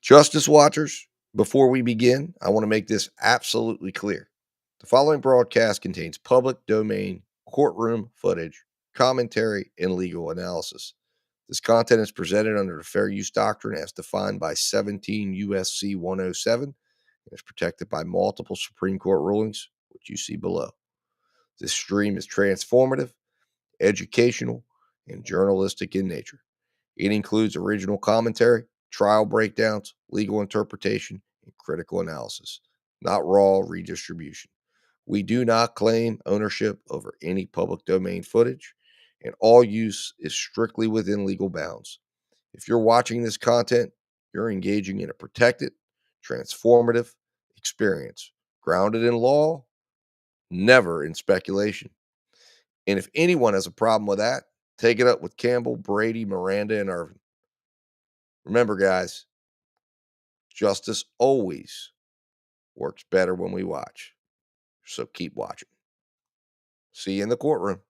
Justice Watchers, before we begin, I want to make this absolutely clear. The following broadcast contains public domain courtroom footage, commentary, and legal analysis. This content is presented under the fair use doctrine as defined by 17 USC 107 and is protected by multiple Supreme Court rulings, which you see below. This stream is transformative, educational, and journalistic in nature. It includes original commentary, trial breakdowns, legal interpretation, and critical analysis, not raw redistribution. We do not claim ownership over any public domain footage, and all use is strictly within legal bounds. If you're watching this content, you're engaging in a protected, transformative experience, grounded in law, never in speculation. And if anyone has a problem with that, take it up with Campbell, Brady, Miranda, and Irvin. Remember, guys, justice always works better when we watch. So keep watching. See you in the courtroom.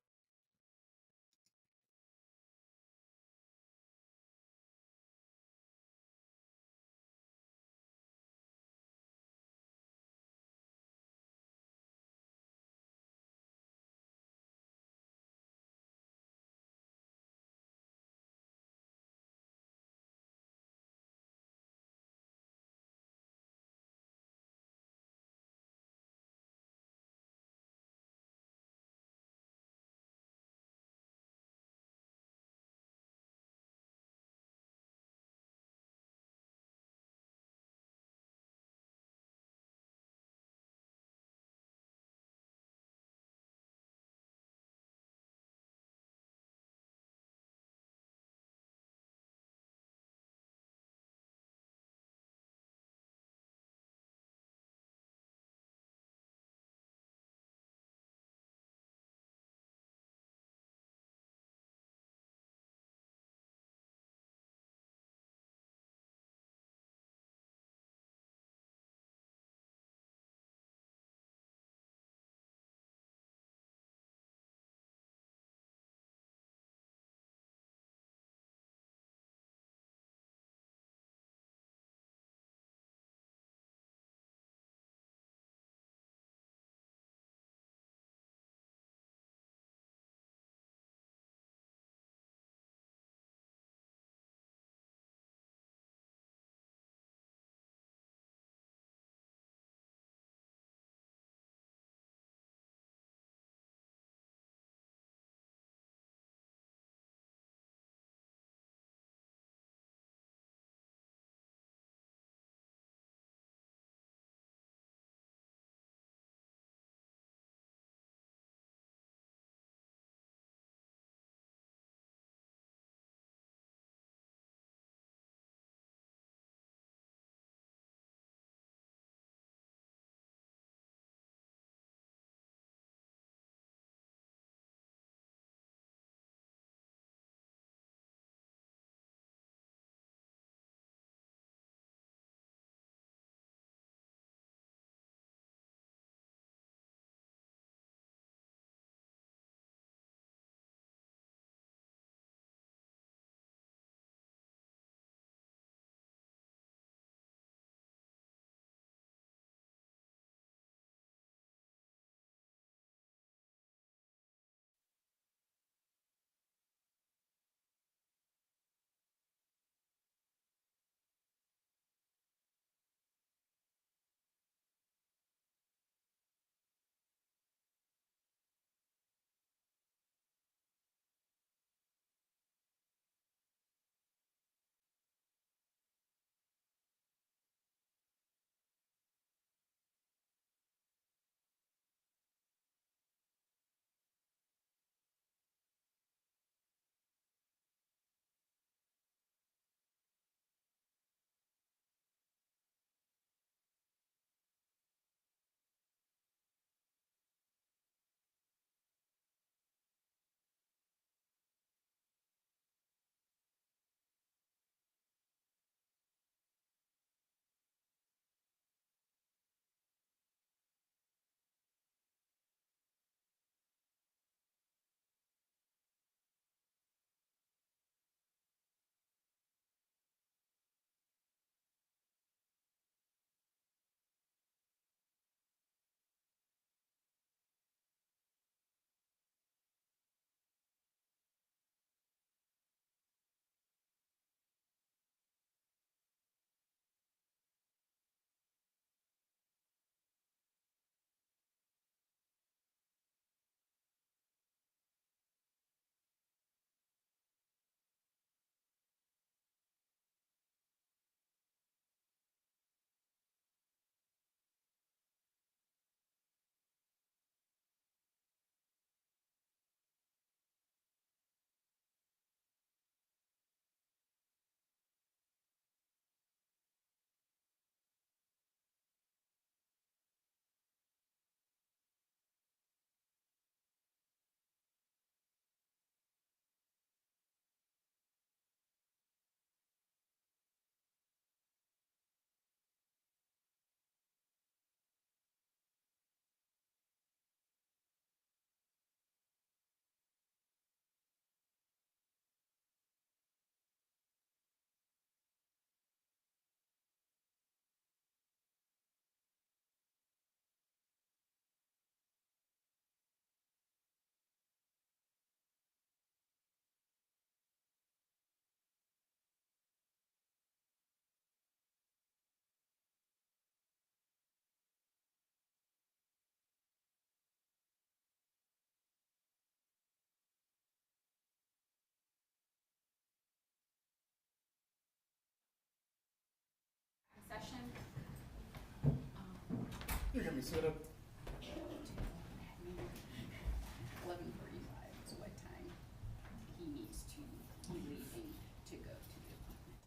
we set up? 11:45 is what time he needs to be leaving to go to the appointment.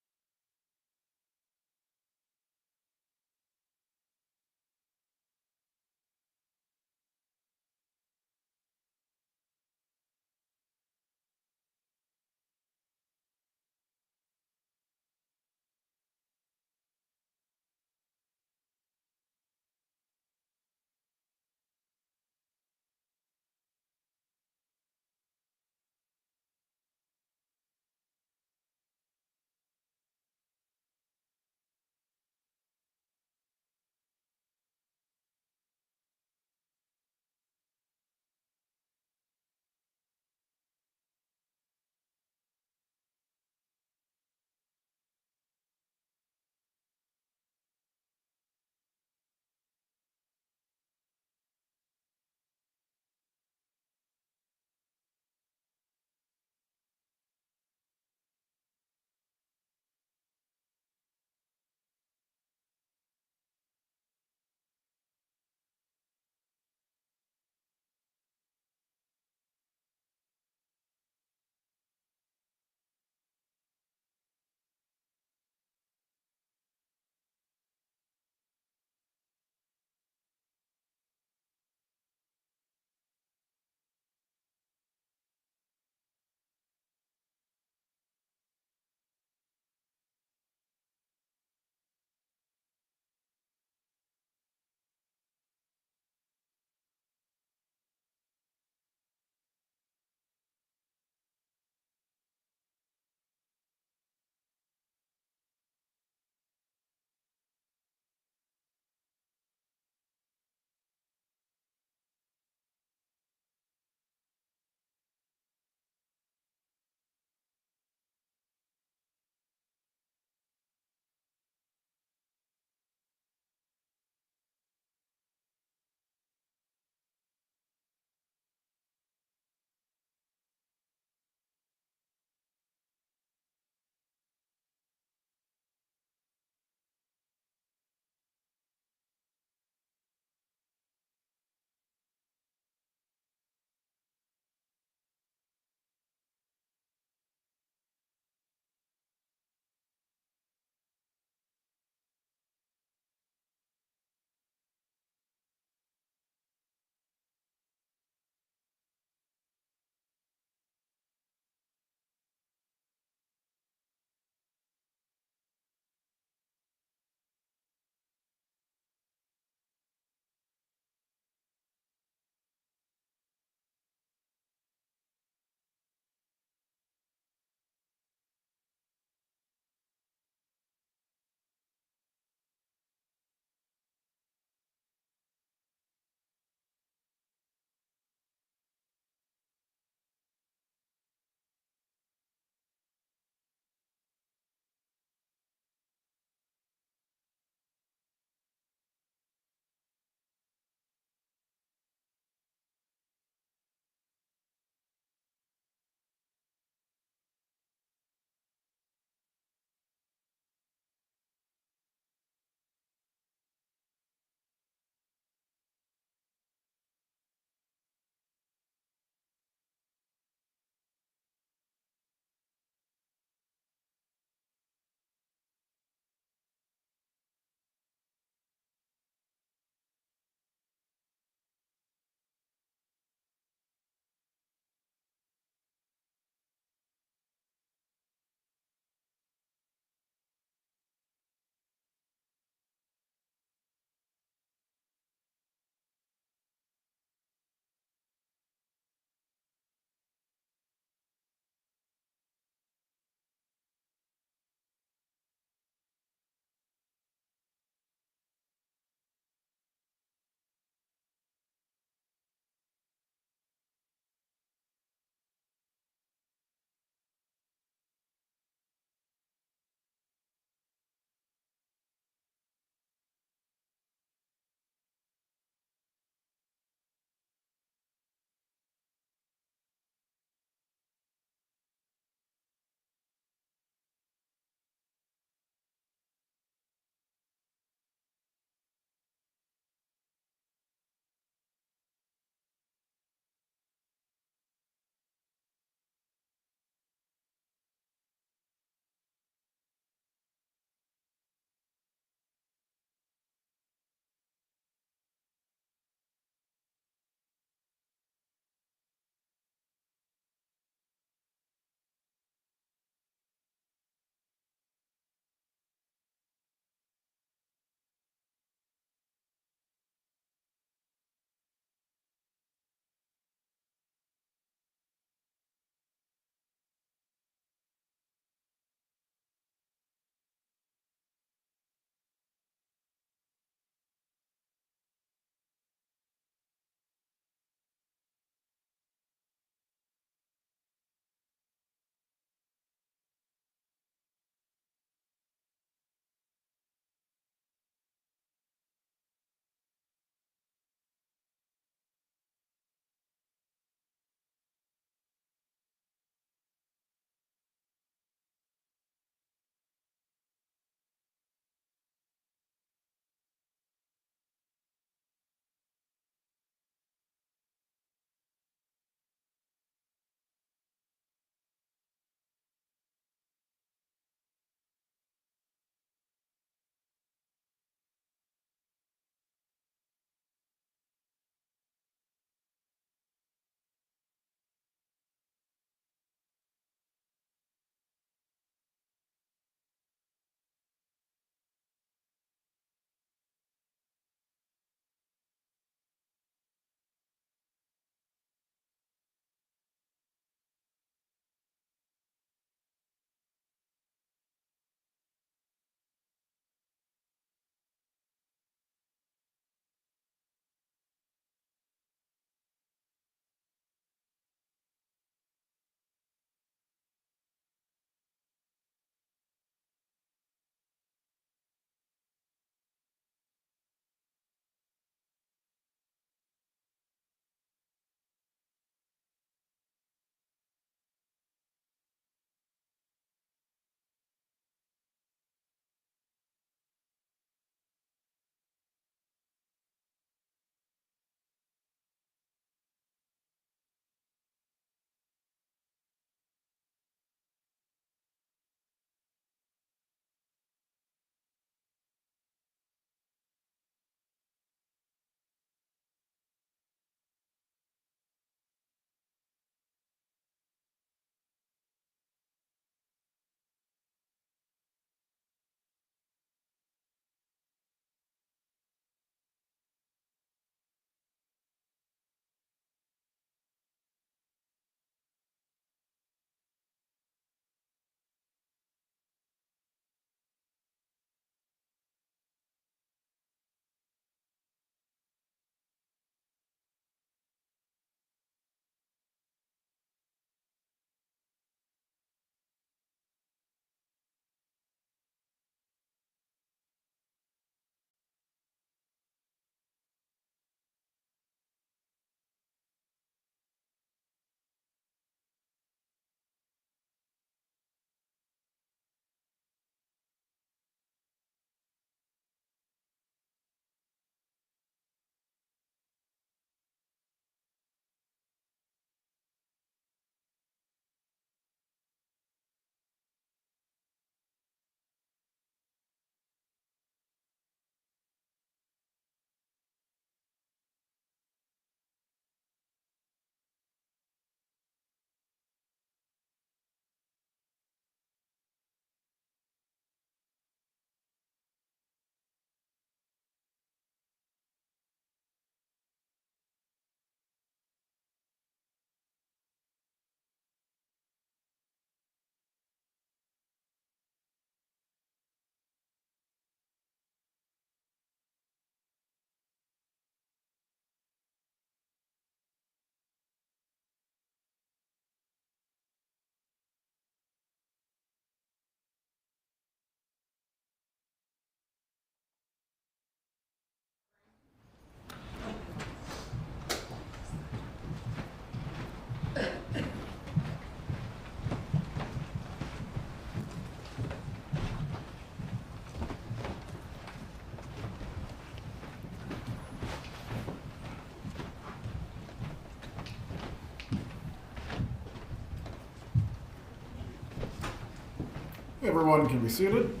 Everyone can be seated.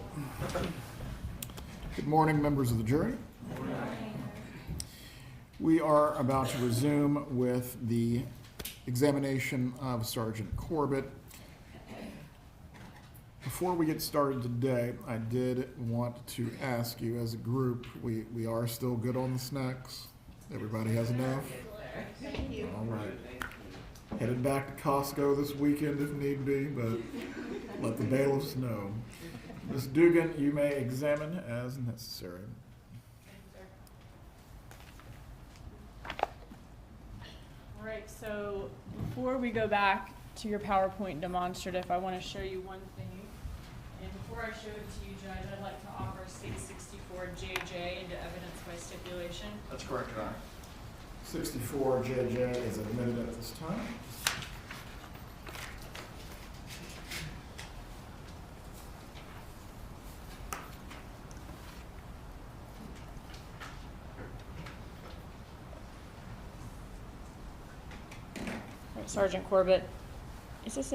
Good morning, members of the jury. We are about to resume with the examination of Sergeant Corbett. Before we get started today, I did want to ask you as a group, we are still good on the snacks? Everybody has enough? Thank you. All right. Headed back to Costco this weekend if need be, but let the bailiffs know. Ms. Dugan, you may examine as necessary. All right, so before we go back to your PowerPoint demonstrative, I want to show you one thing. And before I show it to you, Judge, I'd like to offer 664 JJ into evidence by stipulation. That's correct, Your Honor. 64 JJ is admitted at this time. Sergeant Corbett, does this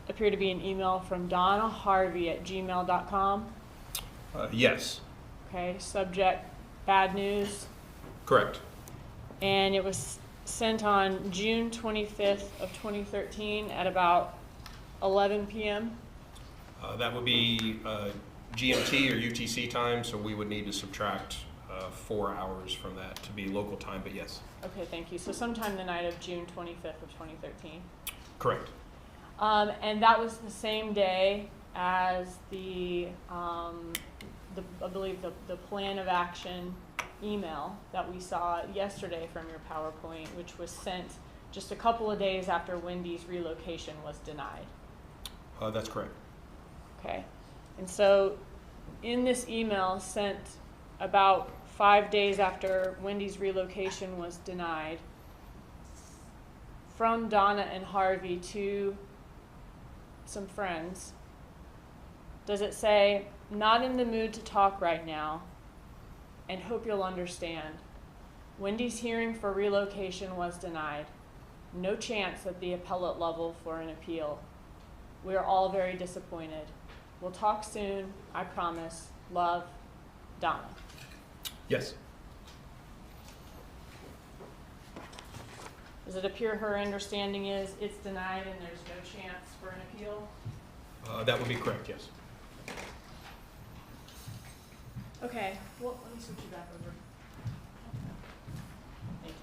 appear to be an email from Donna Harvey at gmail.com? Yes. Okay, subject, bad news. Correct. And it was sent on June 25th of 2013 at about 11 p.m. That would be GMT or UTC time, so we would need to subtract 4 hours from that to be local time, but yes. Okay, thank you. So sometime the night of June 25th of 2013. Correct. And that was the same day as I believe the plan of action email that we saw yesterday from your PowerPoint, which was sent just a couple of days after Wendy's relocation was denied. That's correct. Okay. And so in this email sent about 5 days after Wendy's relocation was denied, from Donna and Harvey to some friends, does it say, not in the mood to talk right now, and hope you'll understand. Wendy's hearing for relocation was denied. No chance at the appellate level for an appeal. We are all very disappointed. We'll talk soon, I promise. Love, Donna. Yes. Does it appear her understanding is it's denied and there's no chance for an appeal? That would be correct, yes. Okay, well, let me switch you back over. Thank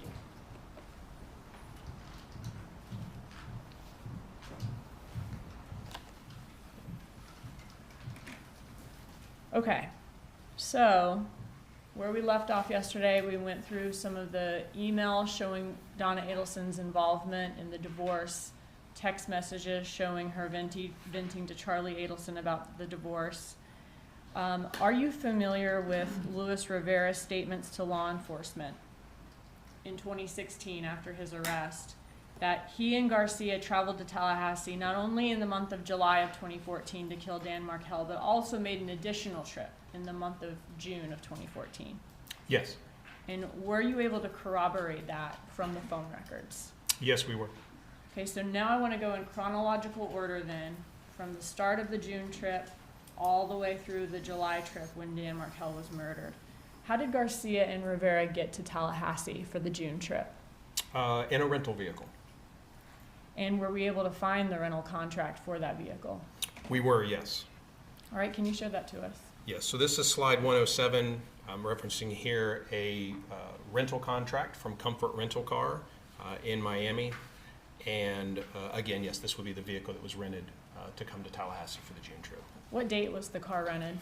you. Okay, so where we left off yesterday, we went through some of the emails showing Donna Adelson's involvement in the divorce, text messages showing her venting to Charlie Adelson about the divorce. Are you familiar with Luis Rivera's statements to law enforcement in 2016 after his arrest, that he and Garcia traveled to Tallahassee not only in the month of July of 2014 to kill Dan Markel, but also made an additional trip in the month of June of 2014? Yes. And were you able to corroborate that from the phone records? Yes, we were. Okay, so now I want to go in chronological order then, from the start of the June trip all the way through the July trip when Dan Markel was murdered. How did Garcia and Rivera get to Tallahassee for the June trip? In a rental vehicle. And were we able to find the rental contract for that vehicle? We were, yes. All right, can you show that to us? Yes, so this is slide 107. I'm referencing here a rental contract from Comfort Rental Car in Miami. And again, yes, this would be the vehicle that was rented to come to Tallahassee for the June trip. What date was the car rented?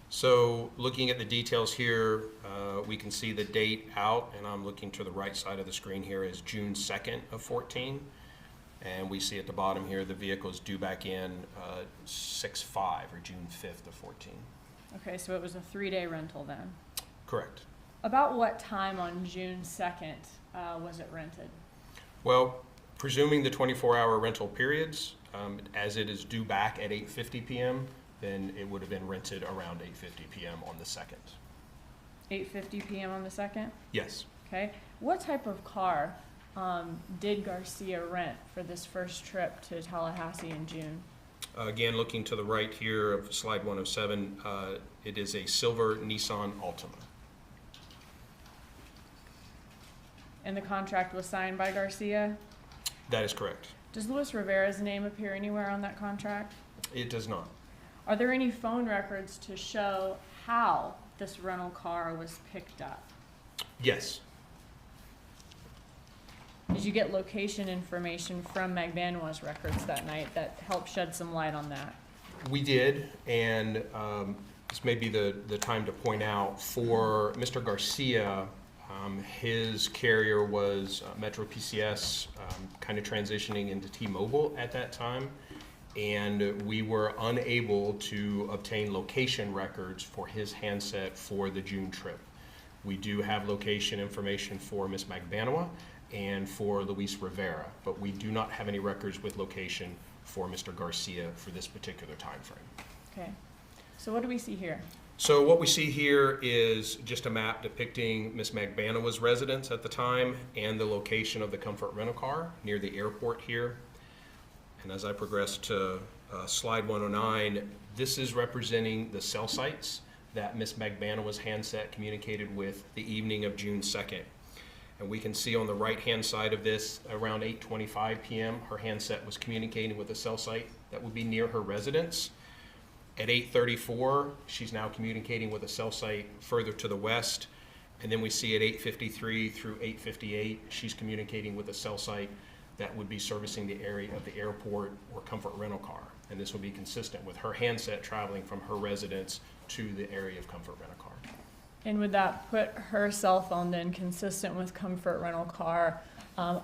So looking at the details here, we can see the date out, and I'm looking to the right side of the screen here is June 2nd of 14. And we see at the bottom here the vehicle is due back in 6/5 or June 5th of 14. Okay, so it was a 3-day rental then. Correct. About what time on June 2nd was it rented? Well, presuming the 24-hour rental periods, as it is due back at 8:50 p.m., then it would have been rented around 8:50 p.m. on the 2nd. 8:50 p.m. on the 2nd? Yes. Okay. What type of car did Garcia rent for this first trip to Tallahassee in June? Again, looking to the right here of slide 107, it is a silver Nissan Altima. And the contract was signed by Garcia? That is correct. Does Luis Rivera's name appear anywhere on that contract? It does not. Are there any phone records to show how this rental car was picked up? Yes. Did you get location information from Magbanua's records that night that helped shed some light on that? We did, and this may be the time to point out, for Mr. Garcia, his carrier was Metro PCS, kind of transitioning into T-Mobile at that time, and we were unable to obtain location records for his handset for the June trip. We do have location information for Ms. Magbanua and for Luis Rivera, but we do not have any records with location for Mr. Garcia for this particular time frame. Okay, so what do we see here? So what we see here is just a map depicting Ms. Magbanua's residence at the time and the location of the Comfort rental car near the airport here. And as I progress to slide 109, this is representing the cell sites that Ms. Magbanua's handset communicated with the evening of June 2nd. And we can see on the right-hand side of this, around 8:25 p.m., her handset was communicating with a cell site that would be near her residence. At 8:34, she's now communicating with a cell site further to the west. And then we see at 8:53 through 8:58, she's communicating with a cell site that would be servicing the area of the airport or Comfort rental car. And this will be consistent with her handset traveling from her residence to the area of Comfort rental car. And would that put her cell phone then consistent with Comfort rental car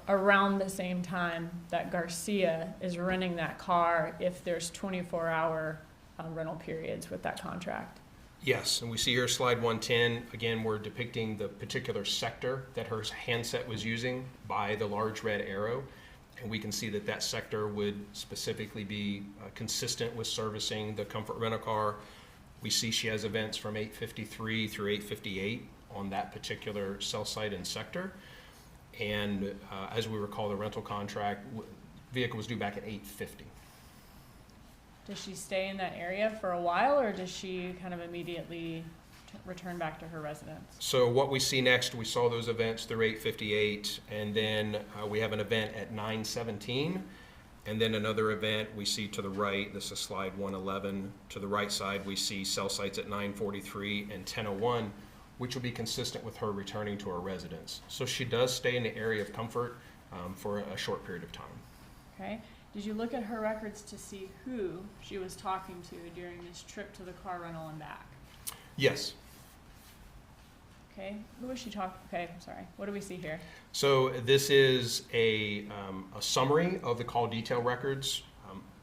around the same time that Garcia is renting that car if there's 24-hour rental periods with that contract? Yes, and we see here slide 110, again, we're depicting the particular sector that her handset was using by the large red arrow. And we can see that that sector would specifically be consistent with servicing the Comfort rental car. We see she has events from 8:53 through 8:58 on that particular cell site and sector. And as we recall, the rental contract, vehicle was due back at 8:50. Does she stay in that area for a while, or does she kind of immediately return back to her residence? So what we see next, we saw those events through 8:58, and then we have an event at 9:17, and then another event we see to the right. This is slide 111. To the right side, we see cell sites at 9:43 and 10:01, which will be consistent with her returning to her residence. So she does stay in the area of Comfort for a short period of time. Okay. Did you look at her records to see who she was talking to during this trip to the car rental and back? Yes. Okay. Who was she talking? Okay, sorry. What do we see here? So this is a summary of the call detail records.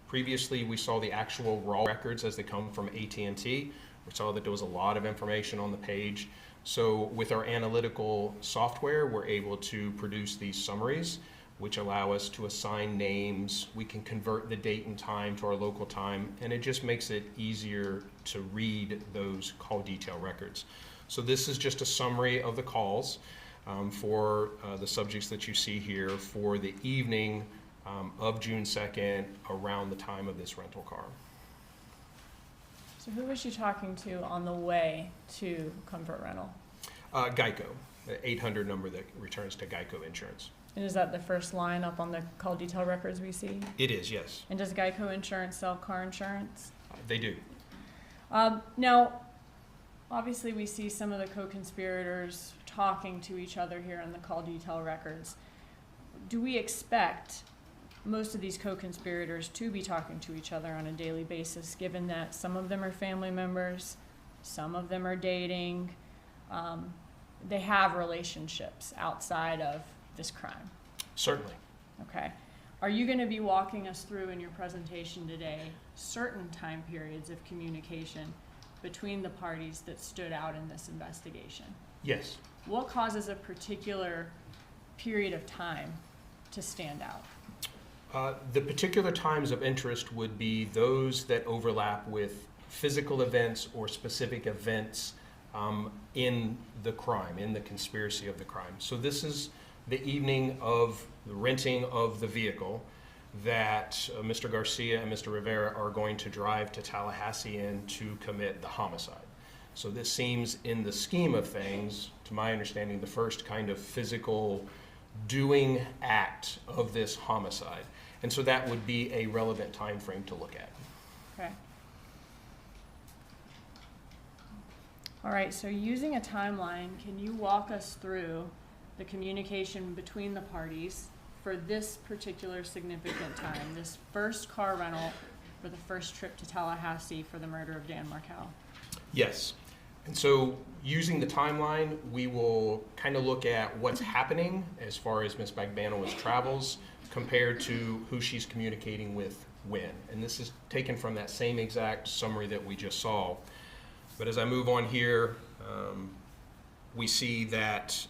Previously, we saw the actual raw records as they come from AT&T. We saw that there was a lot of information on the page. So with our analytical software, we're able to produce these summaries, which allow us to assign names. We can convert the date and time to our local time, and it just makes it easier to read those call detail records. So this is just a summary of the calls for the subjects that you see here for the evening of June 2nd around the time of this rental car. So who was she talking to on the way to Comfort Rental? Geico, the 800 number that returns to Geico Insurance. And is that the first line up on the call detail records we see? It is, yes. And does Geico Insurance sell car insurance? They do. Now, obviously we see some of the co-conspirators talking to each other here in the call detail records. Do we expect most of these co-conspirators to be talking to each other on a daily basis, given that some of them are family members, some of them are dating, they have relationships outside of this crime? Certainly. Okay. Are you going to be walking us through in your presentation today certain time periods of communication between the parties that stood out in this investigation? Yes. What causes a particular period of time to stand out? The particular times of interest would be those that overlap with physical events or specific events in the crime, in the conspiracy of the crime. So this is the evening of the renting of the vehicle. that Mr. Garcia and Mr. Rivera are going to drive to Tallahassee and to commit the homicide. So this seems, in the scheme of things, to my understanding, the first kind of physical doing act of this homicide. And so that would be a relevant time frame to look at. Okay. All right, so using a timeline, can you walk us through the communication between the parties for this particular significant time, this first car rental for the first trip to Tallahassee for the murder of Dan Markel? Yes. And so using the timeline, we will kind of look at what's happening as far as Ms. Magbanua's travels compared to who she's communicating with when. And this is taken from that same exact summary that we just saw. But as I move on here, we see that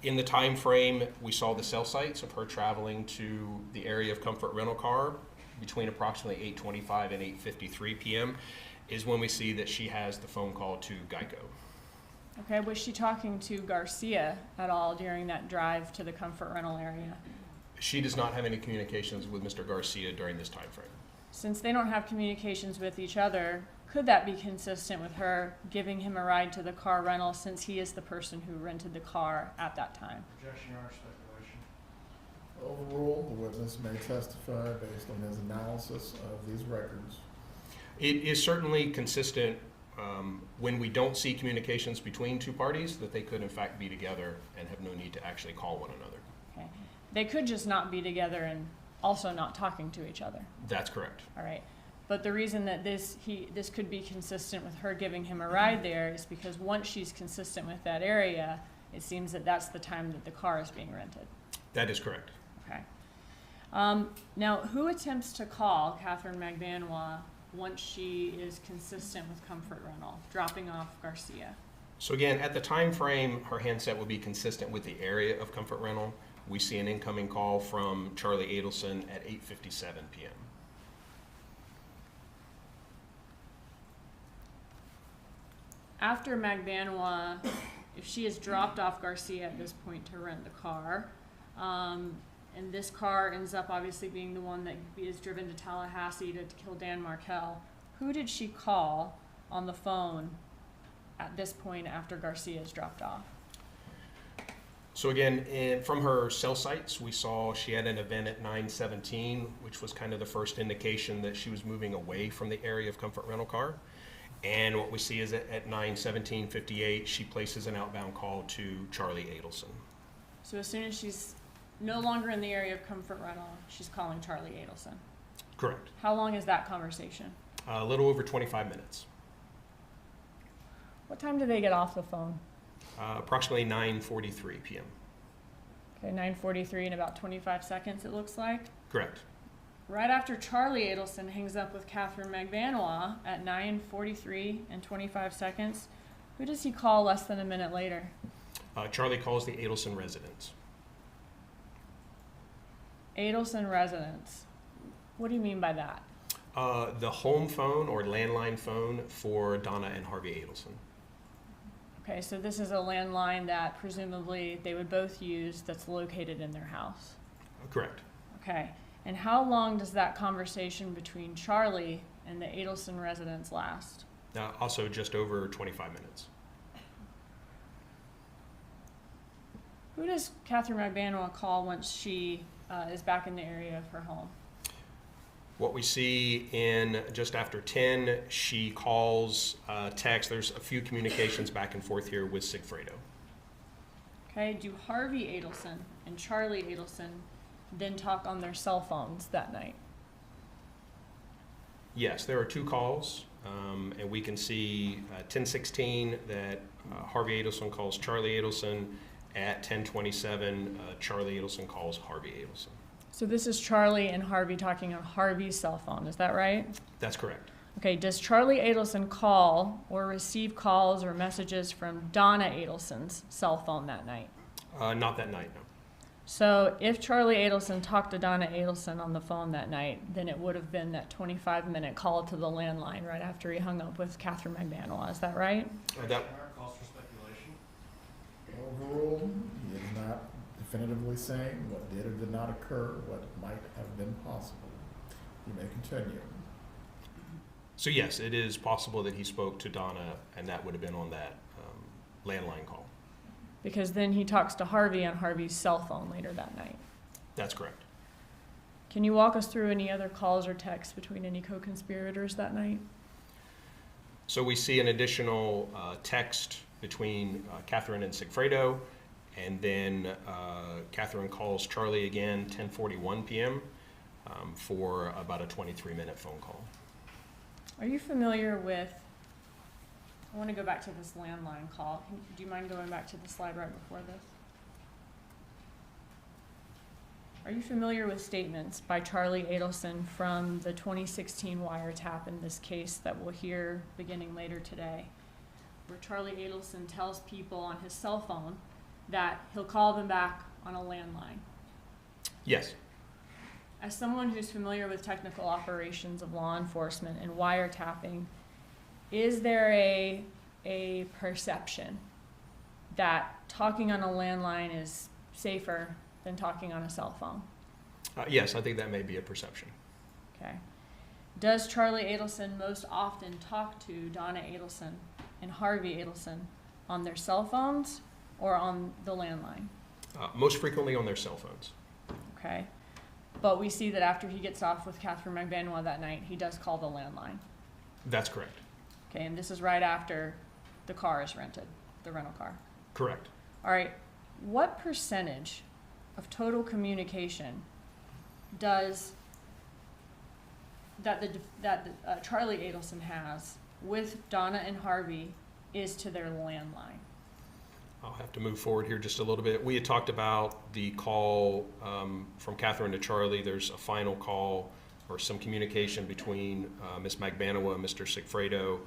in the time frame, we saw the cell sites of her traveling to the area of Comfort Rental Car between approximately 8:25 and 8:53 p.m. is when we see that she has the phone call to Geico. Okay, was she talking to Garcia at all during that drive to the Comfort Rental area? She does not have any communications with Mr. Garcia during this time frame. Since they don't have communications with each other, could that be consistent with her giving him a ride to the car rental since he is the person who rented the car at that time? Objection or speculation. Overruled, the witness may testify based on his analysis of these records. It is certainly consistent when we don't see communications between two parties that they could in fact be together and have no need to actually call one another. Okay. They could just not be together and also not talking to each other. That's correct. All right. But the reason that this could be consistent with her giving him a ride there is because once she's consistent with that area, it seems that that's the time that the car is being rented. That is correct. Okay. Now, who attempts to call Katherine Magbanua once she is consistent with Comfort Rental, dropping off Garcia? So again, at the time frame, her handset will be consistent with the area of Comfort Rental. We see an incoming call from Charlie Adelson at 8:57 p.m. After Magbanua, if she has dropped off Garcia at this point to rent the car, and this car ends up obviously being the one that is driven to Tallahassee to kill Dan Markel, who did she call on the phone at this point after Garcia is dropped off? So again, from her cell sites, we saw she had an event at 9:17, which was kind of the first indication that she was moving away from the area of Comfort Rental Car. And what we see is that at 9:17:58, she places an outbound call to Charlie Adelson. So as soon as she's no longer in the area of Comfort Rental, she's calling Charlie Adelson. Correct. How long is that conversation? A little over 25 minutes. What time do they get off the phone? Approximately 9:43 p.m. Okay, 9:43 in about 25 seconds, it looks like. Correct. Right after Charlie Adelson hangs up with Katherine Magbanua at 9:43 and 25 seconds, who does he call less than a minute later? Charlie calls the Adelson residence. Adelson residence. What do you mean by that? The home phone or landline phone for Donna and Harvey Adelson. Okay, so this is a landline that presumably they would both use that's located in their house. Correct. Okay, and how long does that conversation between Charlie and the Adelson residence last? Also just over 25 minutes. Who does Katherine Magbanua call once she is back in the area of her home? What we see in just after 10, she calls, text. There's a few communications back and forth here with Sigfredo. Okay, do Harvey Adelson and Charlie Adelson then talk on their cell phones that night? Yes, there are two calls, and we can see 10:16 that Harvey Adelson calls Charlie Adelson. At 10:27, Charlie Adelson calls Harvey Adelson. So this is Charlie and Harvey talking on Harvey's cell phone, is that right? That's correct. Okay, does Charlie Adelson call or receive calls or messages from Donna Adelson's cell phone that night? Not that night, no. So if Charlie Adelson talked to Donna Adelson on the phone that night, then it would have been that 25-minute call to the landline right after he hung up with Katherine Magbanua, is that right? That Calls for speculation. Overruled, he is not definitively simply saying what did or did not occur, what might have been possible. You may continue. So yes, it is possible that he spoke to Donna, and that would have been on that landline call. Because then he talks to Harvey on Harvey's cell phone later that night. That's correct. Can you walk us through any other calls or texts between any co-conspirators that night? So we see an additional text between Katherine and Sigfredo, and then Katherine calls Charlie again 10:41 p.m. For about a 23-minute phone call. Are you familiar with, I want to go back to this landline call. Do you mind going back to the slide right before this? Are you familiar with statements by Charlie Adelson from the 2016 wiretap in this case that we'll hear beginning later today, where Charlie Adelson tells people on his cell phone that he'll call them back on a landline? Yes. As someone who's familiar with technical operations of law enforcement and wiretapping, is there a perception that talking on a landline is safer than talking on a cell phone? Yes, I think that may be a perception. Okay. Does Charlie Adelson most often talk to Donna Adelson and Harvey Adelson on their cell phones or on the landline? Most frequently on their cell phones. Okay. But we see that after he gets off with Katherine Magbanua that night, he does call the landline. That's correct. Okay, and this is right after the car is rented, the rental car. Correct. All right, what percentage of total communication does Charlie Adelson has with Donna and Harvey is to their landline? I'll have to move forward here just a little bit. We had talked about the call from Katherine to Charlie. There's a final call or some communication between Ms. Magbanua, Mr. Sigfredo,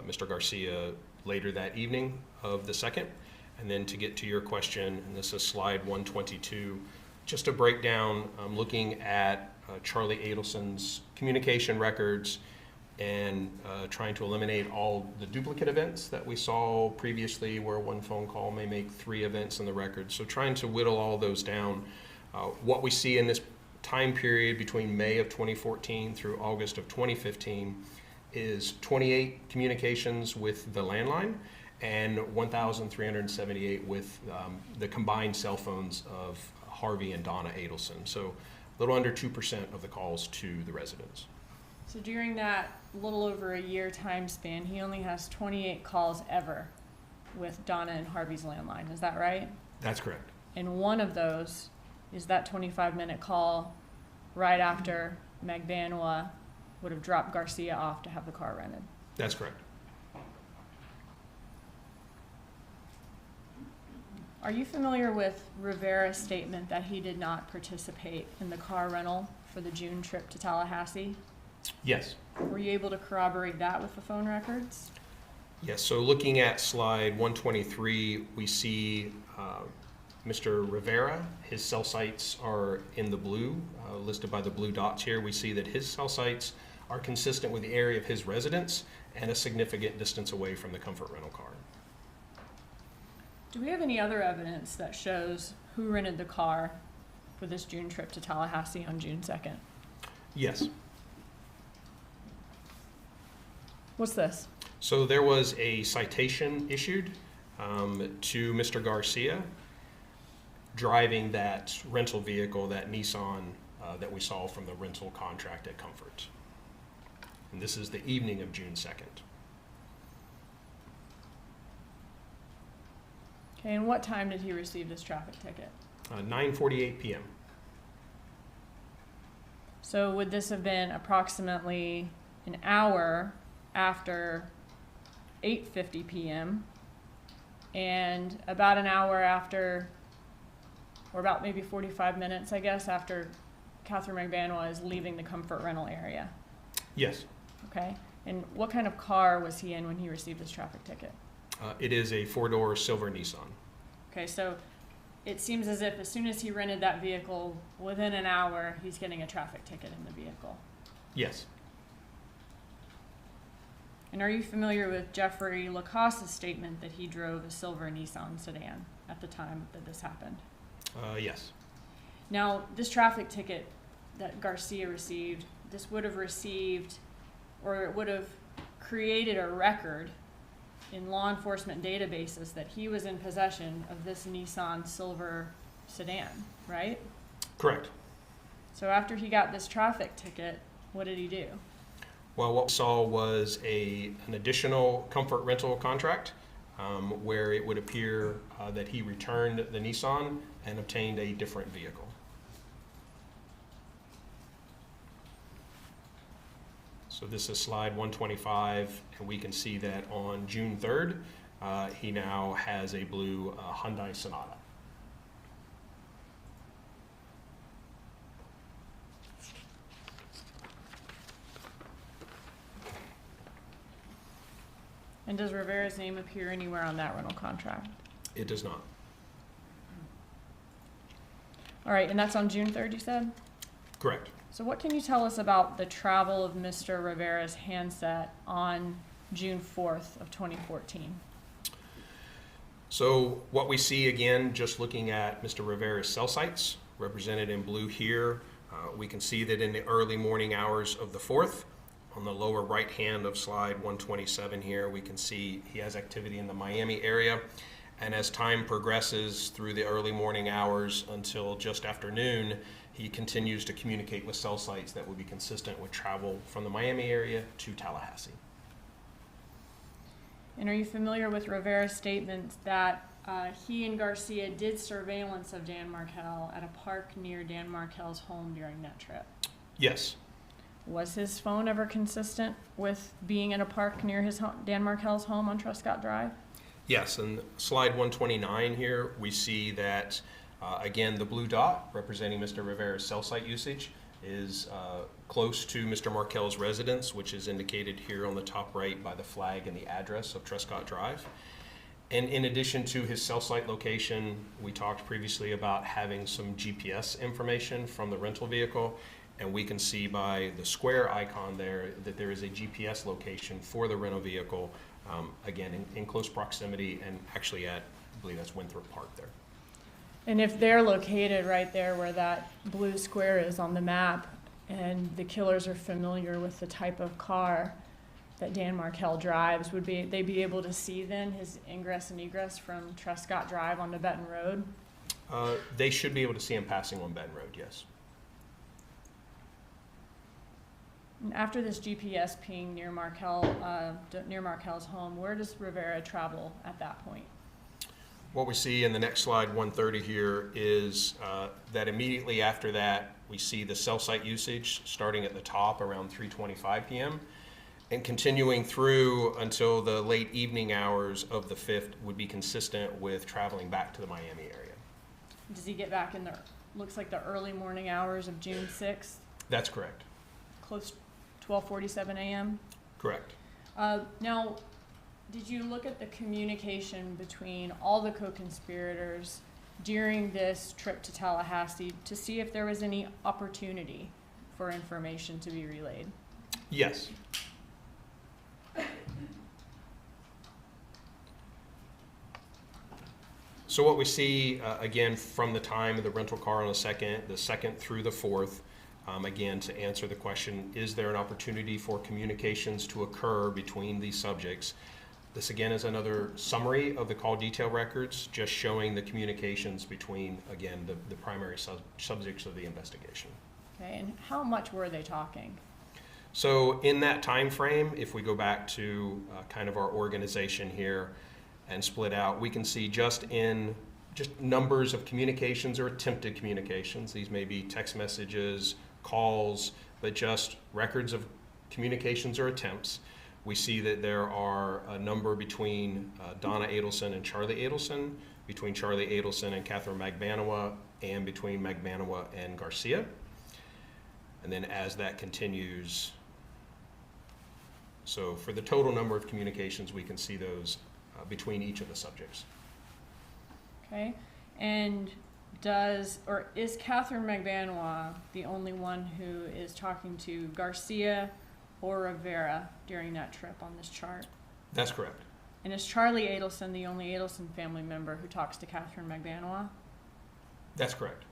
Mr. Garcia later that evening of the 2nd. And then to get to your question, and this is slide 122, just a breakdown, looking at Charlie Adelson's communication records and trying to eliminate all the duplicate events that we saw previously where one phone call may make 3 events in the record. So trying to whittle all those down. What we see in this time period between May of 2014 through August of 2015 is 28 communications with the landline and 1,378 with the combined cell phones of Harvey and Donna Adelson. So a little under 2% of the calls to the residents. So during that little over a year time span, he only has 28 calls ever with Donna and Harvey's landline. Is that right? That's correct. And one of those is that 25-minute call right after Magbanua would have dropped Garcia off to have the car rented. That's correct. Are you familiar with Rivera's statement that he did not participate in the car rental for the June trip to Tallahassee? Yes. Were you able to corroborate that with the phone records? Yes, so looking at slide 123, we see Mr. Rivera. His cell sites are in the blue, listed by the blue dots here. We see that his cell sites are consistent with the area of his residence and a significant distance away from the comfort rental car. Do we have any other evidence that shows who rented the car for this June trip to Tallahassee on June 2nd? Yes. What's this? So there was a citation issued to Mr. Garcia driving that rental vehicle, that Nissan that we saw from the rental contract at Comfort. And this is the evening of June 2nd. Okay, and what time did he receive this traffic ticket? 9:48 p.m. So would this have been approximately an hour after 8:50 p.m. and about an hour after, or about maybe 45 minutes, I guess, after Katherine Magbanua is leaving the comfort rental area? Yes. Okay, and what kind of car was he in when he received this traffic ticket? It is a 4-door silver Nissan. Okay, so it seems as if as soon as he rented that vehicle, within an hour, he's getting a traffic ticket in the vehicle. Yes. And are you familiar with Jeffrey Lacausse's statement that he drove a silver Nissan sedan at the time that this happened? Yes. Now, this traffic ticket that Garcia received, this would have received, or it would have created a record in law enforcement databases that he was in possession of this Nissan silver sedan, right? Correct. So after he got this traffic ticket, what did he do? Well, what we saw was an additional comfort rental contract where it would appear that he returned the Nissan and obtained a different vehicle. So this is slide 125, and we can see that on June 3rd, he now has a blue Hyundai Sonata. And does Rivera's name appear anywhere on that rental contract? It does not. All right, and that's on June 3rd, you said? Correct. So what can you tell us about the travel of Mr. Rivera's handset on June 4th of 2014? So what we see, again, just looking at Mr. Rivera's cell sites, represented in blue here, we can see that in the early morning hours of the 4th, on the lower right hand of slide 127 here, we can see he has activity in the Miami area. And as time progresses through the early morning hours until just after noon, he continues to communicate with cell sites that would be consistent with travel from the Miami area to Tallahassee. And are you familiar with Rivera's statement that he and Garcia did surveillance of Dan Markel at a park near Dan Markel's home during that trip? Yes. Was his phone ever consistent with being in a park near his Dan Markel's home on Truscott Drive? Yes, and slide 129 here, we see that, again, the blue dot representing Mr. Rivera's cell site usage is close to Mr. Markel's residence, which is indicated here on the top right by the flag and the address of Truscott Drive. And in addition to his cell site location, we talked previously about having some GPS information from the rental vehicle, and we can see by the square icon there that there is a GPS location for the rental vehicle, again, in close proximity and actually at, I believe that's Winthrop Park there. And if they're located right there where that blue square is on the map, and the killers are familiar with the type of car that Dan Markel drives, would they be able to see then his ingress and egress from Truscott Drive onto Benton Road? They should be able to see him passing on Benton Road, yes. And after this GPS ping near Markel's home, where does Rivera travel at that point? What we see in the next slide, 130 here, is that immediately after that, we see the cell site usage starting at the top around 3:25 p.m. and continuing through until the late evening hours of the 5th would be consistent with traveling back to the Miami area. Does he get back in the, looks like the early morning hours of June 6th? That's correct. Close 12:47 a.m.? Correct. Now, did you look at the communication between all the co-conspirators during this trip to Tallahassee to see if there was any opportunity for information to be relayed? Yes. So what we see, again, from the time of the rental car on the 2nd through the 4th, again, to answer the question, is there an opportunity for communications to occur between these subjects? This, again, is another summary of the call detail records, just showing the communications between, again, the primary subjects of the investigation. Okay, and how much were they talking? So in that time frame, if we go back to kind of our organization here and split out, we can see just numbers of communications or attempted communications. These may be text messages, calls, but just records of communications or attempts. We see that there are a number between Donna Adelson and Charlie Adelson, between Charlie Adelson and Katherine Magbanua, and between Magbanua and Garcia. And then as that continues, so for the total number of communications, we can see those between each of the subjects. Okay, and is Katherine Magbanua the only one who is talking to Garcia or Rivera during that trip on this chart? That's correct. And is Charlie Adelson the only Adelson family member who talks to Katherine Magbanua? That's correct.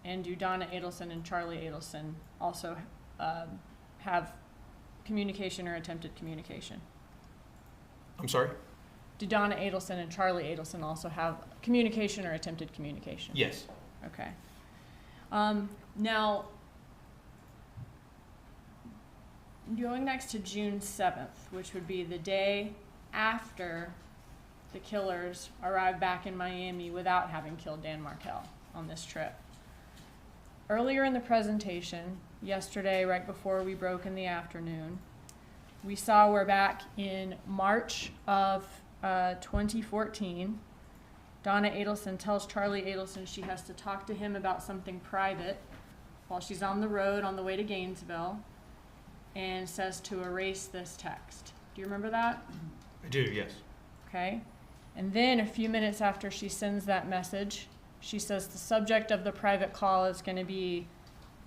And do Donna Adelson and Charlie Adelson also have communication or attempted communication? I'm sorry? Do Donna Adelson and Charlie Adelson also have communication or attempted communication? Yes. Okay. Now, going next to June 7th, which would be the day after the killers arrived back in Miami without having killed Dan Markel on this trip. Earlier in the presentation, yesterday, right before we broke in the afternoon, we saw we're back in March of 2014. Donna Adelson tells Charlie Adelson she has to talk to him about something private while she's on the road on the way to Gainesville, and says to erase this text. Do you remember that? I do, yes. Okay. And then a few minutes after she sends that message, she says the subject of the private call is going to be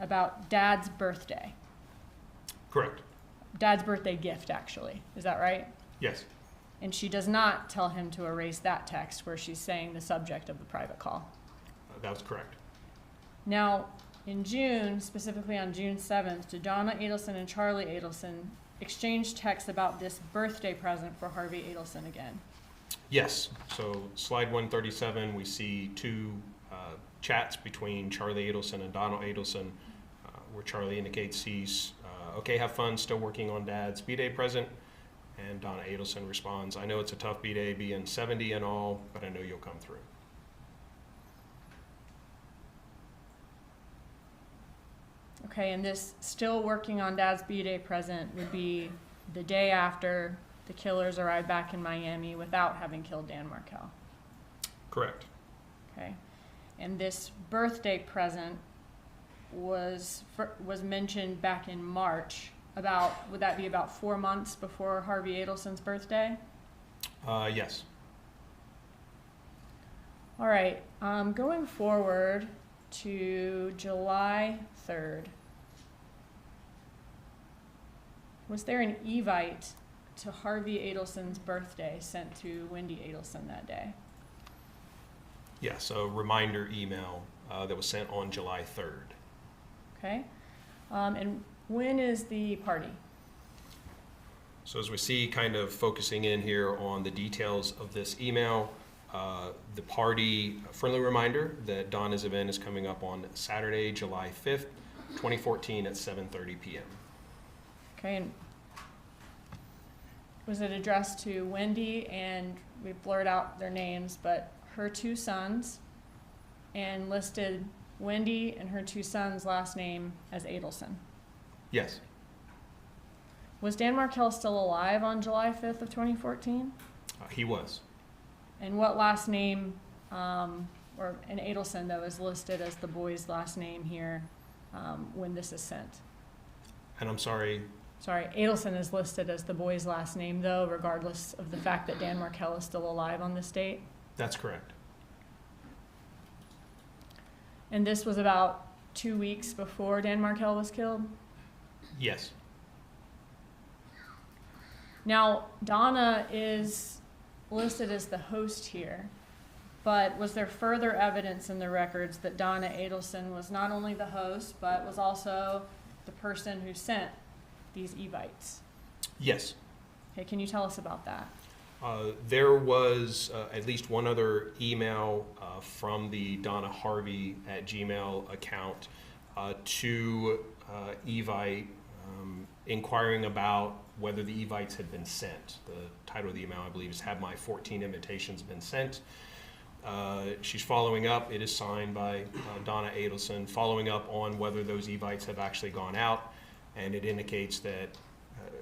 about Dad's birthday. Correct. Dad's birthday gift, actually. Is that right? Yes. And she does not tell him to erase that text where she's saying the subject of the private call. That was correct. Now, in June, specifically on June 7th, did Donna Adelson and Charlie Adelson exchange texts about this birthday present for Harvey Adelson again? Yes. So slide 137, we see two chats between Charlie Adelson and Donna Adelson, where Charlie indicates he's okay, have fun, still working on Dad's B-Day present. And Donna Adelson responds, I know it's a tough B-Day being 70 and all, but I know you'll come through. Okay, and this still working on Dad's B-Day present would be the day after the killers arrived back in Miami without having killed Dan Markel. Correct. Okay, and this birthday present was mentioned back in March. About, would that be about 4 months before Harvey Adelson's birthday? Yes. All right, going forward to July 3rd. Was there an evite to Harvey Adelson's birthday sent to Wendi Adelson that day? Yes, a reminder email that was sent on July 3rd. Okay, and when is the party? So as we see, kind of focusing in here on the details of this email, the party, a friendly reminder that Donna's event is coming up on Saturday, July 5th, 2014 at 7:30 p.m. Okay, and was it addressed to Wendi, and we blurred out their names, but her two sons, and listed Wendi and her two sons' last name as Adelson? Yes. Was Dan Markel still alive on July 5th of 2014? He was. And what last name, or an Adelson though, is listed as the boy's last name here when this is sent? And I'm sorry. Sorry, Adelson is listed as the boy's last name though, regardless of the fact that Dan Markel is still alive on this date? That's correct. And this was about 2 weeks before Dan Markel was killed? Yes. Now, Donna is listed as the host here, but was there further evidence in the records that Donna Adelson was not only the host, but was also the person who sent these evites? Yes. Okay, can you tell us about that? There was at least one other email from the Donna Harvey at Gmail account to Evite inquiring about whether the evites had been sent. The title of the email, I believe, is Have My 14 Invitations Been Sent? She's following up. It is signed by Donna Adelson, following up on whether those evites have actually gone out, and it indicates that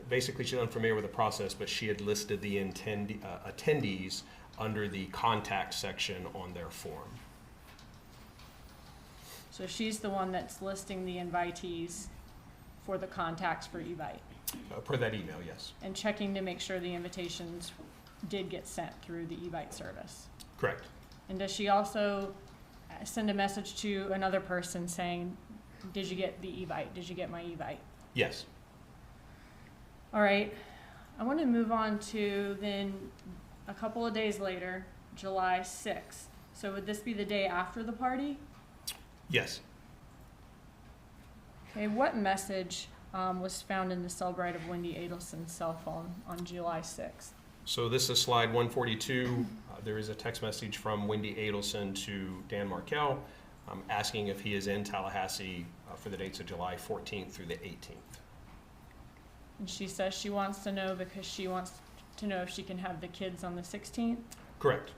basically she's unfamiliar with the process, but she had listed the attendees under the contact section on their form. So she's the one that's listing the invitees for the contacts for Evite. Per that email, yes. And checking to make sure the invitations did get sent through the Evite service. Correct. And does she also send a message to another person saying, did you get the Evite? Did you get my Evite? Yes. All right. I want to move on to then a couple of days later, July 6th. So would this be the day after the party? Yes. Okay, what message was found in the cell bright of Wendi Adelson's cell phone on July 6th? So this is slide 142. There is a text message from Wendi Adelson to Dan Markel asking if he is in Tallahassee for the dates of July 14th through the 18th. And she says she wants to know because she wants to know if she can have the kids on the 16th. Correct.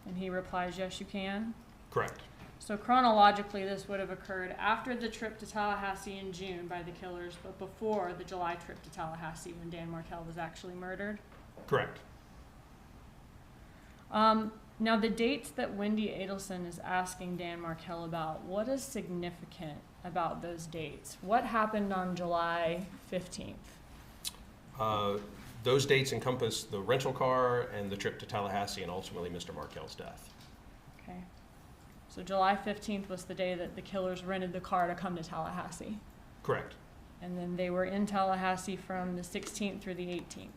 And he replies, yes, you can. Correct. So chronologically, this would have occurred after the trip to Tallahassee in June by the killers, but before the July trip to Tallahassee when Dan Markel was actually murdered. Correct. Now, the dates that Wendi Adelson is asking Dan Markel about, what is significant about those dates? What happened on July 15th? Those dates encompass the rental car and the trip to Tallahassee and ultimately Mr. Markel's death. Okay. So July 15th was the day that the killers rented the car to come to Tallahassee. Correct. And then they were in Tallahassee from the 16th through the 18th,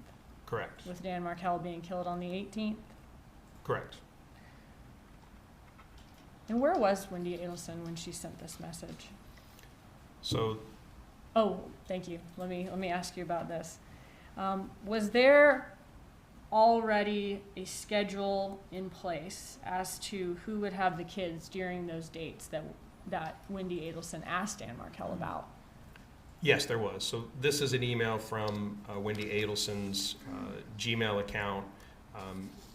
Correct. with Dan Markel being killed on the 18th. Correct. And where was Wendi Adelson when she sent this message? So Oh, thank you. Let me ask you about this. Was there already a schedule in place as to who would have the kids during those dates that Wendi Adelson asked Dan Markel about? yes, there was. So this is an email from Wendi Adelson's Gmail account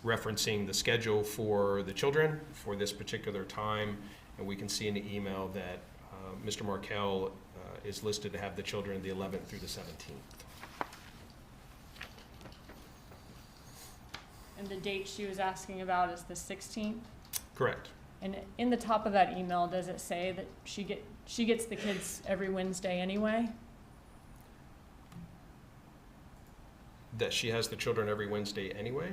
referencing the schedule for the children for this particular time. And we can see in the email that Mr. Markel is listed to have the children the 11th through the 17th. And the date she was asking about is the 16th? Correct. And in the top of that email, does it say that she gets the kids every Wednesday anyway? That she has the children every Wednesday anyway?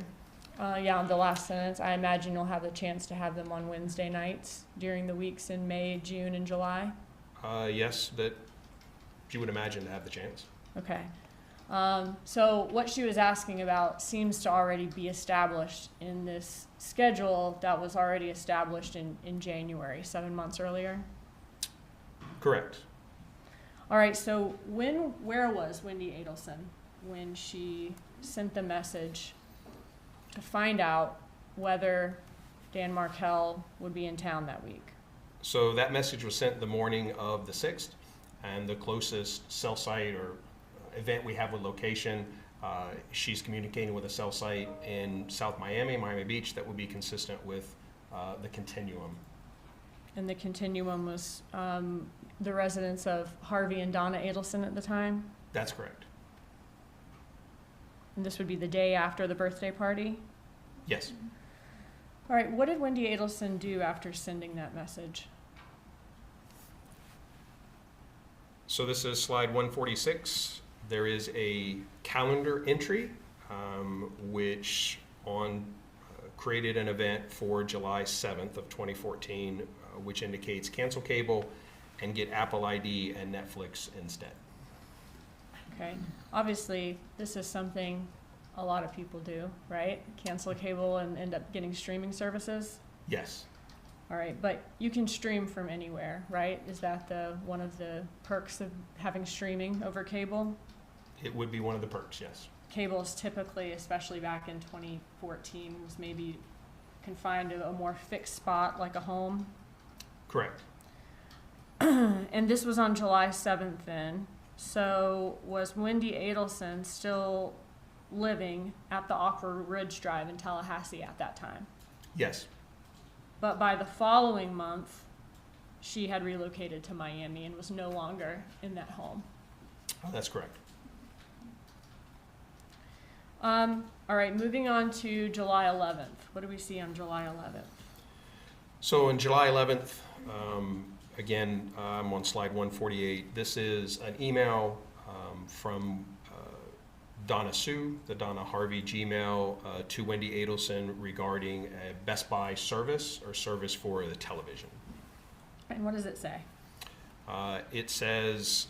Yeah, the last sentence. I imagine you'll have the chance to have them on Wednesday nights during the weeks in May, June, and July? Yes, that you would imagine to have the chance. Okay. So what she was asking about seems to already be established in this schedule that was already established in January, 7 months earlier. Correct. All right, so where was Wendi Adelson when she sent the message to find out whether Dan Markel would be in town that week? So that message was sent the morning of the 6th, and the closest cell site or event we have with location, she's communicating with a cell site in South Miami, Miami Beach, that would be consistent with the continuum. And the continuum was the residence of Harvey and Donna Adelson at the time? That's correct. And this would be the day after the birthday party? Yes. All right, what did Wendi Adelson do after sending that message? So this is slide 146. There is a calendar entry which created an event for July 7th of 2014, which indicates cancel cable and get Apple ID and Netflix instead. Okay, obviously, this is something a lot of people do, right? Cancel cable and end up getting streaming services? Yes. All right, but you can stream from anywhere, right? Is that one of the perks of having streaming over cable? It would be one of the perks, yes. Cable is typically, especially back in 2014, was maybe confined to a more fixed spot like a home. Correct. And this was on July 7th then. So was Wendi Adelson still living at the Awkward Ridge Drive in Tallahassee at that time? Yes. But by the following month, she had relocated to Miami and was no longer in that home. Oh, that's correct. All right, moving on to July 11th. What do we see on July 11th? So on July 11th, again, I'm on slide 148. This is an email from Donna Sue, the Donna Harvey Gmail, to Wendi Adelson regarding a Best Buy service or service for the television. And what does it say? It says,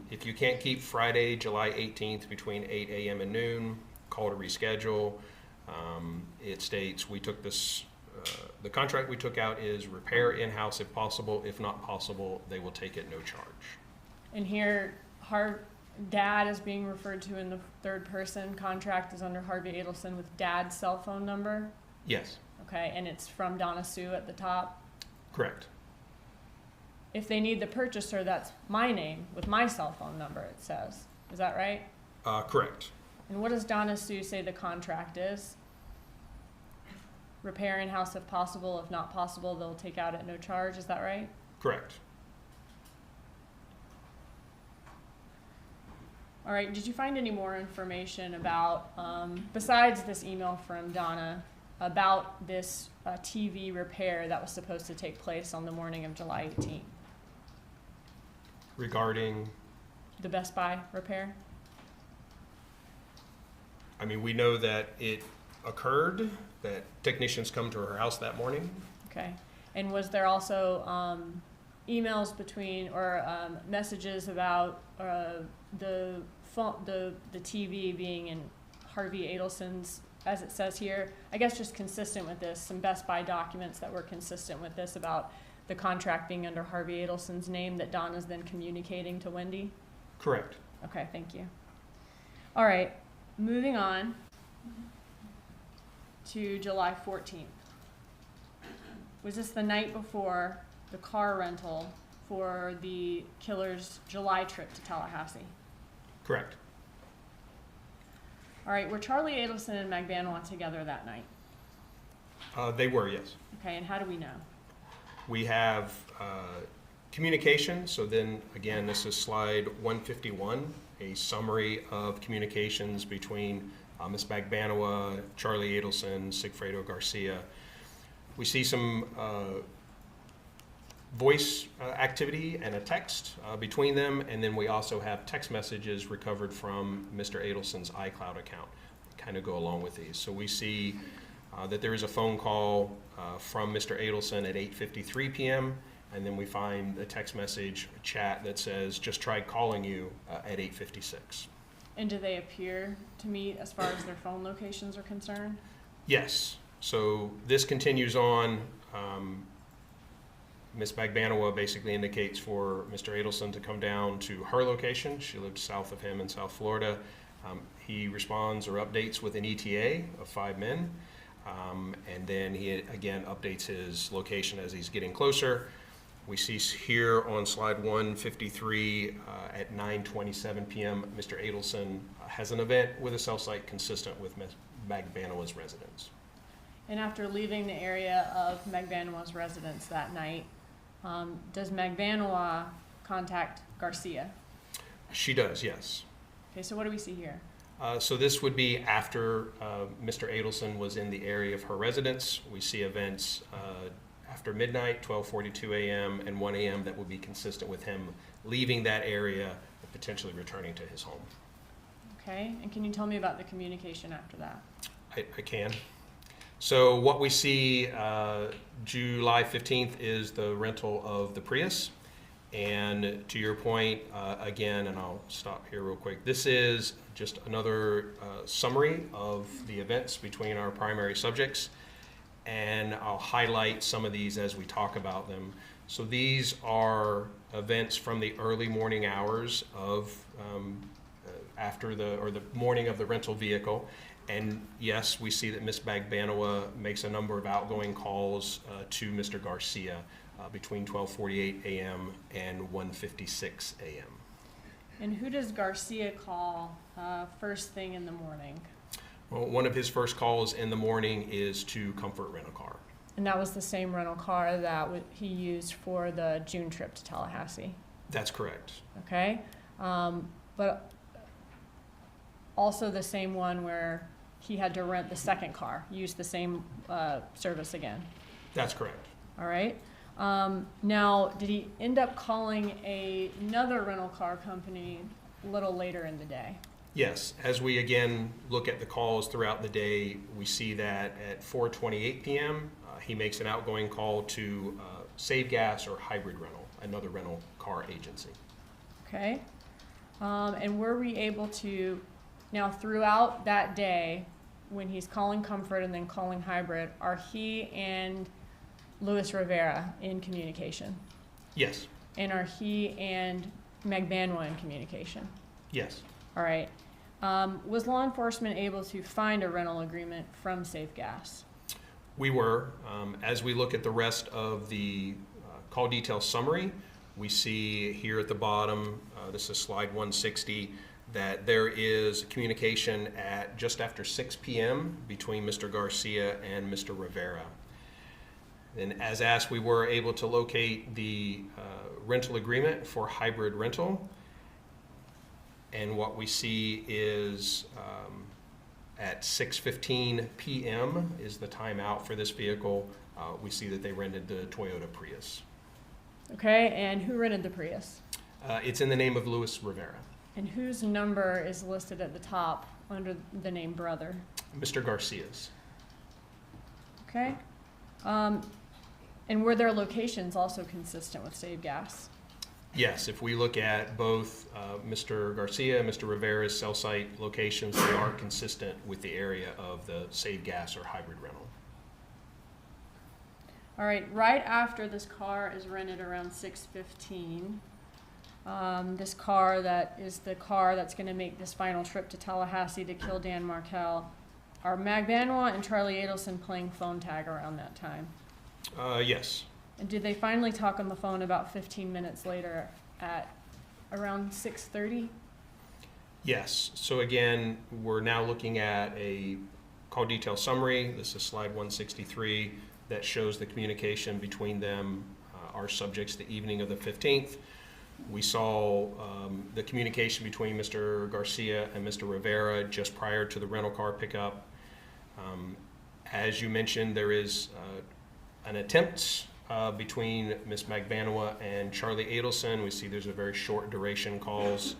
if you can't keep Friday, July 18th between 8 a.m. and noon, call to reschedule. It states, we took this the contract we took out is repair in-house if possible. If not possible, they will take it no charge. And here, Dad is being referred to in the third person. Contract is under Harvey Adelson with Dad's cell phone number. Yes, Okay, and it's from Donna Sue at the top. correct. If they need the purchaser, that's my name with my cell phone number, it says. Is that right? Correct. And what does Donna Sue say the contract is? Repair in-house if possible. If not possible, they'll take out at no charge. Is that right? Correct. All right, did you find any more information about, besides this email from Donna, about this TV repair that was supposed to take place on the morning of July 18th? Regarding, The Best Buy repair? I mean, we know that it occurred, that technicians come to her house that morning. Okay. And was there also emails between, or messages about the TV being in Harvey Adelson's, as it says here? I guess just consistent with this, some Best Buy documents that were consistent with this about the contract being under Harvey Adelson's name that Donna's then communicating to Wendi? Correct. Okay, thank you. All right, moving on to July 14th. Was this the night before the car rental for the killer's July trip to Tallahassee? Correct. All right, were Charlie Adelson and Magbanua together that night? They were, yes. Okay, and how do we know? We have communication, so then again, this is slide 151, a summary of communications between Ms. Magbanua, Charlie Adelson, Sigfredo, Garcia. We see some voice activity and a text between them, and then we also have text messages recovered from Mr. Adelson's iCloud account, kind of go along with these. So we see that there is a phone call from Mr. Adelson at 8:53 p.m., and then we find a text message chat that says, just tried calling you at 8:56. And do they appear to meet as far as their phone locations are concerned? Yes, so this continues on. Ms. Magbanua basically indicates for Mr. Adelson to come down to her location. She lives south of him in South Florida. He responds or updates with an ETA of 5 men. And then he again updates his location as he's getting closer. We see here on slide 153 at 9:27 p.m. Mr. Adelson has an event with a cell site consistent with Ms. Magbanua's residence. And after leaving the area of Magbanua's residence that night, does Magbanua contact Garcia? She does, yes. Okay, so what do we see here? So this would be after Mr. Adelson was in the area of her residence. We see events after midnight, 12:42 a.m. and 1 a.m. that would be consistent with him leaving that area and potentially returning to his home. Okay, and can you tell me about the communication after that? I can. So what we see July 15th is the rental of the Prius. And to your point, again, and I'll stop here real quick, this is just another summary of the events between our primary subjects, and I'll highlight some of these as we talk about them. So these are events from the early morning hours of after the morning of the rental vehicle. And yes, we see that Ms. Magbanua makes a number of outgoing calls to Mr. Garcia between 12:48 a.m. and 1:56 a.m. And who does Garcia call first thing in the morning? Well, one of his first calls in the morning is to Comfort Rent-A-Car. And that was the same rental car that he used for the June trip to Tallahassee. That's correct. Okay, but also the same one where he had to rent the second car, use the same service again. That's correct. All right. Now, did he end up calling another rental car company a little later in the day? Yes, as we again look at the calls throughout the day, we see that at 4:28 p.m. He makes an outgoing call to Save Gas or Hybrid Rental, another rental car agency. Okay. And were we able to, now throughout that day, when he's calling Comfort and then calling Hybrid, are he and Luis Rivera in communication? Yes. And are he and Magbanua in communication? Yes. All right. Was law enforcement able to find a rental agreement from Safe Gas? We were. As we look at the rest of the call detail summary, we see here at the bottom, this is slide 160, that there is communication at just after 6 p.m. between Mr. Garcia and Mr. Rivera. And as asked, we were able to locate the rental agreement for Hybrid rental. And what we see is at 6:15 p.m. is the time out for this vehicle. We see that they rented the Toyota Prius. Okay, and who rented the Prius? It's in the name of Luis Rivera. And whose number is listed at the top under the name Brother? Mr. Garcia's. Okay. And were their locations also consistent with Save Gas? Yes, if we look at both Mr. Garcia and Mr. Rivera's cell site locations, they are consistent with the area of the Save Gas or Hybrid rental. All right, right after this car is rented around 6:15, this car that is the car that's going to make this final trip to Tallahassee to kill Dan Markel, are Magbanua and Charlie Adelson playing phone tag around that time? Yes. And did they finally talk on the phone about 15 minutes later at around 6:30? Yes. So again, we're now looking at a call detail summary. This is slide 163 that shows the communication between them, our subjects, the evening of the 15th. We saw the communication between Mr. Garcia and Mr. Rivera just prior to the rental car pickup. As you mentioned, there is an attempt between Ms. Magbanua and Charlie Adelson. We see there's a very short duration calls.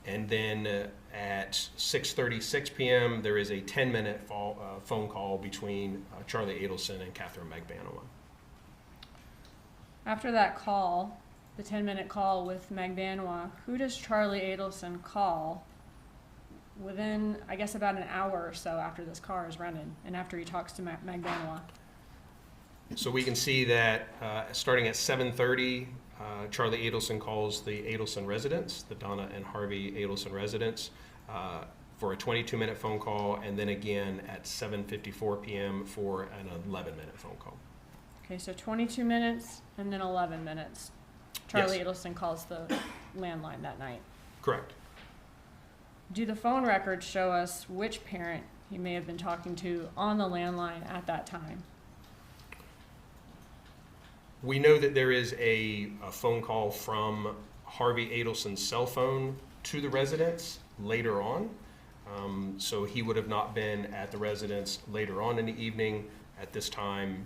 And then at 6:36 p.m., there is a 10-minute phone call between Charlie Adelson and Katherine Magbanua. After that call, the 10-minute call with Magbanua, who does Charlie Adelson call within, I guess, about an hour or so after this car is rented and after he talks to Magbanua? So we can see that starting at 7:30, Charlie Adelson calls the Adelson residence, the Donna and Harvey Adelson residence, for a 22-minute phone call, and then again at 7:54 p.m. for an 11-minute phone call. Okay, so 22 minutes and then 11 minutes. Charlie Yes. Adelson calls the landline that night. Correct. Do the phone records show us which parent he may have been talking to on the landline at that time? We know that there is a phone call from Harvey Adelson's cell phone to the residence later on. So he would have not been at the residence later on in the evening. At this time,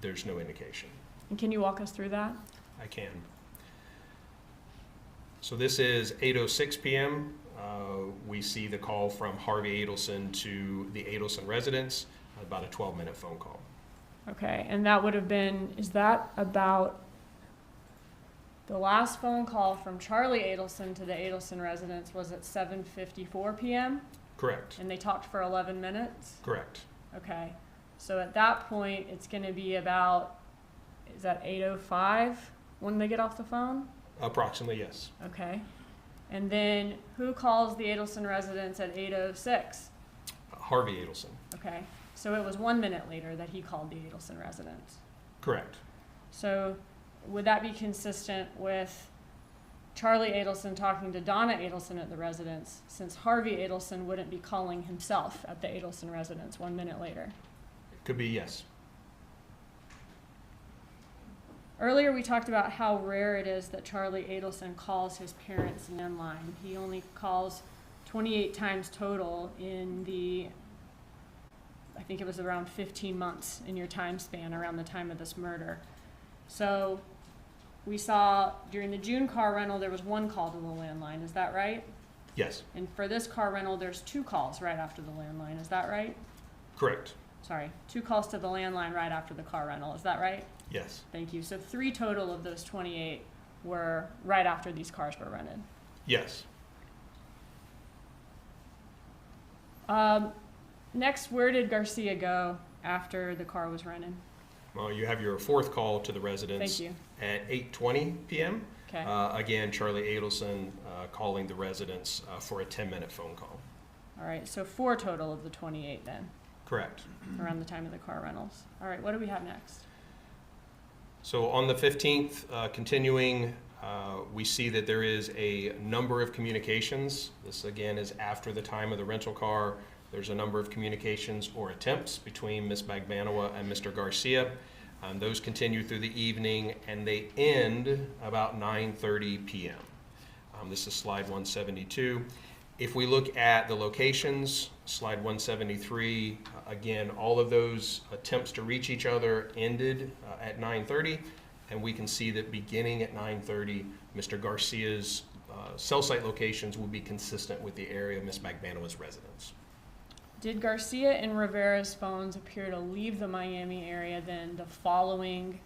there's no indication. And can you walk us through that? I can. So this is 8:06 p.m. We see the call from Harvey Adelson to the Adelson residence, about a 12-minute phone call. Okay, and that would have been, is that about the last phone call from Charlie Adelson to the Adelson residence was at 7:54 p.m.? Correct. And they talked for 11 minutes? Correct. Okay, so at that point, it's going to be about, is that 8:05 when they get off the phone? Approximately, yes. Okay, and then who calls the Adelson residence at 8:06? Harvey Adelson. Okay, so it was 1 minute later that he called the Adelson residence. Correct. So would that be consistent with Charlie Adelson talking to Donna Adelson at the residence, since Harvey Adelson wouldn't be calling himself at the Adelson residence 1 minute later? Could be, yes. Earlier we talked about how rare it is that Charlie Adelson calls his parents' landline. He only calls 28 times total in the, I think it was around 15 months in your time span around the time of this murder. So we saw during the June car rental there was one call to the landline, is that right? Yes. And for this car rental there's two calls right after the landline, is that right? Correct. Sorry, two calls to the landline right after the car rental, is that right? Yes. Thank you. So 3 total of those 28 were right after these cars were rented. Yes. Next, where did Garcia go after the car was running? Well, you have your fourth call to the residence. Thank you. At 8:20 p.m. Okay. Again, Charlie Adelson calling the residence for a 10-minute phone call. All right, so 4 total of the 28 then, Correct. around the time of the car rentals. All right, what do we have next? So on the 15th, continuing, we see that there is a number of communications. This again is after the time of the rental car. There's a number of communications or attempts between Ms. Magbanua and Mr. Garcia. Those continue through the evening and they end about 9:30 p.m. This is slide 172. If we look at the locations, slide 173, again, all of those attempts to reach each other ended at 9:30, and we can see that beginning at 9:30, Mr. Garcia's cell site locations will be consistent with the area of Ms. Magbanua's residence. Did Garcia and Rivera's phones appear to leave the Miami area then the following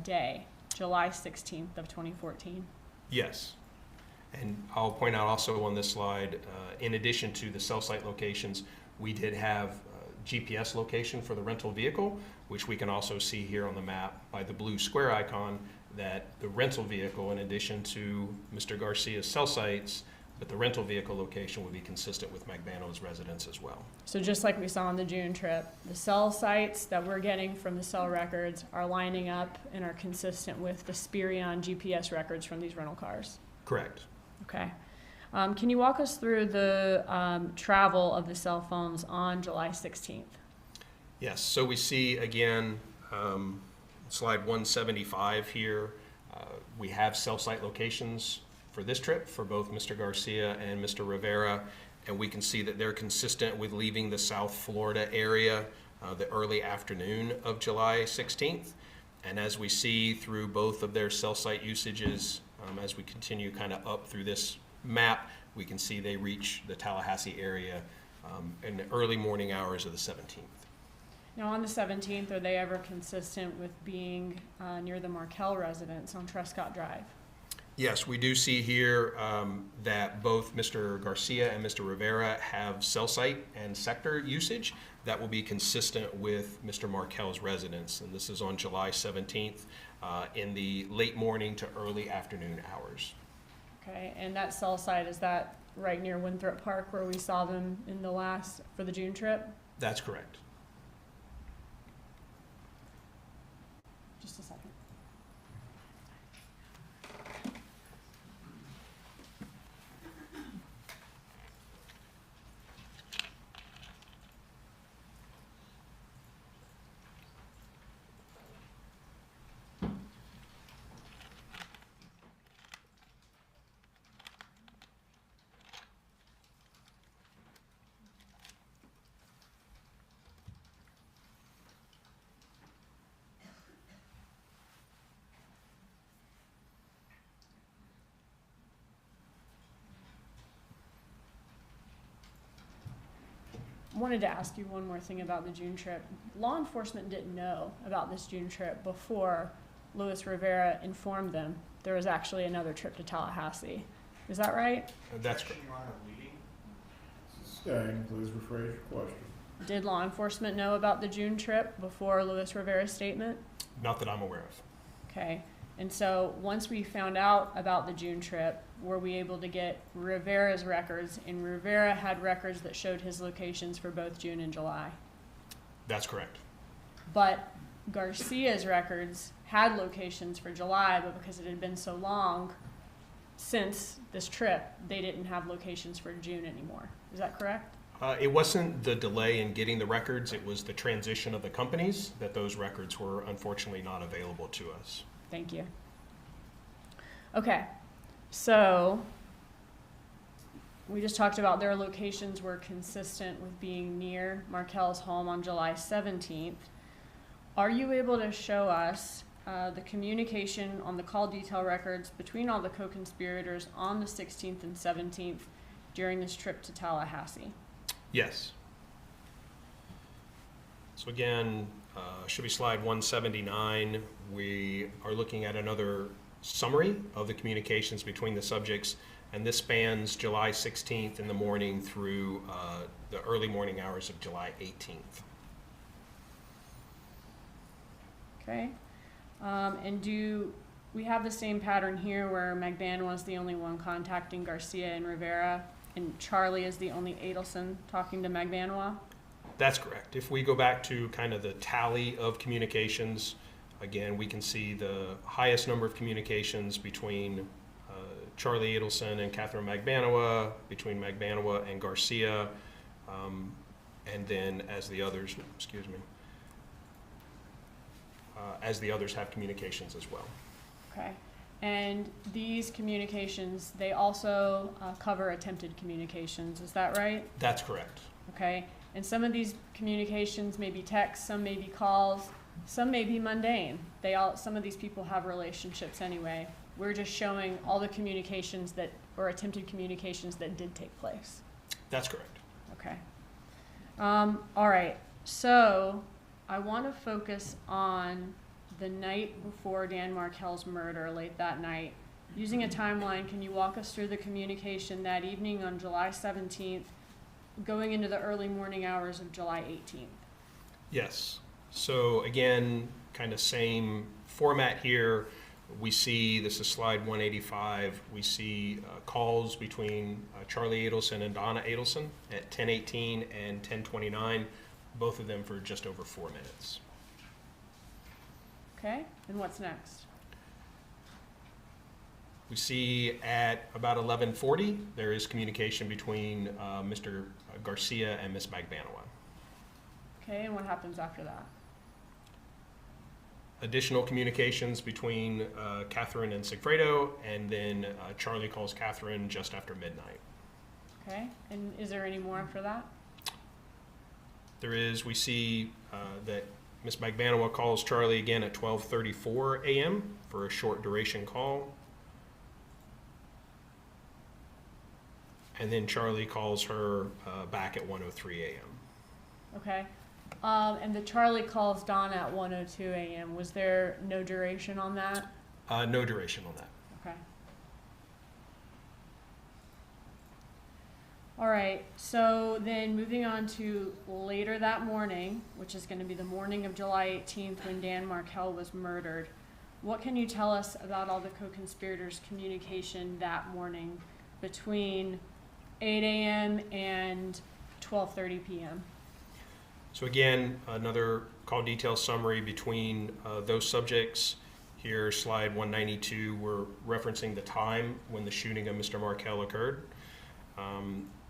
day, July 16th of 2014? Yes. And I'll point out also on this slide, in addition to the cell site locations, we did have GPS location for the rental vehicle, which we can also see here on the map by the blue square icon, that the rental vehicle, in addition to Mr. Garcia's cell sites, but the rental vehicle location would be consistent with Magbanua's residence as well. So just like we saw on the June trip, the cell sites that we're getting from the cell records are lining up and are consistent with the Spirion GPS records from these rental cars. Correct. Okay. Can you walk us through the travel of the cell phones on July 16th? Yes, so we see again, slide 175 here, we have cell site locations for this trip for both Mr. Garcia and Mr. Rivera, and we can see that they're consistent with leaving the South Florida area the early afternoon of July 16th. And as we see through both of their cell site usages, as we continue kind of up through this map, we can see they reach the Tallahassee area in the early morning hours of the 17th. Now on the 17th, are they ever consistent with being near the Markel residence on Trescott Drive? Yes, we do see here that both Mr. Garcia and Mr. Rivera have cell site and sector usage that will be consistent with Mr. Markel's residence. And this is on July 17th in the late morning to early afternoon hours. Okay, and that cell site, is that right near Winthrop Park where we saw them in the last, for the June trip? That's correct. Just a second. I wanted to ask you one more thing about the June trip. Law enforcement didn't know about this June trip before Luis Rivera informed them there was actually another trip to Tallahassee. Is that right? That's correct. Staying, please rephrase your question. Did law enforcement know about the June trip before Luis Rivera's statement? Not that I'm aware of. Okay, and so once we found out about the June trip, were we able to get Rivera's records? And Rivera had records that showed his locations for both June and July. That's correct. But Garcia's records had locations for July, but because it had been so long since this trip, they didn't have locations for June anymore. Is that correct? It wasn't the delay in getting the records, it was the transition of the companies that those records were unfortunately not available to us. Thank you. Okay, so we just talked about their locations were consistent with being near Markel's home on July 17th. Are you able to show us the communication on the call detail records between all the co-conspirators on the 16th and 17th during this trip to Tallahassee? Yes. So again, should be slide 179. We are looking at another summary of the communications between the subjects and this spans July 16th in the morning through the early morning hours of July 18th. Okay. And do we have the same pattern here where Magbanua is the only one contacting Garcia and Rivera, and Charlie is the only Adelson talking to Magbanua? That's correct. If we go back to kind of the tally of communications, again, we can see the highest number of communications between Charlie Adelson and Katherine Magbanua, between Magbanua and Garcia, and then as the others, as the others have communications as well. Okay. And these communications, they also cover attempted communications, is that right? That's correct. Okay. And some of these communications may be text, some may be calls, some may be mundane. Some of these people have relationships anyway. We're just showing all the communications that, or attempted communications that did take place. That's correct. Okay. All right. So I want to focus on the night before Dan Markel's murder, late that night. Using a timeline, can you walk us through the communication that evening on July 17th, going into the early morning hours of July 18th? Yes. So again, kind of same format here. We see, this is slide 185, we see calls between Charlie Adelson and Donna Adelson at 10:18 and 10:29, both of them for just over 4 minutes. Okay, and what's next? We see at about 11:40, there is communication between Mr. Garcia and Ms. Magbanua. Okay, and what happens after that? Additional communications between Katherine and Sigfredo, and then Charlie calls Katherine just after midnight. Okay, and is there any more after that? There is, we see that Ms. Magbanua calls Charlie again at 12:34 a.m. for a short duration call. And then Charlie calls her back at 1:03 a.m. Okay. And the Charlie calls Donna at 1:02 a.m. Was there no duration on that? No duration on that. Okay. All right, so then moving on to later that morning, which is going to be the morning of July 18th when Dan Markel was murdered. What can you tell us about all the co-conspirators' communication that morning between 8 a.m. and 12:30 p.m.? So again, another call detail summary between those subjects. Here, slide 192, we're referencing the time when the shooting of Mr. Markel occurred.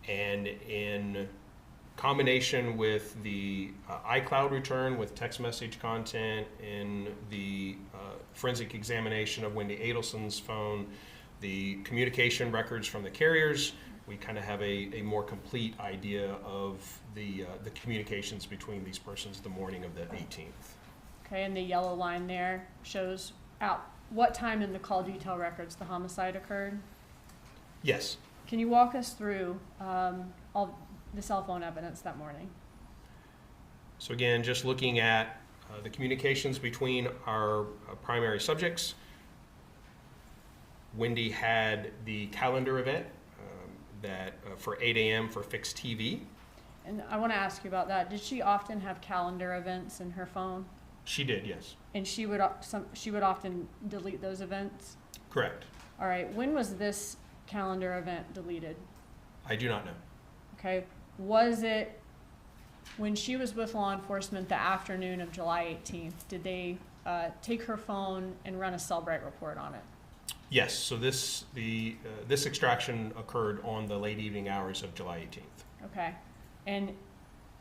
And in combination with the iCloud return with text message content, in the forensic examination of Wendi Adelson's phone, the communication records from the carriers, we kind of have a more complete idea of the communications between these persons the morning of the 18th. Okay, and the yellow line there shows out what time in the call detail records the homicide occurred? Yes. Can you walk us through all the cell phone evidence that morning? So again, just looking at the communications between our primary subjects, Wendi had the calendar event that for 8 a.m. for fixed TV. And I want to ask you about that. Did she often have calendar events in her phone? She did, yes. And she would often delete those events? Correct. All right. When was this calendar event deleted? I do not know. Okay. Was it when she was with law enforcement the afternoon of July 18th? Did they take her phone and run a Cellbrite report on it? Yes. So this extraction occurred on the late evening hours of July 18th. Okay. And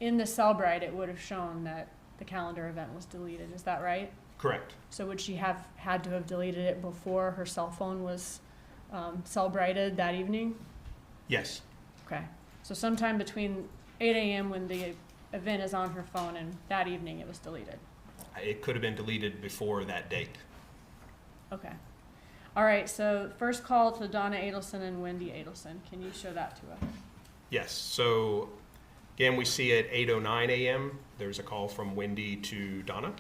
in the Cellbrite, it would have shown that the calendar event was deleted. Is that right? Correct. So would she have had to have deleted it before her cell phone was Cellbrighted that evening? Yes. Okay. So sometime between 8 a.m. when the event is on her phone and that evening it was deleted. It could have been deleted before that date. Okay. All right. So first call to Donna Adelson and Wendi Adelson. Can you show that to us? Yes. So again, we see at 8:09 a.m. there's a call from Wendi to Donna.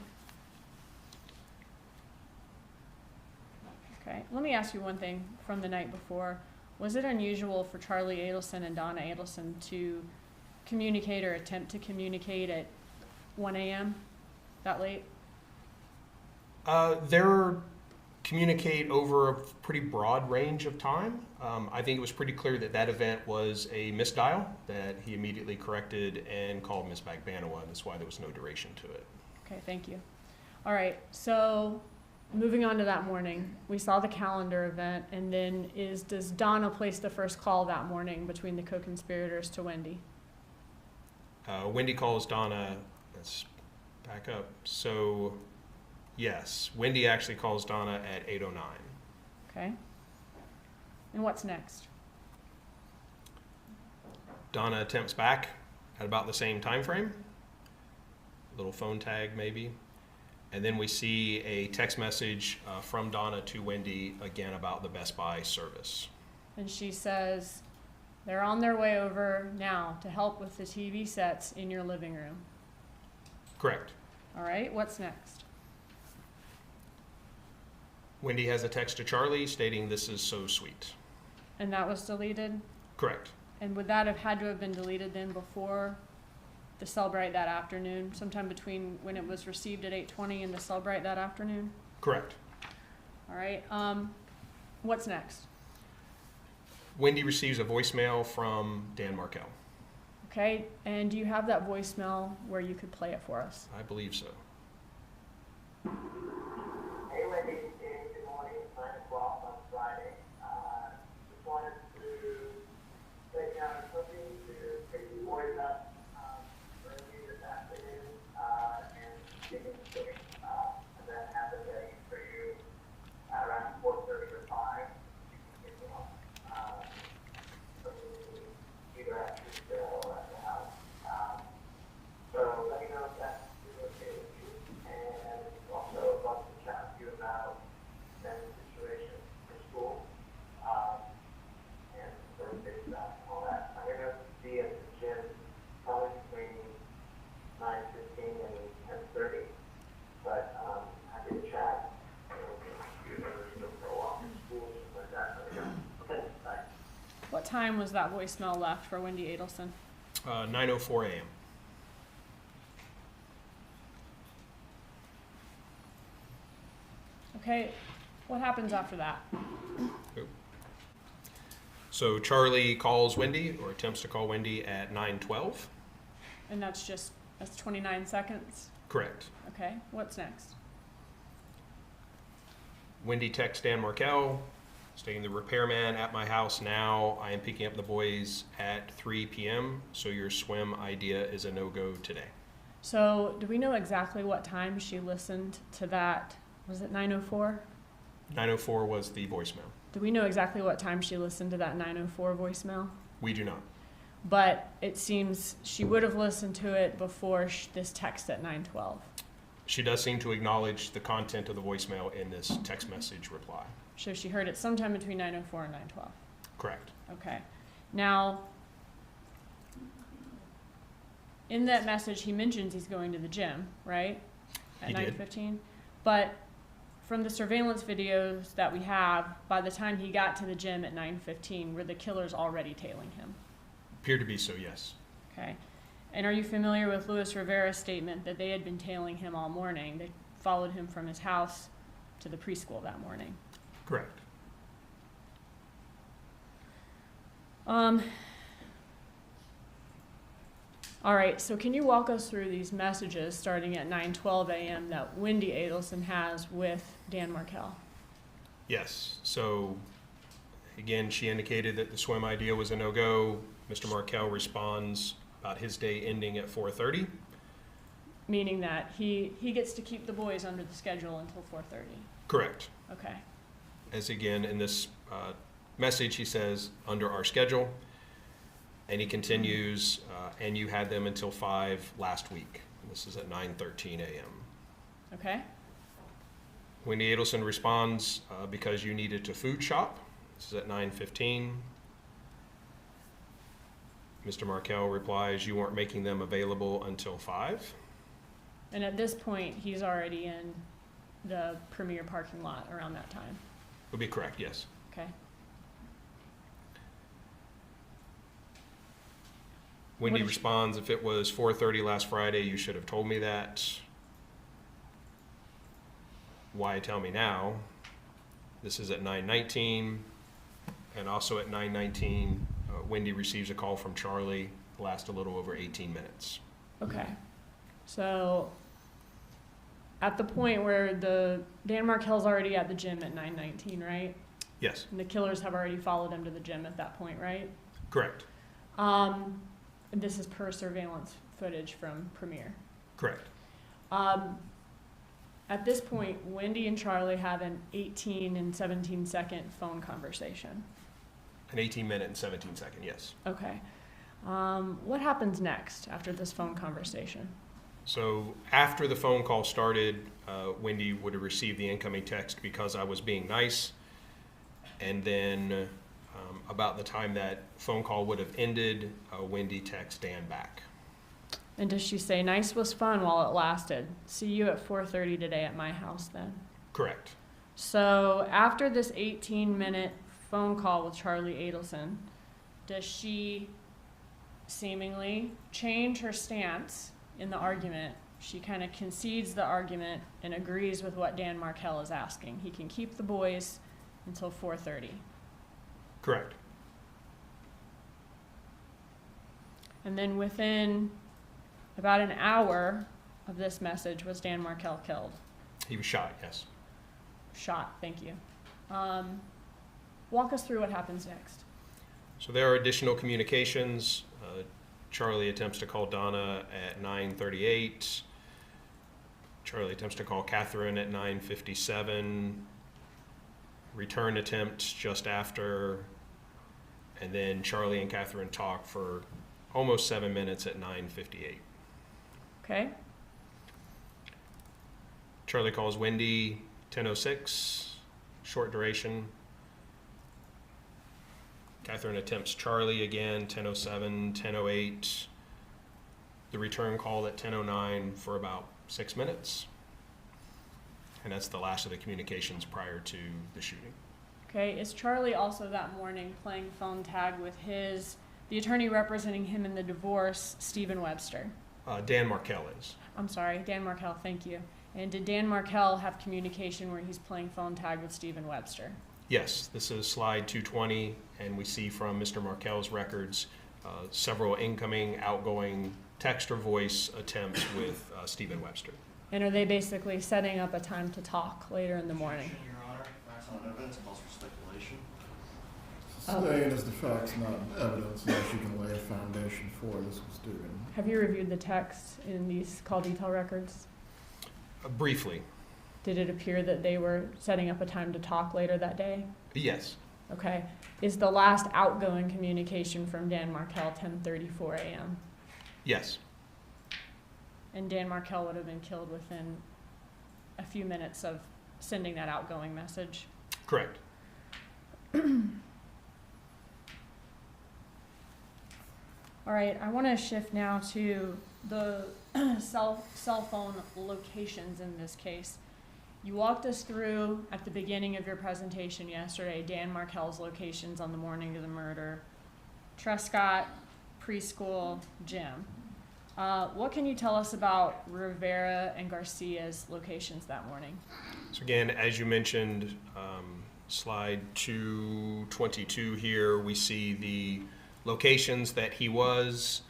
Okay. Let me ask you one thing from the night before. Was it unusual for Charlie Adelson and Donna Adelson to communicate or attempt to communicate at 1 a.m. that late? They're communicate over a pretty broad range of time. I think it was pretty clear that that event was a misdial that he immediately corrected and called Ms. Magbanua, and that's why there was no duration to it. Okay, thank you. All right, so moving on to that morning, we saw the calendar event, and then does Donna place the first call that morning between the co-conspirators to Wendi? Wendi calls Donna, let's back up. So, yes, Wendi actually calls Donna at 8:09. Okay. And what's next? Donna attempts back at about the same time frame. Little phone tag maybe. And then we see a text message from Donna to Wendi again about the Best Buy service. And she says, they're on their way over now to help with the TV sets in your living room. Correct. All right, what's next? Wendi has a text to Charlie stating this is so sweet. And that was deleted? Correct. And would that have had to have been deleted then before the Cellbrite that afternoon, sometime between when it was received at 8:20 and the Cellbrite that afternoon? Correct. All right, what's next? Wendi receives a voicemail from Dan Markel. Okay, and do you have that voicemail where you could play it for us? I believe so. Hey, Wendy. Good morning. It's 9 o'clock on Friday. Just wanted to say something to pick you boys up early this afternoon and give you a quick event happened ready for you around 4:30 or 5. You can get me on either at your cell or at the house. So let me know if that's okay with you. And also love to chat with you about that situation for school and birthday stuff and all that. I'm going to be at the gym probably between 9:15 and 10:30, but happy to chat. For a walk in school, something like that. Okay, bye. What time was that voicemail left for Wendi Adelson? 9:04 a.m. Okay, what happens after that? So Charlie calls Wendi, or attempts to call Wendi at 9:12. And that's 29 seconds? Correct. Okay, what's next? Wendi texts Dan Markel, stating the repairman at my house now. I am picking up the boys at 3 p.m., so your swim idea is a no-go today. So do we know exactly what time she listened to that? Was it 9:04? 9:04 was the voicemail. Do we know exactly what time she listened to that 9:04 voicemail? We do not. But it seems she would have listened to it before this text at 9:12. She does seem to acknowledge the content of the voicemail in this text message reply. So she heard it sometime between 9:04 and 9:12. Correct. Okay. Now, in that message, he mentions he's going to the gym, right? At He did. 9:15. But from the surveillance videos that we have, by the time he got to the gym at 9:15, were the killers already tailing him? Appear to be so, yes. Okay. And are you familiar with Luis Rivera's statement that they had been tailing him all morning? They followed him from his house to the preschool that morning. Correct. All right, so can you walk us through these messages starting at 9:12 a.m. that Wendi Adelson has with Dan Markel? Yes. So, again, she indicated that the swim idea was a no-go. Mr. Markel responds about his day ending at 4:30. Meaning that he gets to keep the boys under the schedule until 4:30. Correct. Okay. As again, in this message, he says, under our schedule. And he continues, and you had them until 5 last week. And this is at 9:13 a.m. Okay. Wendi Adelson responds, because you needed to food shop. This is at 9:15. Mr. Markel replies, you weren't making them available until 5. And at this point, he's already in the Premier parking lot around that time. Would be correct, yes. Okay. Wendi did responds, if it was 4:30 last Friday, you should have told me that. Why tell me now? This is at 9:19, and also at 9:19, Wendi receives a call from Charlie, lasts a little over 18 minutes. Okay. So at the point where Dan Markel's already at the gym at 9:19, right? Yes, And the killers have already followed him to the gym at that point, right? correct, And this is per surveillance footage from Premiere. correct. At this point, Wendi and Charlie have an 18 and 17 second phone conversation. An 18-minute and 17-second, yes. Okay. What happens next after this phone conversation? So after the phone call started, Wendi would have received the incoming text because I was being nice. And then about the time that phone call would have ended, Wendi texts Dan back. And does she say, nice was fun while it lasted. See you at 4:30 today at my house then? Correct. So after this 18-minute phone call with Charlie Adelson, does she seemingly change her stance in the argument? She kind of concedes the argument and agrees with what Dan Markel is asking. He can keep the boys until 4:30. Correct. And then within about an hour of this message was Dan Markel killed. He was shot, yes. Shot, thank you. Walk us through what happens next. So there are additional communications. Charlie attempts to call Donna at 9:38. Charlie attempts to call Katherine at 9:57. Return attempt just after. And then Charlie and Katherine talk for almost 7 minutes at 9:58. Okay? Charlie calls Wendi 10:06, short duration. Katherine attempts Charlie again, 10:07, 10:08. The return call at 10:09 for about 6 minutes. And that's the last of the communications prior to the shooting. Okay, is Charlie also that morning playing phone tag with the attorney representing him in the divorce, Stephen Webster? Dan Markel is. I'm sorry, Dan Markel, thank you. And did Dan Markel have communication where he's playing phone tag with Stephen Webster? Yes, this is slide 220, and we see from Mr. Markel's records several incoming, outgoing text or voice attempts with Stephen Webster. And are they basically setting up a time to talk later in the morning? Your Honor, facts not evidence, calls for speculation. Sustained as the facts, not evidence, unless you can lay a foundation for this was Dugan. Have you reviewed the text in these call detail records? Briefly, Did it appear that they were setting up a time to talk later that day? yes. Okay. Is the last outgoing communication from Dan Markel 10:34 a.m.? Yes. And Dan Markel would have been killed within a few minutes of sending that outgoing message? Correct. All right, I want to shift now to the cell phone locations in this case. You walked us through at the beginning of your presentation yesterday Dan Markel's locations on the morning of the murder: Trescott, preschool, gym. What can you tell us about Rivera and Garcia's locations that morning? So again, as you mentioned, slide 222 here, we see the locations that he was.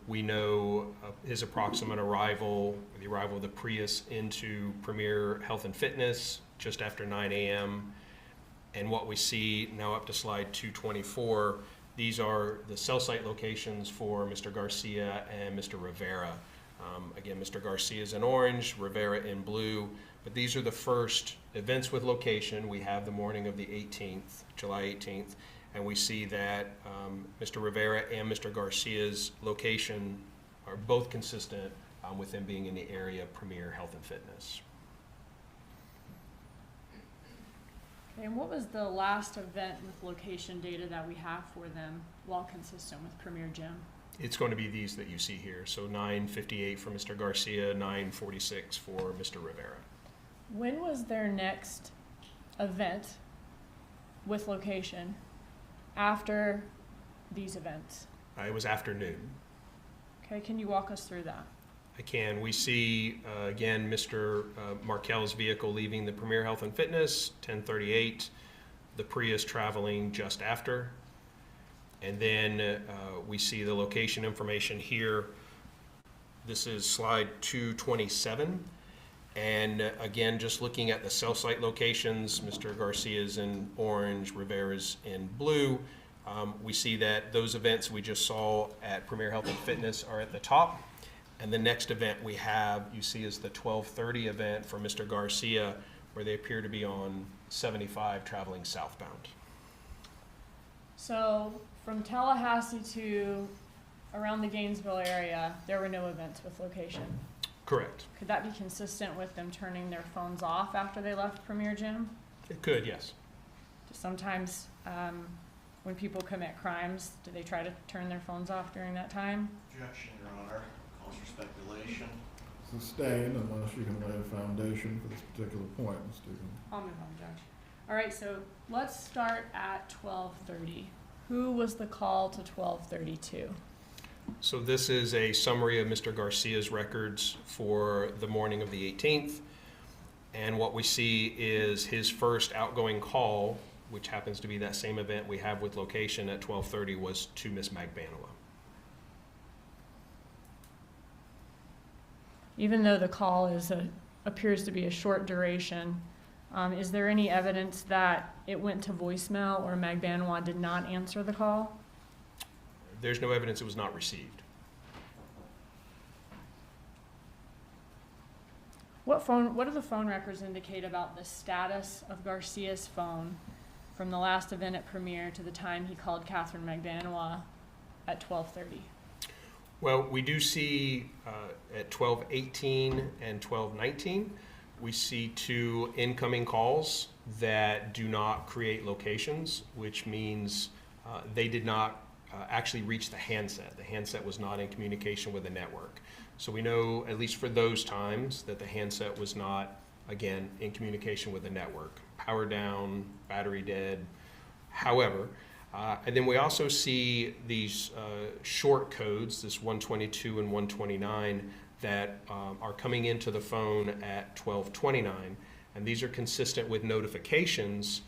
We know his approximate arrival, the arrival of the Prius into Premier Health and Fitness just after 9 a.m. And what we see now up to slide 224, these are the cell site locations for Mr. Garcia and Mr. Rivera. Again, Mr. Garcia is in orange, Rivera in blue, but these are the first events with location. We have the morning of the 18th, July 18th, and we see that Mr. Rivera and Mr. Garcia's location are both consistent with them being in the area of Premier Health and Fitness. And what was the last event with location data that we have for them while consistent with Premier Gym? It's going to be these that you see here. So 9:58 for Mr. Garcia, 9:46 for Mr. Rivera. When was their next event with location after these events? It was afternoon. Okay, can you walk us through that? I can. We see, again, Mr. Markel's vehicle leaving the Premier Health and Fitness, 10:38. The Prius traveling just after. And then we see the location information here. This is slide 227. And again, just looking at the cell site locations, Mr. Garcia's in orange, Rivera's in blue. We see that those events we just saw at Premier Health and Fitness are at the top. And the next event we have, you see, is the 12:30 event for Mr. Garcia, where they appear to be on 75 traveling southbound. So from Tallahassee to around the Gainesville area, there were no events with location. Correct. Could that be consistent with them turning their phones off after they left Premier Gym? It could, yes. Sometimes when people commit crimes, do they try to turn their phones off during that time? Objection, Your Honor. Calls for speculation. Sustained unless you can lay a foundation for this particular point, Ms. Dugan. I'll move on, Judge. All right, so let's start at 12:30. Who was the call to 12:32? So this is a summary of Mr. Garcia's records for the morning of the 18th. And what we see is his first outgoing call, which happens to be that same event we have with location at 12:30, was to Ms. Magbanua. Even though the call appears to be a short duration, is there any evidence that it went to voicemail or Magbanua did not answer the call? There's no evidence it was not received. What do the phone records indicate about the status of Garcia's phone from the last event at Premier to the time he called Katherine Magbanua at 12:30? Well, we do see at 12:18 and 12:19, we see 2 incoming calls that do not create locations, which means they did not actually reach the handset. The handset was not in communication with the network. So we know, at least for those times, that the handset was not, again, in communication with the network. Power down, battery dead. However, and then we also see these short codes, this 122 and 129, that are coming into the phone at 12:29. And these are consistent with notifications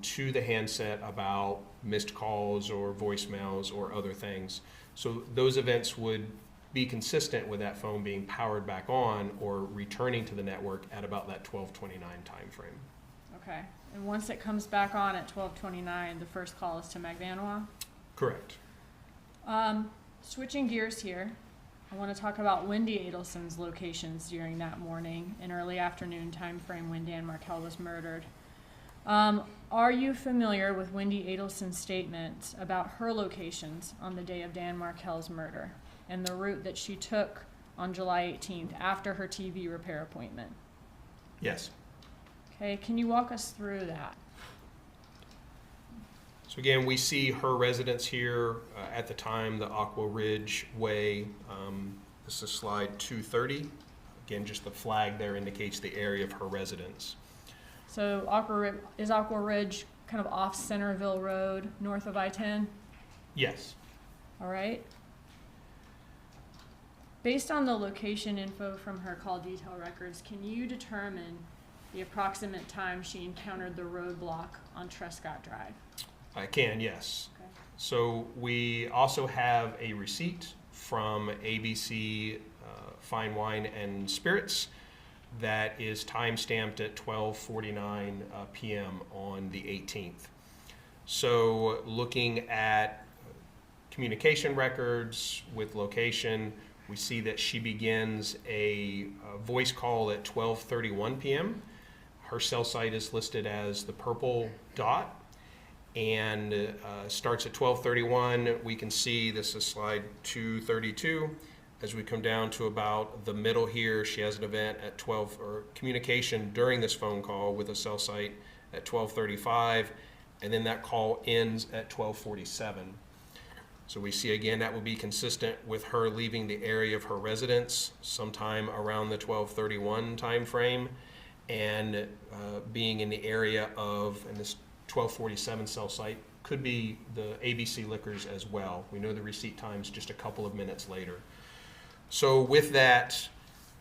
to the handset about missed calls or voicemails or other things. So those events would be consistent with that phone being powered back on or returning to the network at about that 12:29 time frame. Okay, and once it comes back on at 12:29, the first call is to Magbanua? Correct. Switching gears here, I want to talk about Wendi Adelson's locations during that morning and early afternoon time frame when Dan Markel was murdered. Are you familiar with Wendi Adelson's statement about her locations on the day of Dan Markel's murder and the route that she took on July 18th after her TV repair appointment? Yes. Okay, can you walk us through that? So again, we see her residence here at the time, the Aqua Ridge Way. This is slide 230. Again, just the flag there indicates the area of her residence. So is Aqua Ridge kind of off Centerville Road, north of I-10? Yes. All right. Based on the location info from her call detail records, can you determine the approximate time she encountered the roadblock on Trescott Drive? I can, yes. Okay. So we also have a receipt from ABC Fine Wine and Spirits that is time-stamped at 12:49 p.m. on the 18th. So looking at communication records with location, we see that she begins a voice call at 12:31 p.m. Her cell site is listed as the purple dot and starts at 12:31. We can see, this is slide 232. As we come down to about the middle here, she has an event at 12, or communication during this phone call with a cell site at 12:35, and then that call ends at 12:47. So we see again that would be consistent with her leaving the area of her residence sometime around the 12:31 time frame, and being in the area of, and this 12:47 cell site could be the ABC Liquors as well. We know the receipt time's just a couple of minutes later. So with that,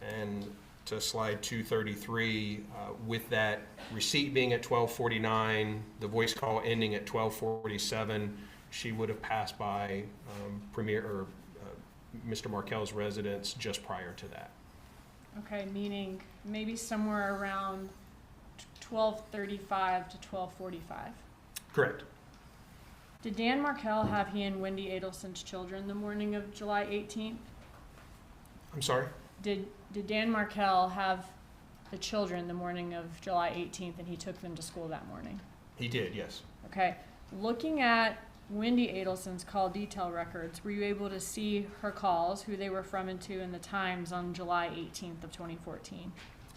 and to slide 233, with that receipt being at 12:49, the voice call ending at 12:47, she would have passed by Mr. Markel's residence just prior to that. Okay, meaning maybe somewhere around 12:35 to 12:45. Correct. Did Dan Markel have he and Wendi Adelson's children the morning of July 18th? I'm sorry? Did Dan Markel have the children the morning of July 18th and he took them to school that morning? He did, yes. Okay. Looking at Wendi Adelson's call detail records, were you able to see her calls, who they were from and to, and the times on July 18th of 2014?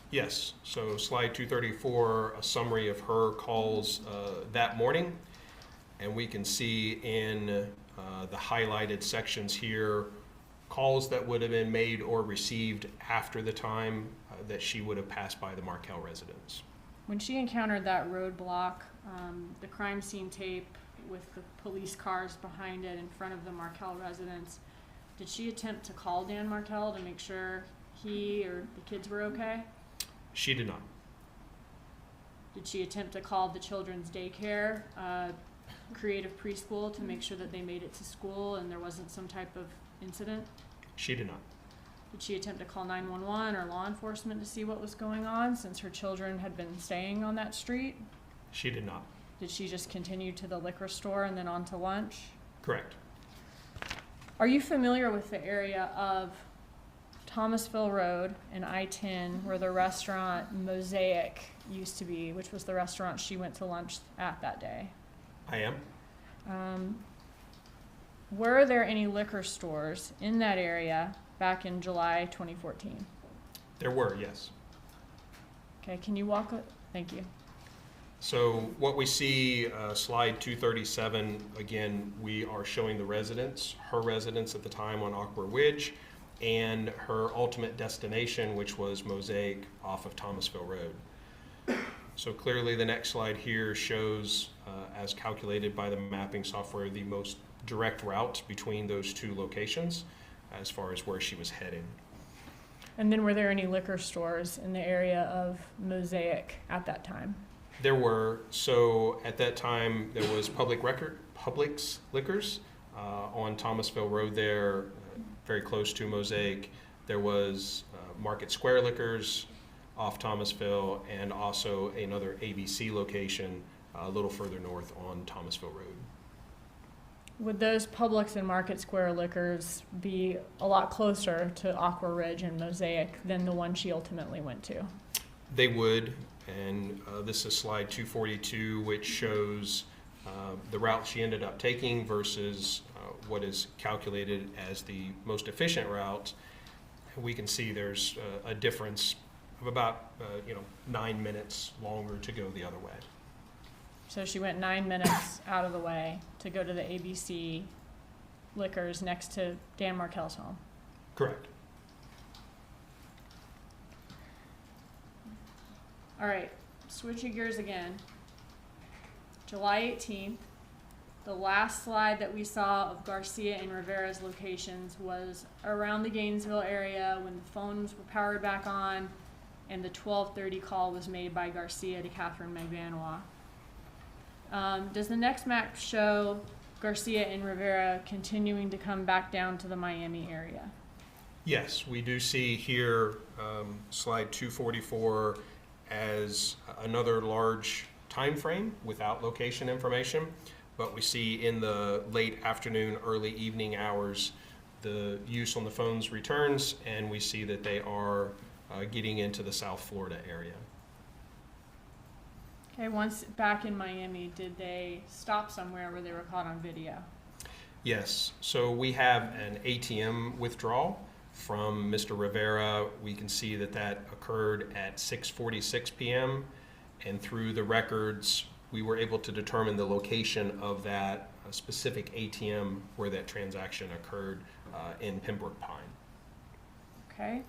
Yes. So slide 234, a summary of her calls that morning. And we can see in the highlighted sections here calls that would have been made or received after the time that she would have passed by the Markel residence. When she encountered that roadblock, the crime scene tape with the police cars behind it in front of the Markel residence, did she attempt to call Dan Markel to make sure he or the kids were okay? She did not. Did she attempt to call the children's daycare, creative preschool, to make sure that they made it to school and there wasn't some type of incident? She did not. Did she attempt to call 911 or law enforcement to see what was going on, since her children had been staying on that street? She did not. Did she just continue to the liquor store and then on to lunch? Correct. Are you familiar with the area of Thomasville Road and I-10 where the restaurant Mosaic used to be, which was the restaurant she went to lunch at that day? I am. Were there any liquor stores in that area back in July 2014? There were, yes. Okay, can you walk? Thank you. So what we see, slide 237, again, we are showing the residence, her residence at the time on Aqua Ridge, and her ultimate destination, which was Mosaic off of Thomasville Road. So clearly the next slide here shows, as calculated by the mapping software, the most direct route between those two locations as far as where she was heading. And then were there any liquor stores in the area of Mosaic at that time? There were. So at that time there was Publix Liquors on Thomasville Road there, very close to Mosaic. There was Market Square Liquors off Thomasville, and also another ABC location a little further north on Thomasville Road. Would those Publix and Market Square Liquors be a lot closer to Aqua Ridge and Mosaic than the one she ultimately went to? They would, and this is slide 242, which shows the route she ended up taking versus what is calculated as the most efficient route. We can see there's a difference of about 9 minutes longer to go the other way. So she went 9 minutes out of the way to go to the ABC Liquors next to Dan Markel's home. Correct. All right, switching gears again. July 18th, the last slide that we saw of Garcia and Rivera's locations was around the Gainesville area when the phones were powered back on and the 12:30 call was made by Garcia to Katherine Magbanua. Does the next map show Garcia and Rivera continuing to come back down to the Miami area? Yes, we do see here slide 244 as another large time frame without location information, but we see in the late afternoon, early evening hours, the use on the phones returns, and we see that they are getting into the South Florida area. Okay, once back in Miami, did they stop somewhere where they were caught on video? Yes, so we have an ATM withdrawal from Mr. Rivera. We can see that that occurred at 6:46 p.m. and through the records we were able to determine the location of that specific ATM where that transaction occurred in Pembroke Pine. Okay.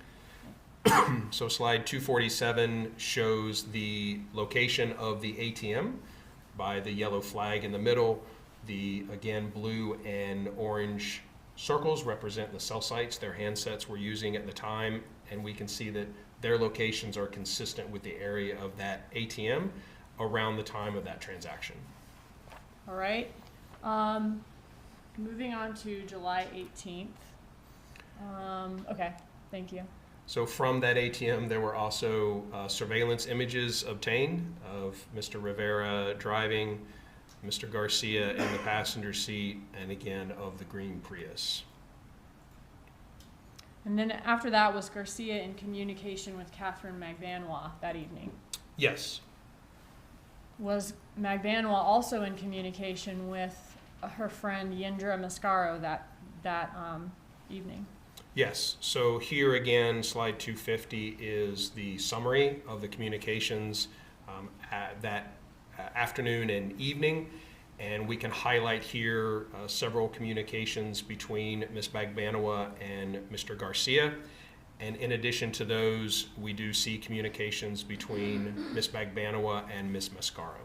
So slide 247 shows the location of the ATM by the yellow flag in the middle. The, again, blue and orange circles represent the cell sites, their handsets were using at the time, and we can see that their locations are consistent with the area of that ATM around the time of that transaction. All right. Moving on to July 18th. Okay, thank you. So from that ATM, there were also surveillance images obtained of Mr. Rivera driving, Mr. Garcia in the passenger seat, and again of the green Prius. And then after that, was Garcia in communication with Katherine Magbanua that evening? Yes. Was Magbanua also in communication with her friend Yendra Mascaro that evening? Yes. So here again, slide 250 is the summary of the communications at that afternoon and evening. And we can highlight here several communications between Ms. Magbanua and Mr. Garcia. And in addition to those, we do see communications between Ms. Magbanua and Ms. Mascaro.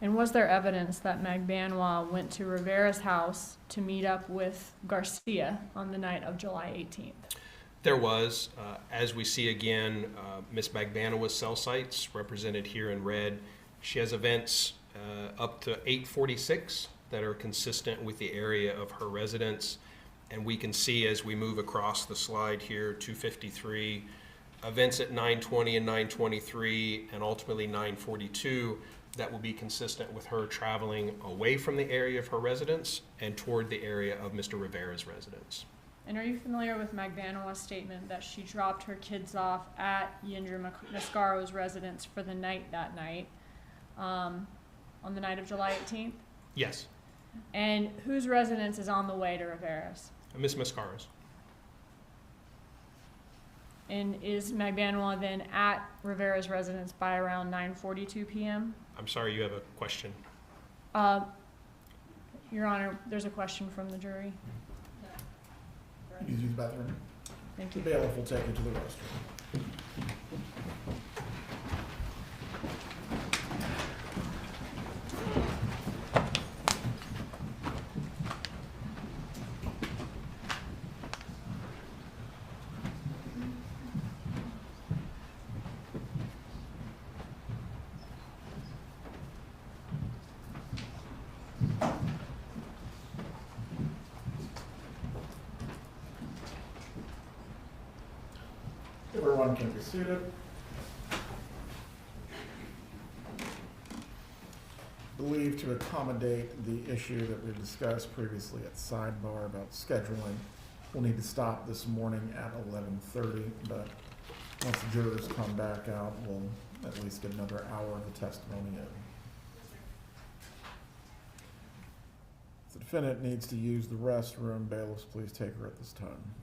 And was there evidence that Magbanua went to Rivera's house to meet up with Garcia on the night of July 18th? There was, as we see again, Ms. Magbanua's cell sites represented here in red. She has events up to 8:46 that are consistent with the area of her residence. And we can see as we move across the slide here, 253, events at 9:20 and 9:23, and ultimately 9:42, that will be consistent with her traveling away from the area of her residence and toward the area of Mr. Rivera's residence. And are you familiar with Magbanua's statement that she dropped her kids off at Yendra Mascaro's residence for the night that night, on the night of July 18th? Yes, And whose residence is on the way to Rivera's? Ms. Mascaro's. And is Magbanua then at Rivera's residence by around 9:42 p.m.? I'm sorry, you have a question. Your Honor, there's a question from the jury. You use the bathroom. Thank The you. bailiff will take you to the restroom. Everyone can be seated. Believed to accommodate the issue that we discussed previously at sidebar about scheduling, we'll need to stop this morning at 11:30, but once the jurors come back out, we'll at least get another hour of the testimony in. If the defendant needs to use the restroom, bailiffs, please take her at this time.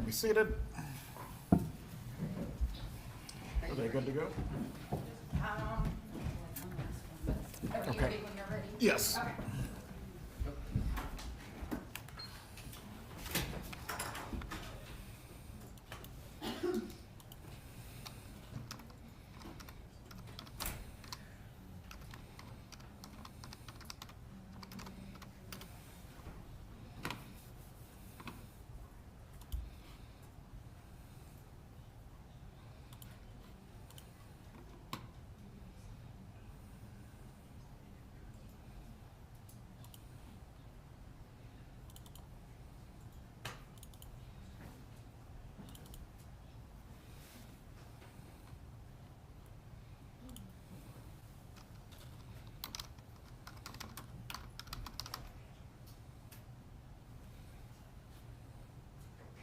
can be seated. Are they good to go? Okay, Okay. you ready when you're ready? Yes. Okay.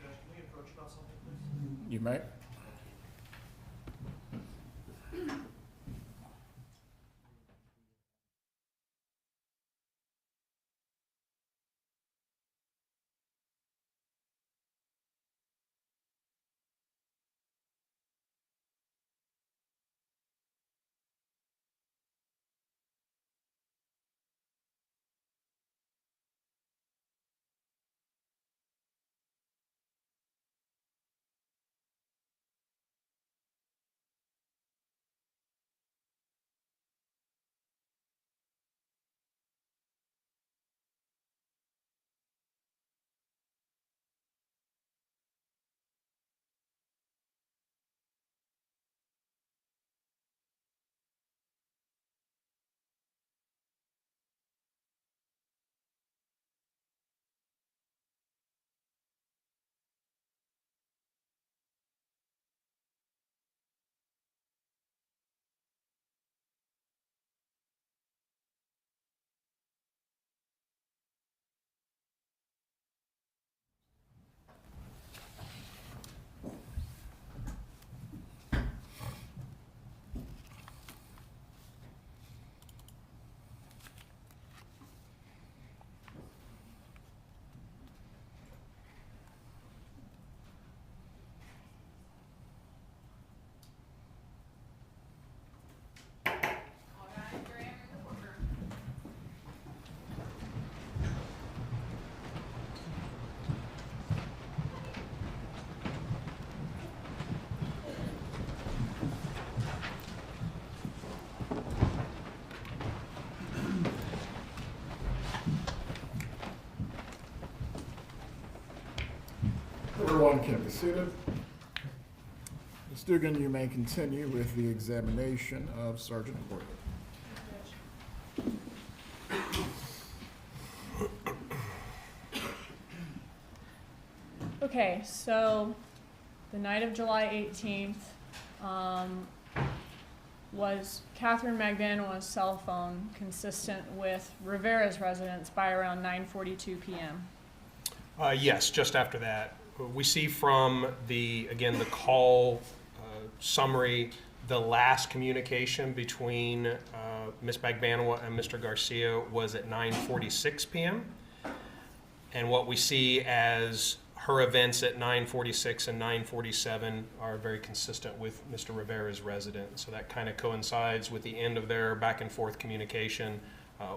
Judge, can we approach about something, please? You may. All right, you're in the courtroom. Everyone can be seated. Ms. Dugan, you may continue with the examination of Sergeant Porter. Okay, so the night of July 18th was Katherine Magbanua's cell phone consistent with Rivera's residence by around 9:42 p.m.? Yes, just after that. We see from the call summary, the last communication between Ms. Magbanua and Mr. Garcia was at 9:46 p.m. And what we see as her events at 9:46 and 9:47 are very consistent with Mr. Rivera's residence. So that kind of coincides with the end of their back and forth communication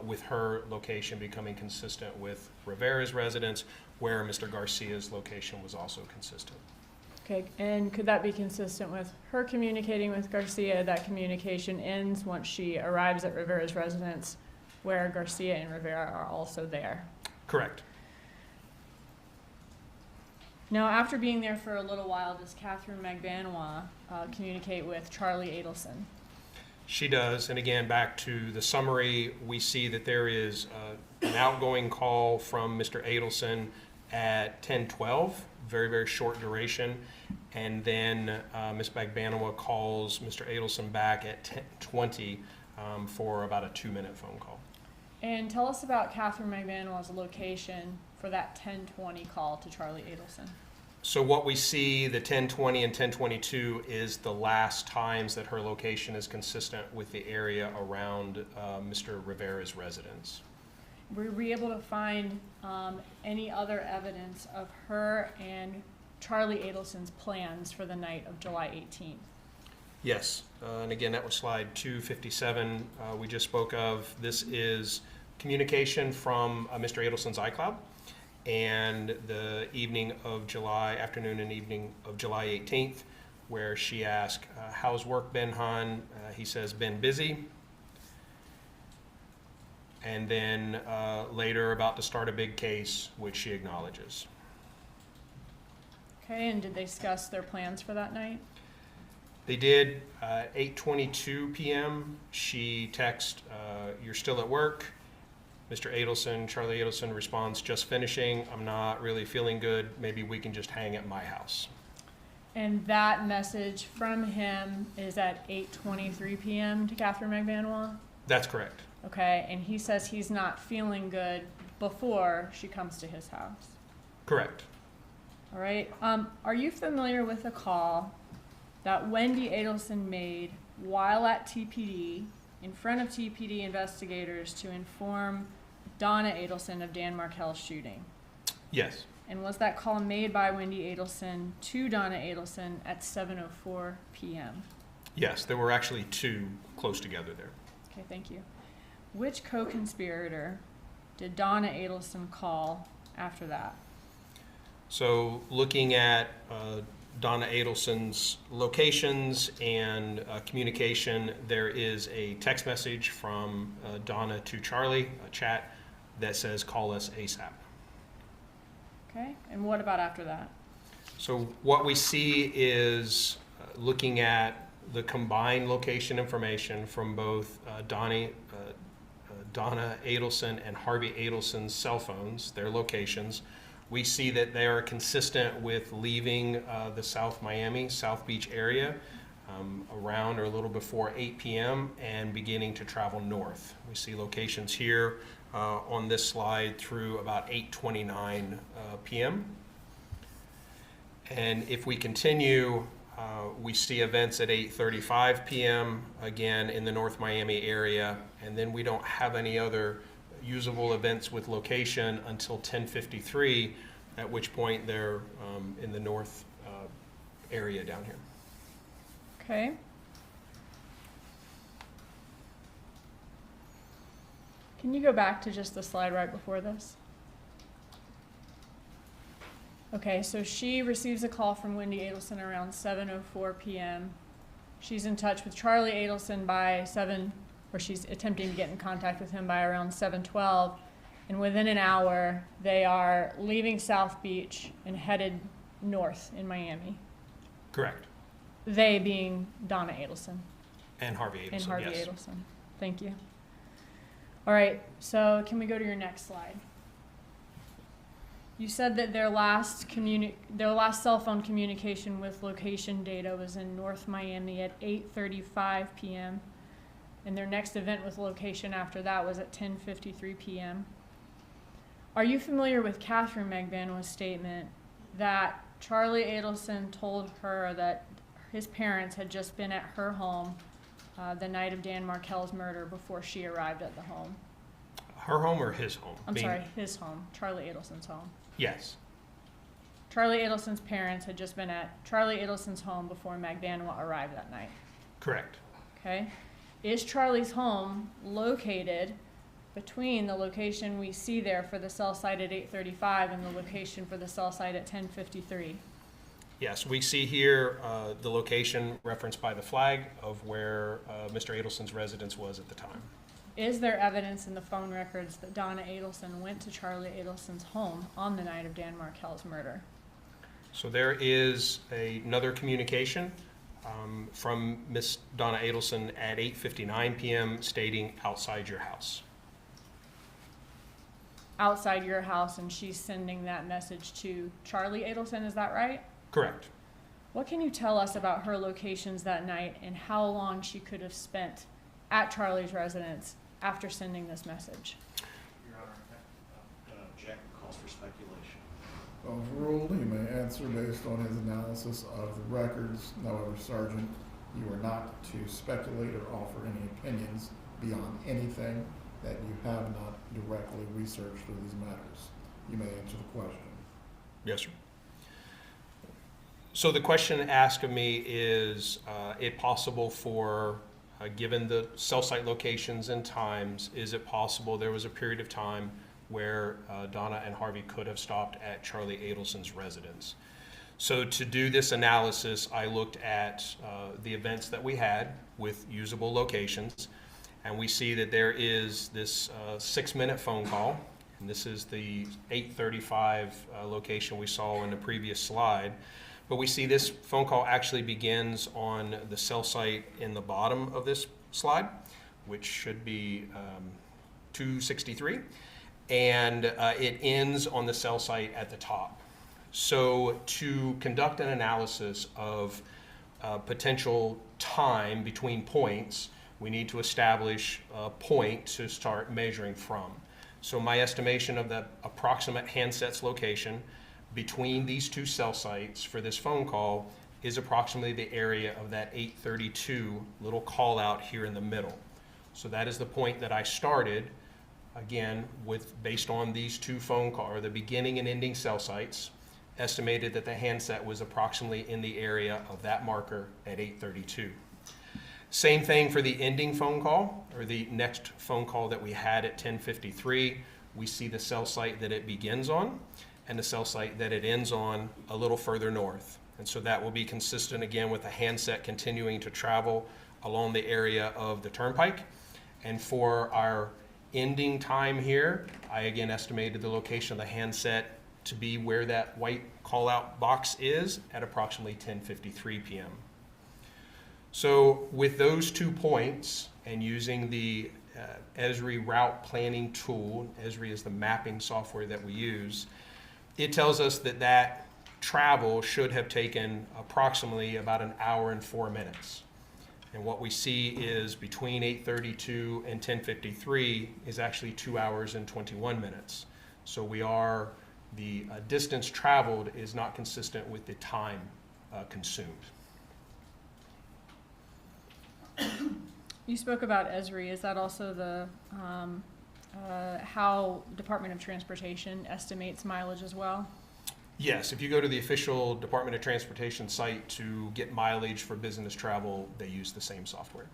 with her location becoming consistent with Rivera's residence, where Mr. Garcia's location was also consistent. Okay, and could that be consistent with her communicating with Garcia? That communication ends once she arrives at Rivera's residence, where Garcia and Rivera are also there. Correct. Now, after being there for a little while, does Katherine Magbanua communicate with Charlie Adelson? She does, and again, back to the summary, we see that there is an outgoing call from Mr. Adelson at 10:12, very, very short duration, and then Ms. Magbanua calls Mr. Adelson back at 10:20 for about a 2-minute phone call. And tell us about Katherine Magbanua's location for that 10:20 call to Charlie Adelson. So what we see, the 10:20 and 10:22, is the last times that her location is consistent with the area around Mr. Rivera's residence. Were we able to find any other evidence of her and Charlie Adelson's plans for the night of July 18th. Yes, and again, that was slide 257 we just spoke of. This is communication from Mr. Adelson's iCloud, and the afternoon and evening of July 18th, where she asked, how's work been, hon? He says, been busy. And then later, about to start a big case, which she acknowledges. Okay, and did they discuss their plans for that night? They did. 8:22 p.m. She texts, "You're still at work." Mr. Adelson, Charlie Adelson, responds, "Just finishing. I'm not really feeling good. Maybe we can just hang at my house." And that message from him is at 8:23 p.m. to Katherine Magbanua? That's correct. Okay, and he says he's not feeling good before she comes to his house. Correct. All right. Are you familiar with a call that Wendi Adelson made while at TPD in front of TPD investigators to inform Donna Adelson of Dan Markel's shooting? Yes. And was that call made by Wendi Adelson to Donna Adelson at 7:04 p.m.? Yes, there were actually two close together there. Okay, thank you. Which co-conspirator did Donna Adelson call after that? So looking at Donna Adelson's locations and communication, there is a text message from Donna to Charlie, a chat that says, "Call us ASAP." Okay, and what about after that? So what we see is looking at the combined location information from both Donna Adelson and Harvey Adelson's cell phones, their locations. We see that they are consistent with leaving the South Beach area around or a little before 8 p.m. and beginning to travel north. We see locations here on this slide through about 8:29 p.m. And if we continue, we see events at 8:35 p.m. again in the North Miami area, and then we don't have any other usable events with location until 10:53, at which point they're in the north area down here. Okay. Can you go back to just the slide right before this? Okay, so she receives a call from Wendi Adelson around 7:04 p.m. She's in touch with Charlie Adelson by she's attempting to get in contact with him by around 7:12, and within an hour, they are leaving South Beach and headed north in Miami. Correct. They being Donna Adelson. And Harvey Adelson, And Harvey yes. Adelson. Thank you. All right, so can we go to your next slide? You said that their last cell phone communication with location data was in North Miami at 8:35 p.m. and their next event with location after that was at 10:53 p.m. Are you familiar with Katherine Magbanua's statement that Charlie Adelson told her that his parents had just been at her home the night of Dan Markel's murder before she arrived at the home? Her home or his home? I'm sorry, his home, Charlie Adelson's home. Yes. Charlie Adelson's parents had just been at Charlie Adelson's home before Magbanua arrived that night. Correct. Okay. Is Charlie's home located between the location we see there for the cell site at 8:35 and the location for the cell site at 10:53? Yes, we see here the location referenced by the flag of where Mr. Adelson's residence was at the time. Is there evidence in the phone records that Donna Adelson went to Charlie Adelson's home on the night of Dan Markel's murder? So there is another communication from Miss Donna Adelson at 8:59 p.m. stating outside your house. Outside your house, and she's sending that message to Charlie Adelson, is that right? Correct. What can you tell us about her locations that night and how long she could have spent at Charlie's residence after sending this message? Your Honor, I'm going to object, calls for speculation. Overruled, he may answer based on his analysis of the records. However, Sergeant, you are not to speculate or offer any opinions beyond anything that you have not directly researched through these matters. You may answer the question. Yes, sir. So the question asked of me is, it possible for, given the cell site locations and times, is it possible there was a period of time where Donna and Harvey could have stopped at Charlie Adelson's residence? So to do this analysis, I looked at the events that we had with usable locations, and we see that there is this 6-minute phone call, and this is the 8:35 location we saw in the previous slide. But we see this phone call actually begins on the cell site in the bottom of this slide, which should be 263, and it ends on the cell site at the top. So to conduct an analysis of potential time between points, we need to establish a point to start measuring from. So my estimation of the approximate handset's location between these two cell sites for this phone call is approximately the area of that 832 little call out here in the middle. So that is the point that I started, again, based on these two phone calls, or the beginning and ending cell sites, estimated that the handset was approximately in the area of that marker at 832. Same thing for the ending phone call, or the next phone call that we had at 1053. We see the cell site that it begins on and the cell site that it ends on a little further north. And so that will be consistent again with the handset continuing to travel along the area of the turnpike. And for our ending time here, I again estimated the location of the handset to be where that white call out box is at approximately 10:53 p.m. So with those 2 points and using the Esri route planning tool, Esri is the mapping software that we use, it tells us that that travel should have taken approximately about an hour and 4 minutes. And what we see is between 8:32 and 10:53 is actually 2 hours and 21 minutes. So the distance traveled is not consistent with the time consumed. You spoke about Esri. Is that also the how Department of Transportation estimates mileage as well? Yes, if you go to the official Department of Transportation site to get mileage for business travel, they use the same software.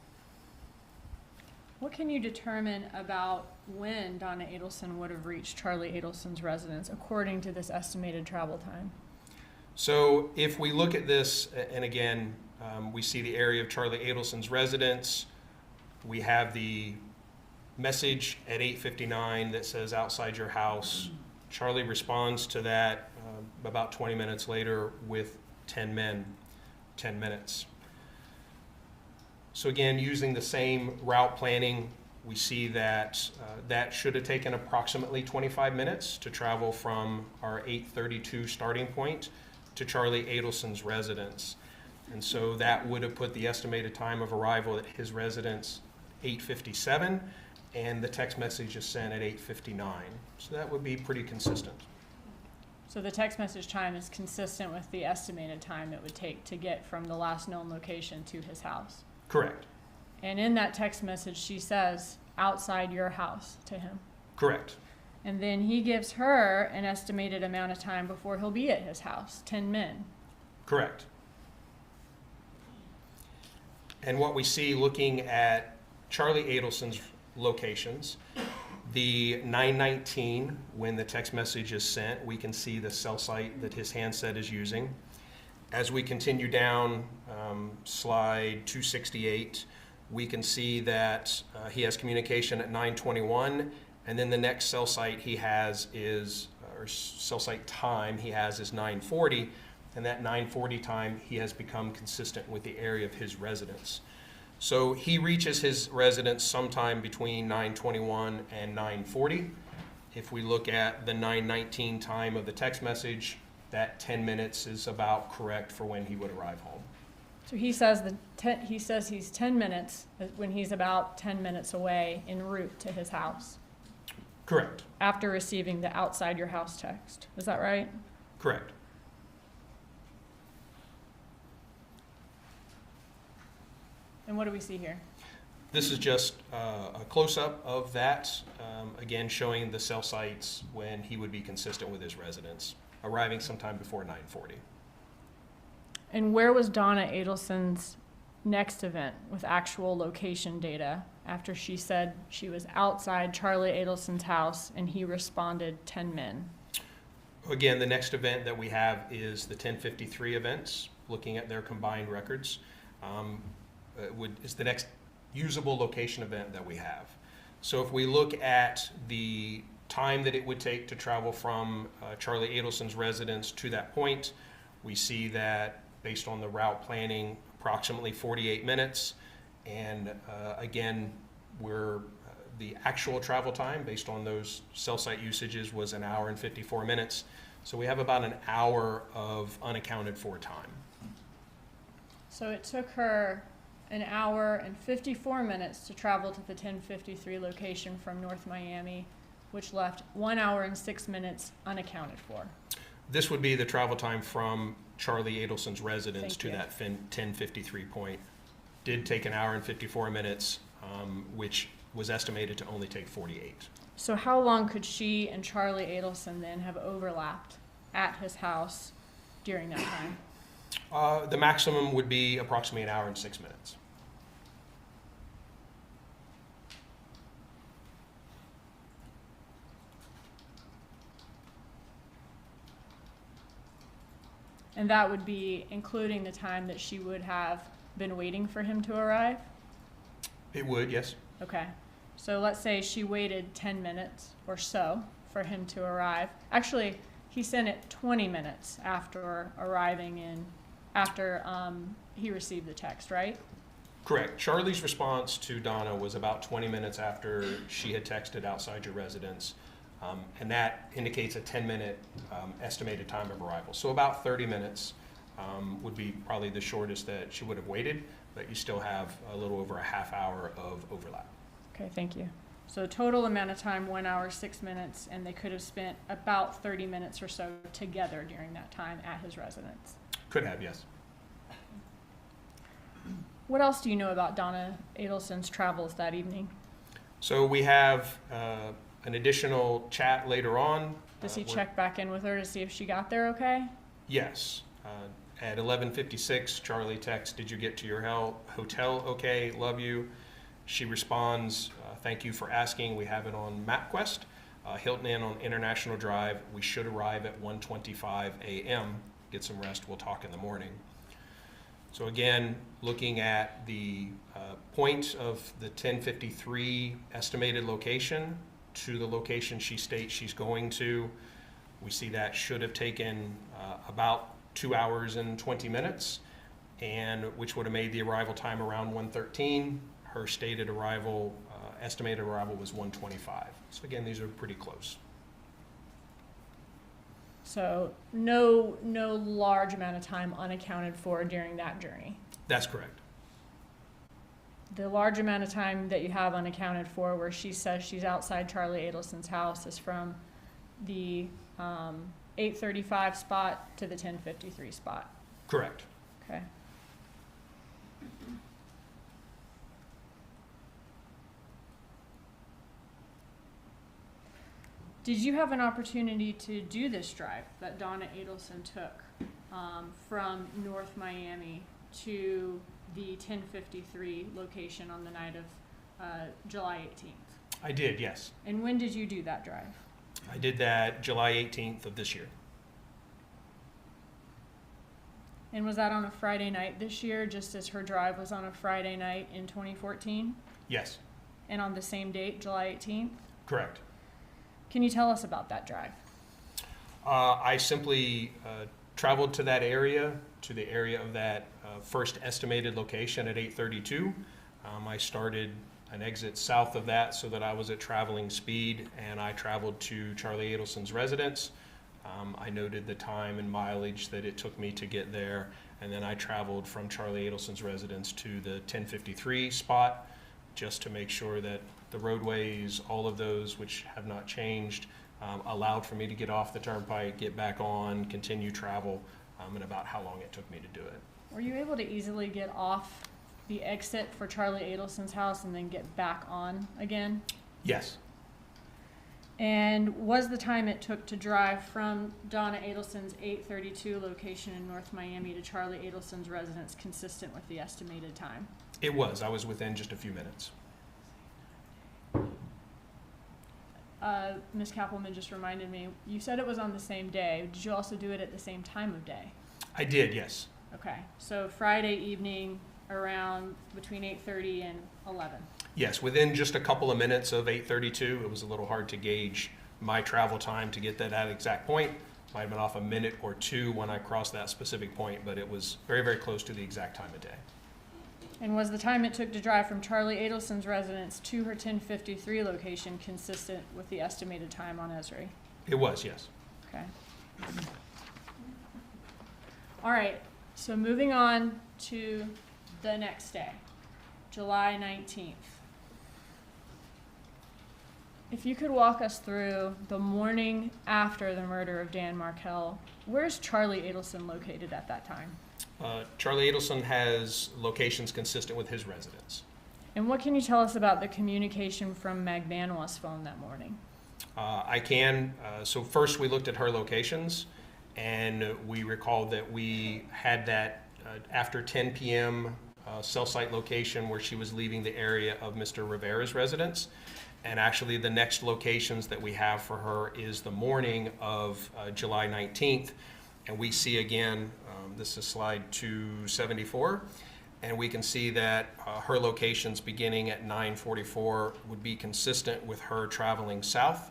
What can you determine about when Donna Adelson would have reached Charlie Adelson's residence according to this estimated travel time? So if we look at this, and again, we see the area of Charlie Adelson's residence, we have the message at 8:59 that says outside your house. Charlie responds to that about 20 minutes later with 10 men, 10 minutes. So again, using the same route planning, we see that that should have taken approximately 25 minutes to travel from our 8:32 starting point to Charlie Adelson's residence. And so that would have put the estimated time of arrival at his residence 8:57, and the text message is sent at 8:59. So that would be pretty consistent. So the text message time is consistent with the estimated time it would take to get from the last known location to his house. Correct. And in that text message, she says, outside your house to him. Correct. And then he gives her an estimated amount of time before he'll be at his house, 10 men. Correct. And what we see looking at Charlie Adelson's locations, the 9:19, when the text message is sent, we can see the cell site that his handset is using. As we continue down slide 268, we can see that he has communication at 9:21, and then the next cell site he has is, or cell site time he has is 9:40, and that 9:40 time he has become consistent with the area of his residence. So he reaches his residence sometime between 9:21 and 9:40. If we look at the 9:19 time of the text message, that 10 minutes is about correct for when he would arrive home. So he says he's 10 minutes when he's about 10 minutes away en route to his house Correct. after receiving the outside your house text. Is that right? Correct. And what do we see here? This is just a close-up of that, again showing the cell sites when he would be consistent with his residence, arriving sometime before 9:40. And where was Donna Adelson's next event with actual location data after she said she was outside Charlie Adelson's house and he responded 10 men? Again, the next event that we have is the 1053 events, looking at their combined records. Is the next usable location event that we have. So if we look at the time that it would take to travel from Charlie Adelson's residence to that point, we see that based on the route planning, approximately 48 minutes. And again, the actual travel time based on those cell site usages was 1 hour and 54 minutes. So we have about an hour of unaccounted for time. So it took her 1 hour and 54 minutes to travel to the 1053 location from North Miami, which left 1 hour and 6 minutes unaccounted for. This would be the travel time from Charlie Adelson's residence Thank to you. that 1053 point. Did take 1 hour and 54 minutes, which was estimated to only take 48. So how long could she and Charlie Adelson then have overlapped at his house during that time? The maximum would be approximately 1 hour and 6 minutes. And that would be including the time that she would have been waiting for him to arrive? It would, yes. Okay. So let's say she waited 10 minutes or so for him to arrive. Actually, he sent it 20 minutes after after he received the text, right? Correct. Charlie's response to Donna was about 20 minutes after she had texted outside your residence, and that indicates a 10-minute estimated time of arrival. So about 30 minutes would be probably the shortest that she would have waited, but you still have a little over a half hour of overlap. Okay, thank you. So total amount of time, 1 hour, 6 minutes, and they could have spent about 30 minutes or so together during that time at his residence. Could have, yes. What else do you know about Donna Adelson's travels that evening? So we have an additional chat later on. Does he where- check back in with her to see if she got there okay? Yes. At 11:56, Charlie texts, "Did you get to your hotel okay? Love you." She responds, "Thank you for asking. We have it on MapQuest. Hilton Inn on International Drive. We should arrive at 1:25 a.m. Get some rest. We'll talk in the morning." So again, looking at the point of the 1053 estimated location to the location she states she's going to, we see that should have taken about 2 hours and 20 minutes, and which would have made the arrival time around 1:13. Her stated arrival, estimated arrival was 1:25. So again, these are pretty close. So no large amount of time unaccounted for during that journey. That's correct. The large amount of time that you have unaccounted for where she says she's outside Charlie Adelson's house is from the 8:35 spot to the 10:53 spot. Correct. Okay. Did you have an opportunity to do this drive that Donna Adelson took from North Miami to the 1053 location on the night of July 18th? I did, yes. And when did you do that drive? I did that July 18th of this year. And was that on a Friday night this year, just as her drive was on a Friday night in 2014? Yes, And on the same date, July 18th? correct. Can you tell us about that drive? I simply traveled to that area, to the area of that first estimated location at 8:32. I started an exit south of that so that I was at traveling speed, and I traveled to Charlie Adelson's residence. I noted the time and mileage that it took me to get there, and then I traveled from Charlie Adelson's residence to the 1053 spot just to make sure that the roadways, all of those which have not changed, allowed for me to get off the turnpike, get back on, continue travel, and about how long it took me to do it. Were you able to easily get off the exit for Charlie Adelson's house and then get back on again? Yes, And was the time it took to drive from Donna Adelson's 832 location in North Miami to Charlie Adelson's residence consistent with the estimated time? It was. I was within just a few minutes. Ms. Kappelman just reminded me, you said it was on the same day. Did you also do it at the same time of day? I did, yes. Okay, so Friday evening around between 8:30 and 11. Yes, within just a couple of minutes of 8:32. It was a little hard to gauge my travel time to get to that exact point. Might have been off a minute or two when I crossed that specific point, but it was very, very close to the exact time of day. And was the time it took to drive from Charlie Adelson's residence to her 1053 location consistent with the estimated time on Esri? It was, yes. Okay. All right, so moving on to the next day, July 19th. If you could walk us through the morning after the murder of Dan Markel, where's Charlie Adelson located at that time? Charlie Adelson has locations consistent with his residence. And what can you tell us about the communication from Magbanua's phone that morning? I can. So first we looked at her locations, and we recalled that we had that after 10 p.m. Cell site location where she was leaving the area of Mr. Rivera's residence. And actually the next locations that we have for her is the morning of July 19th. And we see again, this is slide 274, and we can see that her locations beginning at 9:44 would be consistent with her traveling south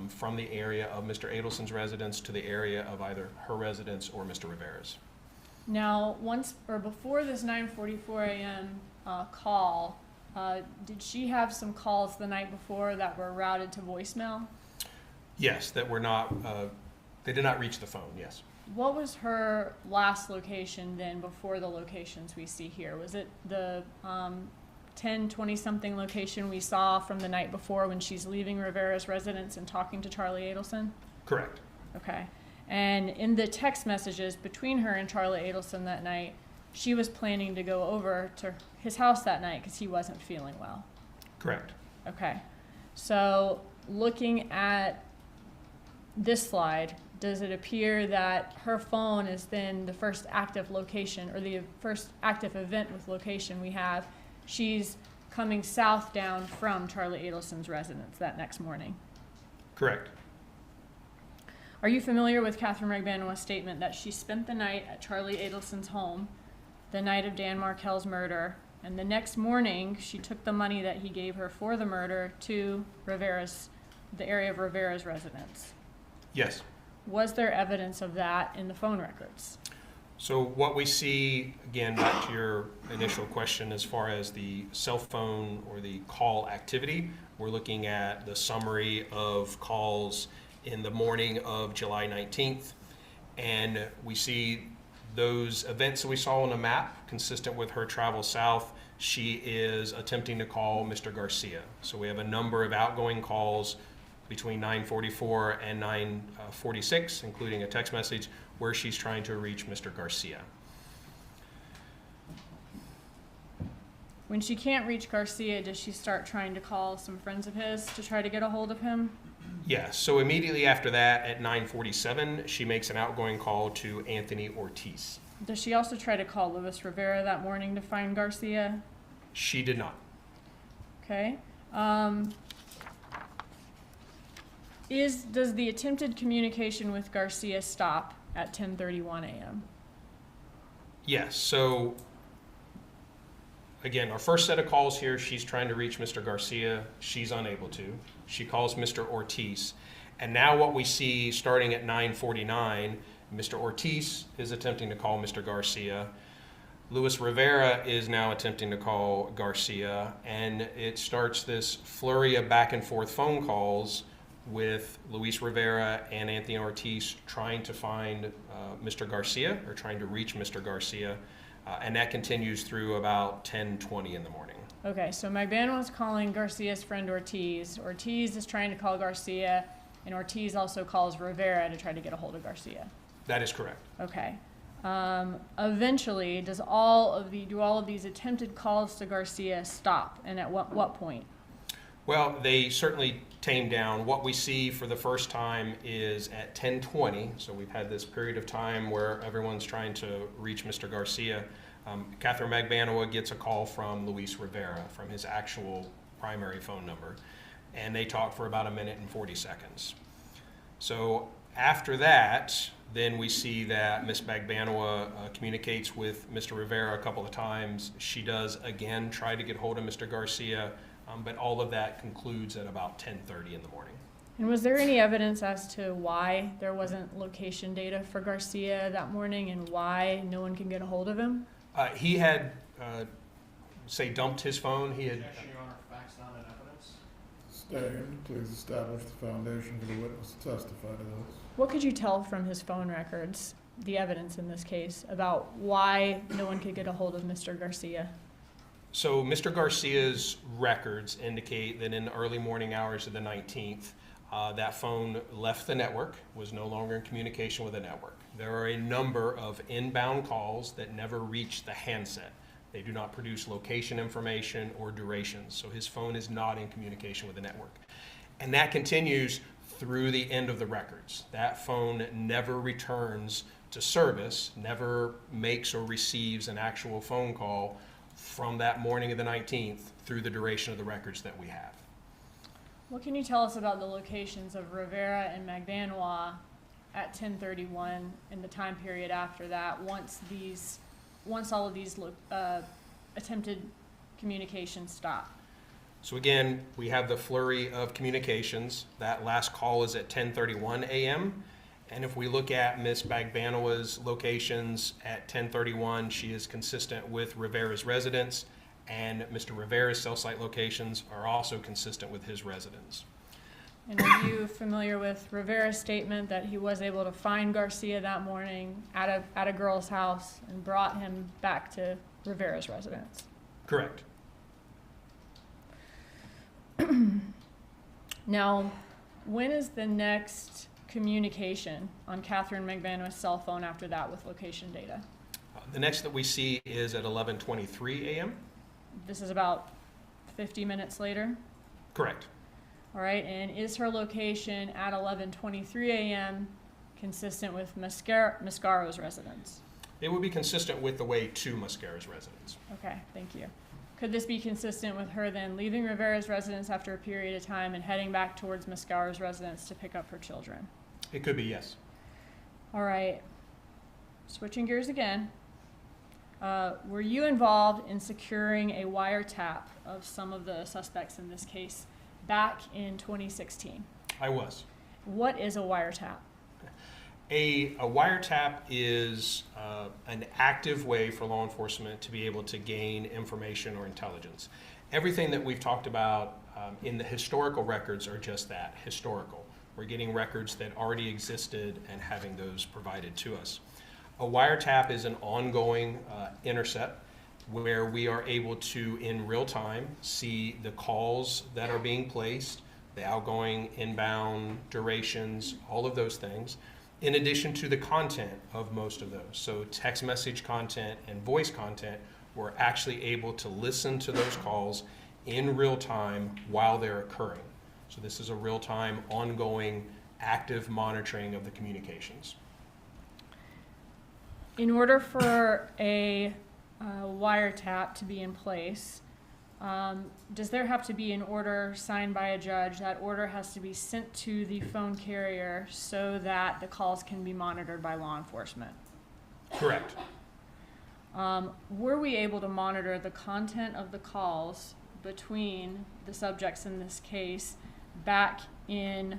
from the area of Mr. Adelson's residence to the area of either her residence or Mr. Rivera's. Now, once or before this 9:44 a.m. Call, did she have some calls the night before that were routed to voicemail? Yes, that were not, they did not reach the phone, yes. What was her last location then before the locations we see here? Was it the 10:20-something location we saw from the night before when she's leaving Rivera's residence and talking to Charlie Adelson? Correct. Okay. And in the text messages between her and Charlie Adelson that night, she was planning to go over to his house that night because he wasn't feeling well. Correct. Okay. So looking at this slide, does it appear that her phone is then the first active location or the first active event with location we have? She's coming south down from Charlie Adelson's residence that next morning. Correct. Are you familiar with Katherine Magbanua's statement that she spent the night at Charlie Adelson's home the night of Dan Markel's murder, and the next morning she took the money that he gave her for the murder to the area of Rivera's residence? Yes. Was there evidence of that in the phone records? So what we see, again, back to your initial question as far as the cell phone or the call activity, we're looking at the summary of calls in the morning of July 19th. And we see those events that we saw on the map consistent with her travel south. She is attempting to call Mr. Garcia. So we have a number of outgoing calls between 9:44 and 9:46, including a text message where she's trying to reach Mr. Garcia. When she can't reach Garcia, does she start trying to call some friends of his to try to get a hold of him? Yes, so immediately after that at 9:47, she makes an outgoing call to Anthony Ortiz. Does she also try to call Luis Rivera that morning to find Garcia? She did not. Okay. Does the attempted communication with Garcia stop at 10:31 a.m.? Yes, so again, our first set of calls here, she's trying to reach Mr. Garcia. She's unable to. She calls Mr. Ortiz. And now what we see starting at 9:49, Mr. Ortiz is attempting to call Mr. Garcia. Luis Rivera is now attempting to call Garcia. And it starts this flurry of back and forth phone calls with Luis Rivera and Anthony Ortiz trying to find Mr. Garcia, or trying to reach Mr. Garcia. And that continues through about 10:20 in the morning. Okay, so Magbanua's calling Garcia's friend Ortiz. Ortiz is trying to call Garcia, and Ortiz also calls Rivera to try to get a hold of Garcia. That is correct. Okay. Eventually, do all of these attempted calls to Garcia stop, and at what point? Well, they certainly tamed down. What we see for the first time is at 10:20, so we've had this period of time where everyone's trying to reach Mr. Garcia. Katherine Magbanua gets a call from Luis Rivera from his actual primary phone number, and they talk for about 1:40. So after that, then we see that Ms. Magbanua communicates with Mr. Rivera a couple of times. She does again try to get hold of Mr. Garcia, but all of that concludes at about 10:30 in the morning. And was there any evidence as to why there wasn't location data for Garcia that morning and why no one can get a hold of him? He had, dumped his phone. He had. Objection, Your Honor, facts not in evidence. Stand, please establish the foundation for the witness to testify to this. What could you tell from his phone records, the evidence in this case, about why no one could get a hold of Mr. Garcia? So Mr. Garcia's records indicate that in the early morning hours of the 19th, that phone left the network, was no longer in communication with the network. There are a number of inbound calls that never reach the handset. They do not produce location information or durations, so his phone is not in communication with the network. And that continues through the end of the records. That phone never returns to service, never makes or receives an actual phone call from that morning of the 19th through the duration of the records that we have. What can you tell us about the locations of Rivera and Magbanua at 10:31 and the time period after that, once all of these attempted communications stop? So again, we have the flurry of communications. That last call is at 10:31 a.m. And if we look at Ms. Magbanua's locations at 10:31, she is consistent with Rivera's residence, and Mr. Rivera's cell site locations are also consistent with his residence. And are you familiar with Rivera's statement that he was able to find Garcia that morning at a girl's house and brought him back to Rivera's residence? Correct. Now, when is the next communication on Katherine Magbanua's cell phone after that with location data? The next that we see is at 11:23 a.m. This is about 50 minutes later. Correct. All right, and is her location at 11:23 a.m. consistent with Mascaro's residence? It would be consistent with the way to Mascaro's residence. Okay, thank you. Could this be consistent with her then leaving Rivera's residence after a period of time and heading back towards Mascaro's residence to pick up her children? It could be, yes. All right, switching gears again. Were you involved in securing a wiretap of some of the suspects in this case back in 2016? I was. What is a wiretap? A wiretap is an active way for law enforcement to be able to gain information or intelligence. Everything that we've talked about in the historical records are just that, historical. We're getting records that already existed and having those provided to us. A wiretap is an ongoing intercept where we are able to, in real time, see the calls that are being placed, the outgoing, inbound, durations, all of those things, in addition to the content of most of those. So text message content and voice content, we're actually able to listen to those calls in real time while they're occurring. So this is a real-time, ongoing, active monitoring of the communications. In order for a wiretap to be in place, does there have to be an order signed by a judge? That order has to be sent to the phone carrier so that the calls can be monitored by law enforcement. Correct. Were we able to monitor the content of the calls between the subjects in this case back in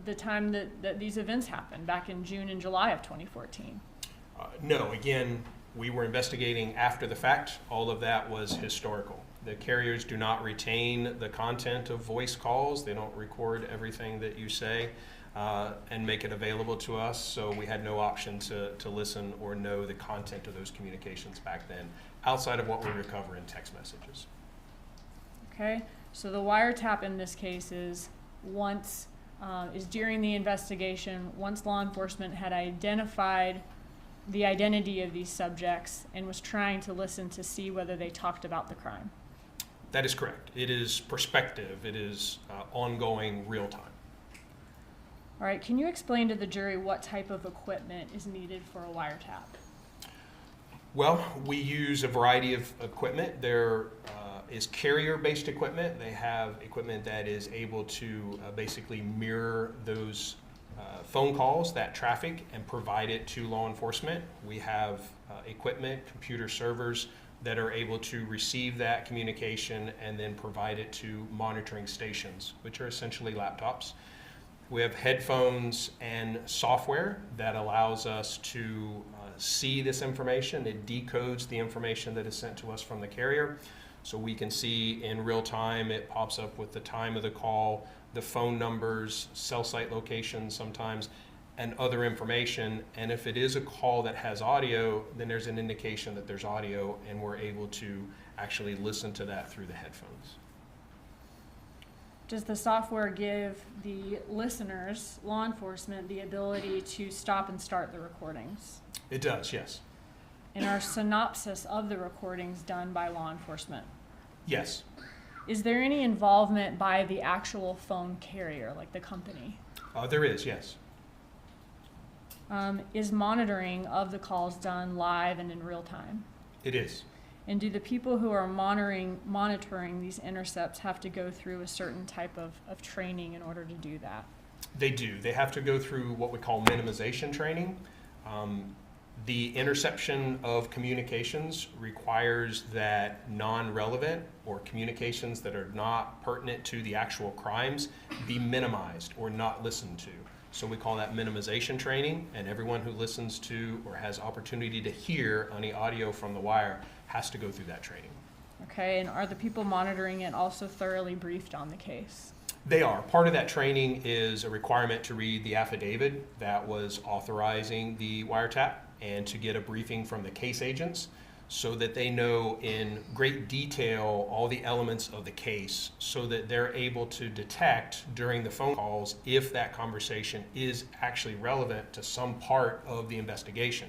the time that these events happened, back in June and July of 2014? No, again, we were investigating after the fact. All of that was historical. The carriers do not retain the content of voice calls. They don't record everything that you say and make it available to us. So we had no option to listen or know the content of those communications back then, outside of what we recover in text messages. Okay, so the wiretap in this case is during the investigation, once law enforcement had identified the identity of these subjects and was trying to listen to see whether they talked about the crime. That is correct. It is prospective. It is ongoing, real time. All right, can you explain to the jury what type of equipment is needed for a wiretap? Well, we use a variety of equipment. There is carrier-based equipment. They have equipment that is able to basically mirror those phone calls, that traffic, and provide it to law enforcement. We have equipment, computer servers, that are able to receive that communication and then provide it to monitoring stations, which are essentially laptops. We have headphones and software that allows us to see this information. It decodes the information that is sent to us from the carrier. So we can see in real time, it pops up with the time of the call, the phone numbers, cell site locations sometimes, and other information. And if it is a call that has audio, then there's an indication that there's audio, and we're able to actually listen to that through the headphones. Does the software give the listeners, law enforcement, the ability to stop and start the recordings? It does, yes. And are synopsis of the recordings done by law enforcement? Yes. Is there any involvement by the actual phone carrier, like the company? There is, yes. Is monitoring of the calls done live and in real time? It is. And do the people who are monitoring these intercepts have to go through a certain type of training in order to do that? They do. They have to go through what we call minimization training. The interception of communications requires that non-relevant or communications that are not pertinent to the actual crimes be minimized or not listened to. So we call that minimization training, and everyone who listens to or has opportunity to hear any audio from the wire has to go through that training. Okay, and are the people monitoring it also thoroughly briefed on the case? They are. Part of that training is a requirement to read the affidavit that was authorizing the wiretap and to get a briefing from the case agents so that they know in great detail all the elements of the case so that they're able to detect during the phone calls if that conversation is actually relevant to some part of the investigation.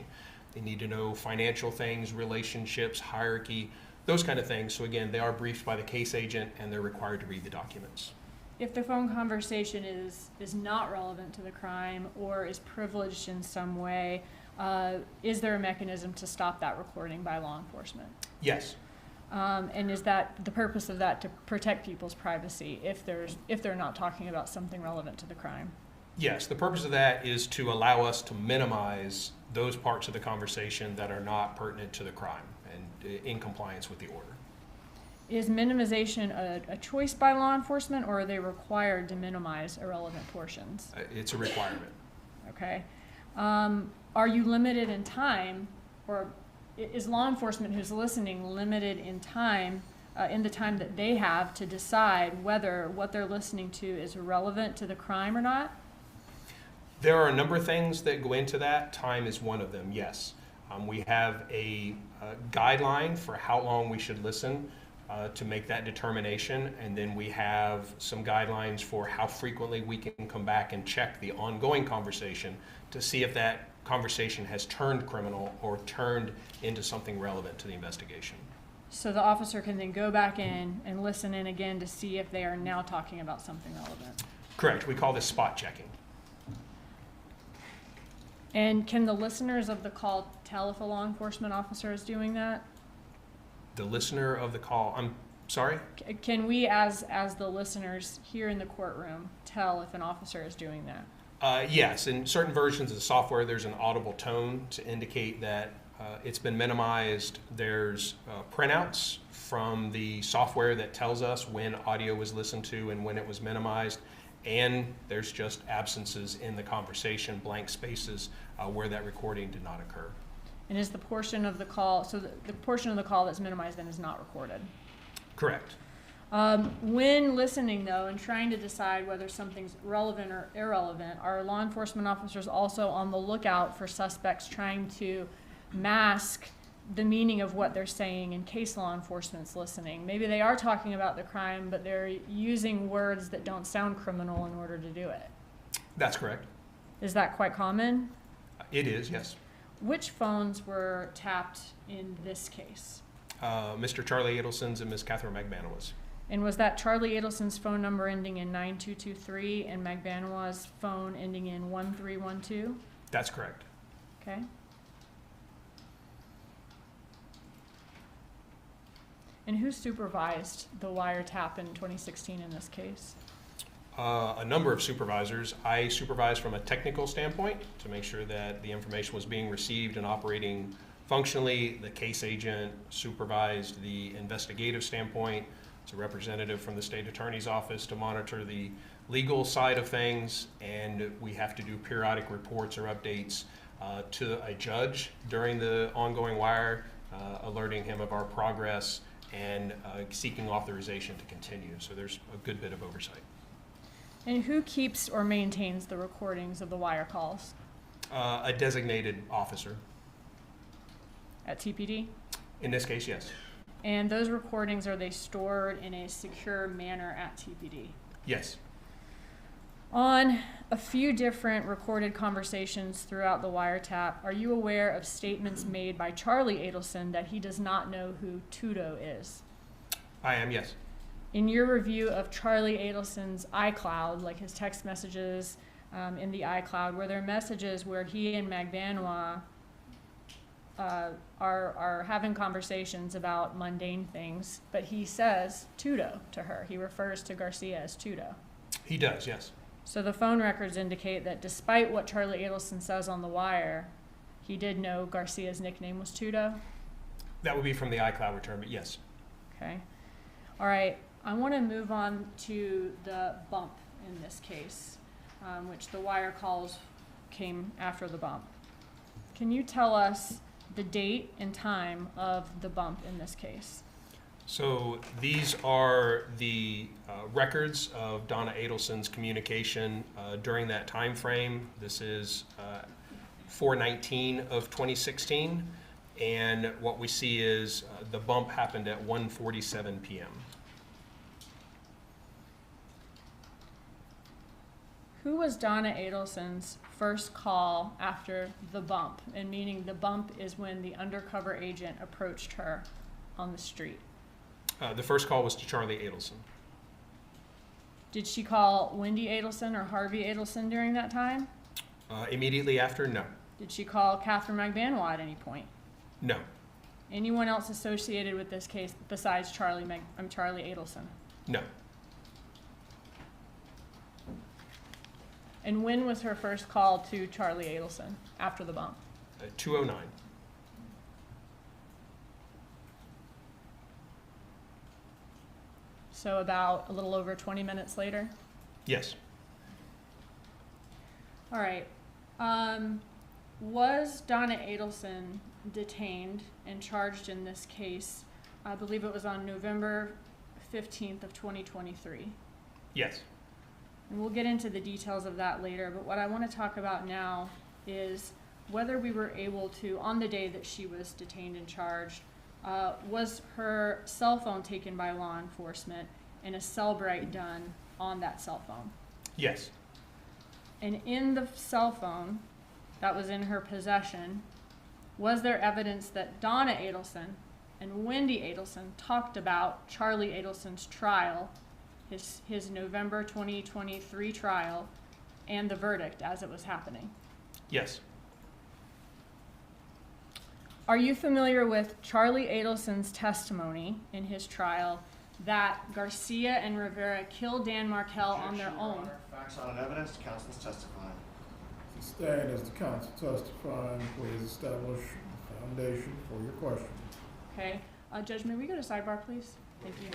They need to know financial things, relationships, hierarchy, those kind of things. So again, they are briefed by the case agent and they're required to read the documents. If the phone conversation is not relevant to the crime or is privileged in some way, is there a mechanism to stop that recording by law enforcement? Yes. And is that the purpose of that to protect people's privacy if they're not talking about something relevant to the crime? Yes, the purpose of that is to allow us to minimize those parts of the conversation that are not pertinent to the crime and in compliance with the order. Is minimization a choice by law enforcement, or are they required to minimize irrelevant portions? It's a requirement. Okay. Are you limited in time, or is law enforcement who's listening limited in time, in the time that they have to decide whether what they're listening to is relevant to the crime or not? There are a number of things that go into that. Time is one of them, yes. We have a guideline for how long we should listen to make that determination, and then we have some guidelines for how frequently we can come back and check the ongoing conversation to see if that conversation has turned criminal or turned into something relevant to the investigation. So the officer can then go back in and listen in again to see if they are now talking about something relevant. Correct. We call this spot checking. And can the listeners of the call tell if a law enforcement officer is doing that? The listener of the call, I'm sorry? Can we, as the listeners here in the courtroom, tell if an officer is doing that? Yes, in certain versions of the software, there's an audible tone to indicate that it's been minimized. There's printouts from the software that tells us when audio was listened to and when it was minimized. And there's just absences in the conversation, blank spaces where that recording did not occur. And is the portion of the call, so the portion of the call that's minimized then is not recorded? Correct. When listening, though, and trying to decide whether something's relevant or irrelevant, are law enforcement officers also on the lookout for suspects trying to mask the meaning of what they're saying in case law enforcement's listening? Maybe they are talking about the crime, but they're using words that don't sound criminal in order to do it. That's correct. Is that quite common? It is, yes. Which phones were tapped in this case? Mr. Charlie Adelson's and Ms. Katherine Magbanua's. And was that Charlie Adelson's phone number ending in 9223 and Magbanua's phone ending in 1312? That's correct. Okay. And who supervised the wiretap in 2016 in this case? A number of supervisors. I supervised from a technical standpoint to make sure that the information was being received and operating functionally. The case agent supervised the investigative standpoint. It's a representative from the state attorney's office to monitor the legal side of things, and we have to do periodic reports or updates to a judge during the ongoing wire, alerting him of our progress and seeking authorization to continue. So there's a good bit of oversight. And who keeps or maintains the recordings of the wire calls A designated officer. at TPD? In this case, yes. And those recordings, are they stored in a secure manner at TPD? Yes. On a few different recorded conversations throughout the wiretap, are you aware of statements made by Charlie Adelson that he does not know who Tudo is? I am, yes. In your review of Charlie Adelson's iCloud, like his text messages in the iCloud, were there messages where he and Magbanua are having conversations about mundane things, but he says Tudo to her? He refers to Garcia as Tudo. He does, yes. So the phone records indicate that despite what Charlie Adelson says on the wire, he did know Garcia's nickname was Tudo? That would be from the iCloud return, but yes. Okay. All right. I want to move on to the bump in this case, which the wire calls came after the bump. Can you tell us the date and time of the bump in this case? So these are the records of Donna Adelson's communication during that time frame. This is 4/19 of 2016, and what we see is the bump happened at 1:47 p.m. Who was Donna Adelson's first call after the bump? And meaning the bump is when the undercover agent approached her on the street. The first call was to Charlie Adelson. Did she call Wendi Adelson or Harvey Adelson during that time? Immediately after, no. Did she call Katherine Magbanua at any point? No. Anyone else associated with this case besides Charlie Adelson? No. And when was her first call to Charlie Adelson after the bump? 2:09. So about a little over 20 minutes later? Yes. All right. Was Donna Adelson detained and charged in this case? I believe it was on November 15th of 2023. Yes. And we'll get into the details of that later, but what I want to talk about now is whether we were able to, on the day that she was detained and charged, was her cell phone taken by law enforcement and a cell bright done on that cell phone? Yes. And in the cell phone that was in her possession, was there evidence that Donna Adelson and Wendi Adelson talked about Charlie Adelson's trial, his November 2023 trial, and the verdict as it was happening? Yes. Are you familiar with Charlie Adelson's testimony in his trial that Garcia and Rivera killed Dan Markel on their Objection, Your own? Honor. Facts on evidence, counsel is testifying. Sustained as the counsel testifying, please establish the foundation for your question. Okay. Judge, may we go to sidebar, please? Thank you.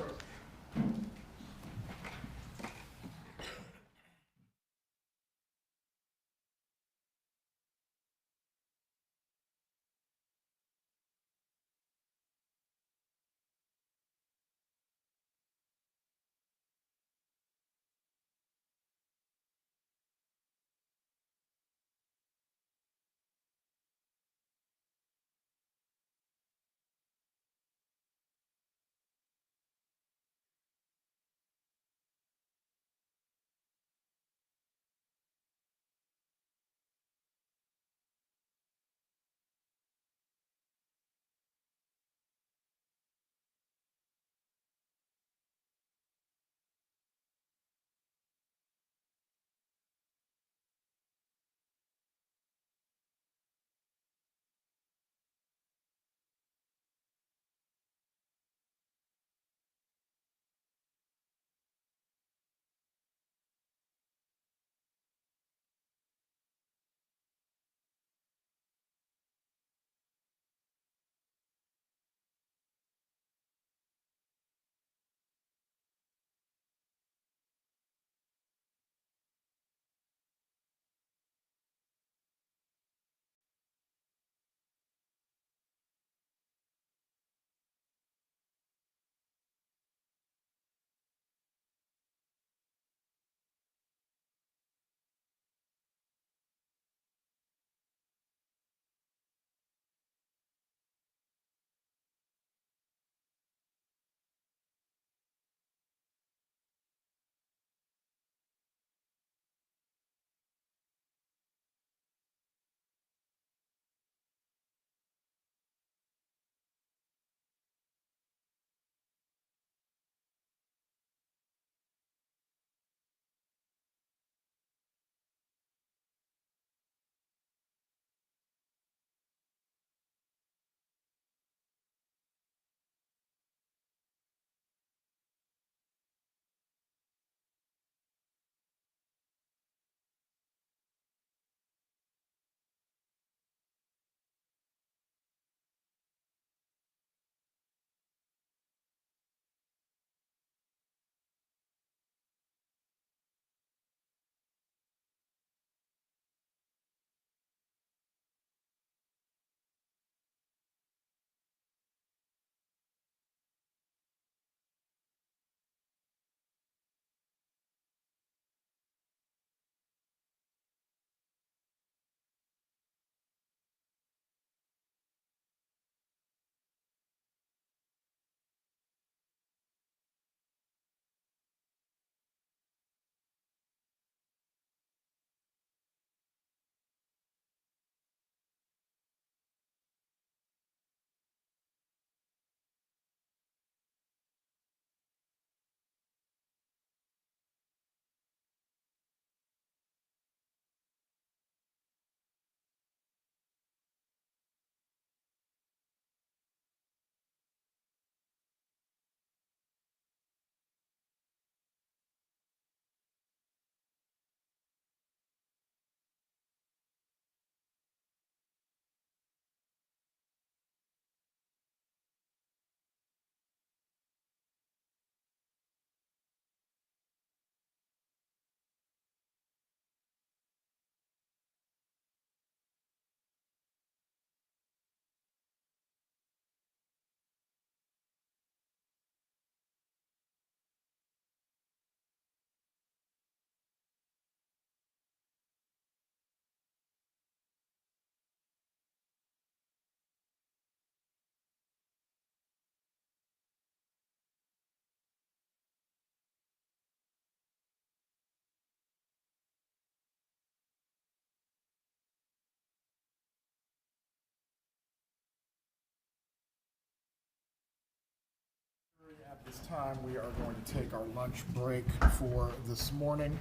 this time, we are going to take our lunch break for this morning.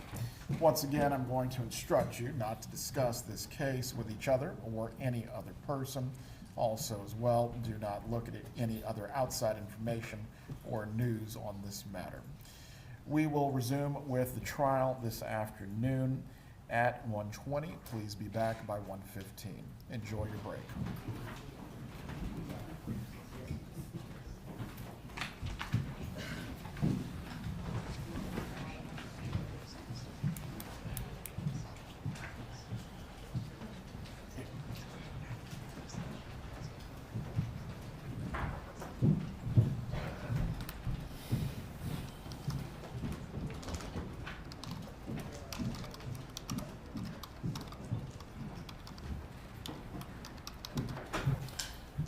Once again, I'm going to instruct you not to discuss this case with each other or any other person. Also, as well, do not look at any other outside information or news on this matter. We will resume with the trial this afternoon at 1:20. Please be back by 1:15. Enjoy your break.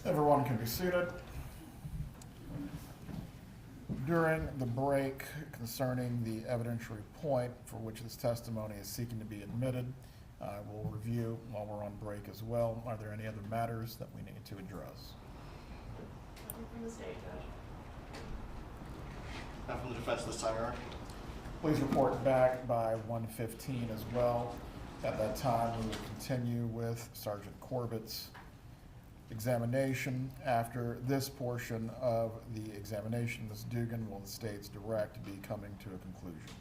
Everyone can be seated. During the break concerning the evidentiary point for which this testimony is seeking to be admitted, we'll review while we're on break as well. Are there any other matters that we need to address? Nothing from the state, Judge. Not from the defense this time, Your Honor. Please report back by 1:15 as well. At that time, we will continue with Sergeant Corbett's examination. After this portion of the examination, Ms. Dugan, will the state's direct be coming to a conclusion?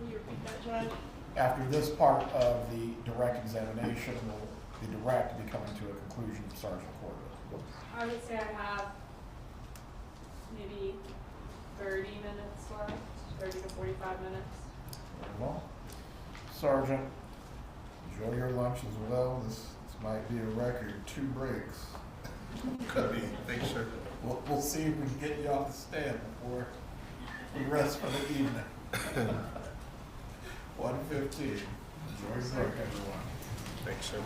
Will you repeat that, Judge? After this part of the direct examination, will the direct be coming to a conclusion of Sergeant Corbett? I would say I have maybe 30 minutes left, 30 to 45 minutes. Very well. Sergeant, enjoy your lunch as well. This might be a record, 2 breaks. Could be. Thanks, sir. We'll see if we can get you off the stand before we rest for the evening. 1:15. Enjoy your break, everyone. Thanks, sir.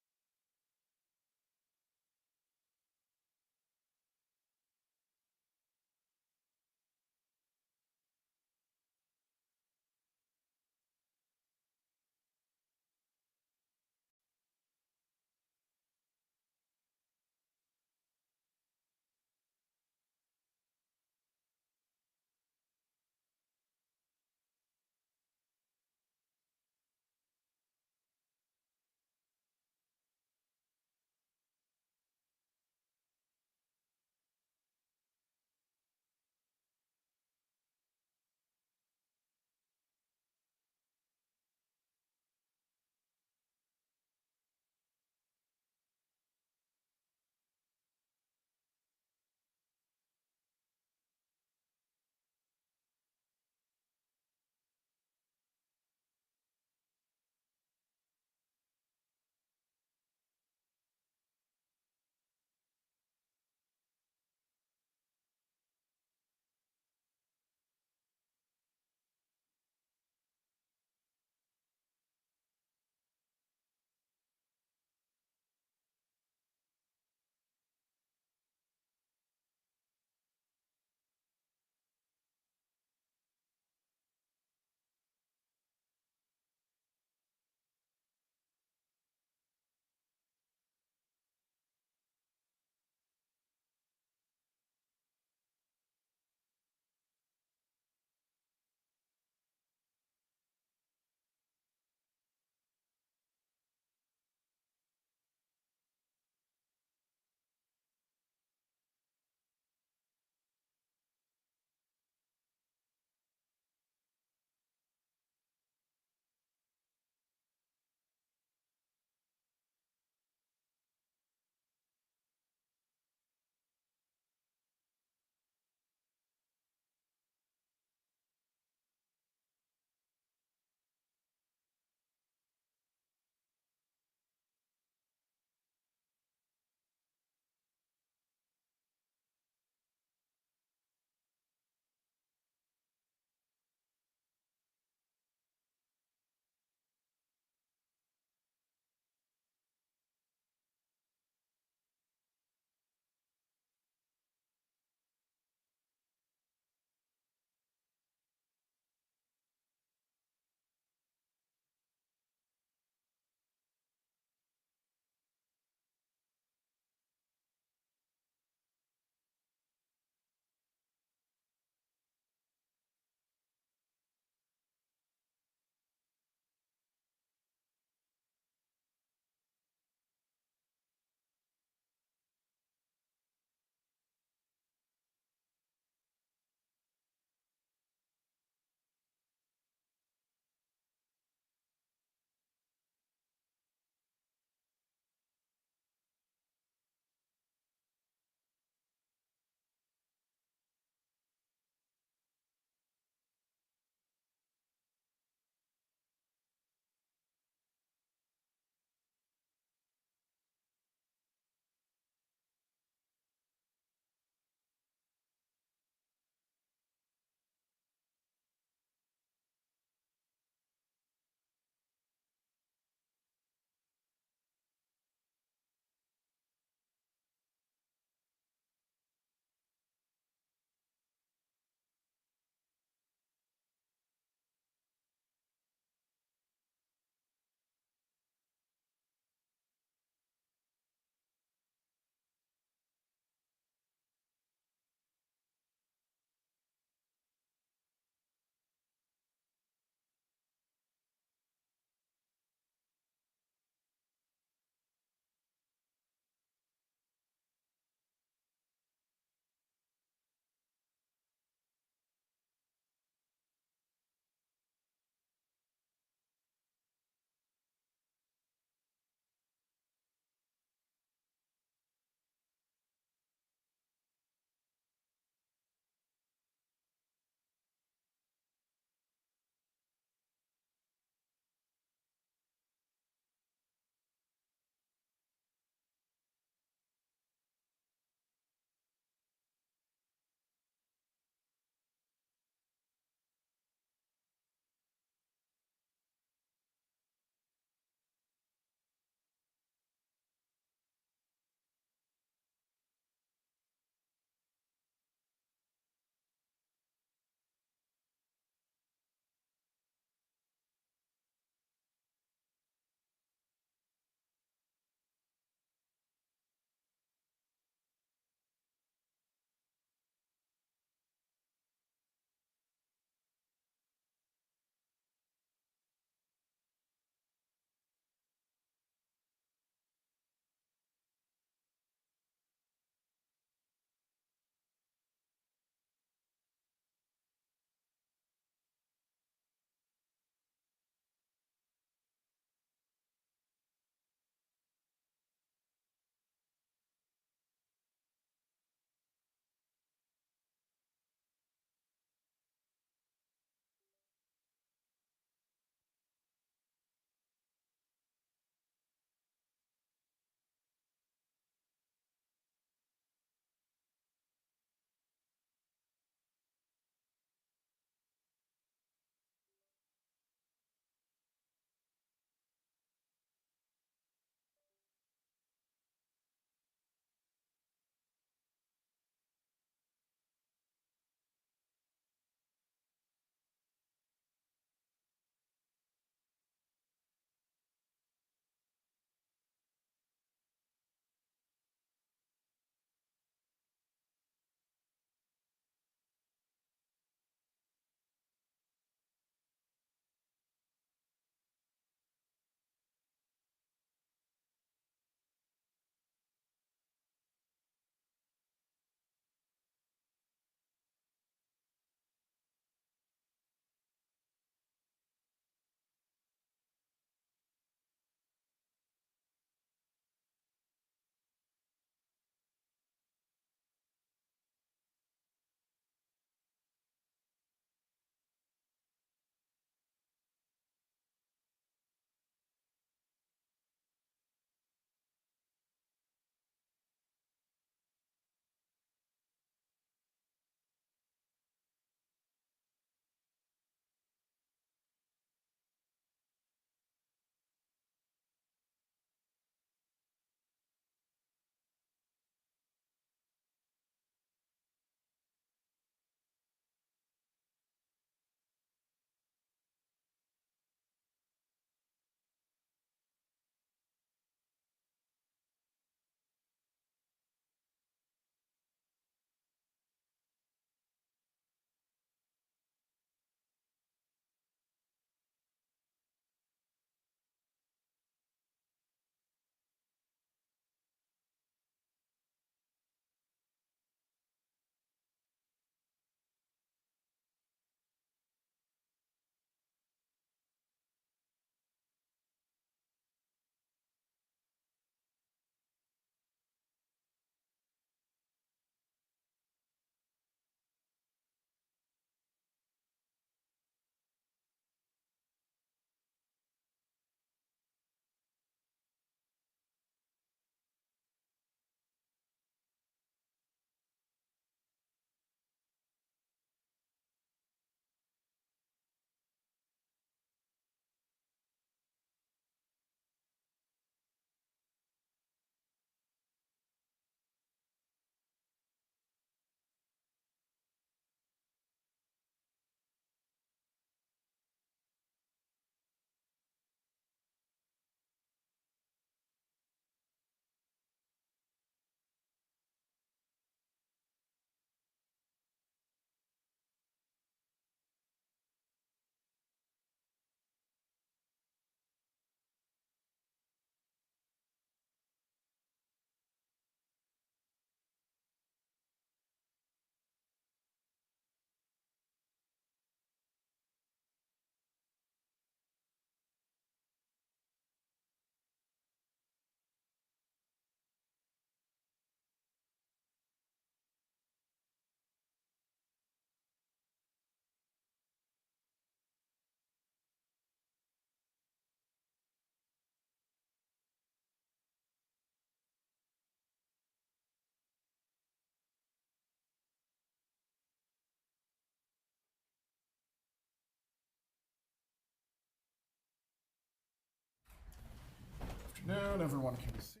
afternoon. Everyone can be seated.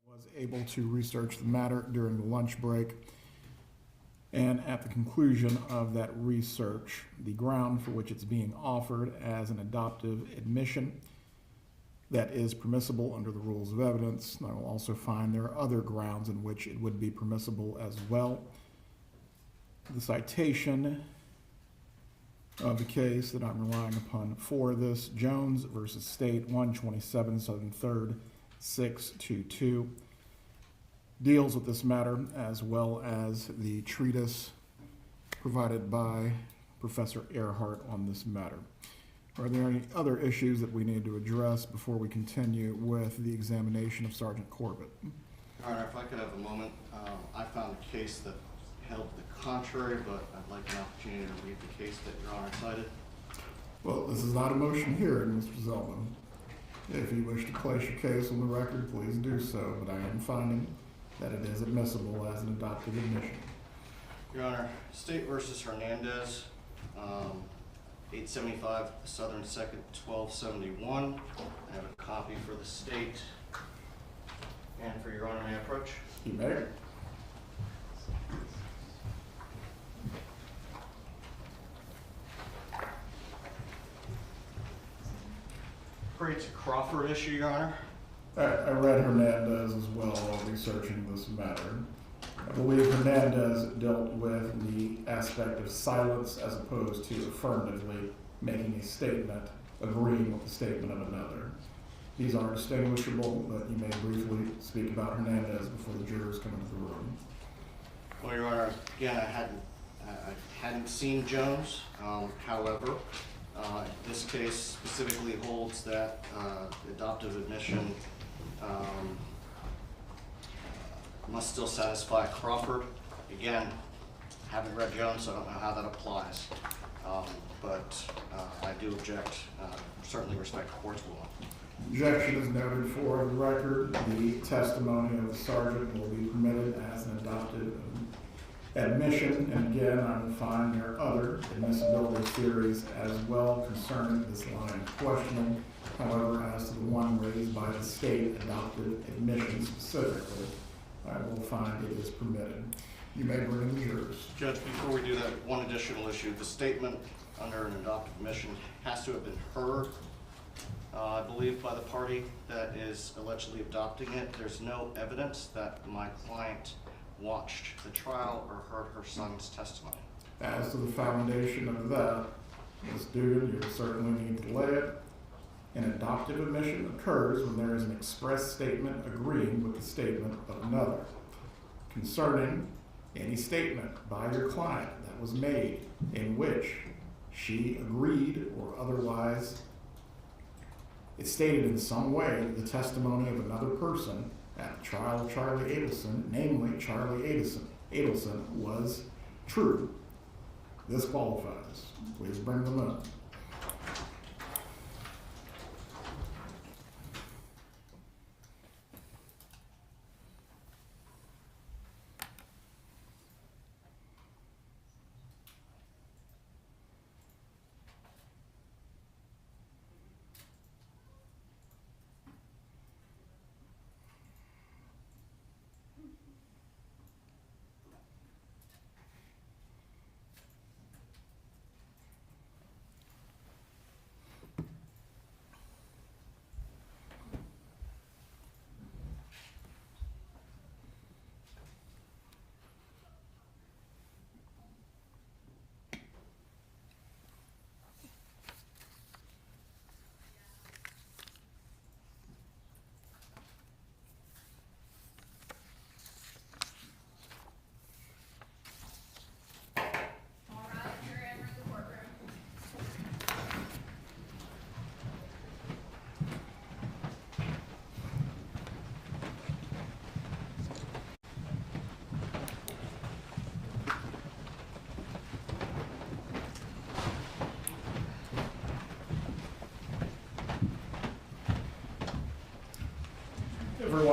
Was able to research the matter during the lunch break. And at the conclusion of that research, the ground for which it's being offered as an adoptive admission that is permissible under the rules of evidence. I will also find there are other grounds in which it would be permissible as well. The citation of the case that I'm relying upon for this, Jones versus State, 127 Southern 3rd, 622, deals with this matter, as well as the treatise provided by Professor Earhart on this matter. Are there any other issues that we need to address before we continue with the examination of Sergeant Corbett? Your Honor, if I could have a moment, I found a case that held the contrary, but I'd like an opportunity to read the case that Your Honor cited. Well, this is not a motion hearing, Mr. Zellman. If you wish to place your case on the record, please do so, but I am finding that it is admissible as an adoptive admission. Your Honor, State versus Hernandez, 875 Southern 2nd, 1271. I have a copy for the state. And for Your Honor, may I approach? You may. Creates a Crawford issue, Your Honor. I read Hernandez as well while researching this matter. I believe Hernandez dealt with the aspect of silence as opposed to affirmatively making a statement, agreeing with the statement of another. These are distinguishable, but you may briefly speak about Hernandez before the jurors come into the room. Well, Your Honor, again, I hadn't seen Jones. However, this case specifically holds that adoptive admission must still satisfy Crawford. Again, haven't read Jones, so I don't know how that applies. But I do object, certainly respect the court's ruling. Objection is noted for the record. The testimony of the sergeant will be permitted as an adoptive admission. And again, I will find there are other admissibility theories as well concerning this line of questioning. However, as to the one raised by the state adoptive admission specifically, I will find it is permitted. You may bring in the jurors. Judge, before we do that, one additional issue. The statement under an adoptive admission has to have been heard, I believe, by the party that is allegedly adopting it. There's no evidence that my client watched the trial or heard her son's testimony. As to the foundation of that, Ms. Dugan, you certainly need to lay it. An adoptive admission occurs when there is an express statement agreeing with the statement of another. Concerning any statement by your client that was made in which she agreed or otherwise it stated in some way the testimony of another person at the trial of Charlie Adelson, namely Charlie Adelson was true. This qualifies. Please bring them up.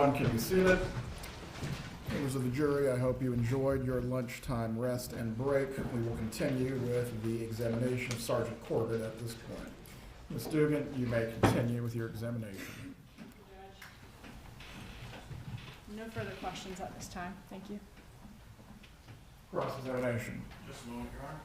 everyone can be seated. Members of the jury, I hope you enjoyed your lunchtime rest and break. We will continue with the examination of Sergeant Corbett at this point. Ms. Dugan, you may continue with your examination. No further questions at this time. Thank you. Cross-examination. Just a moment, Your Honor.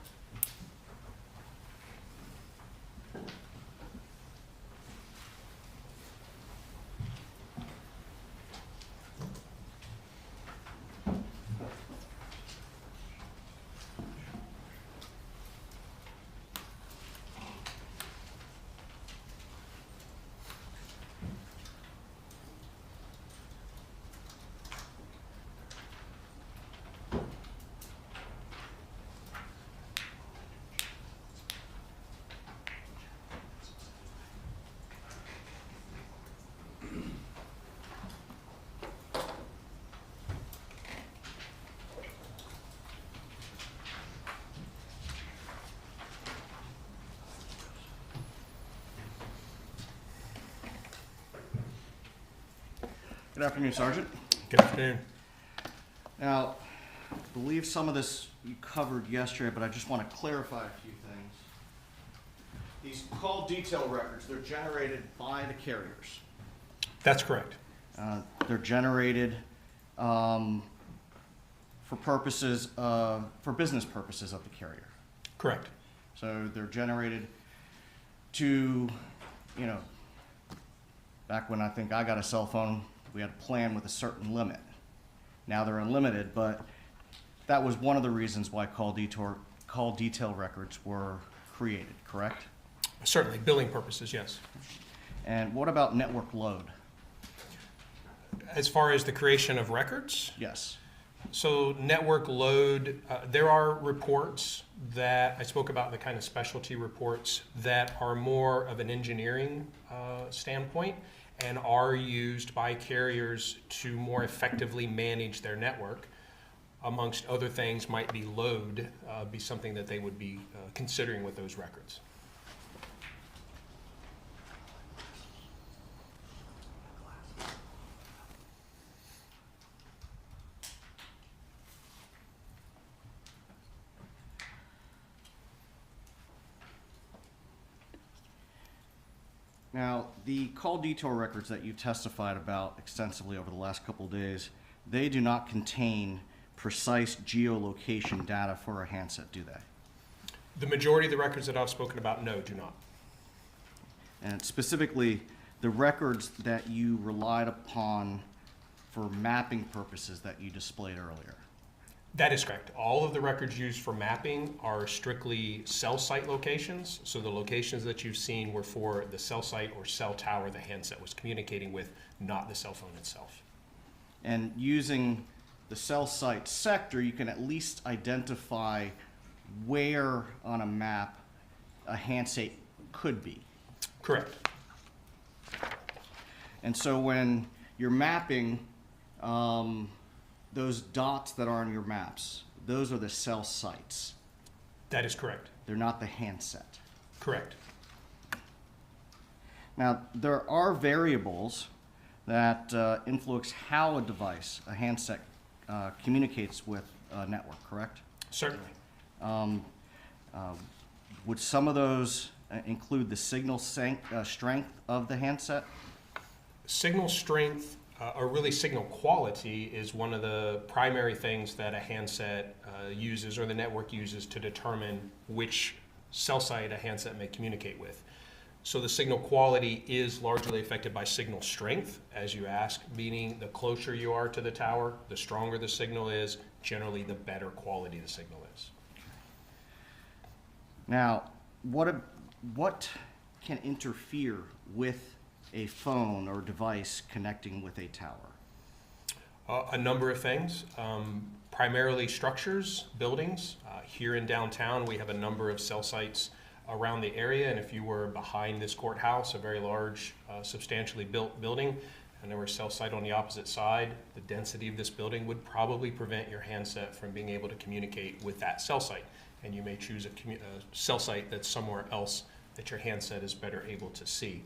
Good afternoon, Sergeant. Good afternoon. Now, I believe some of this you covered yesterday, but I just want to clarify a few things. These call detail records, they're generated by the carriers. That's correct. They're generated for business purposes of the carrier. Correct. So they're generated to, back when I think I got a cell phone, we had a plan with a certain limit. Now they're unlimited, but that was one of the reasons why call detail records were created, correct? Certainly, billing purposes, yes. And what about network load? As far as the creation of records, Yes. so network load, there are reports that I spoke about, the kind of specialty reports that are more of an engineering standpoint and are used by carriers to more effectively manage their network. Amongst other things might be load, be something that they would be considering with those records. Now, the call detail records that you've testified about extensively over the last couple of days, they do not contain precise geolocation data for a handset, do they? The majority of the records that I've spoken about, no, do not. And specifically, the records that you relied upon for mapping purposes that you displayed earlier. That is correct. All of the records used for mapping are strictly cell site locations. So the locations that you've seen were for the cell site or cell tower the handset was communicating with, not the cell phone itself. And using the cell site sector, you can at least identify where on a map a handset could be. Correct. And so when you're mapping, those dots that are on your maps, those are the cell sites. That is correct. They're not the handset. Correct. Now, there are variables that influence how a device, a handset, communicates with a network, correct? Certainly. Would some of those include the signal strength of the handset? Signal strength, or really signal quality, is one of the primary things that a handset uses or the network uses to determine which cell site a handset may communicate with. So the signal quality is largely affected by signal strength, as you ask, meaning the closer you are to the tower, the stronger the signal is, generally the better quality the signal is. Now, what can interfere with a phone or device connecting with a tower? A number of things, primarily structures, buildings. Here in downtown, we have a number of cell sites around the area, and if you were behind this courthouse, a very large, substantially built building, and there were a cell site on the opposite side, the density of this building would probably prevent your handset from being able to communicate with that cell site. And you may choose a cell site that's somewhere else that your handset is better able to see.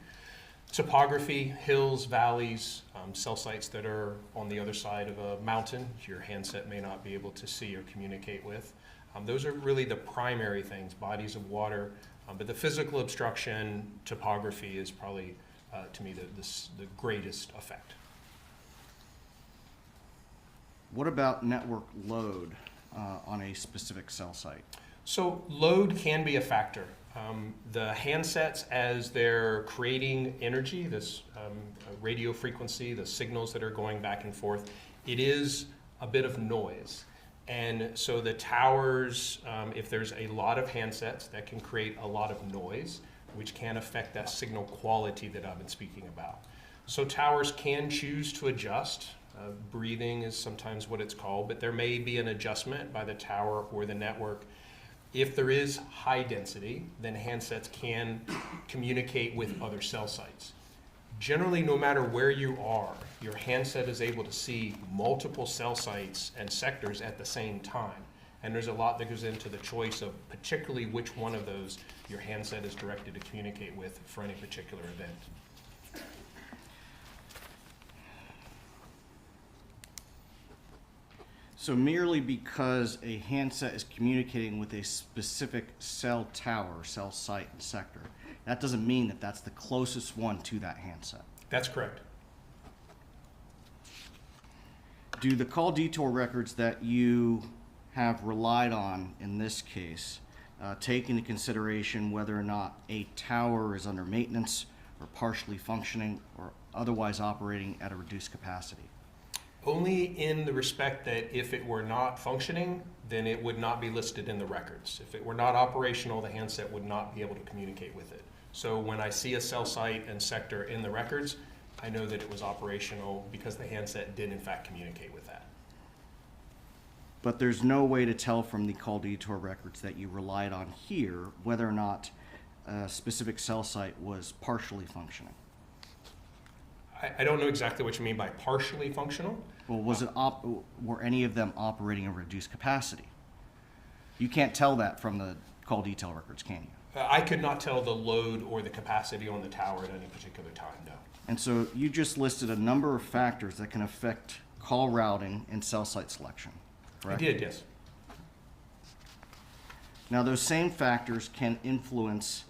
Topography, hills, valleys, cell sites that are on the other side of a mountain, your handset may not be able to see or communicate with. Those are really the primary things, bodies of water, but the physical obstruction, topography is probably, to me, the greatest effect. What about network load on a specific cell site? So load can be a factor. The handsets, as they're creating energy, this radio frequency, the signals that are going back and forth, it is a bit of noise. And so the towers, if there's a lot of handsets, that can create a lot of noise, which can affect that signal quality that I've been speaking about. So towers can choose to adjust. Breathing is sometimes what it's called, but there may be an adjustment by the tower or the network. If there is high density, then handsets can communicate with other cell sites. Generally, no matter where you are, your handset is able to see multiple cell sites and sectors at the same time. And there's a lot that goes into the choice of particularly which one of those your handset is directed to communicate with for any particular event. So merely because a handset is communicating with a specific cell tower, cell site, and sector, that doesn't mean that that's the closest one to that handset. That's correct. Do the call detour records that you have relied on in this case take into consideration whether or not a tower is under maintenance or partially functioning or otherwise operating at a reduced capacity? Only in the respect that if it were not functioning, then it would not be listed in the records. If it were not operational, the handset would not be able to communicate with it. So when I see a cell site and sector in the records, I know that it was operational because the handset did in fact communicate with that. But there's no way to tell from the call detour records that you relied on here whether or not a specific cell site was partially functioning. I don't know exactly what you mean by partially functional. Well, were any of them operating at reduced capacity? You can't tell that from the call detail records, can you? I could not tell the load or the capacity on the tower at any particular time, no. And so you just listed a number of factors that can affect call routing and cell site selection, correct? I did, yes. Now, those same factors can influence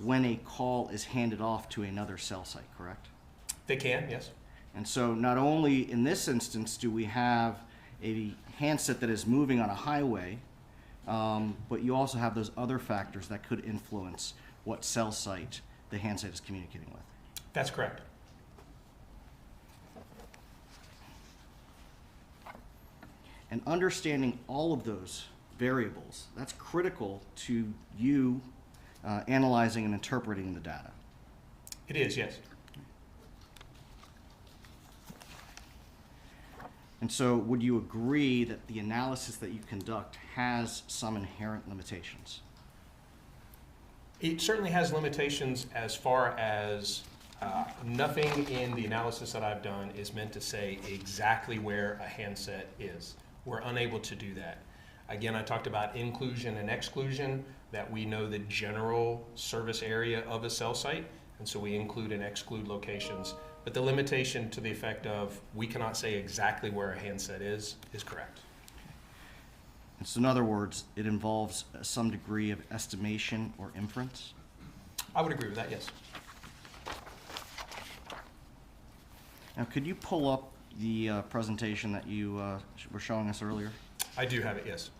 when a call is handed off to another cell site, correct? They can, yes. And so not only in this instance do we have a handset that is moving on a highway, but you also have those other factors that could influence what cell site the handset is communicating with. That's correct. And understanding all of those variables, that's critical to you analyzing and interpreting the data. It is, yes. And so would you agree that the analysis that you conduct has some inherent limitations? It certainly has limitations as far as nothing in the analysis that I've done is meant to say exactly where a handset is. We're unable to do that. Again, I talked about inclusion and exclusion, that we know the general service area of a cell site, and so we include and exclude locations. But the limitation to the effect of we cannot say exactly where a handset is correct. And so in other words, it involves some degree of estimation or inference? I would agree with that, yes. Now, could you pull up the presentation that you were showing us earlier? I do have it, yes.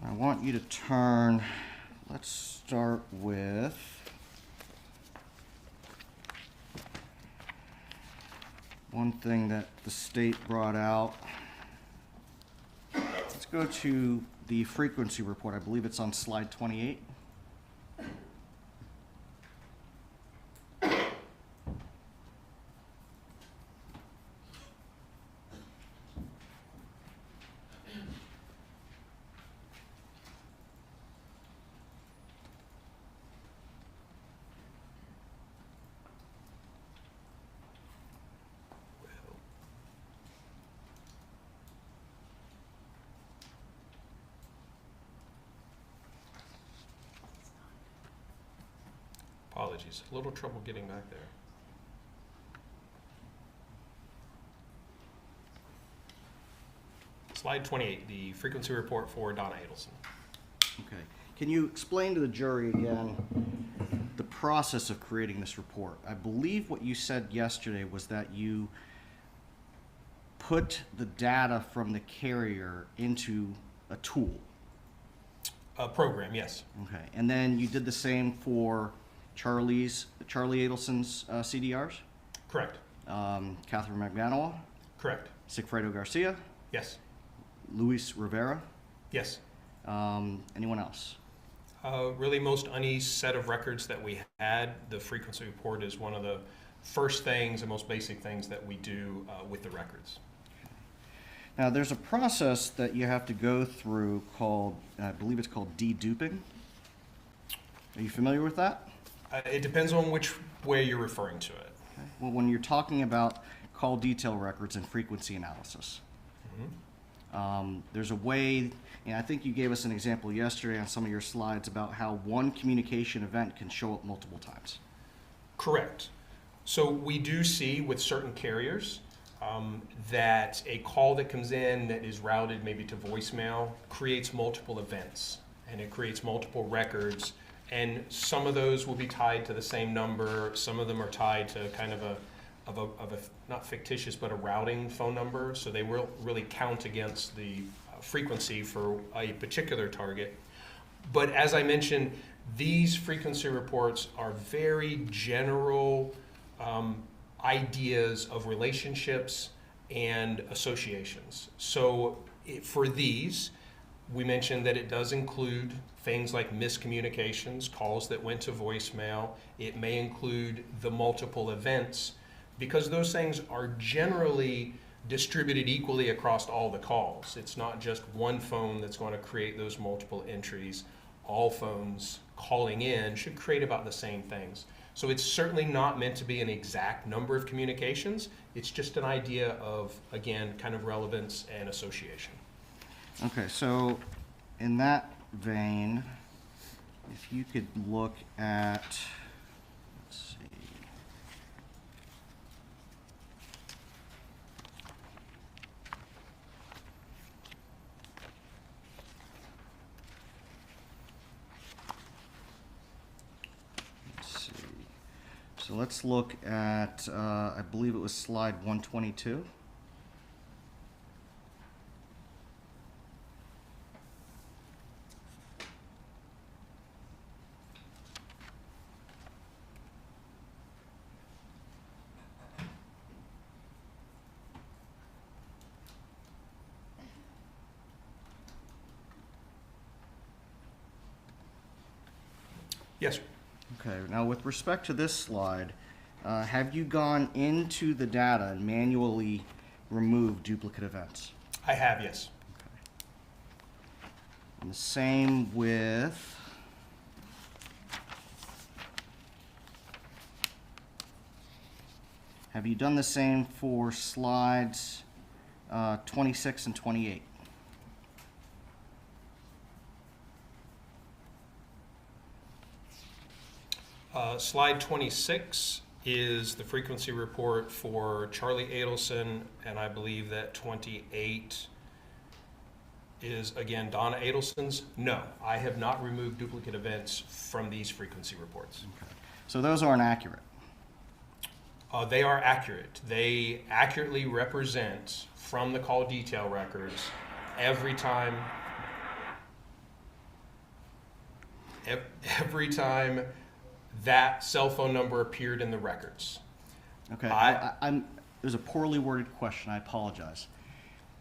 I want you to turn, let's start with one thing that the state brought out. Let's go to the frequency report. I believe it's on slide 28. apologies. A little trouble getting back there. Slide 28, the frequency report for Donna Adelson. Okay. Can you explain to the jury again the process of creating this report? I believe what you said yesterday was that you put the data from the carrier into a tool. A program, yes. Okay. And then you did the same for Charlie Adelson's CDRs? Correct. Katherine Magbanua? Correct. Sigfredo Garcia? Yes. Luis Rivera? Yes. Anyone else? Really, most any set of records that we had, the frequency report is one of the first things and most basic things that we do with the records. Now, there's a process that you have to go through called, I believe it's called deduping. Are you familiar with that? It depends on which way you're referring to it. Okay. Well, when you're talking about call detail records and frequency analysis, there's a way, and I think you gave us an example yesterday on some of your slides about how one communication event can show up multiple times. Correct. So we do see with certain carriers that a call that comes in that is routed maybe to voicemail creates multiple events, and it creates multiple records, and some of those will be tied to the same number. Some of them are tied to kind of a not fictitious, but a routing phone number, so they will really count against the frequency for a particular target. But as I mentioned, these frequency reports are very general ideas of relationships and associations. So for these, we mentioned that it does include things like miscommunications, calls that went to voicemail. It may include the multiple events, because those things are generally distributed equally across all the calls. It's not just one phone that's going to create those multiple entries. All phones calling in should create about the same things. So it's certainly not meant to be an exact number of communications. It's just an idea of, again, kind of relevance and association. Okay, so in that vein, if you could look at, let's see. So let's look at, I believe it was slide 122. Yes, sir. Okay, now with respect to this slide, have you gone into the data and manually removed duplicate events? I have, yes. And the same with have you done the same for slides 26 and 28? Slide 26 is the frequency report for Charlie Adelson, and I believe that 28 is, again, Donna Adelson's. No, I have not removed duplicate events from these frequency reports. Okay. So those aren't accurate. They are accurate. They accurately represent from the call detail records every time that cell phone number appeared in the records. Okay, it was a poorly worded question. I apologize.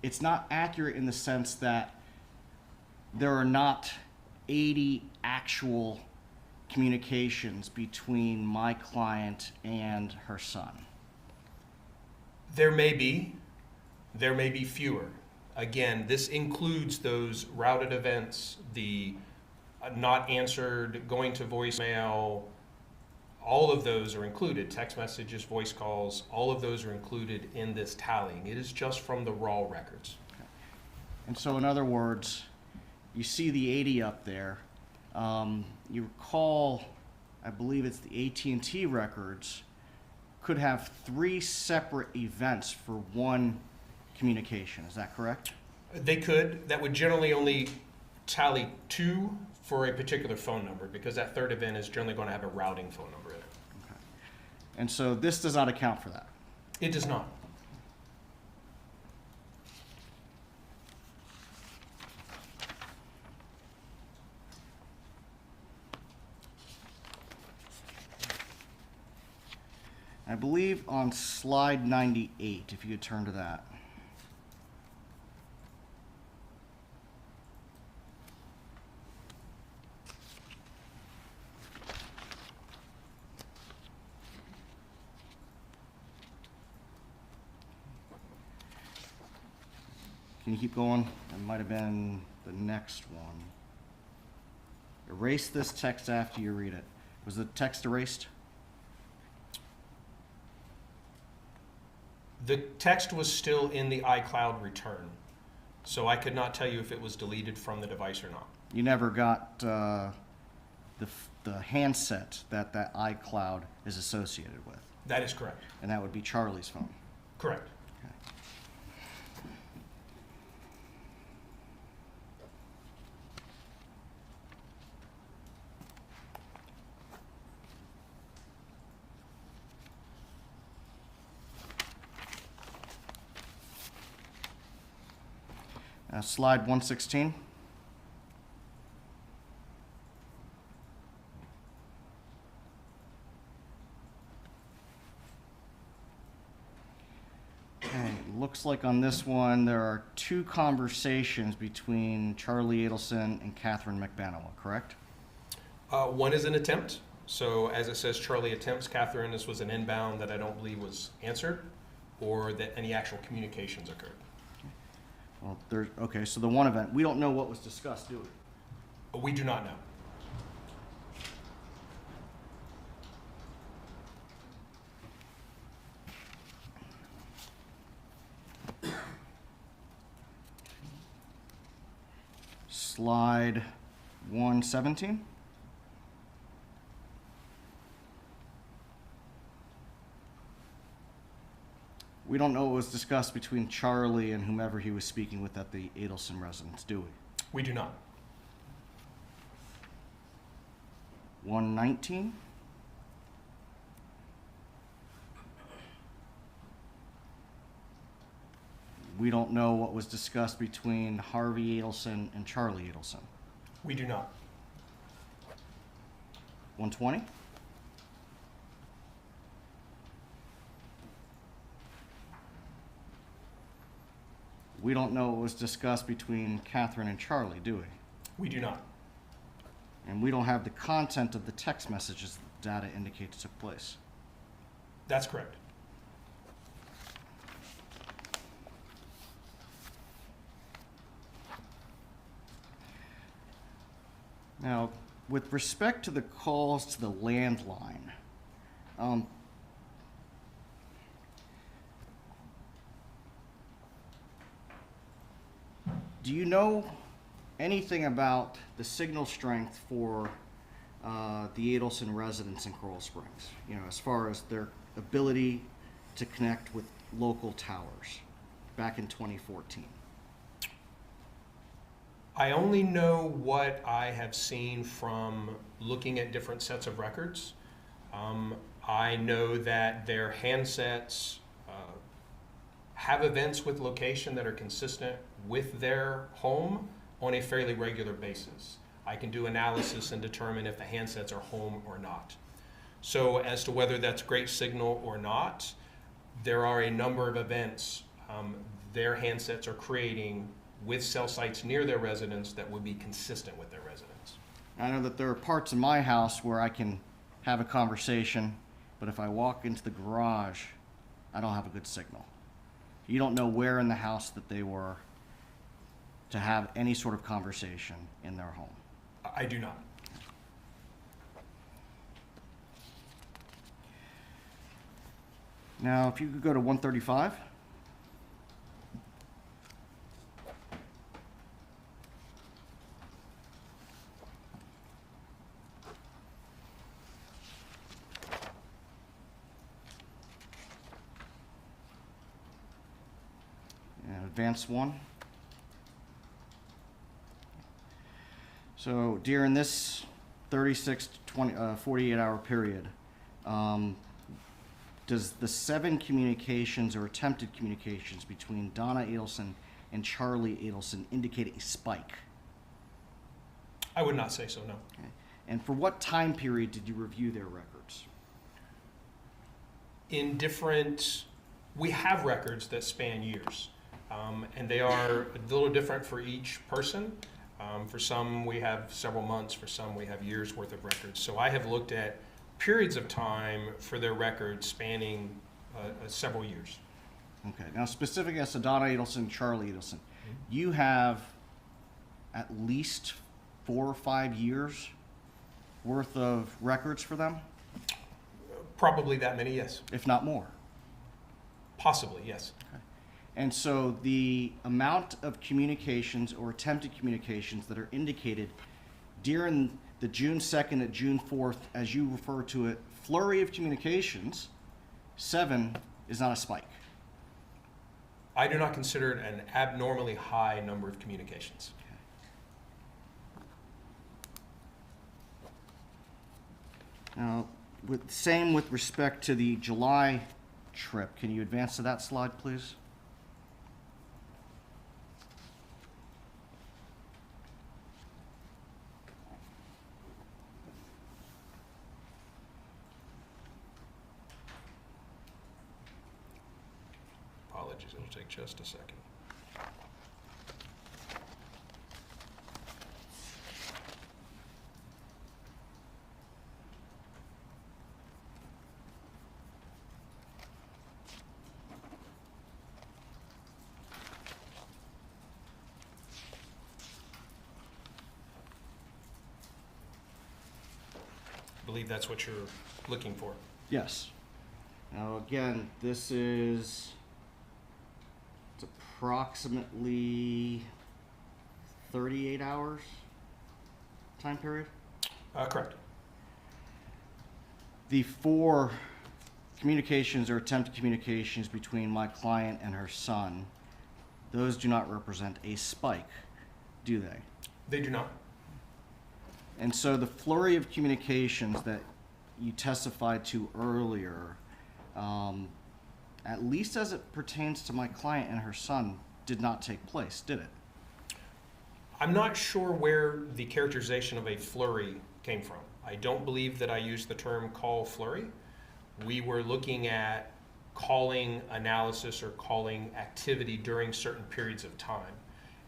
It's not accurate in the sense that there are not 80 actual communications between my client and her son. There may be fewer. Again, this includes those routed events, the not answered, going to voicemail. All of those are included. Text messages, voice calls, all of those are included in this tallying. It is just from the raw records. Okay. And so in other words, you see the 80 up there. You recall, I believe it's the AT&T records, could have 3 separate events for one communication. Is that correct? They could. That would generally only tally 2 for a particular phone number, because that third event is generally going to have a routing phone number in it. Okay. And so this does not account for that. It does not. I believe on slide 98, if you could turn to that. Can you keep going? It might have been the next one. Erase this text after you read it. Was the text erased? The text was still in the iCloud return, so I could not tell you if it was deleted from the device or not. You never got the handset that iCloud is associated with, That is correct. and that would be Charlie's phone. Correct. Okay. Slide 116. Okay, looks like on this one there are 2 conversations between Charlie Adelson and Katherine Magbanua, correct? One is an attempt. So as it says, Charlie attempts. Catherine, this was an inbound that I don't believe was answered, or that any actual communications occurred. Well, okay, so the one event, we don't know what was discussed, do we? We do not know. Slide 117. We don't know what was discussed between Charlie and whomever he was speaking with at the Adelson residence, do we? We do not. 119. We don't know what was discussed between Harvey Adelson and Charlie Adelson. We do not. 120. We don't know what was discussed between Katherine and Charlie, do we? We do not. And we don't have the content of the text messages the data indicates took place. That's correct. Now, with respect to the calls to the landline, do you know anything about the signal strength for the Adelson residents in Coral Springs? You know, as far as their ability to connect with local towers back in 2014. I only know what I have seen from looking at different sets of records. I know that their handsets have events with location that are consistent with their home on a fairly regular basis. I can do analysis and determine if the handsets are home or not. So as to whether that's great signal or not, there are a number of events their handsets are creating with cell sites near their residence that would be consistent with their residence. I know that there are parts of my house where I can have a conversation, but if I walk into the garage, I don't have a good signal. You don't know where in the house that they were to have any sort of conversation in their home. I do not. Now, if you could go to 135. advance one. So during this 36 to 48 hour period, does the 7 communications or attempted communications between Donna Adelson and Charlie Adelson indicate a spike? I would not say so, no. Okay. And for what time period did you review their records? We have records that span years, and they are a little different for each person. For some, we have several months. For some, we have years worth of records. So I have looked at periods of time for their records spanning several years. Okay. Now, specific as to Donna Adelson, Charlie Adelson, you have at least 4 or 5 years worth of records for them, Probably that many, yes. if not more. Possibly, yes. And so the amount of communications or attempted communications that are indicated during the June 2nd and June 4th, as you refer to it, flurry of communications, 7 is not a spike. I do not consider it an abnormally high number of communications. Now, same with respect to the July trip. Can you advance to that slide, please? Apologies, it'll take just a second. I believe that's what you're looking for. Yes. Now, again, this is it's approximately 38 hours time period. Correct. The 4 communications or attempted communications between my client and her son, those do not represent a spike, do they? They do not. And so the flurry of communications that you testified to earlier, at least as it pertains to my client and her son, did not take place, did it? I'm not sure where the characterization of a flurry came from. I don't believe that I used the term call flurry. We were looking at calling analysis or calling activity during certain periods of time.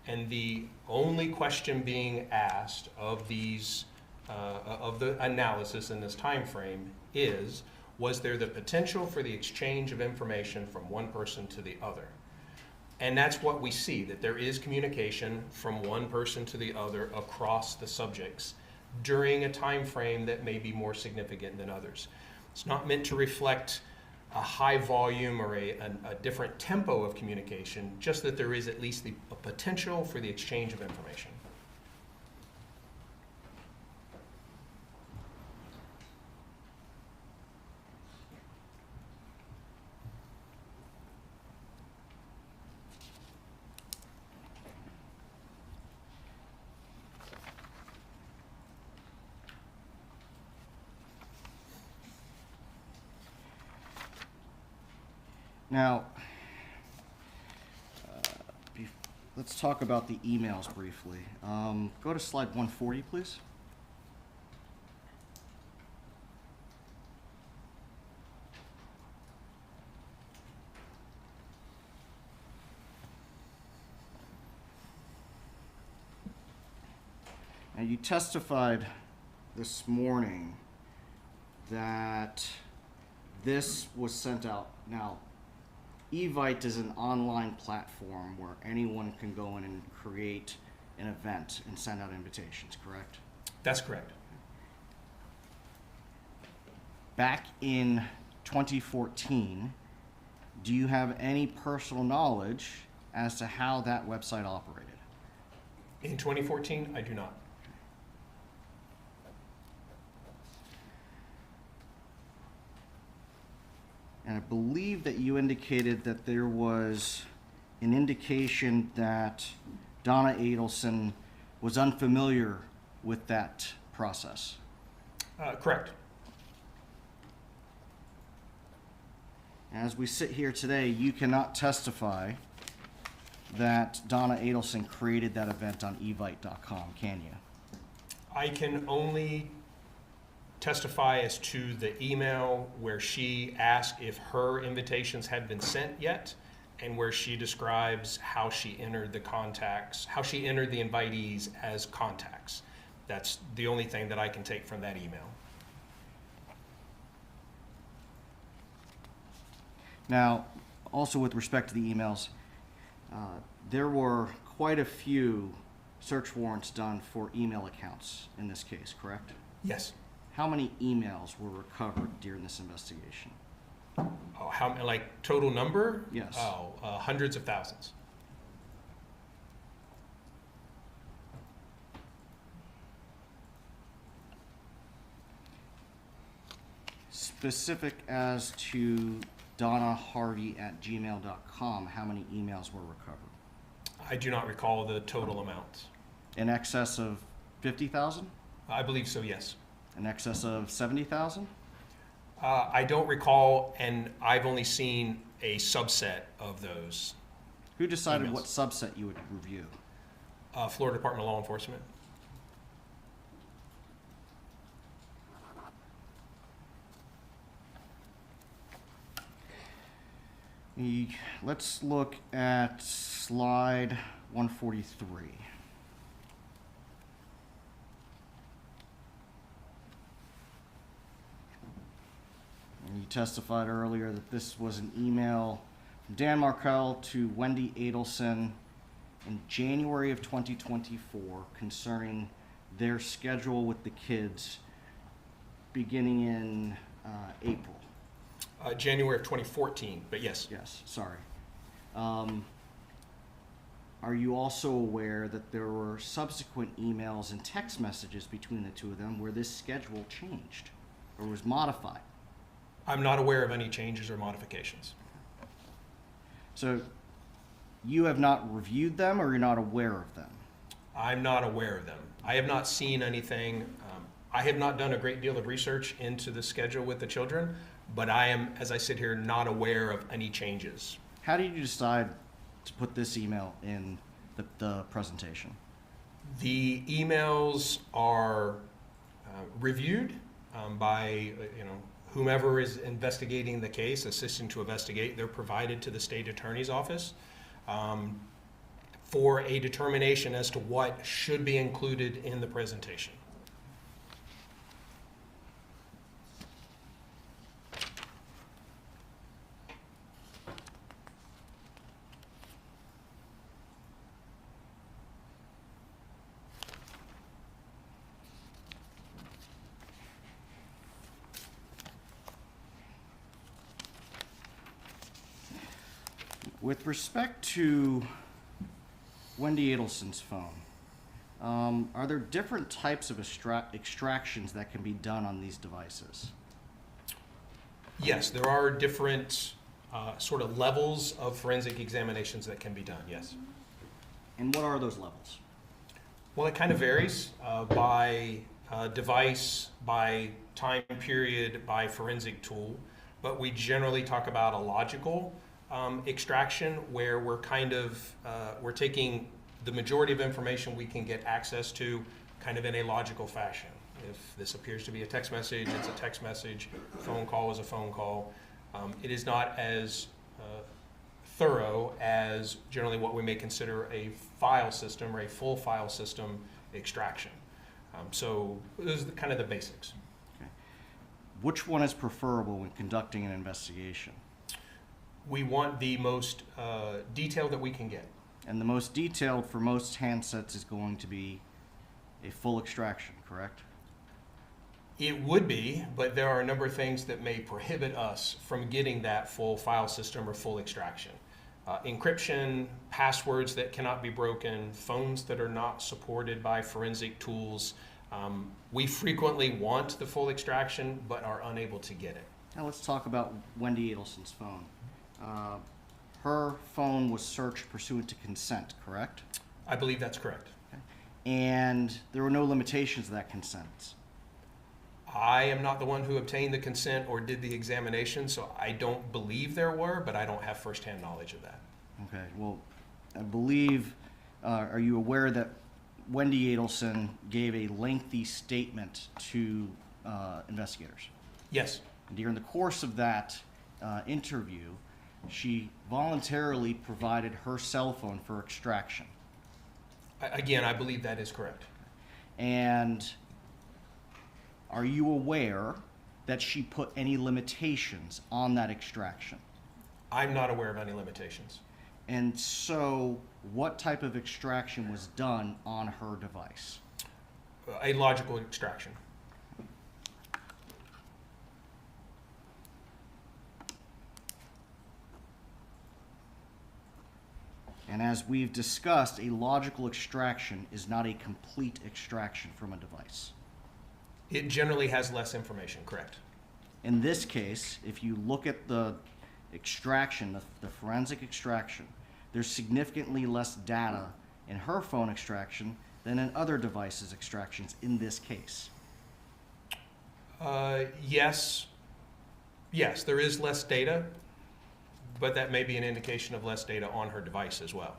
And the only question being asked of these, of the analysis in this time frame is, was there the potential for the exchange of information from one person to the other? And that's what we see, that there is communication from one person to the other across the subjects during a time frame that may be more significant than others. It's not meant to reflect a high volume or a different tempo of communication, just that there is at least a potential for the exchange of information. Now, let's talk about the emails briefly. Go to slide 140, please. And you testified this morning that this was sent out. Now, Evite is an online platform where anyone can go in and create an event and send out invitations, correct? That's correct. Back in 2014, do you have any personal knowledge as to how that website operated? In 2014, I do not. And I believe that you indicated that there was an indication that Donna Adelson was unfamiliar with that process. Correct. As we sit here today, you cannot testify that Donna Adelson created that event on evite.com, can you? I can only testify as to the email where she asked if her invitations had been sent yet, and where she describes how she entered the contacts, how she entered the invitees as contacts. That's the only thing that I can take from that email. Now, also with respect to the emails, there were quite a few search warrants done for email accounts in this case, correct? Yes. How many emails were recovered during this investigation? Oh, how, like total number? Yes. Oh, hundreds of thousands. Specific as to donnaharvey@gmail.com, how many emails were recovered? I do not recall the total amount. In excess of 50,000? I believe so, yes. In excess of 70,000? I don't recall, and I've only seen a subset of those. Who decided Emails. what subset you would review? Florida Department of Law Enforcement. Let's look at slide 143. You testified earlier that this was an email from Dan Markel to Wendi Adelson in January of 2024 concerning their schedule with the kids beginning in April. January of 2014, but yes. Yes, sorry. Are you also aware that there were subsequent emails and text messages between the two of them where this schedule changed or was modified? I'm not aware of any changes or modifications. So you have not reviewed them, or you're not aware of them? I'm not aware of them. I have not seen anything. I have not done a great deal of research into the schedule with the children, but I am, as I sit here, not aware of any changes. How did you decide to put this email in the presentation? The emails are reviewed by whomever is investigating the case, assisting to investigate. They're provided to the state attorney's office for a determination as to what should be included in the presentation. With respect to Wendi Adelson's phone, are there different types of extractions that can be done on these devices? Yes, there are different sort of levels of forensic examinations that can be done, yes. And what are those levels? Well, it kind of varies by device, by time period, by forensic tool, but we generally talk about a logical extraction where we're we're taking the majority of information we can get access to kind of in a logical fashion. If this appears to be a text message, it's a text message. Phone call is a phone call. It is not as thorough as generally what we may consider a file system or a full file system extraction. So those are kind of the basics. Okay. Which one is preferable when conducting an investigation? We want the most detailed that we can get. And the most detailed for most handsets is going to be a full extraction, correct? It would be, but there are a number of things that may prohibit us from getting that full file system or full extraction. Encryption, passwords that cannot be broken, phones that are not supported by forensic tools. We frequently want the full extraction, but are unable to get it. Now let's talk about Wendi Adelson's phone. her phone was searched pursuant to consent, correct? I believe that's correct. And there were no limitations to that consent. I am not the one who obtained the consent or did the examination, so I don't believe there were, but I don't have firsthand knowledge of that. Okay, well, I believe, are you aware that Wendi Adelson gave a lengthy statement to investigators? Yes. And during the course of that interview, she voluntarily provided her cell phone for extraction. Again, I believe that is correct. And are you aware that she put any limitations on that extraction? I'm not aware of any limitations. And so, what type of extraction was done on her device? A logical extraction. And as we've discussed, a logical extraction is not a complete extraction from a device. It generally has less information, correct? In this case, if you look at the extraction, the forensic extraction, there's significantly less data in her phone extraction than in other devices' extractions in this case. Yes. Yes, there is less data, but that may be an indication of less data on her device as well.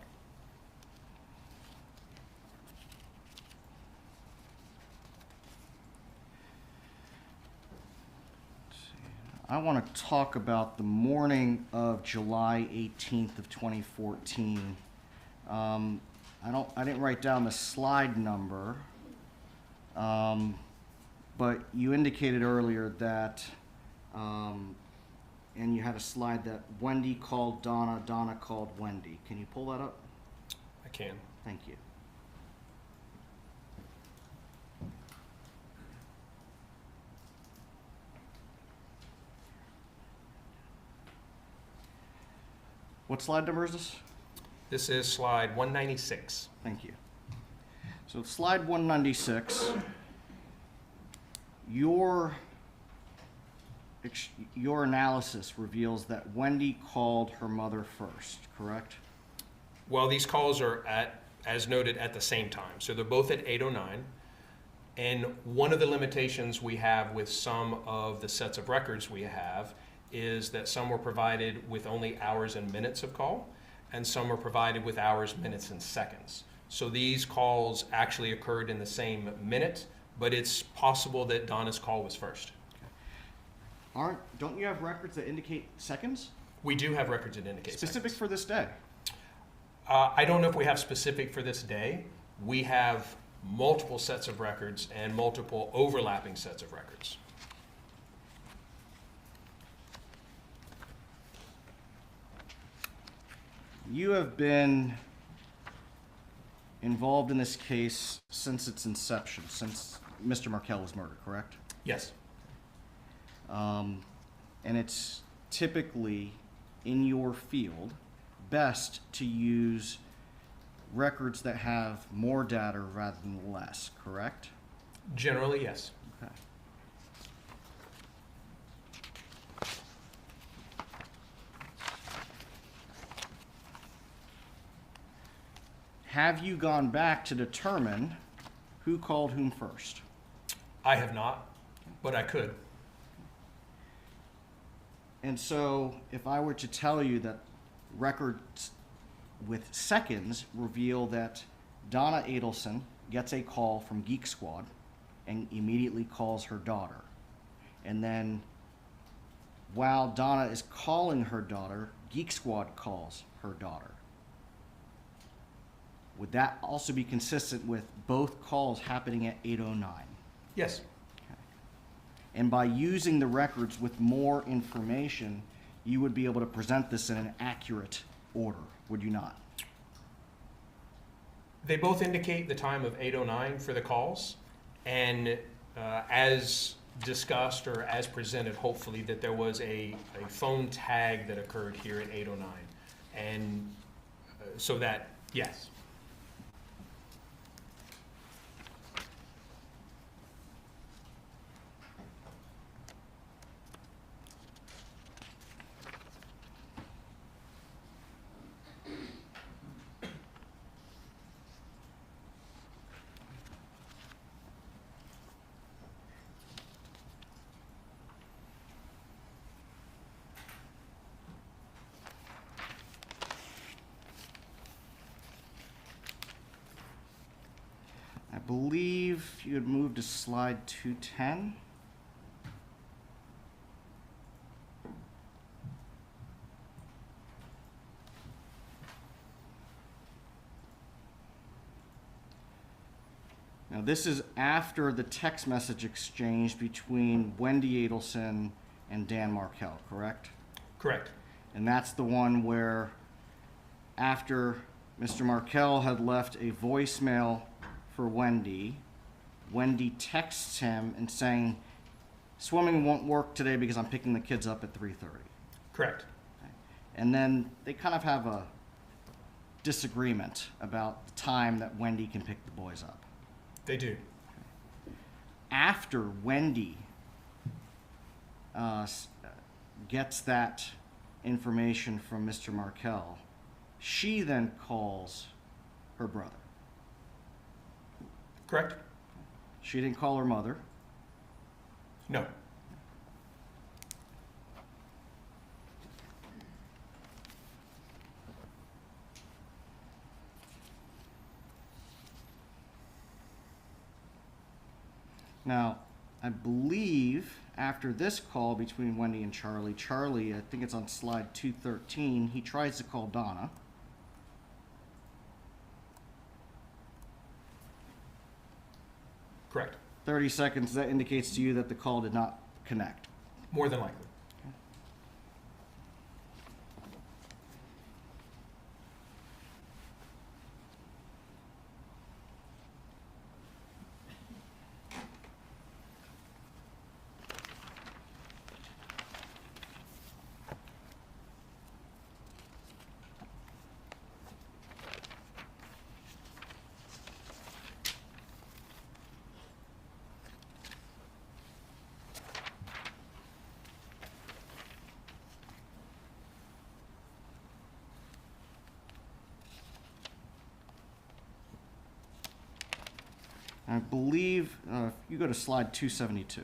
I want to talk about the morning of July 18th of 2014. I didn't write down the slide number, but you indicated earlier that, and you had a slide that Wendi called Donna, Donna called Wendi. Can you pull that up? I can. Thank you. What slide number is this? This is slide 196. Thank you. So slide 196, your analysis reveals that Wendi called her mother first, correct? Well, these calls are as noted, at the same time. So they're both at 8:09. And one of the limitations we have with some of the sets of records we have is that some were provided with only hours and minutes of call, and some were provided with hours, minutes, and seconds. So these calls actually occurred in the same minute, but it's possible that Donna's call was first. Don't you have records that indicate seconds? We do have records that indicate Specific seconds. for this day? I don't know if we have specific for this day. We have multiple sets of records and multiple overlapping sets of records. You have been involved in this case since its inception, since Mr. Markel was murdered, correct? Yes. And it's typically in your field best to use records that have more data rather than less, correct? Generally, yes. Okay. Have you gone back to determine who called whom first? I have not, but I could. And so, if I were to tell you that records with seconds reveal that Donna Adelson gets a call from Geek Squad and immediately calls her daughter, and then while Donna is calling her daughter, Geek Squad calls her daughter, would that also be consistent with both calls happening at 8:09? Yes. And by using the records with more information, you would be able to present this in an accurate order, would you not? They both indicate the time of 8:09 for the calls, and as discussed or as presented, hopefully, that there was a phone tag that occurred here at 8:09. And so that, yes. believe you had moved to slide 210. Now, this is after the text message exchange between Wendi Adelson and Dan Markel, correct? Correct. And that's the one where, after Mr. Markel had left a voicemail for Wendi texts him and saying, swimming won't work today because I'm picking the kids up at 3:30. Correct. And then they kind of have a disagreement about the time that Wendi can pick the boys up. They do. After Wendi gets that information from Mr. Markel, she then calls her brother. Correct? She didn't call her mother. No. Now, I believe after this call between Wendi and Charlie, I think it's on slide 213, he tries to call Donna. Correct. 30 seconds, that indicates to you that the call did not connect. More than likely. I believe, if you go to slide 272.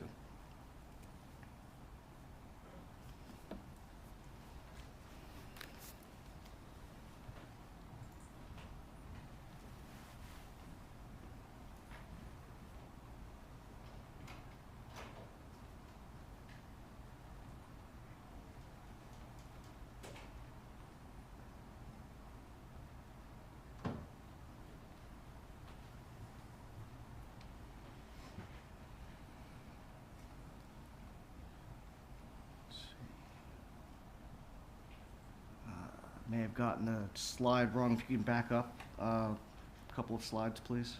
May have gotten the slide wrong. If you can back up a couple of slides, please.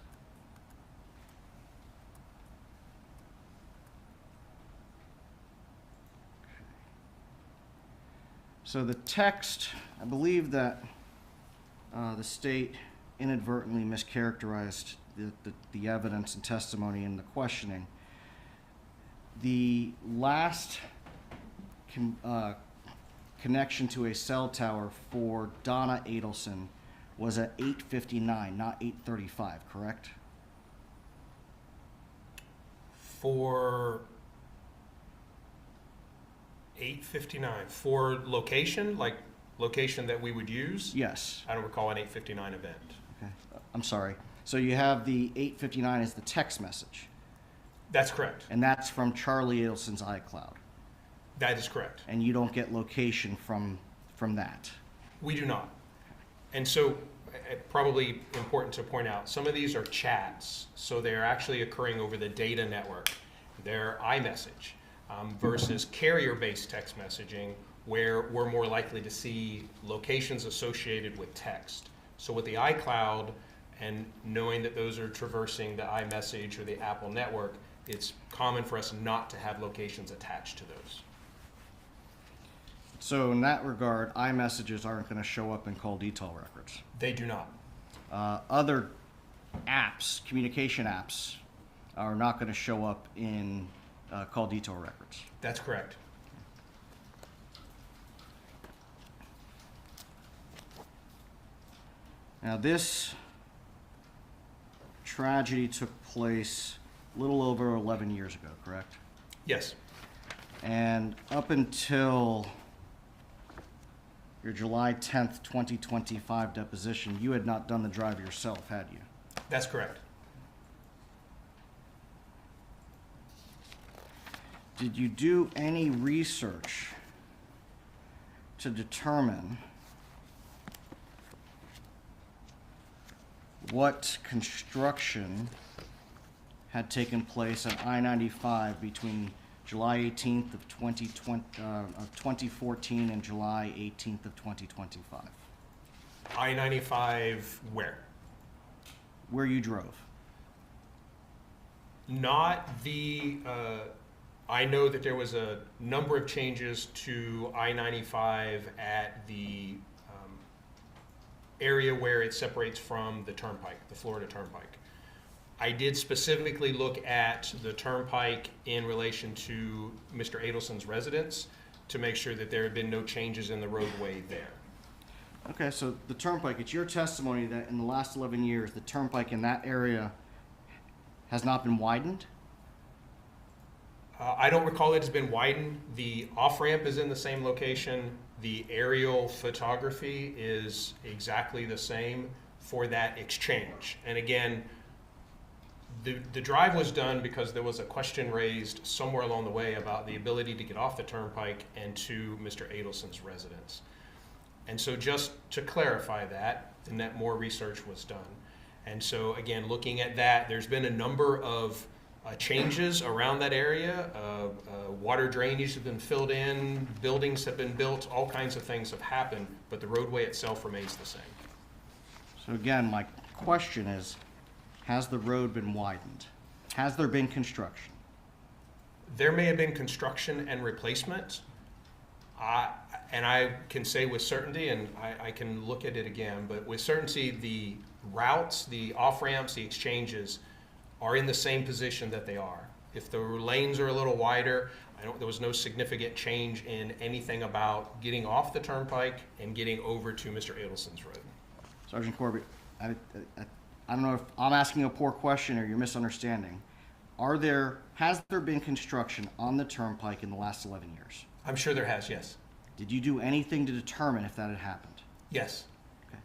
So the text, I believe that the state inadvertently mischaracterized the evidence and testimony in the questioning. The last connection to a cell tower for Donna Adelson was at 8:59, not 8:35, correct? For 8:59, for location, like location that we would use? Yes. I don't recall an 8:59 event. Okay. I'm sorry. So you have the 8:59 as the text message, That's correct. and that's from Charlie Adelson's iCloud, That is correct. and you don't get location from that. We do not. And so, probably important to point out, some of these are chats, so they're actually occurring over the data network. They're iMessage versus carrier-based text messaging, where we're more likely to see locations associated with text. So with the iCloud, and knowing that those are traversing the iMessage or the Apple network, it's common for us not to have locations attached to those. So in that regard, iMessages aren't going to show up in call detail records. They do not. Other apps, communication apps, are not going to show up in call detail records. That's correct. Now this tragedy took place a little over 11 years ago, correct? Yes. And up until your July 10th, 2025 deposition, you had not done the drive yourself, had you? That's correct. Did you do any research to determine what construction had taken place on I-95 between July 18th of 2014 and July 18th of 2025? I-95 where? Where you drove? Not the, I know that there was a number of changes to I-95 at the area where it separates from the turnpike, the Florida Turnpike. I did specifically look at the turnpike in relation to Mr. Adelson's residence to make sure that there had been no changes in the roadway there. Okay, so the turnpike, it's your testimony that in the last 11 years, the turnpike in that area has not been widened? I don't recall it has been widened. The off-ramp is in the same location. The aerial photography is exactly the same for that exchange. And again, the drive was done because there was a question raised somewhere along the way about the ability to get off the turnpike and to Mr. Adelson's residence. And so just to clarify that, and that more research was done. And so again, looking at that, there's been a number of changes around that area. Water drainage has been filled in, buildings have been built, all kinds of things have happened, but the roadway itself remains the same. So again, my question is, has the road been widened? Has there been construction? There may have been construction and replacement. And I can say with certainty, and I can look at it again, but with certainty, the routes, the off-ramps, the exchanges are in the same position that they are. If the lanes are a little wider, there was no significant change in anything about getting off the turnpike and getting over to Mr. Adelson's road. Sergeant Corby, I don't know if I'm asking a poor question or you're misunderstanding. Has there been construction on the turnpike in the last 11 years? I'm sure there has, yes. Did you do anything to determine if that had happened? Yes. Okay.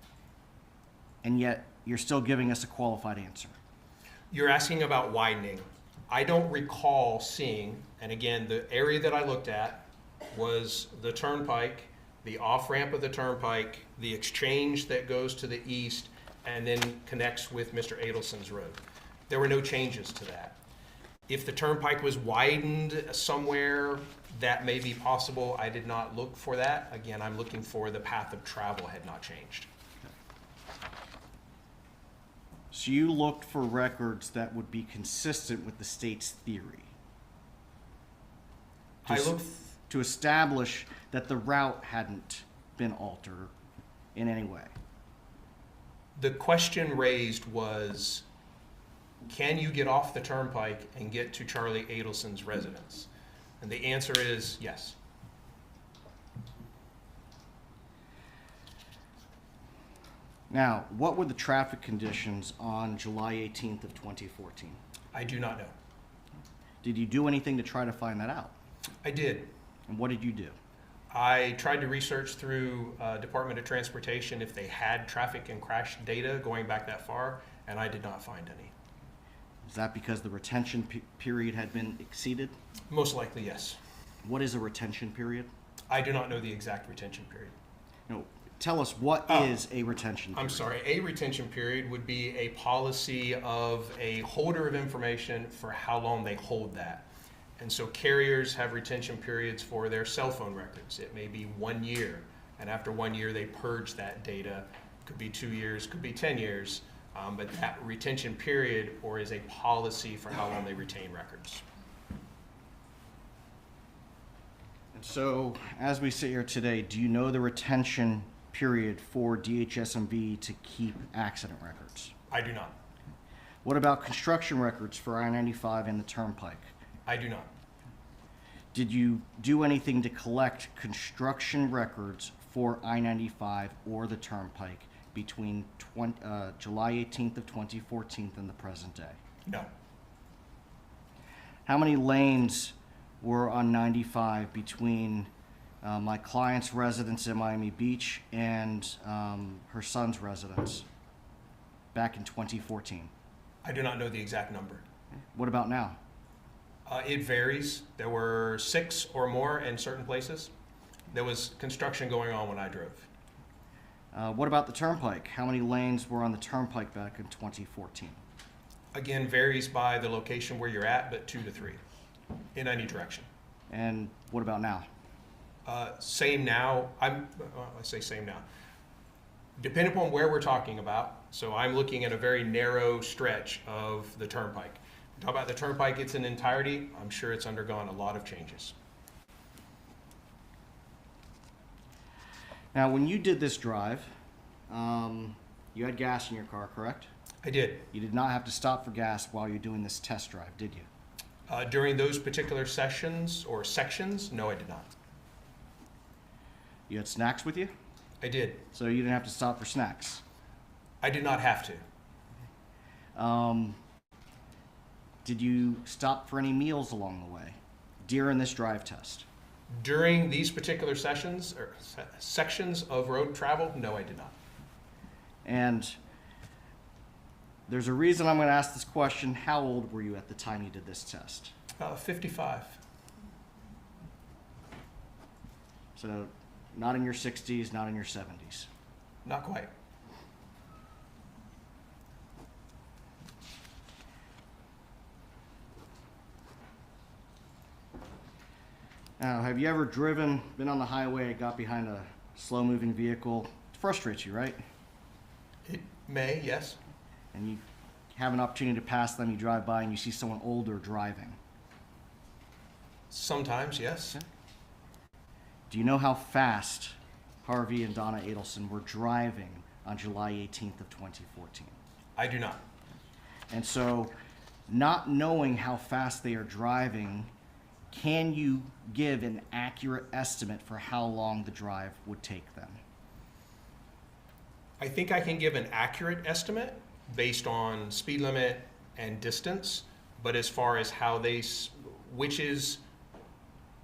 And yet, you're still giving us a qualified answer. You're asking about widening. I don't recall seeing, and again, the area that I looked at was the turnpike, the off-ramp of the turnpike, the exchange that goes to the east, and then connects with Mr. Adelson's road. There were no changes to that. If the turnpike was widened somewhere, that may be possible. I did not look for that. Again, I'm looking for the path of travel had not changed. So you looked for records that would be consistent with the state's theory? To establish that the route hadn't been altered in any way? The question raised was, can you get off the turnpike and get to Charlie Adelson's residence? And the answer is yes. Now, what were the traffic conditions on July 18th of 2014? I do not know. Did you do anything to try to find that out? I did. And what did you do? I tried to research through Department of Transportation if they had traffic and crash data going back that far, and I did not find any. Is that because the retention period had been exceeded? Most likely, yes. What is a retention period? I do not know the exact retention period. No, tell us what is a retention period. I'm sorry, a retention period would be a policy of a holder of information for how long they hold that. And so carriers have retention periods for their cell phone records. It may be 1 year, and after 1 year they purge that data. Could be 2 years, could be 10 years, but that retention period or is a policy for how long they retain records. And so, as we sit here today, do you know the retention period for DHS&V to keep accident records? I do not. What about construction records for I-95 and the Turnpike? I do not. Did you do anything to collect construction records for I-95 or the Turnpike between July 18th of 2014 and the present day? No. How many lanes were on 95 between my client's residence in Miami Beach and her son's residence back in 2014? I do not know the exact number. What about now? It varies. There were 6 or more in certain places. There was construction going on when I drove. What about the turnpike? How many lanes were on the turnpike back in 2014? Again, varies by the location where you're at, but 2 to 3 in any direction. And what about now? Same now. I say same now. Depending upon where we're talking about. So I'm looking at a very narrow stretch of the turnpike. Talk about the turnpike, it's in entirety. I'm sure it's undergone a lot of changes. Now, when you did this drive, you had gas in your car, correct? I did. You did not have to stop for gas while you're doing this test drive, did you? During those particular sessions or sections, no, I did not. You had snacks with you? I did. So you didn't have to stop for snacks? I did not have to. Did you stop for any meals along the way during this drive test? During these particular sessions or sections of road travel, no, I did not. And there's a reason I'm going to ask this question. How old were you at the time you did this test? 55. So not in your 60s, not in your 70s. Not quite. Now, have you ever been on the highway, got behind a slow-moving vehicle? It frustrates you, right? It may, yes. And you have an opportunity to pass them, you drive by and you see someone older driving. Sometimes, yes. Do you know how fast Harvey and Donna Adelson were driving on July 18th of 2014? I do not. And so, not knowing how fast they are driving, can you give an accurate estimate for how long the drive would take them? I think I can give an accurate estimate based on speed limit and distance, but as far as how which is,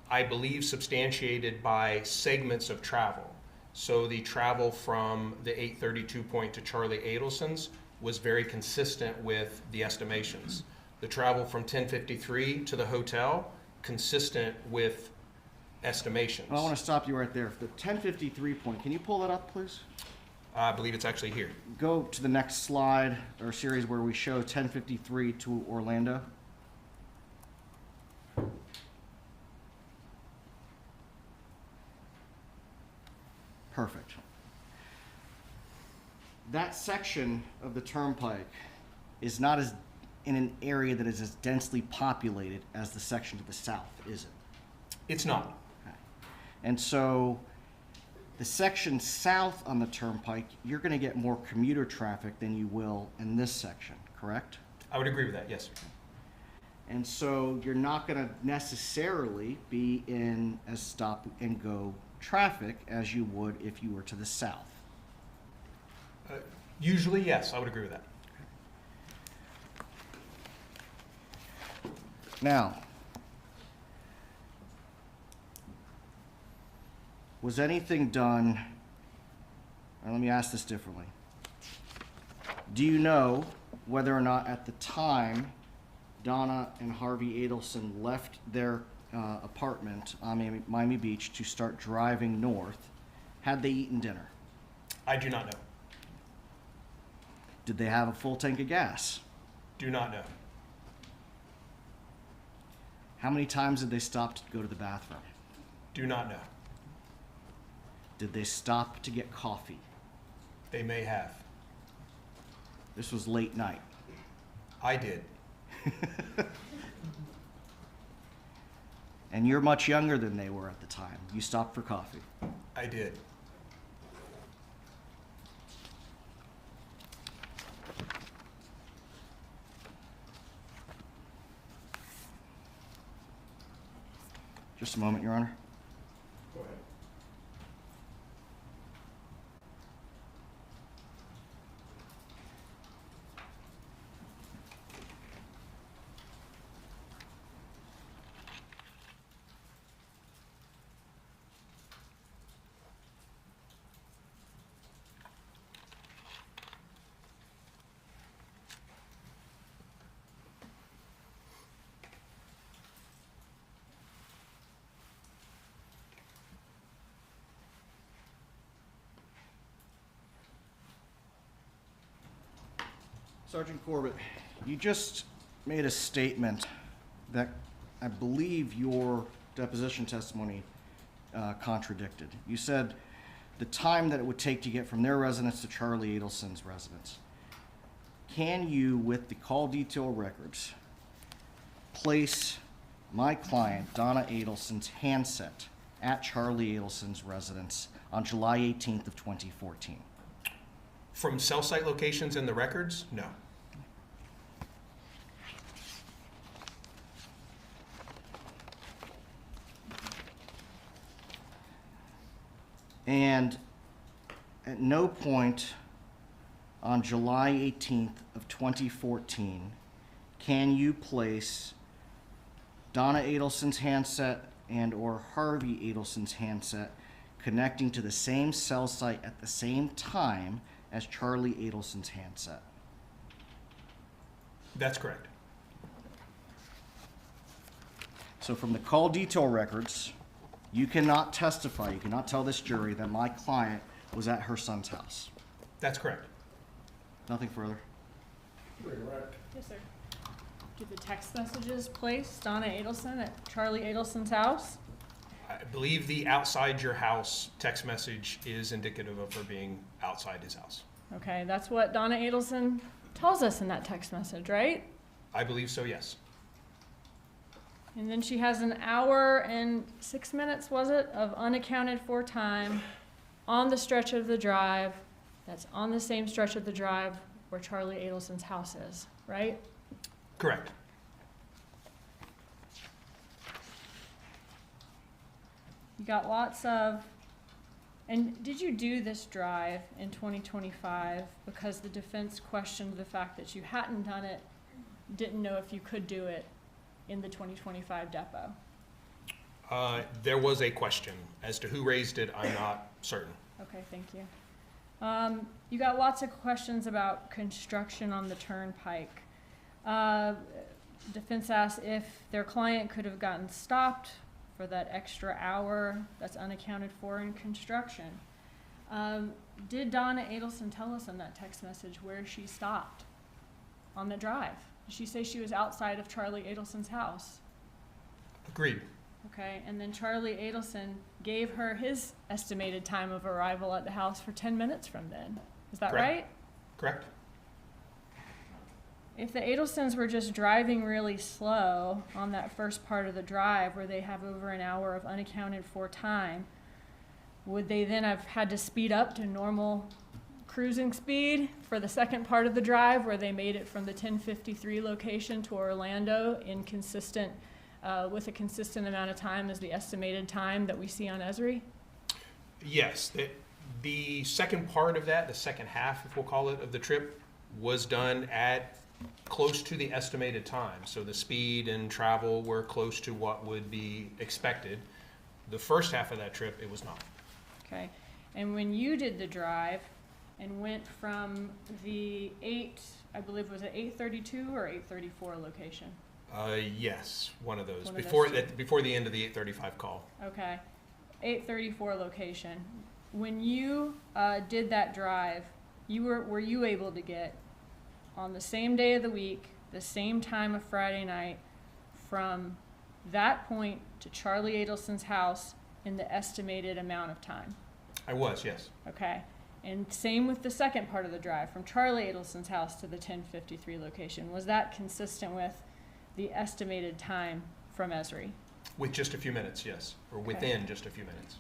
I believe, substantiated by segments of travel. So the travel from the 832 point to Charlie Adelson's was very consistent with the estimations. The travel from 1053 to the hotel, consistent with estimations. Well, I want to stop you right there. The 1053 point, can you pull that up, please? I believe it's actually here. Go to the next slide or series where we show 1053 to Orlando. Perfect. That section of the turnpike is not as in an area that is as densely populated as the section to the south, is it? It's not. Okay. And so the section south on the turnpike, you're going to get more commuter traffic than you will in this section, correct? I would agree with that, yes. And so you're not going to necessarily be in as stop and go traffic as you would if you were to the south. Usually, yes, I would agree with that. Now, was anything done, or let me ask this differently. Do you know whether or not at the time Donna and Harvey Adelson left their apartment on Miami Beach to start driving north, had they eaten dinner? I do not know. Did they have a full tank of gas? Do not know. How many times did they stop to go to the bathroom? Do not know. Did they stop to get coffee? They may have. This was late night. I did. And you're much younger than they were at the time. You stopped for coffee. I did. Just a moment, Your Honor. Go ahead. Sergeant Corbett, you just made a statement that I believe your deposition testimony contradicted. You said the time that it would take to get from their residence to Charlie Adelson's residence. Can you, with the call detail records, place my client, Donna Adelson's handset at Charlie Adelson's residence on July 18th of 2014? From cell site locations in the records? No. And at no point on July 18th of 2014 can you place Donna Adelson's handset and or Harvey Adelson's handset connecting to the same cell site at the same time as Charlie Adelson's handset. That's correct. So from the call detail records, you cannot testify, you cannot tell this jury that my client was at her son's house. That's correct. Nothing further. Correct. Yes, sir. Did the text messages place Donna Adelson at Charlie Adelson's house? I believe the outside your house text message is indicative of her being outside his house. Okay, that's what Donna Adelson tells us in that text message, right? I believe so, yes. And then she has an hour and 6 minutes, was it, of unaccounted for time on the stretch of the drive that's on the same stretch of the drive where Charlie Adelson's house is, right? Correct. You got lots of, and did you do this drive in 2025 because the defense questioned the fact that you hadn't done it, didn't know if you could do it in the 2025 depot? There was a question. As to who raised it, I'm not certain. Okay, thank you. You got lots of questions about construction on the turnpike. Defense asked if their client could have gotten stopped for that extra hour that's unaccounted for in construction. Did Donna Adelson tell us in that text message where she stopped on the drive? Did she say she was outside of Charlie Adelson's house? Agreed. Okay, and then Charlie Adelson gave her his estimated time of arrival at the house for 10 minutes from then. Is that Correct. right? Correct. If the Adelsons were just driving really slow on that first part of the drive where they have over an hour of unaccounted for time, would they then have had to speed up to normal cruising speed for the second part of the drive where they made it from the 1053 location to Orlando in consistent, with a consistent amount of time as the estimated time that we see on Esri? Yes. The second part of that, the second half, if we'll call it, of the trip was done at close to the estimated time. So the speed and travel were close to what would be expected. The first half of that trip, it was not. Okay, and when you did the drive and went from the I believe was it 832 or 834 location? Yes, one of those. One of Before those two. before the end of the 835 call. Okay, 834 location. When you did that drive, were you able to get on the same day of the week, the same time of Friday night, from that point to Charlie Adelson's house in the estimated amount of time? I was, yes. Okay, and same with the second part of the drive, from Charlie Adelson's house to the 1053 location. Was that consistent with the estimated time from Esri? With just a few minutes, yes. Or within just a few minutes.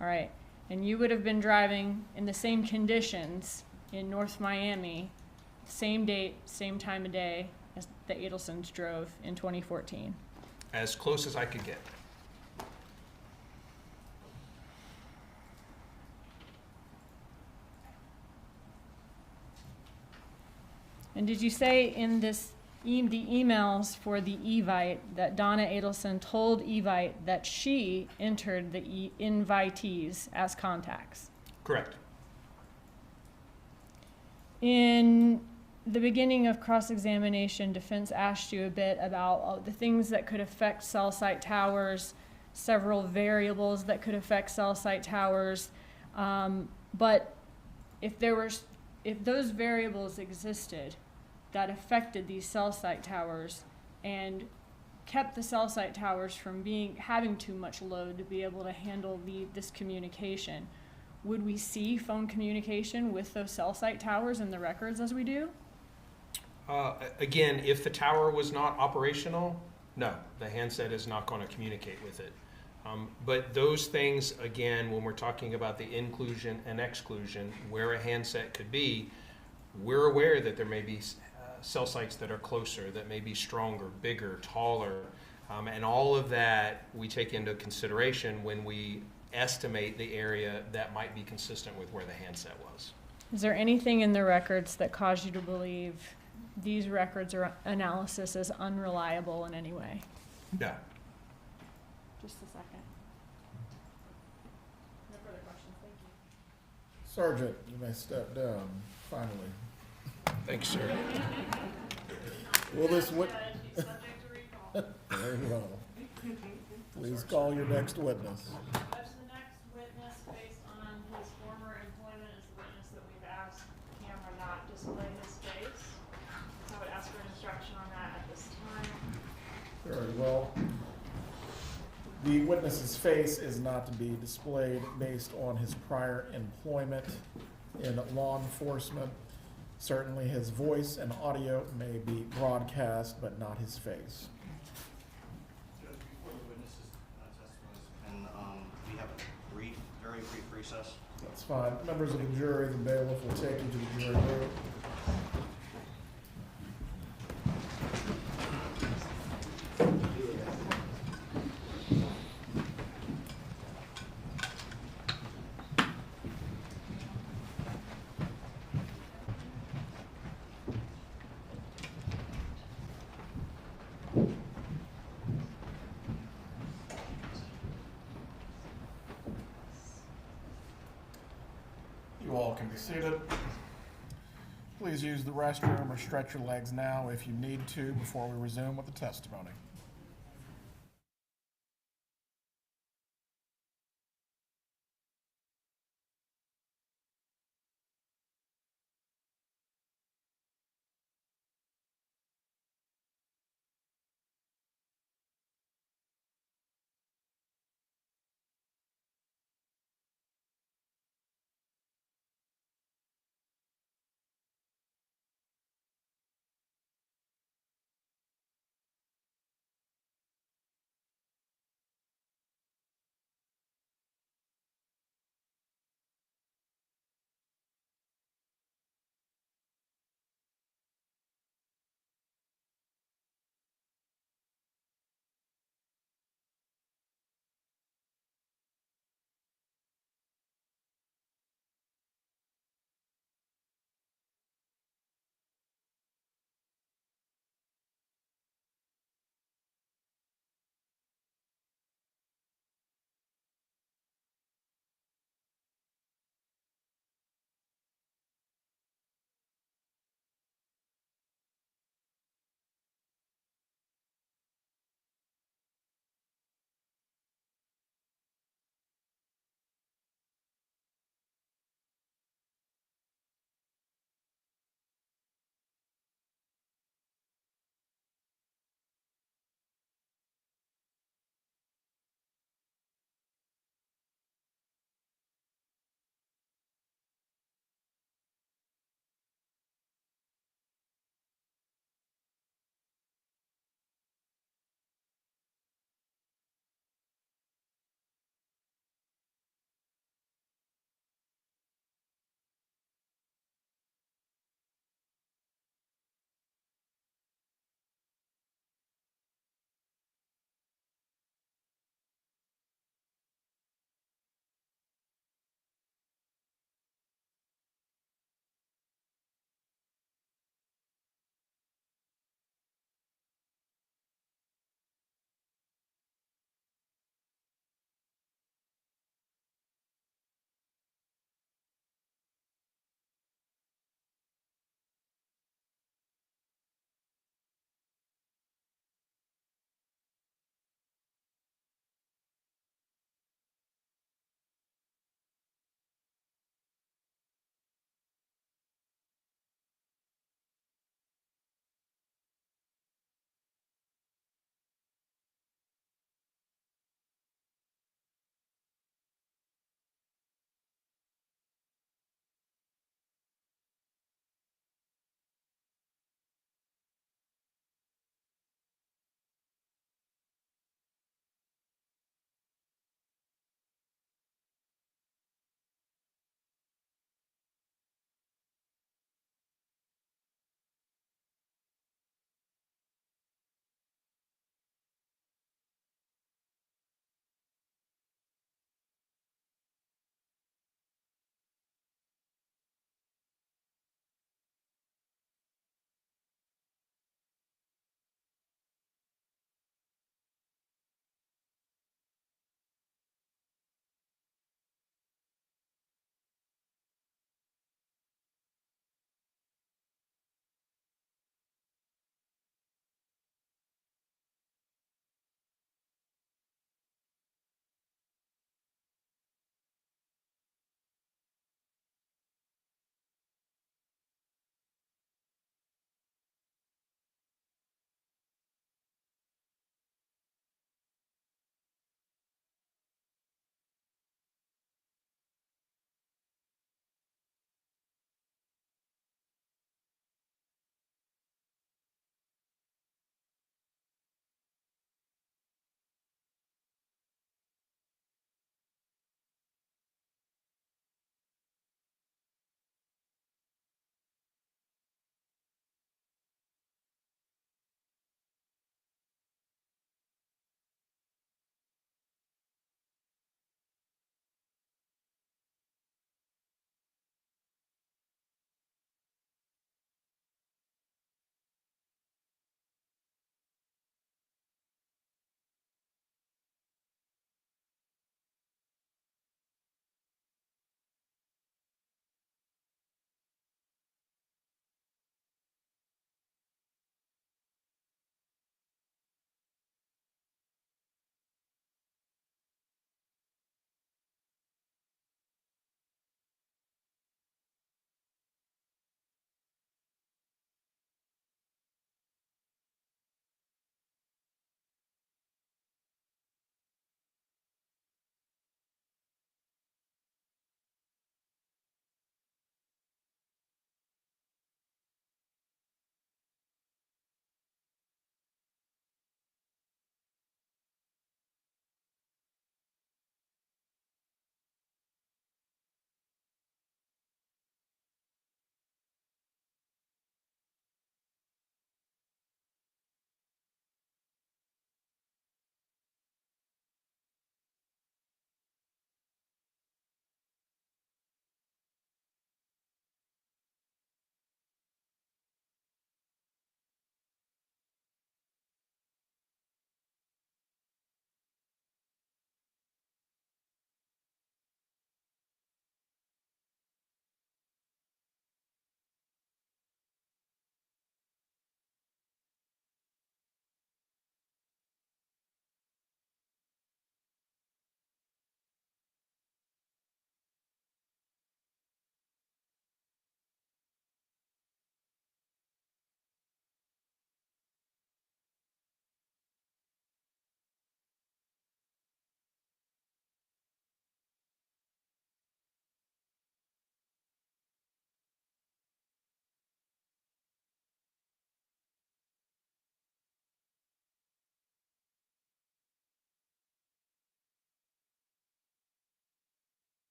All right, and you would have been driving in the same conditions in North Miami, same date, same time of day as the Adelsons drove in 2014. As close as I could get. And did you say in this the emails for the Evite that Donna Adelson told Evite that she entered the invitees as contacts? Correct. In the beginning of cross-examination, defense asked you a bit about the things that could affect cell site towers, several variables that could affect cell site towers, but if those variables existed, that affected these cell site towers and kept the cell site towers from having too much load to be able to handle this communication. Would we see phone communication with those cell site towers in the records as we do? Again, if the tower was not operational, no, the handset is not going to communicate with it. But those things, again, when we're talking about the inclusion and exclusion, where a handset could be, we're aware that there may be cell sites that are closer, that may be stronger, bigger, taller, and all of that we take into consideration when we estimate the area that might be consistent with where the handset was. Is there anything in the records that caused you to believe these records or analysis is unreliable in any way? No. Just a second. No further questions, thank you. Sergeant, you may step down, finally. Thanks, sir. Will this Very well. Please call your next witness. That's the next witness based on his former employment as the witness that we've asked camera not display his face. So I would ask for instruction on that at this time. Very well. The witness's face is not to be displayed based on his prior employment in law enforcement. Certainly his voice and audio may be broadcast, but not his face. Judge, before the witnesses testifies, and we have a very brief recess. That's fine. Members of the jury, the bailiff will take you to the jury room. You all can be seated. Please use the restroom or stretch your legs now if you need to before we resume with the testimony.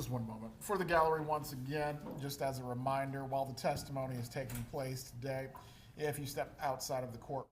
Just one moment. For the gallery, once again, just as a reminder, while the testimony is taking place today, if you step outside of the court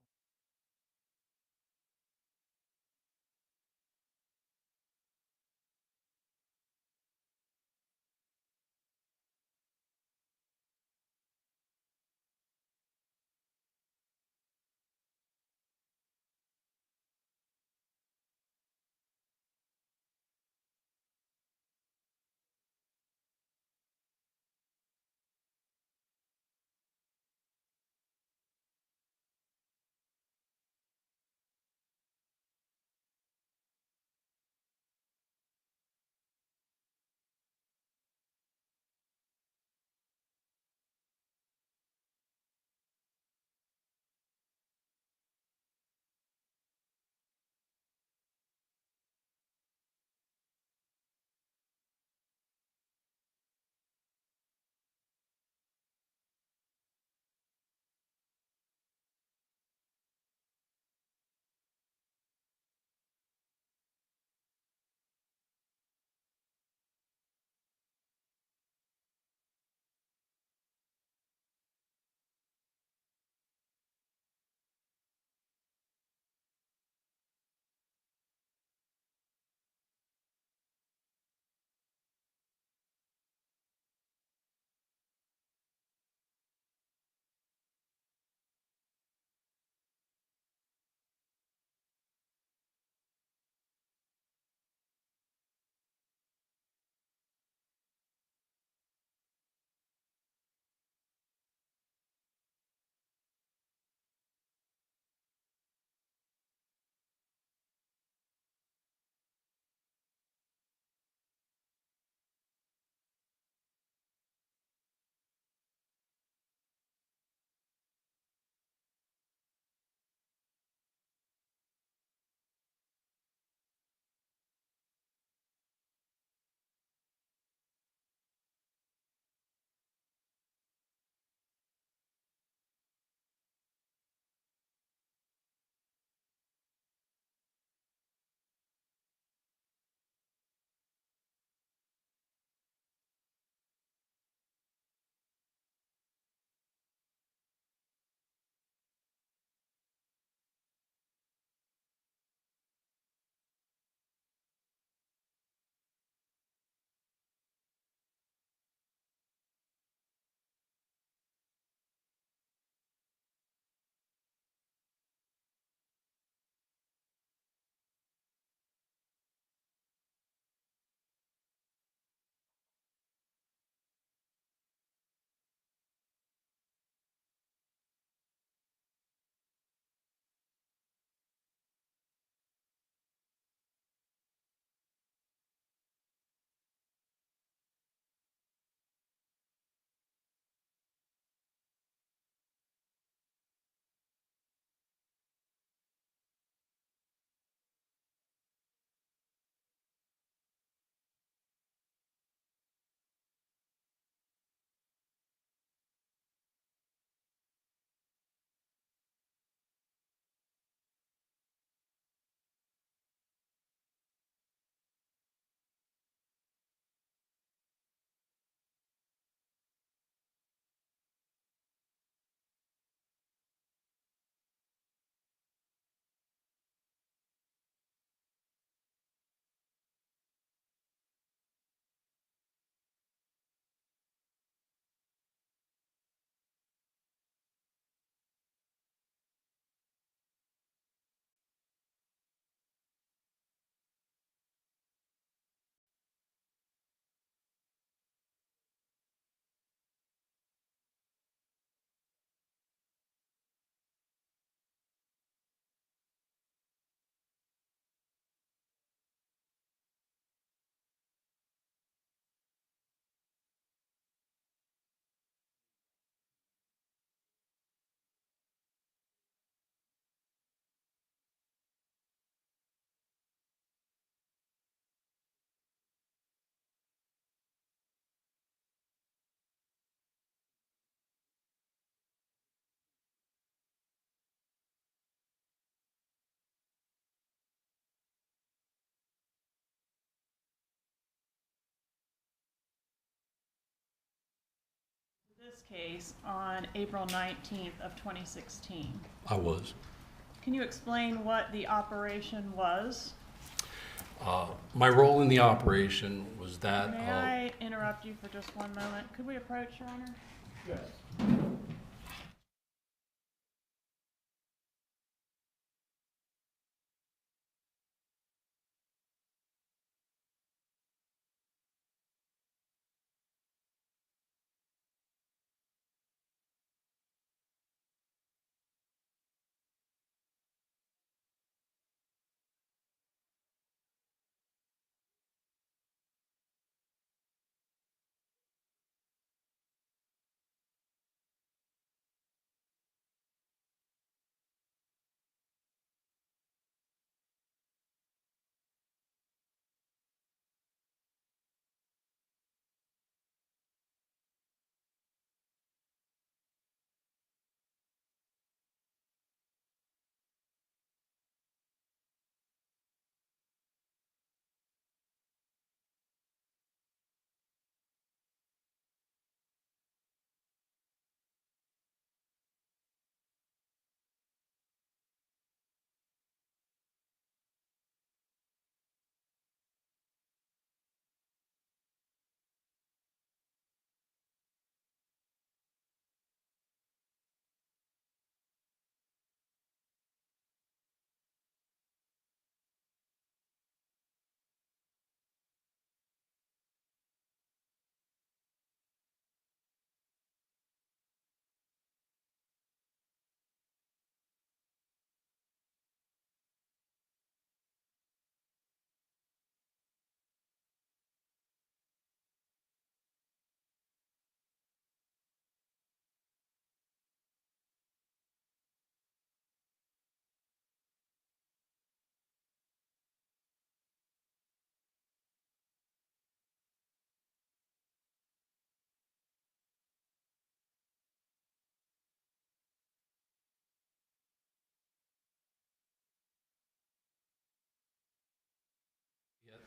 this case on April 19th of 2016. I was. Can you explain what the operation was? My role in the operation was that May I interrupt you for just one moment? Could we approach, Your Honor? Yes.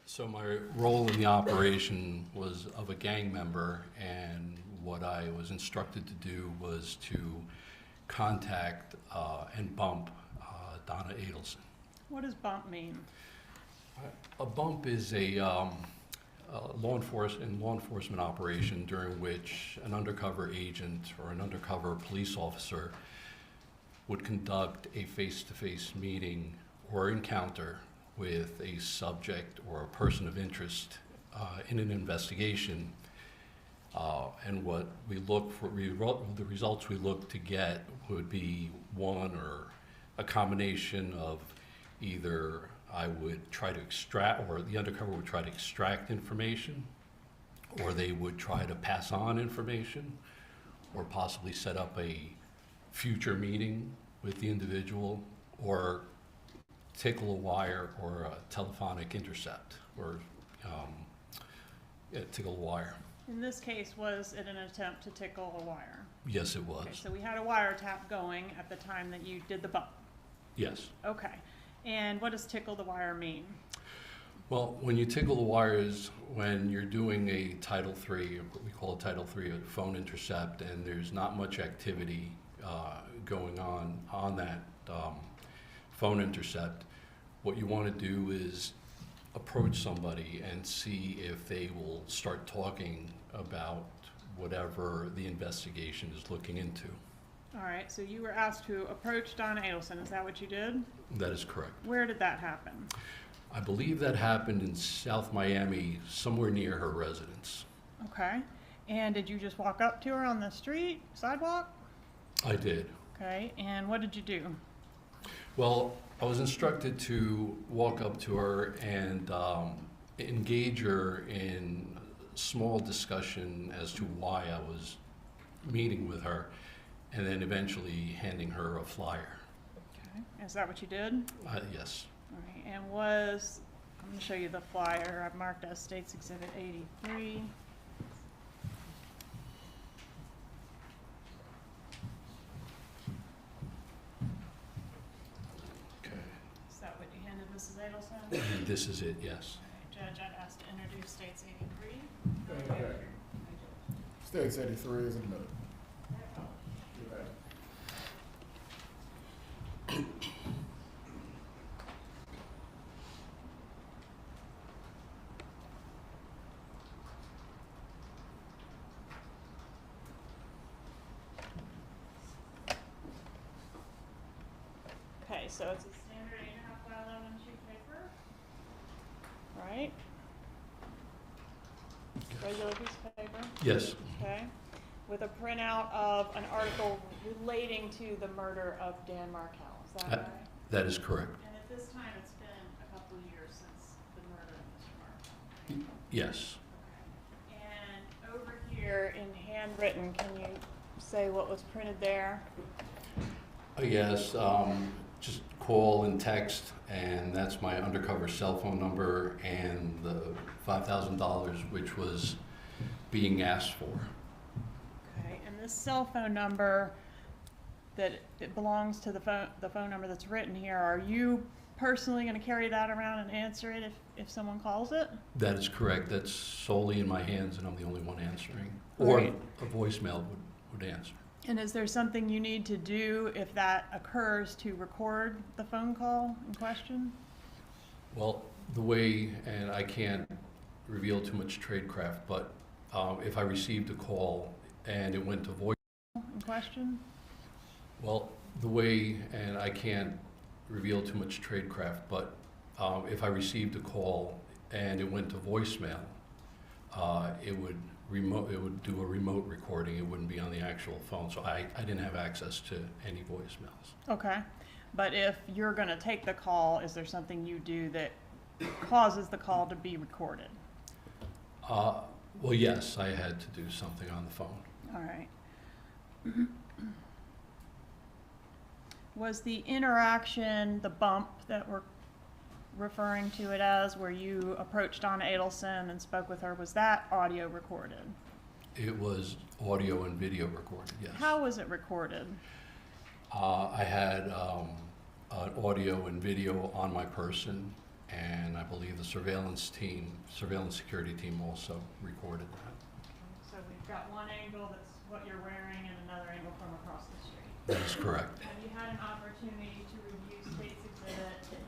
So my role in the operation was of a gang member, and what I was instructed to do was to contact and bump Donna Adelson. What does bump mean? A bump is a law enforcement operation during which an undercover agent or an undercover police officer would conduct a face-to-face meeting or encounter with a subject or a person of interest in an investigation. And what we look for, the results we look to get would be one or a combination of either I would try to extract, or the undercover would try to extract information, or they would try to pass on information, or possibly set up a future meeting with the individual, or tickle a wire or a telephonic intercept, or tickle a wire. In this case, was it an attempt to tickle a wire? Yes, it was. Okay, so we had a wiretap going at the time that you did the bump. Yes. Okay. And what does tickle the wire mean? Well, when you tickle the wires, when you're doing a Title III, what we call a Title III, a phone intercept, and there's not much activity going on that phone intercept, what you want to do is approach somebody and see if they will start talking about whatever the investigation is looking into. All right, so you were asked to approach Donna Adelson. Is that what you did? That is correct. Where did that happen? I believe that happened in South Miami, somewhere near her residence. Okay. And did you just walk up to her on the street, sidewalk? I did. Okay. And what did you do? Well, I was instructed to walk up to her and engage her in small discussion as to why I was meeting with her, and then eventually handing her a flyer. Okay. Is that what you did? Yes. All right. And I'm going to show you the flyer. I've marked as States Exhibit 83. Okay. Is that what you handed Mrs. Adelson? This is it, yes. All right, Judge, I'd ask to introduce States 83. Okay. States 83 is admitted. Okay, so it's a standard 8.5 by 11 sheet of paper, right? Regular piece of paper, Yes, okay? With a printout of an article relating to the murder of Dan Markel, is that right? that is correct. And at this time, it's been a couple of years since the murder of Mr. Markel. Yes. Okay. And over here in handwritten, can you say what was printed there? Yes, just call and text, and that's my undercover cell phone number and the $5,000 which was being asked for. Okay, and this cell phone number that it belongs to the phone number that's written here, are you personally going to carry that around and answer it if someone calls it? That is correct. That's solely in my hands, and I'm the only one answering. Or Right. a voicemail would answer. And is there something you need to do if that occurs to record the phone call in question? Well, the way, and I can't reveal too much tradecraft, but if I received a call and it went to voice, In question? well, the way, and I can't reveal too much tradecraft, but if I received a call and it went to voicemail, it would do a remote recording. It wouldn't be on the actual phone, so I didn't have access to any voicemails. Okay, but if you're going to take the call, is there something you do that causes the call to be recorded? Well, yes, I had to do something on the phone. All right. Was the interaction, the bump that we're referring to it as, where you approached Donna Adelson and spoke with her, was that audio recorded? It was audio and video recorded, yes. How was it recorded? I had an audio and video on my person, and I believe the surveillance security team also recorded that. So we've got one angle that's what you're wearing and another angle from across the street. That is correct. Have you had an opportunity to review State's Exhibit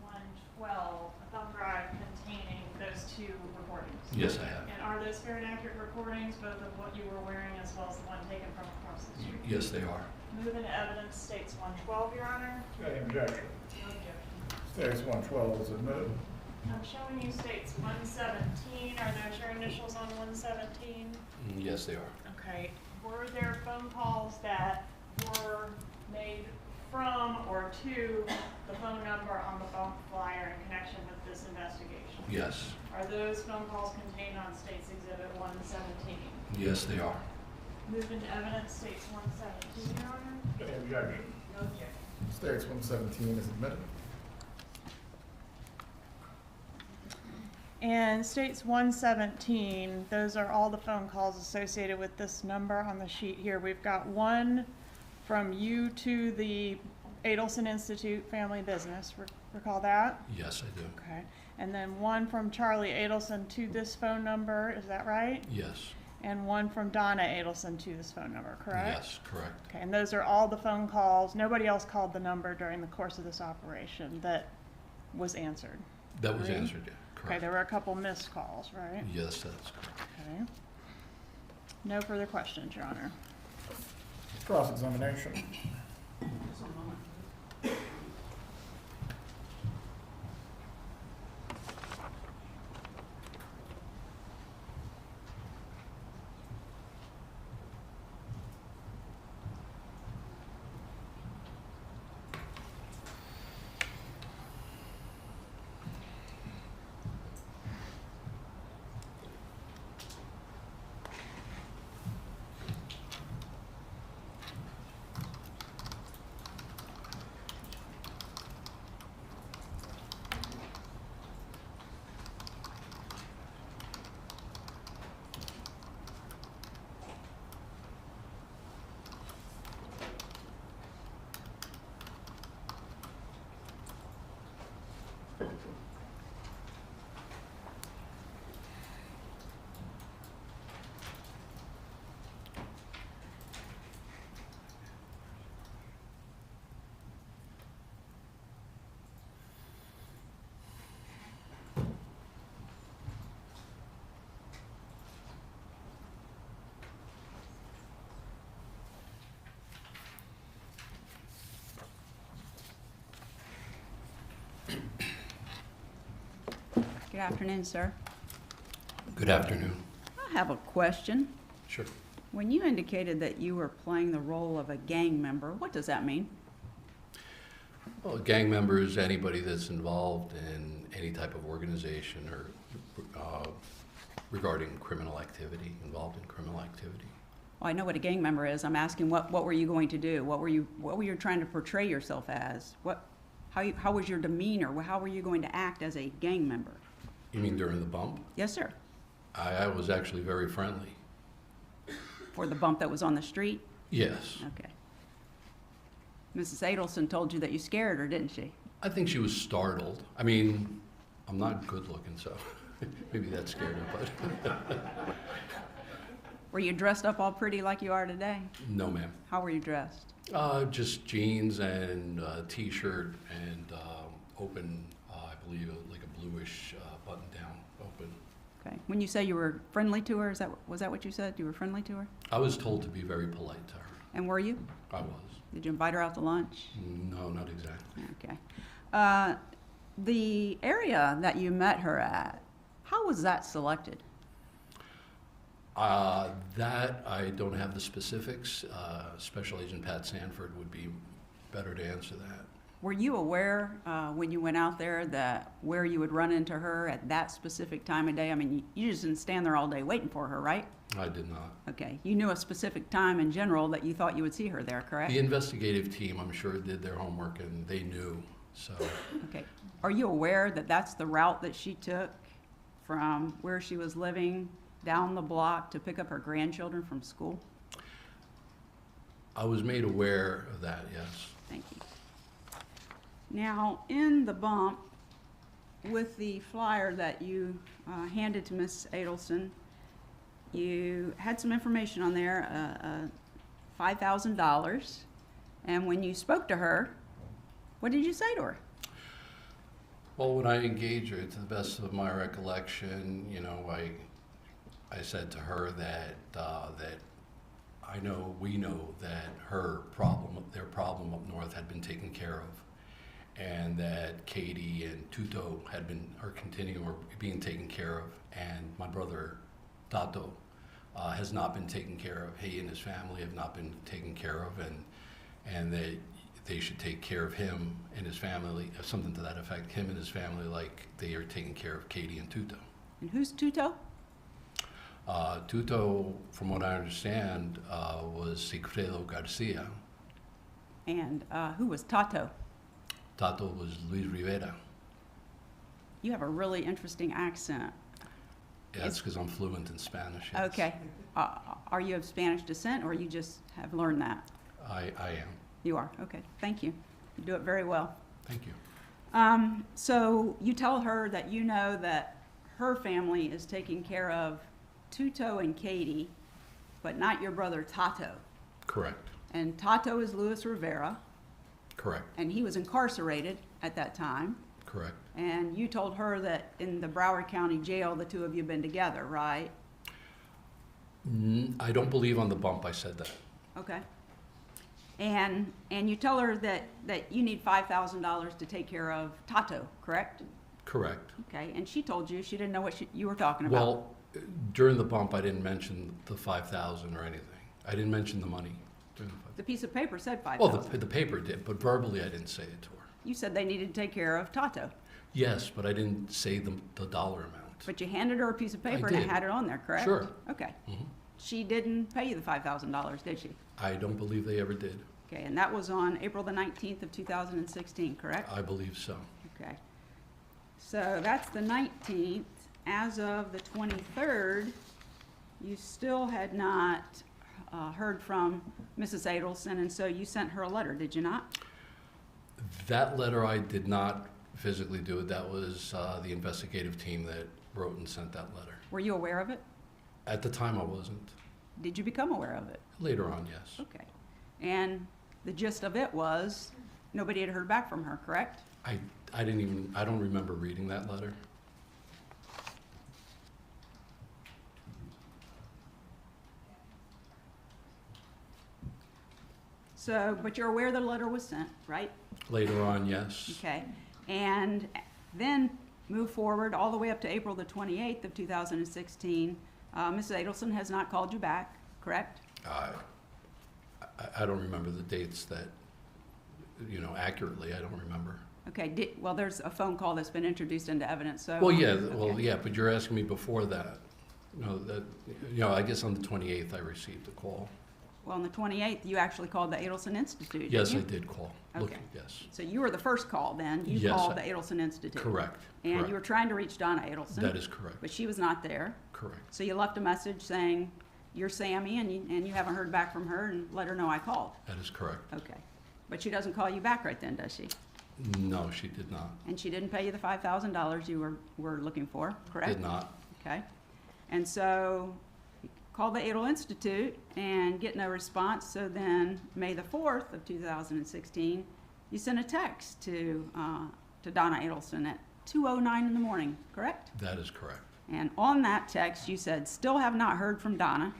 112, a thumb drive containing those two recordings? Yes, I have. And are those fair and accurate recordings, both of what you were wearing as well as the one taken from across the street? Yes, they are. Moving to evidence, States 112, Your Honor. Any objection? No objection. States 112 is admitted. I'm showing you States 117. Are those your initials on 117? Yes, they are. Okay. Were there phone calls that were made from or to the phone number on the phone flyer in connection with this investigation? Yes. Are those phone calls contained on States Exhibit 117? Yes, they are. Moving to evidence, States 117, Your Honor. Any objection? No objection. States 117 is admitted. And States 117, those are all the phone calls associated with this number on the sheet here. We've got one from you to the Adelson Institute Family Business. Recall that? Yes, I do. Okay. And then one from Charlie Adelson to this phone number, is that right? Yes. And one from Donna Adelson to this phone number, correct? Yes, correct. Okay, and those are all the phone calls. Nobody else called the number during the course of this operation that was answered? That was Right. answered, yeah. Okay, Correct. there were a couple missed calls, right? Yes, that's correct. Okay. No further questions, Your Honor. Cross-examination. Good afternoon, sir. Good afternoon. I have a question. Sure. When you indicated that you were playing the role of a gang member, what does that mean? Well, a gang member is anybody that's involved in any type of organization or regarding criminal activity, involved in criminal activity. Well, I know what a gang member is. I'm asking what were you going to do? What were you trying to portray yourself as? How was your demeanor? How were you going to act as a gang member? You mean during the bump? Yes, sir. I was actually very friendly. For the bump that was on the street? Yes. Okay. Mrs. Adelson told you that you scared her, didn't she? I think she was startled. I mean, I'm not good looking, so maybe that scared her, but Were you dressed up all pretty like you are today? no, ma'am. How were you dressed? Just jeans and t-shirt and open, I believe, like a bluish button-down open. Okay. When you say you were friendly to her, was that what you said? You were friendly to her? I was told to be very polite to her. And were you? I was. Did you invite her out to lunch? No, not exactly. Okay. The area that you met her at, how was that selected? That I don't have the specifics. Special Agent Pat Sanford would be better to answer that. Were you aware when you went out there that where you would run into her at that specific time of day? I mean, you just didn't stand there all day waiting for her, right? I did not. Okay. You knew a specific time in general that you thought you would see her there, correct? The investigative team, I'm sure, did their homework and they knew, so. Okay. Are you aware that that's the route that she took from where she was living down the block to pick up her grandchildren from school? I was made aware of that, yes. Thank you. Now, in the bump, with the flyer that you handed to Miss Adelson, you had some information on there, $5,000. And when you spoke to her, what did you say to her? Well, when I engaged her, to the best of my recollection, you know, I said to her that we know that their problem up north had been taken care of, and that Katie and Tuto are being taken care of, and my brother Tato has not been taken care of. He and his family have not been taken care of, and that they should take care of him and his family, something to that effect, him and his family, like they are taking care of Katie and Tuto. And who's Tuto? Tuto, from what I understand, was Sigfredo Garcia. And who was Tato? Tato was Luis Rivera. You have a really interesting accent. Yeah, that's because I'm fluent in Spanish. Yes. Okay. Are you of Spanish descent, or you just have learned that? I am. You are? Okay. Thank you. You do it very well. Thank you. So you tell her that you know that her family is taking care of Tuto and Katie, but not your brother Tato. Correct. And Tato is Luis Rivera. Correct. And he was incarcerated at that time. Correct. And you told her that in the Broward County Jail, the two of you have been together, right? I don't believe on the bump I said that. Okay. And you tell her that you need $5,000 to take care of Tato, correct? Correct. Okay. And she told you she didn't know what you were talking about. Well, during the bump, I didn't mention the 5,000 or anything. I didn't mention the money. The piece of paper said $5,000. Well, the paper did, but verbally I didn't say it to her. You said they needed to take care of Tato. Yes, but I didn't say the dollar amount. But you handed her a piece of paper I and it did. had it on there, correct? Sure. Okay. Mhm. She didn't pay you the $5,000, did she? I don't believe they ever did. Okay, and that was on April the 19th of 2016, correct? I believe so. Okay. So that's the 19th. As of the 23rd, you still had not heard from Mrs. Adelson, and so you sent her a letter, did you not? That letter I did not physically do it. That was the investigative team that wrote and sent that letter. Were you aware of it? At the time I wasn't. Did you become aware of it? Later on, yes. Okay. And the gist of it was nobody had heard back from her, correct? I don't remember reading that letter. So, but you're aware the letter was sent, right? Later on, yes. Okay. And then move forward all the way up to April the 28th of 2016. Mrs. Adelson has not called you back, correct? I don't remember the dates that, accurately, I don't remember. Okay, well, there's a phone call that's been introduced into evidence, so. Well, yeah, okay. but you're asking me before that. I guess on the 28th I received a call. Well, on the 28th, you actually called the Adelson Institute, didn't Yes, you? I did call. Okay. Yes. So you were the first call then? You Yes, called the Adelson Institute? Correct. And correct. you were trying to reach Donna Adelson? That is correct. But she was not there? Correct. So you left a message saying, you're Sammy, and you haven't heard back from her, and let her know I called? That is correct. Okay. But she doesn't call you back right then, does she? No, she did not. And she didn't pay you the $5,000 you were looking for, correct? Did not. Okay. And so you called the Adel Institute and get no response. So then May the 4th of 2016, you sent a text to Donna Adelson at 2:09 in the morning, correct? That is correct. And on that text, you said, still have not heard from Donna.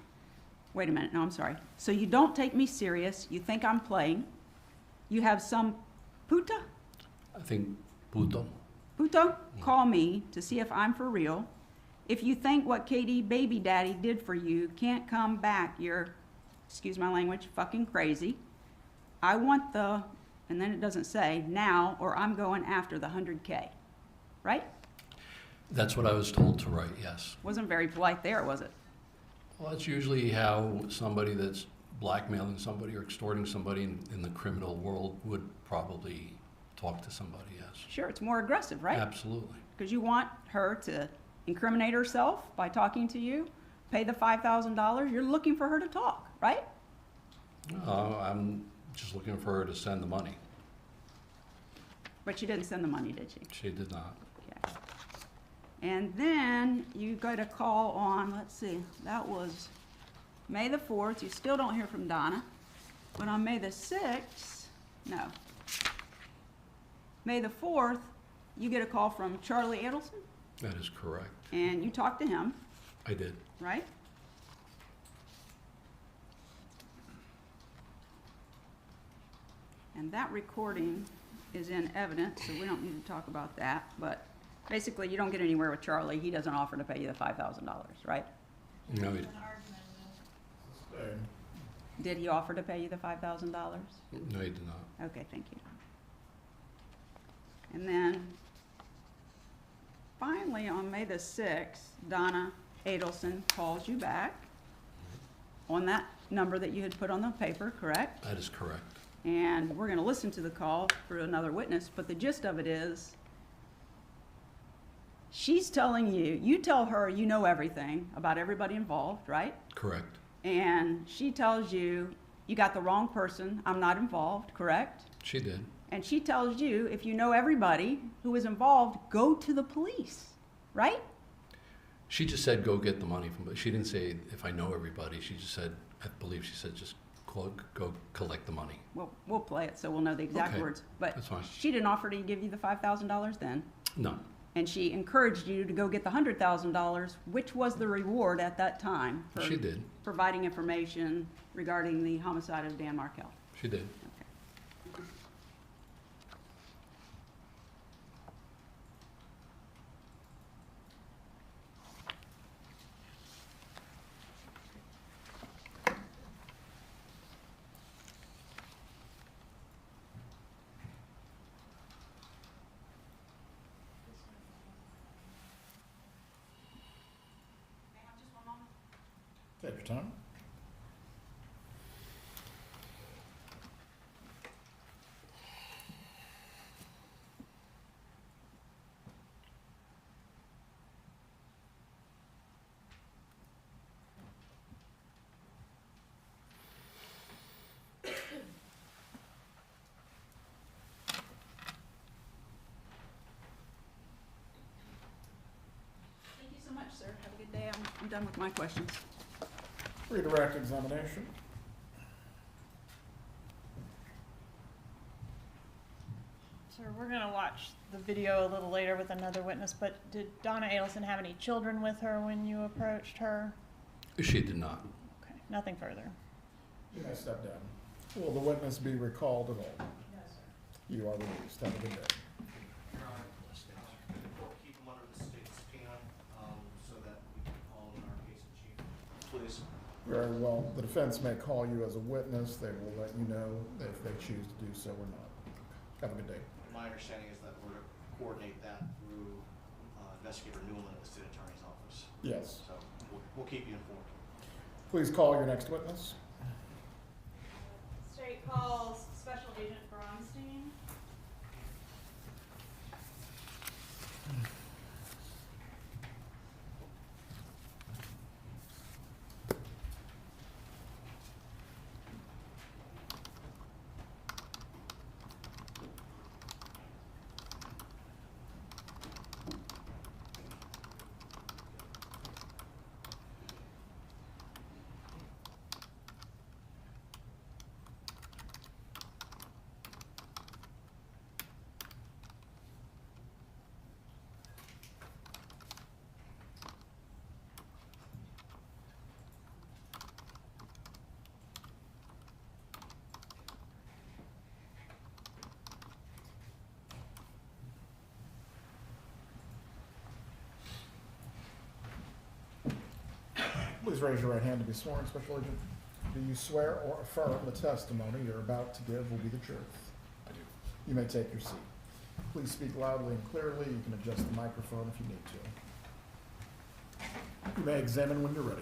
Wait a minute, no, I'm sorry. So you don't take me serious. You think I'm playing. You have some puta? I think Puto. Puto, call me to see if I'm for real. If you think what KD baby daddy did for you can't come back, you're, excuse my language, fucking crazy. I want the, and then it doesn't say, now, or I'm going after the 100K, right? That's what I was told to write, yes. Wasn't very polite there, was it? Well, that's usually how somebody that's blackmailing somebody or extorting somebody in the criminal world would probably talk to somebody, yes. Sure, it's more aggressive, right? Absolutely. Because you want her to incriminate herself by talking to you, pay the $5,000. You're looking for her to talk, right? I'm just looking for her to send the money. But she didn't send the money, did she? She did not. Okay. And then you got a call on, let's see, that was May the 4th. You still don't hear from Donna. But on May the 6th, no. May the 4th, you get a call from Charlie Adelson, That is correct. and you talked to him, I did. right? And that recording is in evidence, so we don't need to talk about that. But basically, you don't get anywhere with Charlie. He doesn't offer to pay you the $5,000, right? No, Did he offer to pay you the $5,000? no, he did not. Okay, thank you. And then finally, on May the 6th, Donna Adelson calls you back on that number that you had put on the paper, correct? That is correct. And we're going to listen to the call for another witness, but the gist of it is she's telling you, you tell her you know everything about everybody involved, right? Correct. And she tells you, you got the wrong person, I'm not involved, correct? She did. And she tells you, if you know everybody who is involved, go to the police, right? She just said, go get the money from, she didn't say if I know everybody. She just said, I believe she said, just go collect the money. Well, we'll play it so we'll know the exact Okay, words. But that's fine. she didn't offer to give you the $5,000 then. No, And she encouraged you to go get the $100,000, which was the reward at that time for she did. providing information regarding the homicide of Dan Markel. She did. Okay. Take your time. Thank you so much, sir. Have a good day. I'm done with my questions. Redirect examination. So we're gonna watch the video a little later with another witness, but did Donna Adelson have any children with her when you approached her? She did not. Okay, nothing further. You may step down. Will the witness be recalled at all? No, sir. You are released. Have a good day. Your Honor, keep him Very well. The defense may call you as a witness. They will let you know if they choose to do so or not. Have a good day. My understanding is that we're to coordinate that through Investigator Newland at the State Attorney's Office. Yes. So we'll keep you informed. Please call your next witness. State calls Special Agent Bronstein. Please raise your right hand to be sworn, Special Agent. Do you swear or affirm the testimony you're about to give will be the truth? I do. You may take your seat. Please speak loudly and clearly. You can adjust the microphone if you need to. You may examine when you're ready.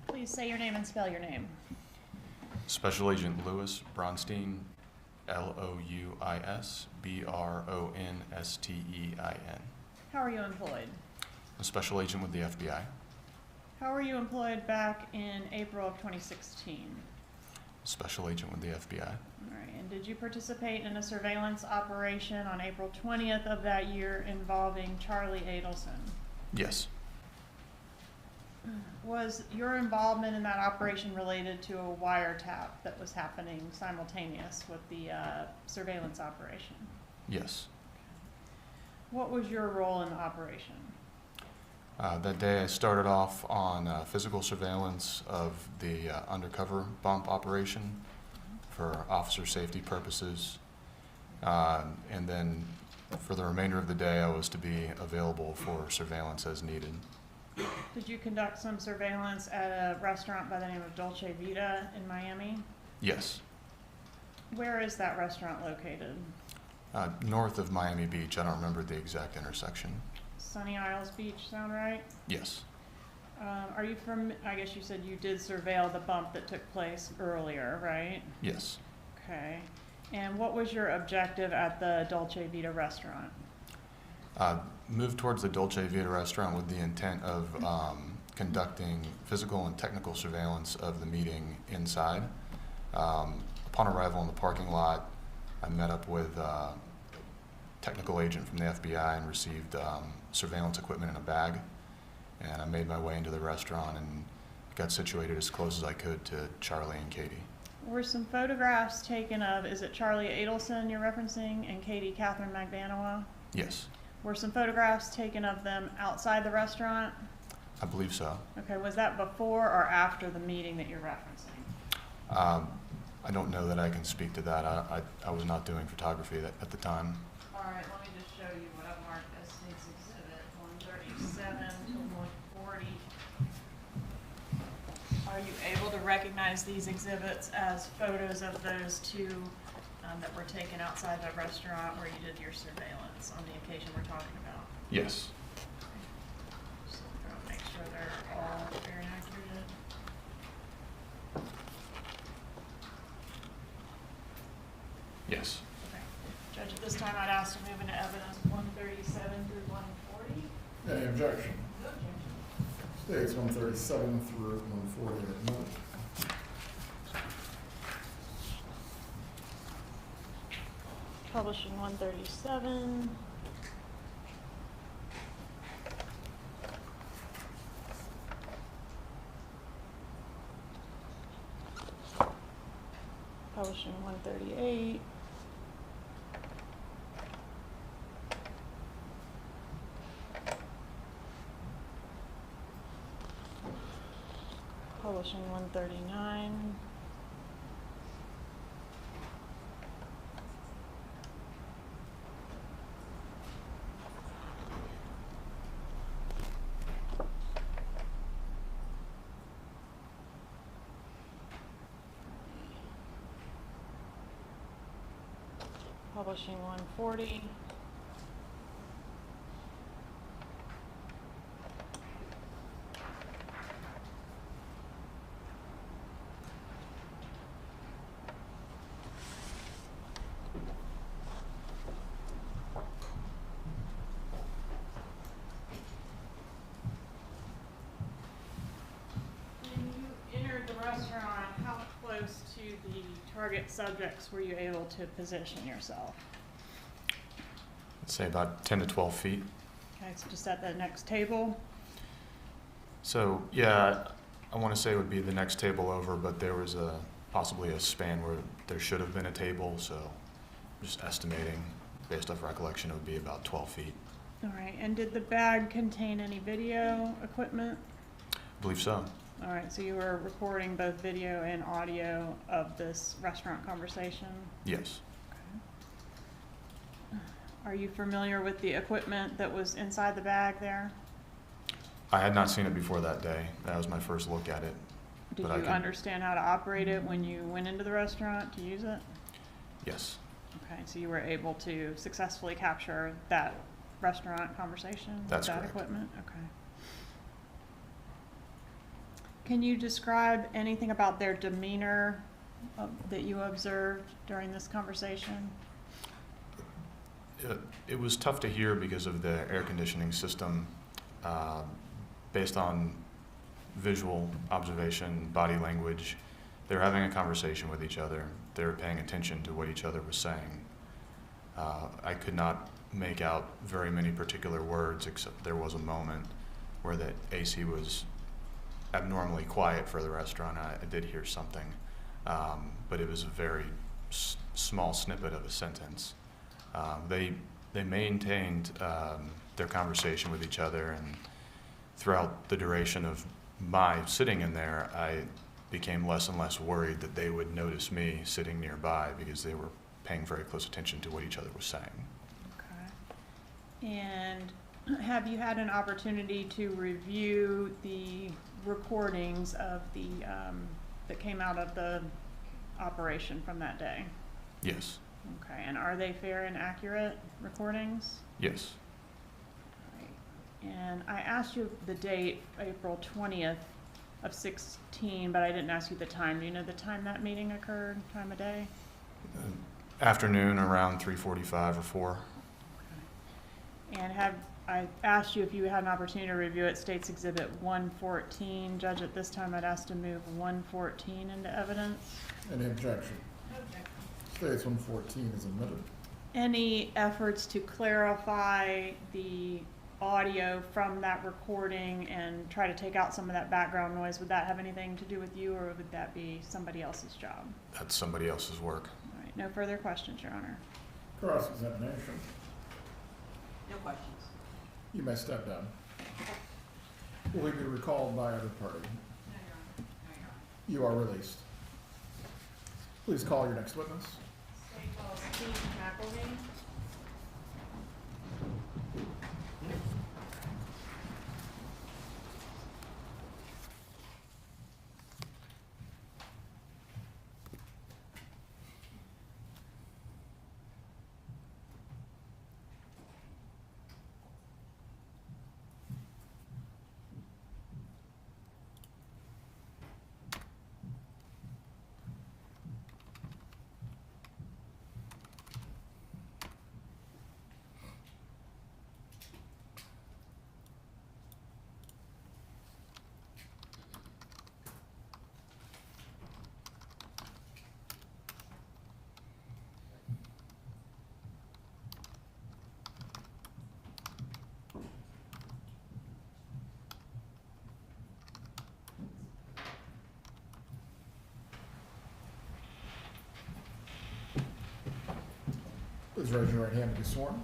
Please say your name and spell your name. Special Agent Luis Bronstein, Louis-Bronstein. How are you employed? A special agent with the FBI. How were you employed back in April of 2016? Special agent with the FBI. All right, and did you participate in a surveillance operation on April 20th of that year involving Charlie Adelson? Yes. Was your involvement in that operation related to a wiretap that was happening simultaneous with the surveillance operation? Yes. What was your role in the operation? That day I started off on physical surveillance of the Undercover bump operation for officer safety purposes. And then for the remainder of the day I was to be available for surveillance as needed. Did you conduct some surveillance at a restaurant by the name of Dolce Vita in Miami? Yes. Where is that restaurant located? North of Miami Beach. I don't remember the exact intersection. Sunny Isles Beach, sound right? Yes. Are you from, I guess you said you did surveil the bump that took place earlier, right? Yes. Okay. And what was your objective at the Dolce Vita restaurant? Moved towards the Dolce Vita restaurant with the intent of conducting physical and technical surveillance of the meeting inside. Upon arrival in the parking lot, I met up with a technical agent from the FBI and received surveillance equipment in a bag. And I made my way into the restaurant and got situated as close as I could to Charlie and Katie. Were some photographs taken of, is it Charlie Adelson you're referencing, and Katherine Magbanua? Yes. Were some photographs taken of them outside the restaurant? I believe so. Okay, was that before or after the meeting that you're referencing? I don't know that I can speak to that. I was not doing photography at the time. All right, let me just show you what I've marked as State's Exhibit 137 to 140. Are you able to recognize these exhibits as photos of those two that were taken outside the restaurant where you did your surveillance on the occasion we're talking about? Yes. So I'll make sure they're all fair and accurate. Yes. Okay. Judge, at this time I'd ask to move into evidence 137 through 140. Any objection? No objection. States 137 through 140 are admitted. Publishing 137. Publishing 138. Publishing 139. Publishing 140. When you entered the restaurant, how close to the target subjects were you able to position yourself? I'd say about 10 to 12 feet. Okay, so just at the next table. So, yeah, I want to say it would be the next table over, but there was possibly a span where there should have been a table, so just estimating, based off recollection, it would be about 12 feet. All right, and did the bag contain any video equipment? I believe so. All right, so you were recording both video and audio of this restaurant conversation? Yes. Are you familiar with the equipment that was inside the bag there? I had not seen it before that day. That was my first look at it. Did but you understand how to operate it when you went into the restaurant to use it? Yes. Okay, so you were able to successfully capture that restaurant conversation with That's that correct. equipment? Okay. Can you describe anything about their demeanor that you observed during this conversation? It was tough to hear because of the air conditioning system. Based on visual observation, body language, they were having a conversation with each other. They were paying attention to what each other was saying. I could not make out very many particular words, except there was a moment where the AC was abnormally quiet for the restaurant. I did hear something, but it was a very small snippet of a sentence. They maintained their conversation with each other, and throughout the duration of my sitting in there, I became less and less worried that they would notice me sitting nearby because they were paying very close attention to what each other was saying. Okay. And have you had an opportunity to review the recordings of the that came out of the operation from that day? Yes. Okay, and are they fair and accurate recordings? Yes. Right. And I asked you the date, April 20th of 16, but I didn't ask you the time. Do you know the time that meeting occurred, time of day? Afternoon around 3:45 or 4. Okay. And I asked you if you had an opportunity to review it, State's Exhibit 114. Judge, at this time I'd ask to move 114 into evidence. Any objection? States 114 is admitted. Any efforts to clarify the audio from that recording and try to take out some of that background noise, would that have anything to do with you, or would that be somebody else's job? That's somebody else's work. All right, no further questions, Your Honor. Cross-examination. No questions. You may step down. Will he be recalled by either party? No, Your Honor. No, Your Honor. You are released. Please call your next witness. State calls Steve McElveen. Please raise your right hand to be sworn.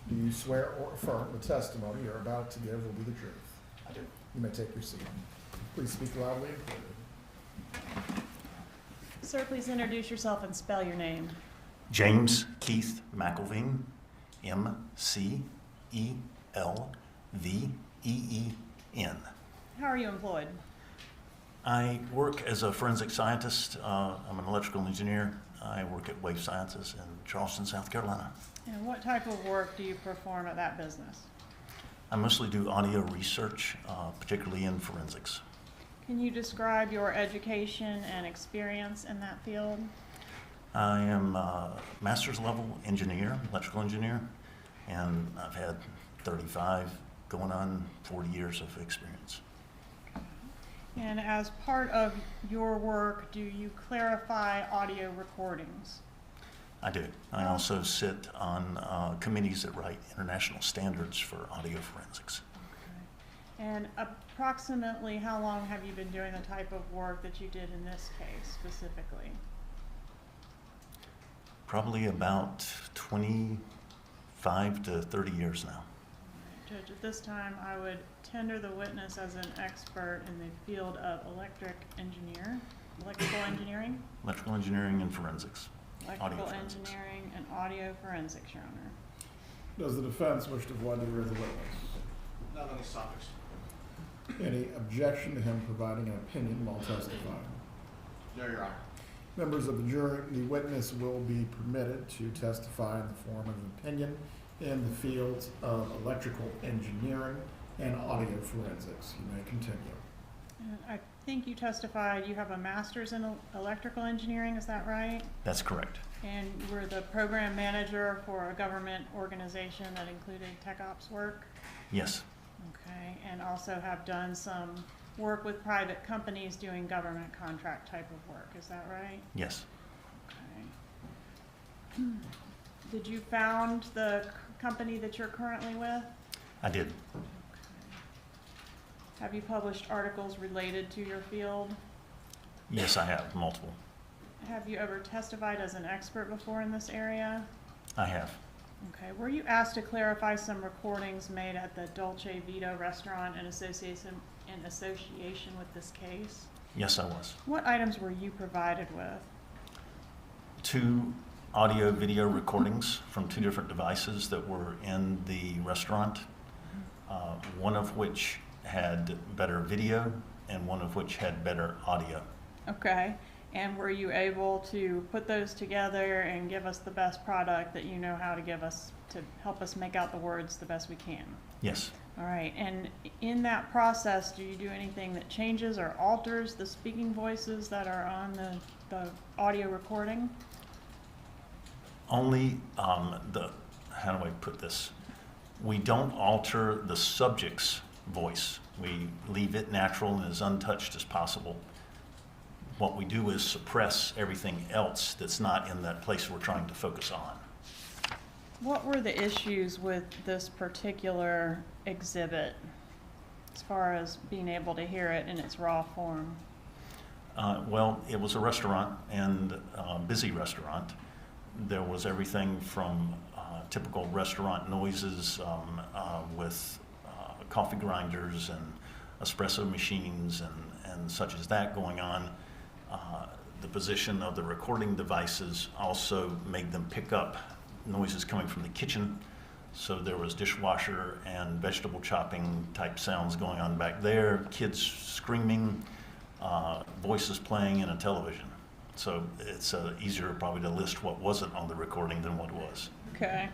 Do you swear or affirm the testimony you're about to give will be the truth? I do. You may take your seat. Please speak loudly and clearly. Sir, please introduce yourself and spell your name. James Keith McElveen, McElveen. How are you employed? I work as a forensic scientist. I'm an electrical engineer. I work at Wave Sciences in Charleston, South Carolina. And what type of work do you perform at that business? I mostly do audio research, particularly in forensics. Can you describe your education and experience in that field? I am a master's level engineer, electrical engineer, and I've had 35 going on 40 years of experience. And as part of your work, do you clarify audio recordings? I do. I also sit on committees that write international standards for audio forensics. Okay. And approximately how long have you been doing the type of work that you did in this case specifically? Probably about 25 to 30 years now. Judge, at this time, I would tender the witness as an expert in the field of electrical engineering, Electrical engineering and forensics. electrical engineering and audio forensics, Your Honor. Does the defense wish to voir dire the witness? Not on these topics. Any objection to him providing an opinion while testifying? No, Your Honor. Members of the jury, the witness will be permitted to testify in the form of an opinion in the fields of electrical engineering and audio forensics. You may continue. And I think you testified you have a master's in electrical engineering, is that right? That's correct. And you were the program manager for a government organization that included tech ops work? Yes. Okay, and also have done some work with private companies doing government contract type of work, is that right? Yes. Okay. Did you found the company that you're currently with? I did. Okay. Have you published articles related to your field? Yes, I have. Multiple. Have you ever testified as an expert before in this area? I have. Okay. Were you asked to clarify some recordings made at the Dolce Vita restaurant in association with this case? Yes, I was. What items were you provided with? 2 audio video recordings from 2 different devices that were in the restaurant, one of which had better video and one of which had better audio. Okay. And were you able to put those together and give us the best product that you know how to give us to help us make out the words the best we can? Yes. All right. And in that process, do you do anything that changes or alters the speaking voices that are on the audio recording? Only how do I put this? We don't alter the subject's voice. We leave it natural and as untouched as possible. What we do is suppress everything else that's not in that place we're trying to focus on. What were the issues with this particular exhibit as far as being able to hear it in its raw form? Well, it was a restaurant and a busy restaurant. There was everything from typical restaurant noises with coffee grinders and espresso machines and such as that going on. The position of the recording devices also made them pick up noises coming from the kitchen. So there was dishwasher and vegetable chopping type sounds going on back there, kids screaming, voices playing in a television. So it's easier probably to list what wasn't on the recording than what was. Okay.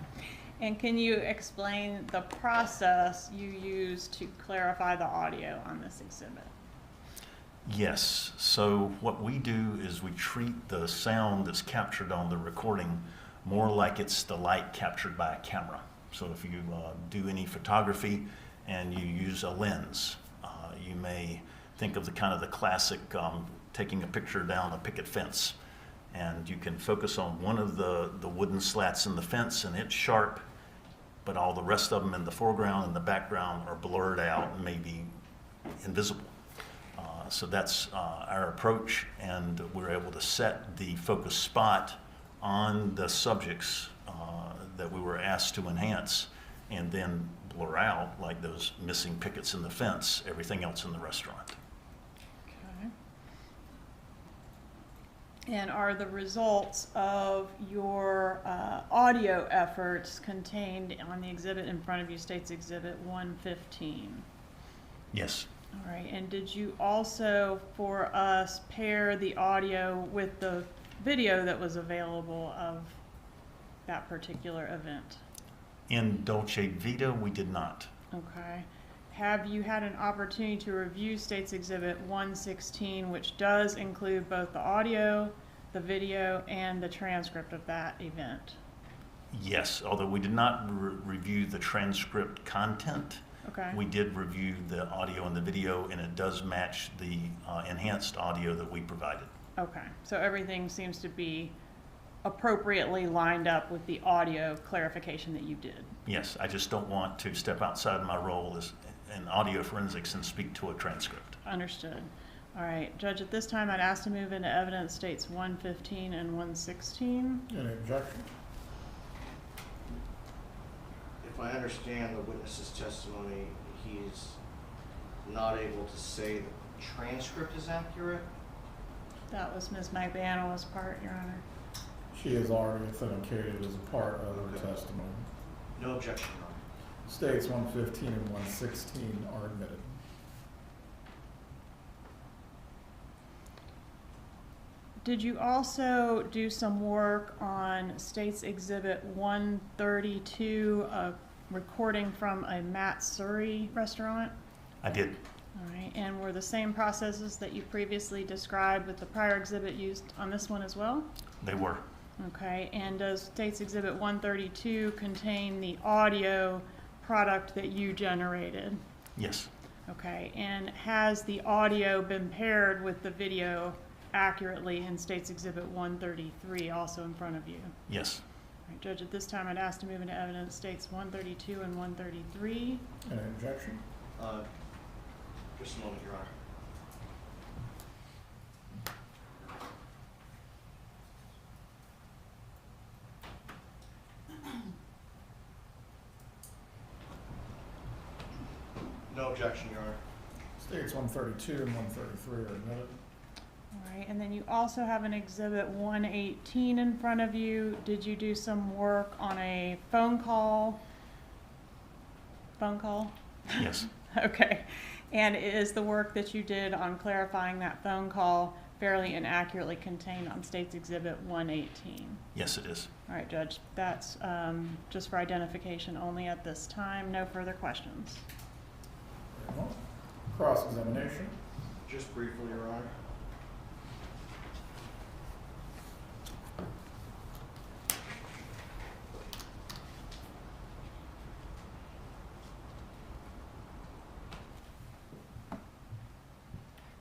And can you explain the process you use to clarify the audio on this exhibit? Yes. So what we do is we treat the sound that's captured on the recording more like it's the light captured by a camera. So if you do any photography and you use a lens, you may think of the kind of the classic taking a picture down a picket fence, and you can focus on one of the wooden slats in the fence and it's sharp, but all the rest of them in the foreground and the background are blurred out and maybe invisible. So that's our approach, and we're able to set the focus spot on the subjects that we were asked to enhance, and then blur out, like those missing pickets in the fence, everything else in the restaurant. Okay. And are the results of your audio efforts contained on the exhibit in front of you, State's Exhibit 115? Yes. All right, and did you also, for us, pair the audio with the video that was available of that particular event? In Dolce Vita, we did not. Okay. Have you had an opportunity to review State's Exhibit 116, which does include both the audio, the video, and the transcript of that event? Yes, although we did not review the transcript content. Okay. We did review the audio and the video, and it does match the enhanced audio that we provided. Okay. So everything seems to be appropriately lined up with the audio clarification that you did. Yes, I just don't want to step outside my role as in audio forensics and speak to a transcript. Understood. All right, Judge, at this time, I'd ask to move into evidence states 115 and 116. Any objection? If I understand the witness's testimony, he's not able to say that the transcript is accurate? That was Ms. Magbanua's part, Your Honor. She has already authenticated as a part of her testimony. No objection, Your Honor. States 115 and 116 are admitted. Did you also do some work on State's Exhibit 132, a recording from a Matt Surrey restaurant? I did. All right, and were the same processes that you previously described with the prior exhibit used on this one as well? They were. Okay, and does State's Exhibit 132 contain the audio product that you generated? Yes. Okay, and has the audio been paired with the video accurately in State's Exhibit 133, also in front of you? Yes. All right, Judge, at this time, I'd ask to move into evidence States 132 and 133. Any objection? Just a moment, Your Honor. No objection, Your Honor. States 132 and 133 are admitted. All right, and then you also have an Exhibit 118 in front of you. Did you do some work on a phone call? Phone call? Yes. Okay. And is the work that you did on clarifying that phone call fairly and accurately contained on State's Exhibit 118? Yes, it is. All right, Judge, that's just for identification only at this time. No further questions. Very well. Cross-examination. Just briefly, Your Honor.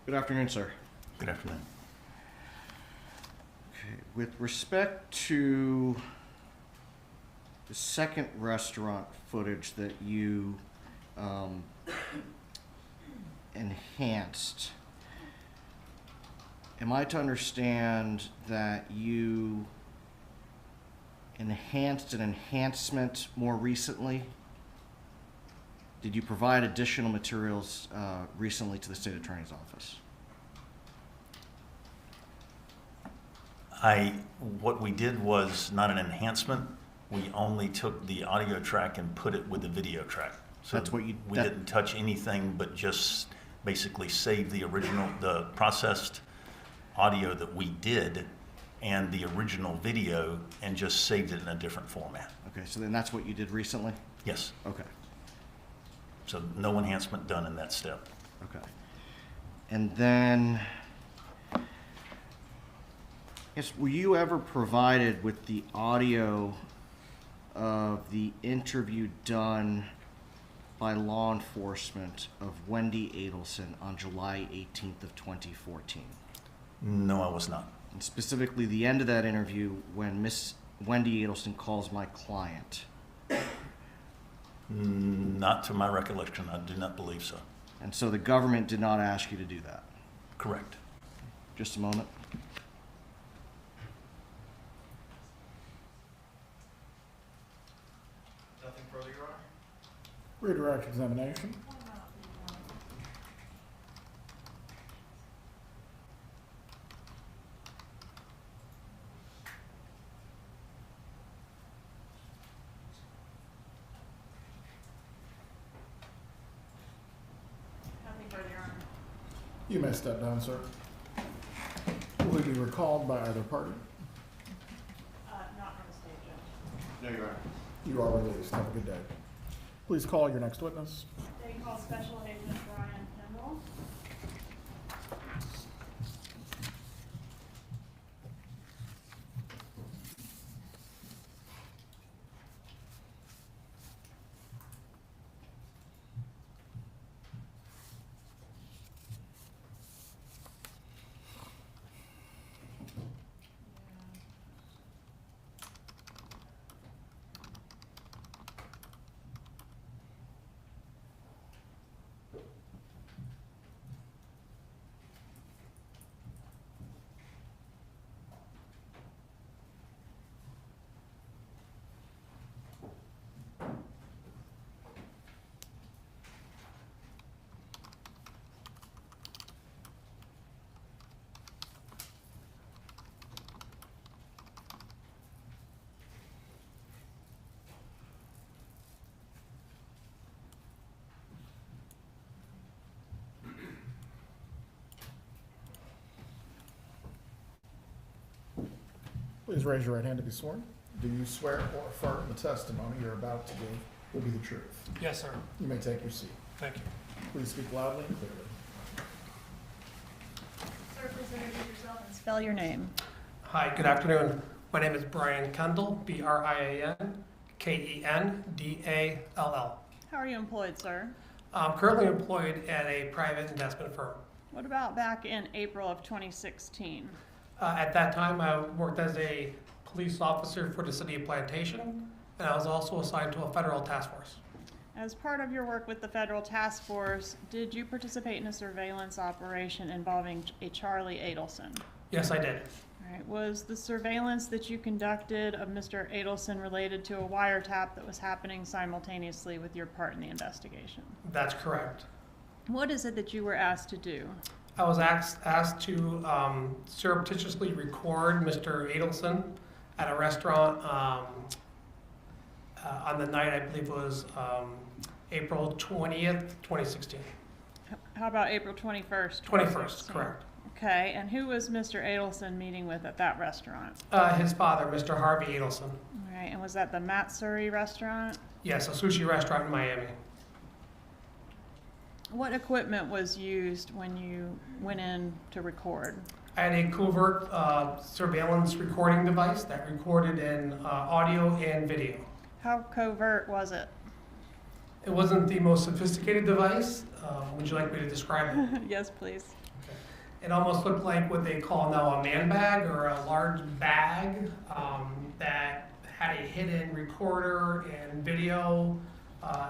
Good afternoon, sir. Good afternoon. Okay, with respect to the second restaurant footage that you enhanced, am I to understand that you enhanced an enhancement more recently? Did you provide additional materials recently to the State Attorney's Office? What we did was not an enhancement. We only took the audio track and put it with the video track. So that's what you. We didn't touch anything, but just basically saved the processed audio that we did and the original video, and just saved it in a different format. Okay, so then that's what you did recently? Yes. Okay. So no enhancement done in that step. Okay. And then, yes, were you ever provided with the audio of the interview done by law enforcement of Wendi Adelson on July 18th of 2014? No, I was not. And specifically the end of that interview when Miss Wendi Adelson calls my client. Not to my recollection. I do not believe so. And so the government did not ask you to do that? Correct. Just a moment. Nothing further, Your Honor? Redirect examination. You may step down, sir. We'll Will he be recalled by either party? Not from the state judge. No, Your Honor. You are released. Have a good day. Please call your next witness. They call Special Agent Brian Kendall. Please raise your right hand to be sworn. Do you swear or affirm the testimony you're about to give will be the truth? Yes, sir. You may take your seat. Thank you. Please speak loudly and clearly. Sir, please introduce yourself and spell your name. Hi, good afternoon. My name is Brian Kendall, B-R-I-A-N-K-E-N-D-A-L-L. How are you employed, sir? I'm currently employed at a private investment firm. What about back in April of 2016? At that time, I worked as a police officer for the city of Plantation, and I was also assigned to a federal task force. As part of your work with the federal task force, did you participate in a surveillance operation involving a Charlie Adelson? Yes, I did. All right. Was the surveillance that you conducted of Mr. Adelson related to a wiretap that was happening simultaneously with your part in the investigation? That's correct. What is it that you were asked to do? I was asked to surreptitiously record Mr. Adelson at a restaurant on the night, I believe it was April 20th, 2016. How about April 21st? 21st, correct. Okay, and who was Mr. Adelson meeting with at that restaurant? His father, Mr. Harvey Adelson. All right, and was that the Matsuri restaurant? Yes, a sushi restaurant in Miami. What equipment was used when you went in to record? I had a covert surveillance recording device that recorded in audio and video. How covert was it? It wasn't the most sophisticated device. Would you like me to describe it? Yes, please. It almost looked like what they call now a man bag, or a large bag that had a hidden recorder and video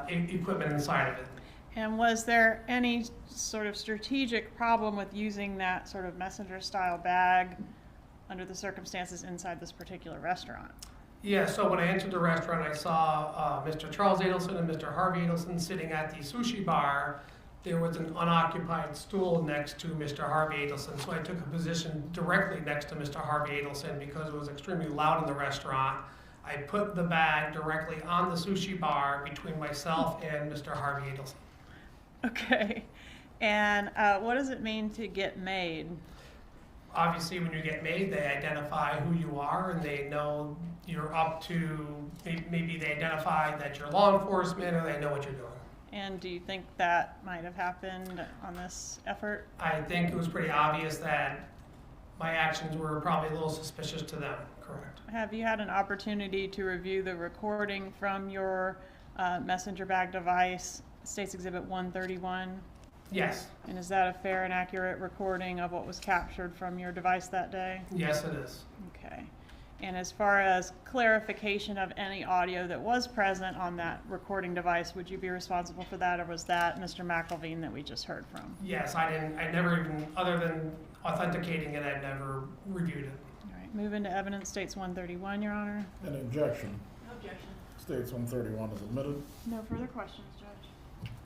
equipment inside of it. And was there any sort of strategic problem with using that sort of messenger-style bag under the circumstances inside this particular restaurant? Yeah, so when I entered the restaurant, I saw Mr. Charles Adelson and Mr. Harvey Adelson sitting at the sushi bar. There was an unoccupied stool next to Mr. Harvey Adelson, so I took a position directly next to Mr. Harvey Adelson because it was extremely loud in the restaurant. I put the bag directly on the sushi bar between myself and Mr. Harvey Adelson. Okay, and what does it mean to get made? Obviously, when you get made, they identify who you are, and they know you're up to, maybe they identify that you're law enforcement, or they know what you're doing. And do you think that might have happened on this effort? I think it was pretty obvious that my actions were probably a little suspicious to them, correct? Have you had an opportunity to review the recording from your messenger bag device, State's Exhibit 131? Yes. And is that a fair and accurate recording of what was captured from your device that day? Yes, it is. Okay. And as far as clarification of any audio that was present on that recording device, would you be responsible for that, or was that Mr. McElveen that we just heard from? Yes, I never even, other than authenticating it, I'd never reviewed it. All right, move into evidence, States 131, Your Honor. Any objection? No objection. States 131 is admitted. No further questions, Judge.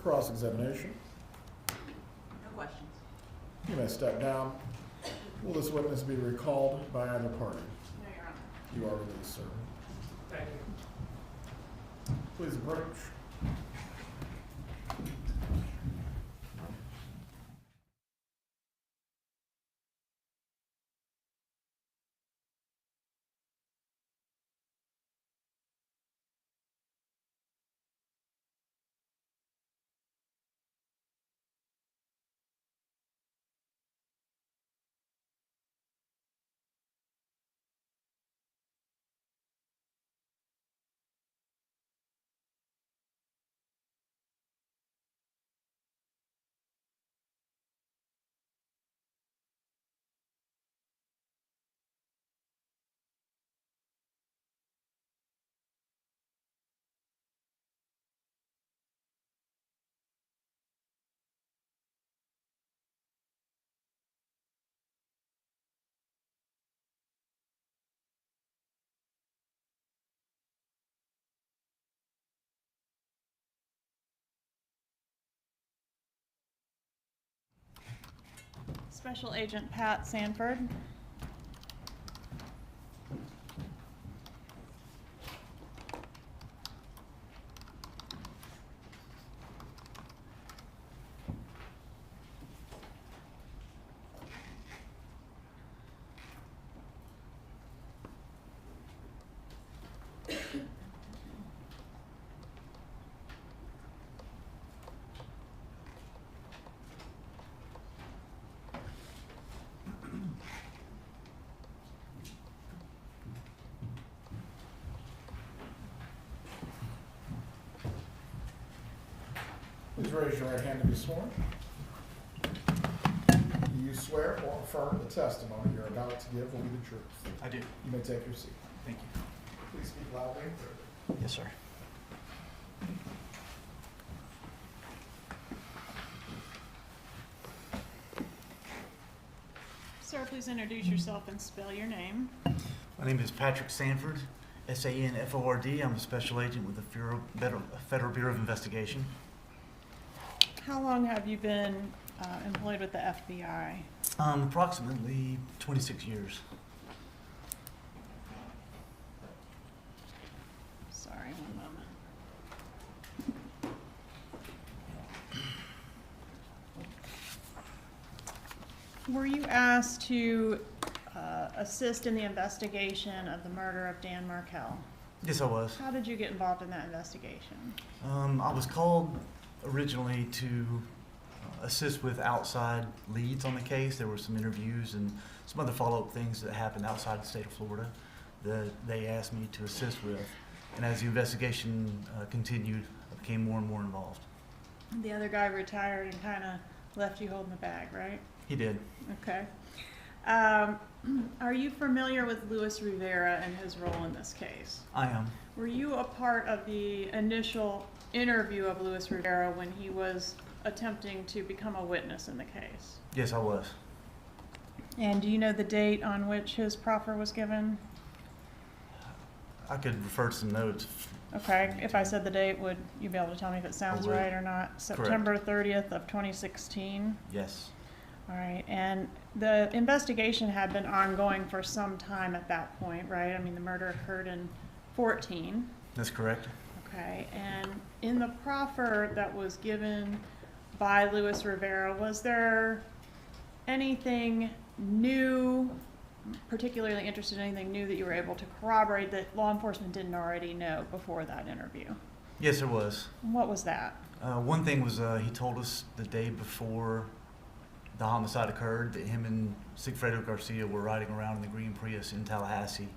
Cross-examination. No questions. You may step down. Will this witness be recalled by either party? No, Your Honor. You are released, sir. Thank you. Please approach. Special Agent Pat Sanford. Please raise your right hand to be sworn. Do you swear or affirm the testimony you're about to give will be the truth? I do. You may take your seat. Thank you. Please speak loudly and clearly. Yes, sir. Sir, please introduce yourself and spell your name. My name is Patrick Sanford, S-A-N-F-O-R-D. I'm a special agent with the Federal Bureau of Investigation. How long have you been employed with the FBI? Approximately 26 years. Sorry, one moment. Were you asked to assist in the investigation of the murder of Dan Markel? Yes, I was. How did you get involved in that investigation? I was called originally to assist with outside leads on the case. There were some interviews and some other follow-up things that happened outside the state of Florida that they asked me to assist with. And as the investigation continued, I became more and more involved. The other guy retired and kind of left you holding the bag, right? He did. Okay. Are you familiar with Luis Rivera and his role in this case? I am. Were you a part of the initial interview of Luis Rivera when he was attempting to become a witness in the case? Yes, I was. And do you know the date on which his proffer was given? I could refer to some notes. Okay, if I said the date, would you be able to tell me if it sounds would. right or not? September 30th of 2016? Yes. All right, and the investigation had been ongoing for some time at that point, right? I mean, the murder occurred in 14. That's correct. Okay, and in the proffer that was given by Luis Rivera, was there anything new, particularly interested in anything new that you were able to corroborate that law enforcement didn't already know before that interview? Yes, there was. What was that? One thing was he told us the day before the homicide occurred that him and Sigfredo Garcia were riding around in the green Prius in Tallahassee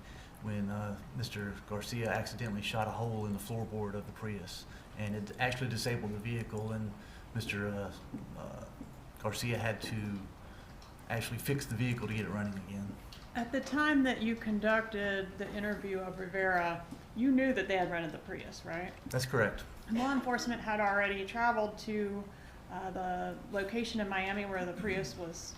when Mr. Garcia accidentally shot a hole in the floorboard of the Prius, and it actually disabled the vehicle, and Mr. Garcia had to actually fix the vehicle to get it running again. At the time that you conducted the interview of Rivera, you knew that they had rented the Prius, right? That's correct. And law enforcement had already traveled to the location in Miami where the Prius was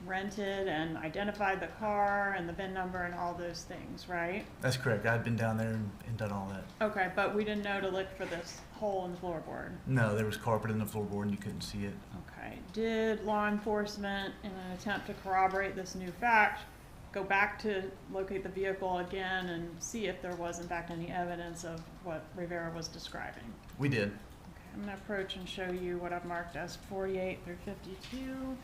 rented and identified the car and the VIN number and all those things, right? That's correct. I'd been down there and done all that. Okay, but we didn't know to look for this hole in the floorboard. No, there was carpet in the floorboard and you couldn't see it. Okay. Did law enforcement, in an attempt to corroborate this new fact, go back to locate the vehicle again and see if there was in fact any evidence of what Rivera was describing? We did. Okay, I'm going to approach and show you what I've marked as 48 through 52.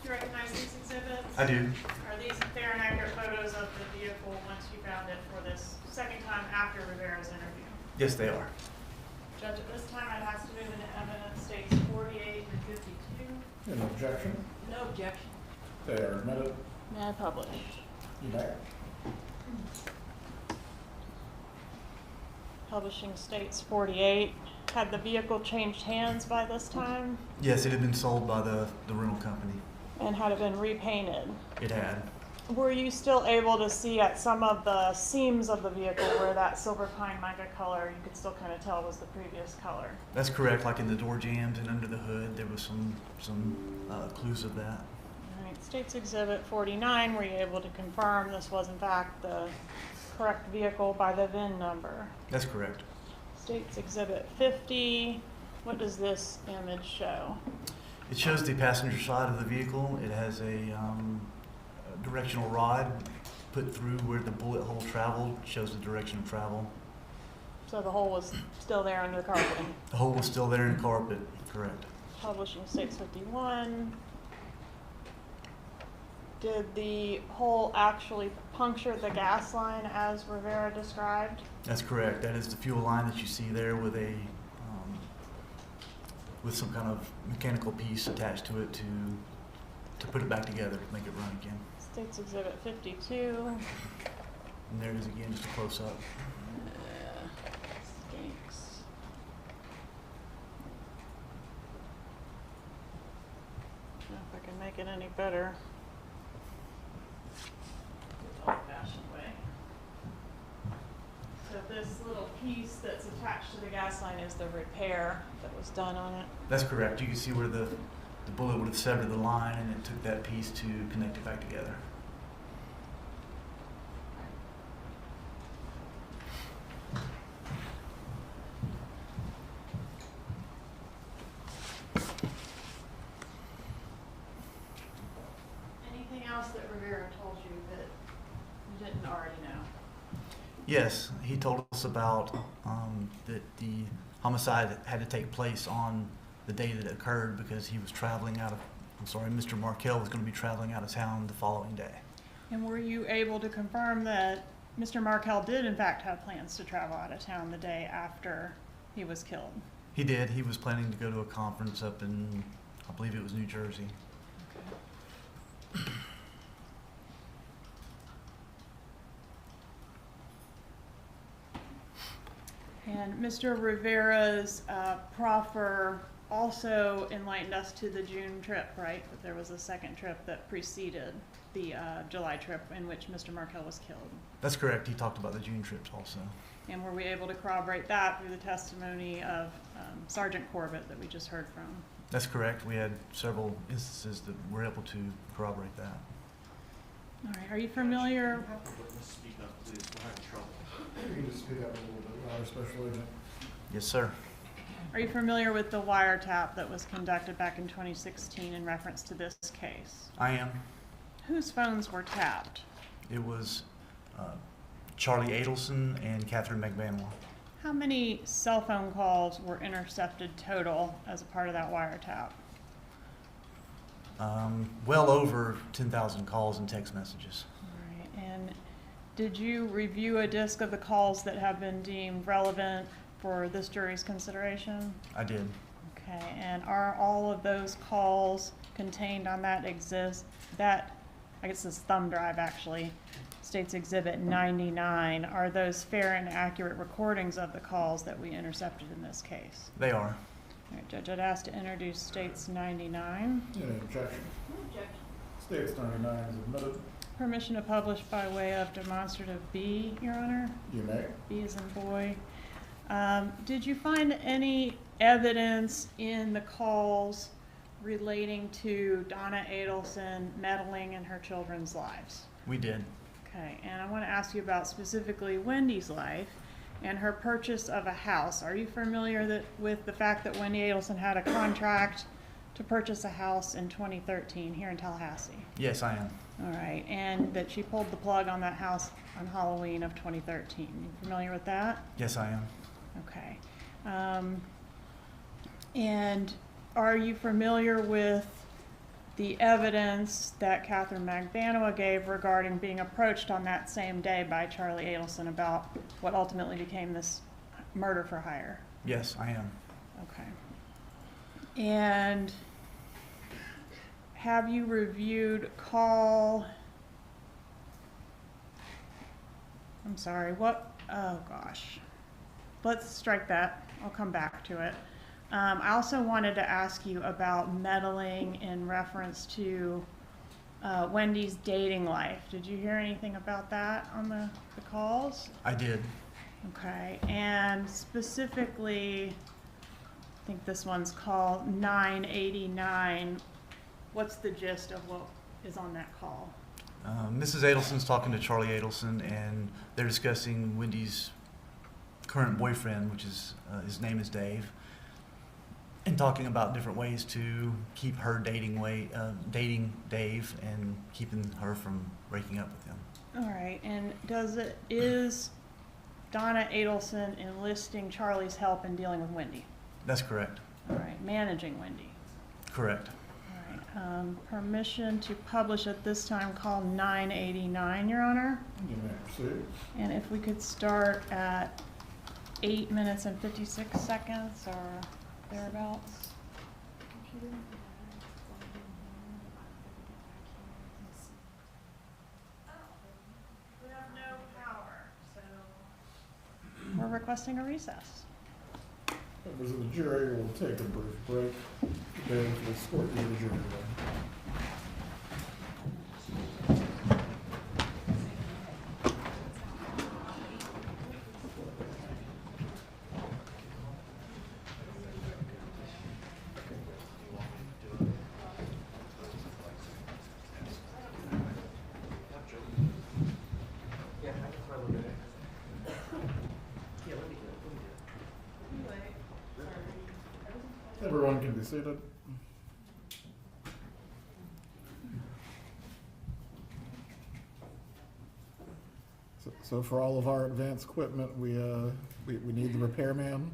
Do you recognize these exhibits? I do. Are these fair and accurate photos of the vehicle once you found it for this second time after Rivera's interview? Yes, they are. Judge, at this time I'd ask to move into evidence states 48 through 52. Any objection? No objection. They are admitted. May I publish? You may. Publishing states 48. Had the vehicle changed hands by this time? Yes, it had been sold by the rental company. And had it been repainted? It had. Were you still able to see at some of the seams of the vehicle where that silver pine mica color, you could still kind of tell was the previous color? That's correct. Like in the door jambs and under the hood, there was some clues of that. All right, State's Exhibit 49, were you able to confirm this was in fact the correct vehicle by the VIN number? That's correct. State's Exhibit 50, what does this image show? It shows the passenger side of the vehicle. It has a directional rod put through where the bullet hole traveled, shows the direction of travel. So the hole was still there under the carpeting. The hole was still there in the carpet, correct. Publishing States 51. Did the hole actually puncture the gas line as Rivera described? That's correct. That is the fuel line that you see there with a with some kind of mechanical piece attached to it to put it back together to make it run again. States Exhibit 52. And there it is again, just a close up. Stinks. I don't know if I can make it any better. Old-fashioned way. So this little piece that's attached to the gas line is the repair that was done on it. That's correct. You can see where the bullet would have severed the line, and it took that piece to connect it back together. Anything else that Rivera told you that you didn't already know? Yes, he told us about that the homicide had to take place on the day that it occurred because he was traveling out of, Mr. Markel was going to be traveling out of town the following day. And were you able to confirm that Mr. Markel did in fact have plans to travel out of town the day after he was killed? He did. He was planning to go to a conference up in, I believe it was New Jersey. Okay. And Mr. Rivera's proffer also enlightened us to the June trip, right? That there was a second trip that preceded the July trip in which Mr. Markel was killed. That's correct. He talked about the June trips also. And were we able to corroborate that through the testimony of Sergeant Corbett that we just heard from? That's correct. We had several instances that were able to corroborate that. All right. Are you familiar? Speak up, please. We're having trouble. You can just speak up a little bit louder, Special Agent. Yes, sir. Are you familiar with the wiretap that was conducted back in 2016 in reference to this case? I am. Whose phones were tapped? It was Charlie Adelson and Katherine Magbanua. How many cell phone calls were intercepted total as a part of that wiretap? Well over 10,000 calls and text messages. All right. And did you review a disc of the calls that have been deemed relevant for this jury's consideration? I did. Okay. And are all of those calls contained on that I guess this thumb drive actually, State's Exhibit 99, are those fair and accurate recordings of the calls that we intercepted in this case? They are. All right, Judge, I'd ask to introduce State's 99. Any objection? Objection. States 99 is admitted. Permission to publish by way of demonstrative B, Your Honor. You may. B as in boy. Did you find any evidence in the calls relating to Donna Adelson meddling in her children's lives? We did. Okay, and I want to ask you about specifically Wendy's life and her purchase of a house. Are you familiar with the fact that Wendi Adelson had a contract to purchase a house in 2013 here in Tallahassee? Yes, I am. All right, and that she pulled the plug on that house on Halloween of 2013. You familiar with that? Yes, I am. Okay. And are you familiar with the evidence that Katherine Magbanua gave regarding being approached on that same day by Charlie Adelson about what ultimately became this murder for hire? Yes, I am. Okay. And have you reviewed oh gosh. Let's strike that. I'll come back to it. I also wanted to ask you about meddling in reference to Wendy's dating life. Did you hear anything about that on the calls? I did. Okay, and specifically, I think this one's called 989. What's the gist of what is on that call? Mrs. Adelson's talking to Charlie Adelson, and they're discussing Wendy's current boyfriend, which is his name is Dave, and talking about different ways to keep her dating Dave and keeping her from breaking up with him. All right, and is Donna Adelson enlisting Charlie's help in dealing with Wendi? That's correct. All right, managing Wendi. Correct. All right, permission to publish at this time, call 989, Your Honor. You may proceed. And if we could start at 8 minutes and 56 seconds or thereabouts. We have no power, so we're requesting a recess. Members of the jury will take a brief break. Bailiff will escort you to the jury room. Everyone can be seated. So for all of our advanced equipment, we need the repairman.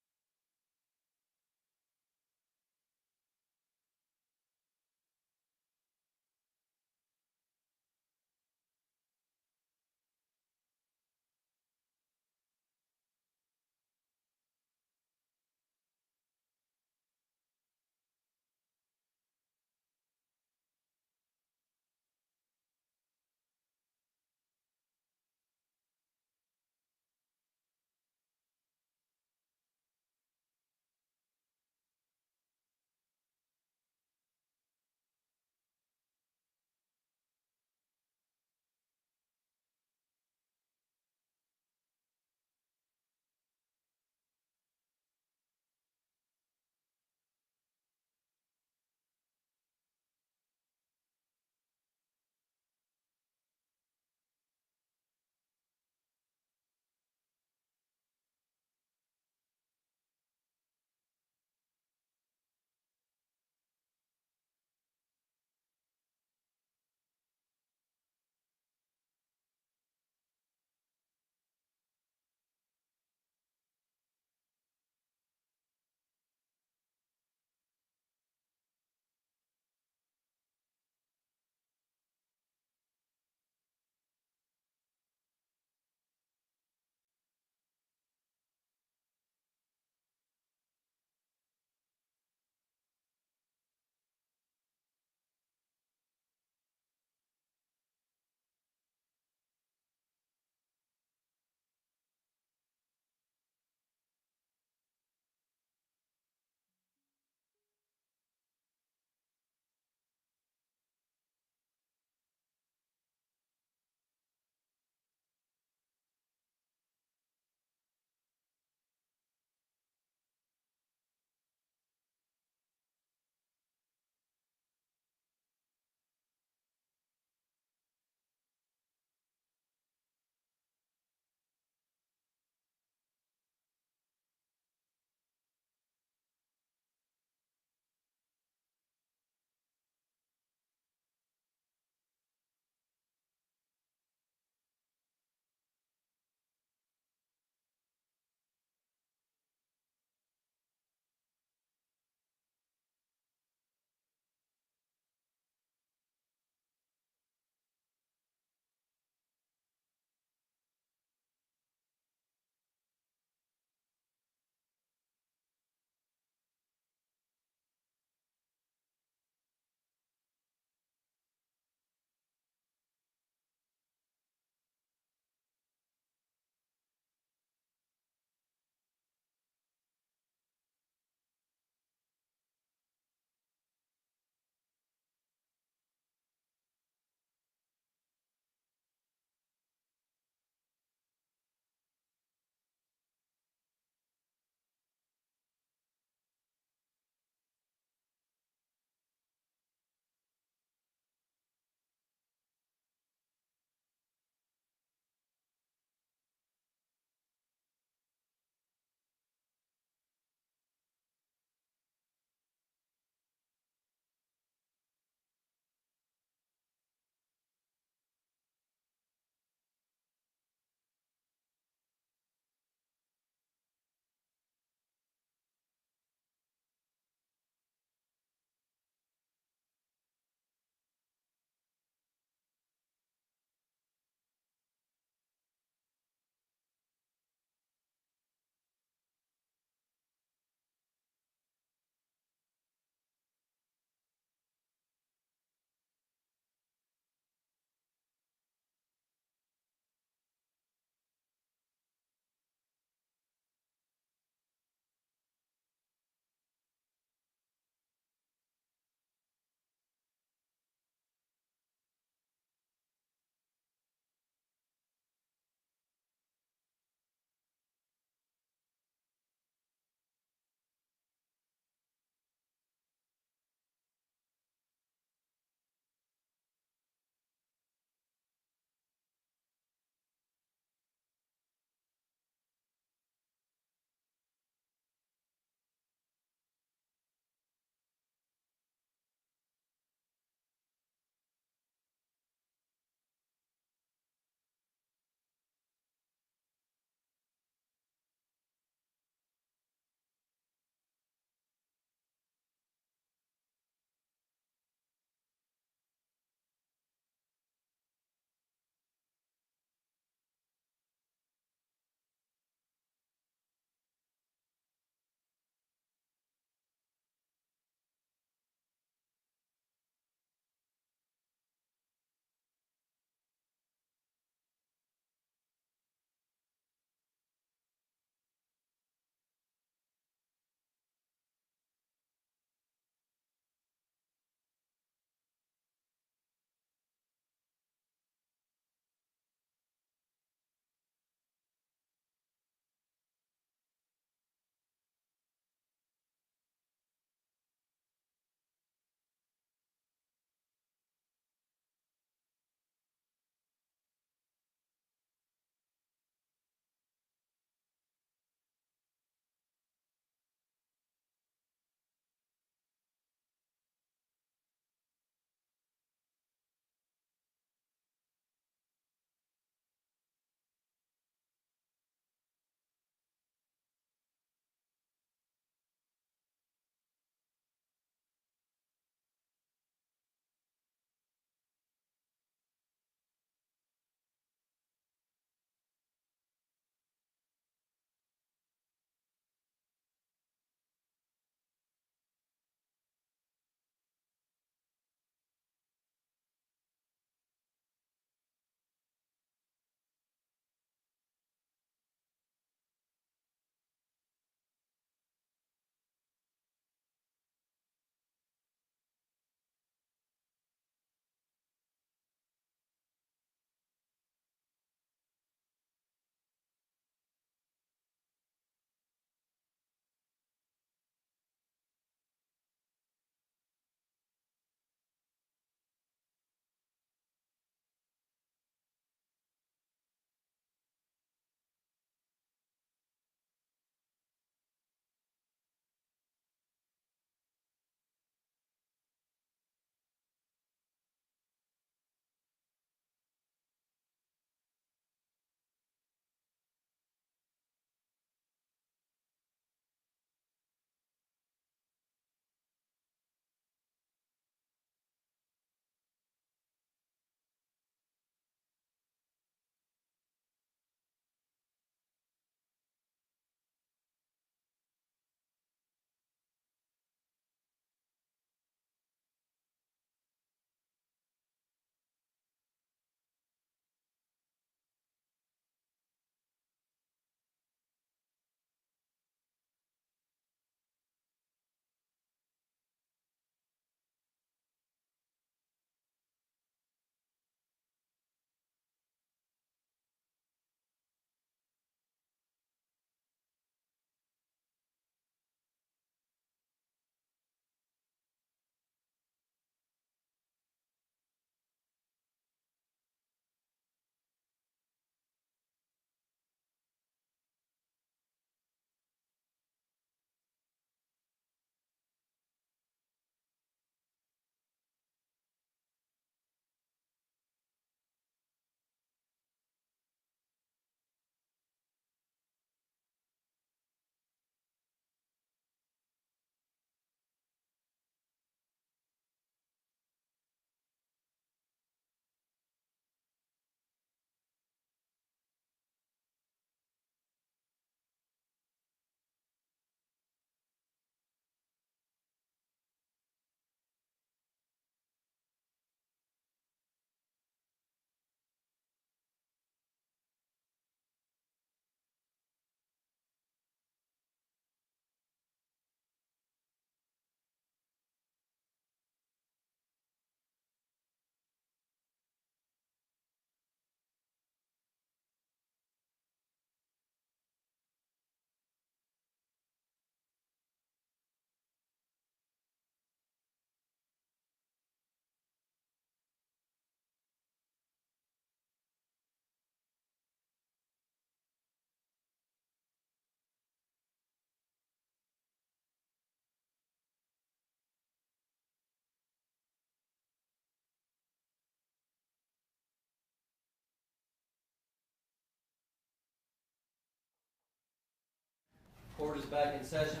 Court is back in session.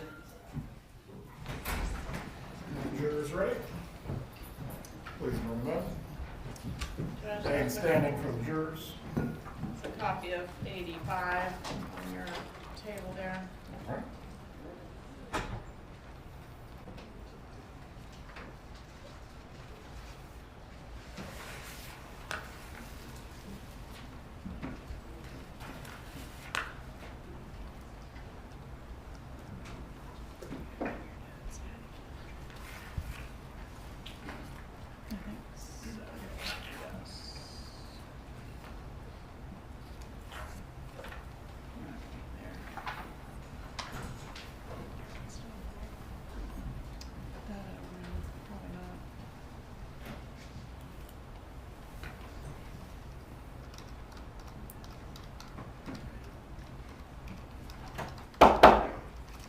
Jurors ready? Please remember. Judge, Staying standing for the jurors. it's a copy of 85 on your table there.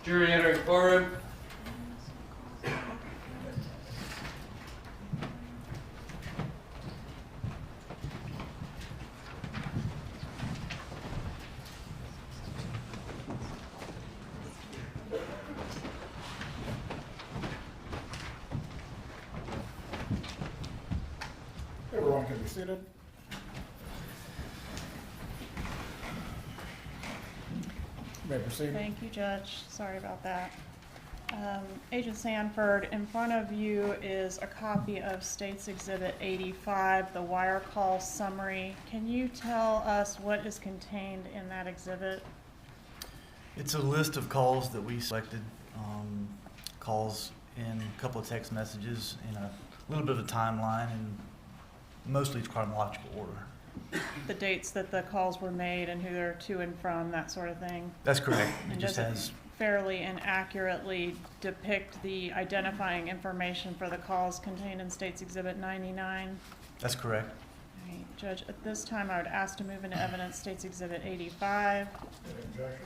Jury entering courtroom. Everyone can be seated. You may proceed. Thank you, Judge. Sorry about that. Agent Sanford, in front of you is a copy of State's Exhibit 85, the wire call summary. Can you tell us what is contained in that exhibit? It's a list of calls that we selected, calls in a couple of text messages in a little bit of a timeline, and mostly chronological order. The dates that the calls were made and who they're to and from, that sort of thing? That's correct. It And just does has, fairly and accurately depict the identifying information for the calls contained in State's Exhibit 99? that's correct. All right, Judge, at this time, I would ask to move into evidence State's Exhibit 85. Any objection?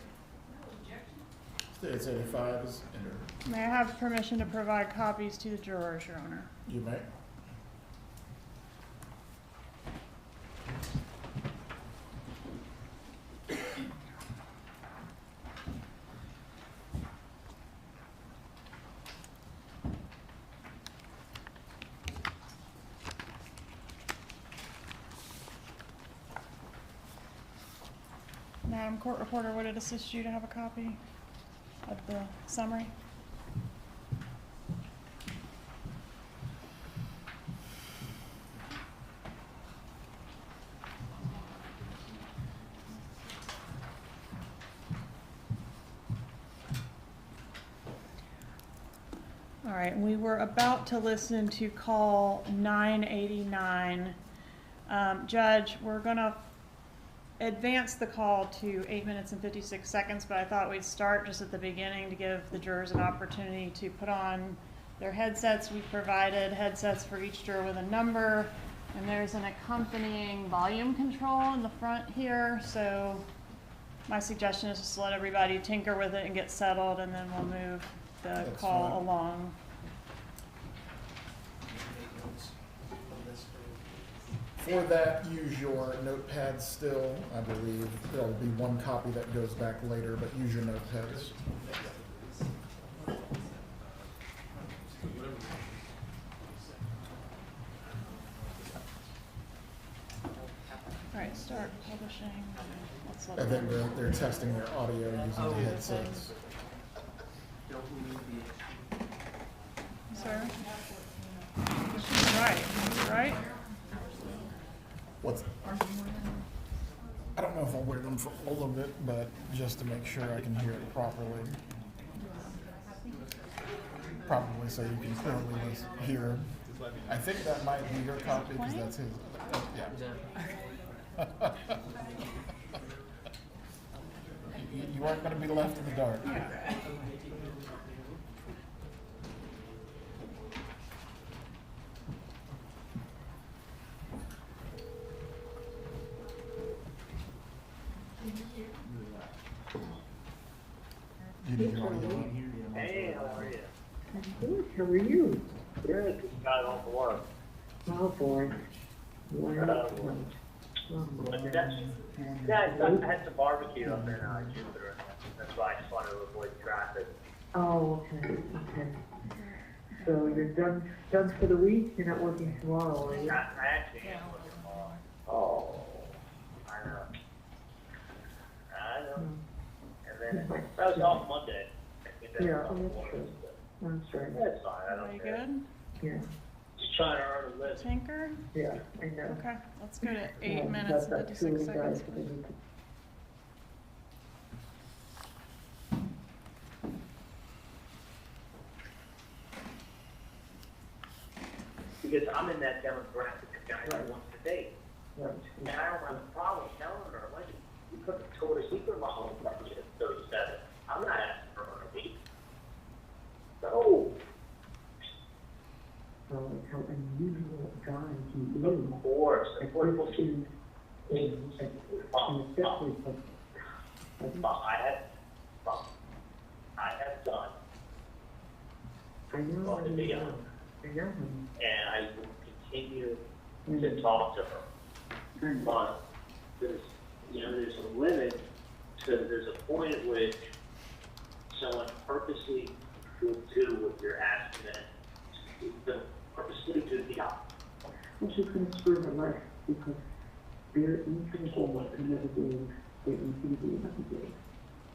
State's 85 is entered. May I have permission to provide copies to the jurors, Your Honor? You may. Madam Court Reporter, would it assist you to have a copy of the summary? All right, we were about to listen to call 989. Judge, we're gonna advance the call to 8 minutes and 56 seconds, but I thought we'd start just at the beginning to give the jurors an opportunity to put on their headsets. We provided headsets for each juror with a number, and there's an accompanying volume control in the front here, so my suggestion is just to let everybody tinker with it and get settled, and then we'll move the That's call fine. along. For that, use your notepad still. I believe there'll be one copy that goes back later, but use your notepads. All right, start publishing. Let's let I think them- they're testing their audio using the headsets. Sir? She's right? What's, I don't know if I'll wear them for all of it, but just to make sure I can hear it properly. Probably so you can clearly hear. I think that might be your copy because that's his. Yeah. You aren't going to be left in the dark. You need your audio on. Hey, how are you? Good, how are you? Good, just got off of work. Oh, boy. Yeah, I had some barbecue up in Jupiter. That's why I just wanted to avoid traffic. Oh, okay, okay. So you're done for the week? You're not working tomorrow, are you? I actually am looking tomorrow. Oh, I know. And then I was off Monday. Yeah, oh, that's true. That's right. That's fine, I Are don't you care. good? Yeah, Just trying to earn a living. Tinker? yeah, I know. Okay, let's go to Yeah, 8 minutes got and that 56 two seconds. guys that need to- Because I'm in that demographic of guy who wants to date. Right. And I don't have a problem telling her, like, you put the Victoria's Secret model in front of you at 37. I'm not asking for her to be. No. So it's how unusual a guy he is. Of course. Like, this is, and especially, I have done. I know, Well, to be I know, honest. I know him. And I will continue to talk to her. But there's a limit there's a point at which someone purposely will do what you're asking them to purposely do the opposite. Well, she's going to screw her life because there ain't going to be another day. There ain't going to be another day.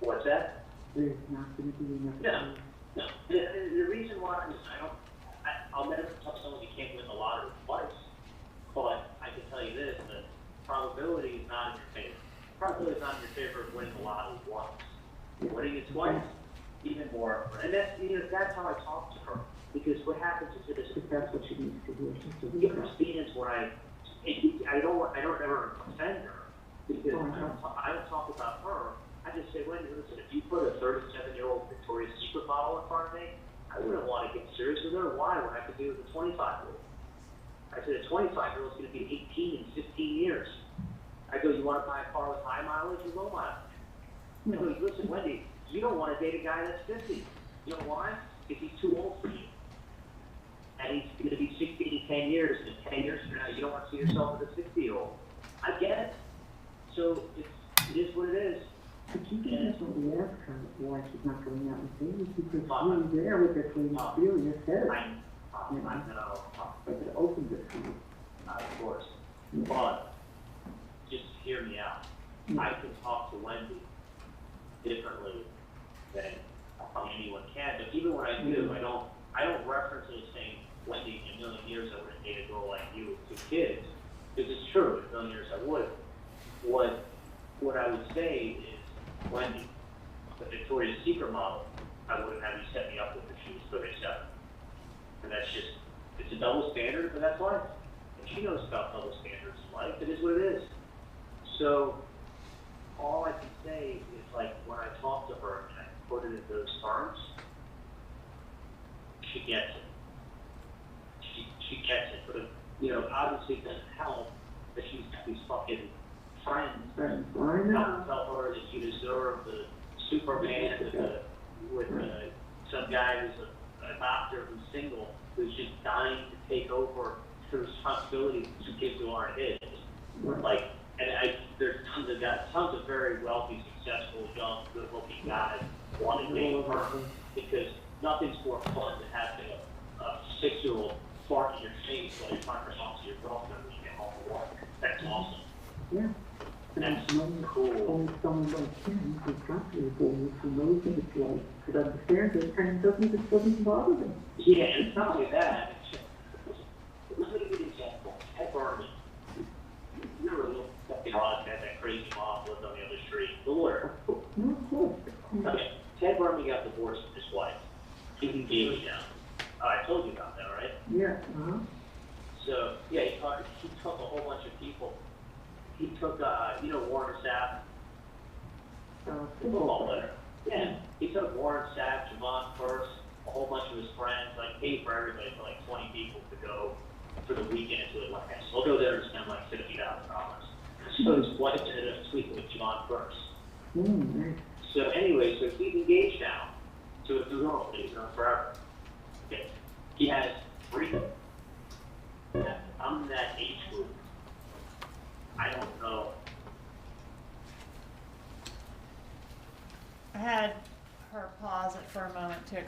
What's that? There's not going to be another day. No. The reason why is I'll never tell someone you can't win the lottery twice. But I can tell you this, the probability is not in your favor. Probability is not in your favor of winning the lottery once. Winning it twice, even more. And that's how I talk to her. Because what happens is this. If that's what she needs to do. You understand when I don't ever offend her. Because I don't talk about her. I just say, Wendy, listen, if you put a 37-year-old Victoria's Secret model in front of me, I wouldn't want to get serious with her. Why? When I could do it with a 25-year-old. I said, a 25-year-old is going to be 18 in 15 years. I go, you want to buy a car with high mileage or low mileage? I go, listen, Wendy, you don't want to date a guy that's 50. You know why? Because he's too old for you. And he's going to be 60 in 10 years. And 10 years from now, you don't want to see yourself as a 60-year-old. I get it. So it is what it is. But you can definitely ask her why she's not going out with David because she was there with her when you said. I know. But it opened it for you. Of course. But just hear me out. I can talk to Wendy differently than anyone can. But even when I do, I don't reference it as saying, Wendy, in a million years I wouldn't date a girl like you with 2 kids. Because it's true, in a million years I would. What I would say is, Wendy, the Victoria's Secret model, I wouldn't have you set me up with if she was 37. And that's just, it's a double standard, but that's life. And she knows about double standards in life. It is what it is. So, all I can say is, like, when I talk to her and I put it in those terms, she gets it. She gets it. But, obviously it doesn't help that she's got these fucking friends. Don't tell her that you deserve the Superman with some guy who's a doctor who's single, who's just dying to take over the responsibility for kids who aren't his. There's tons of very wealthy, successful, young, good-looking guys want to date her because nothing's more fun than having a 6-year-old fart in your face while you're trying to talk to your girlfriend when you get home from work. That's awesome. Yeah. That's cool. Only someone like him who's got to boys who knows what it's like, who understands it, and doesn't bother them. Yeah, and it's not only that. Let me give you an example. Ted Berman. You remember a little fucking odd had that crazy mom lived on the other street. The lawyer. No, of course. Okay. Ted Berman got divorced with his wife. He's engaged now. I told you about that, right? Yeah. So, yeah, he took a whole bunch of people. He took, Warren Sapp. Football player. Yeah. He took Warren Sapp, Javon First, a whole bunch of his friends, paid for everybody for 20 people to go for the weekend to Atlanta. So they'll go there and spend $50,000. So his wife ended up sleeping with Javon First. So anyway, so he's engaged now to a girl that he's known forever. Okay. He has 3. I'm in that age group. I don't know. I had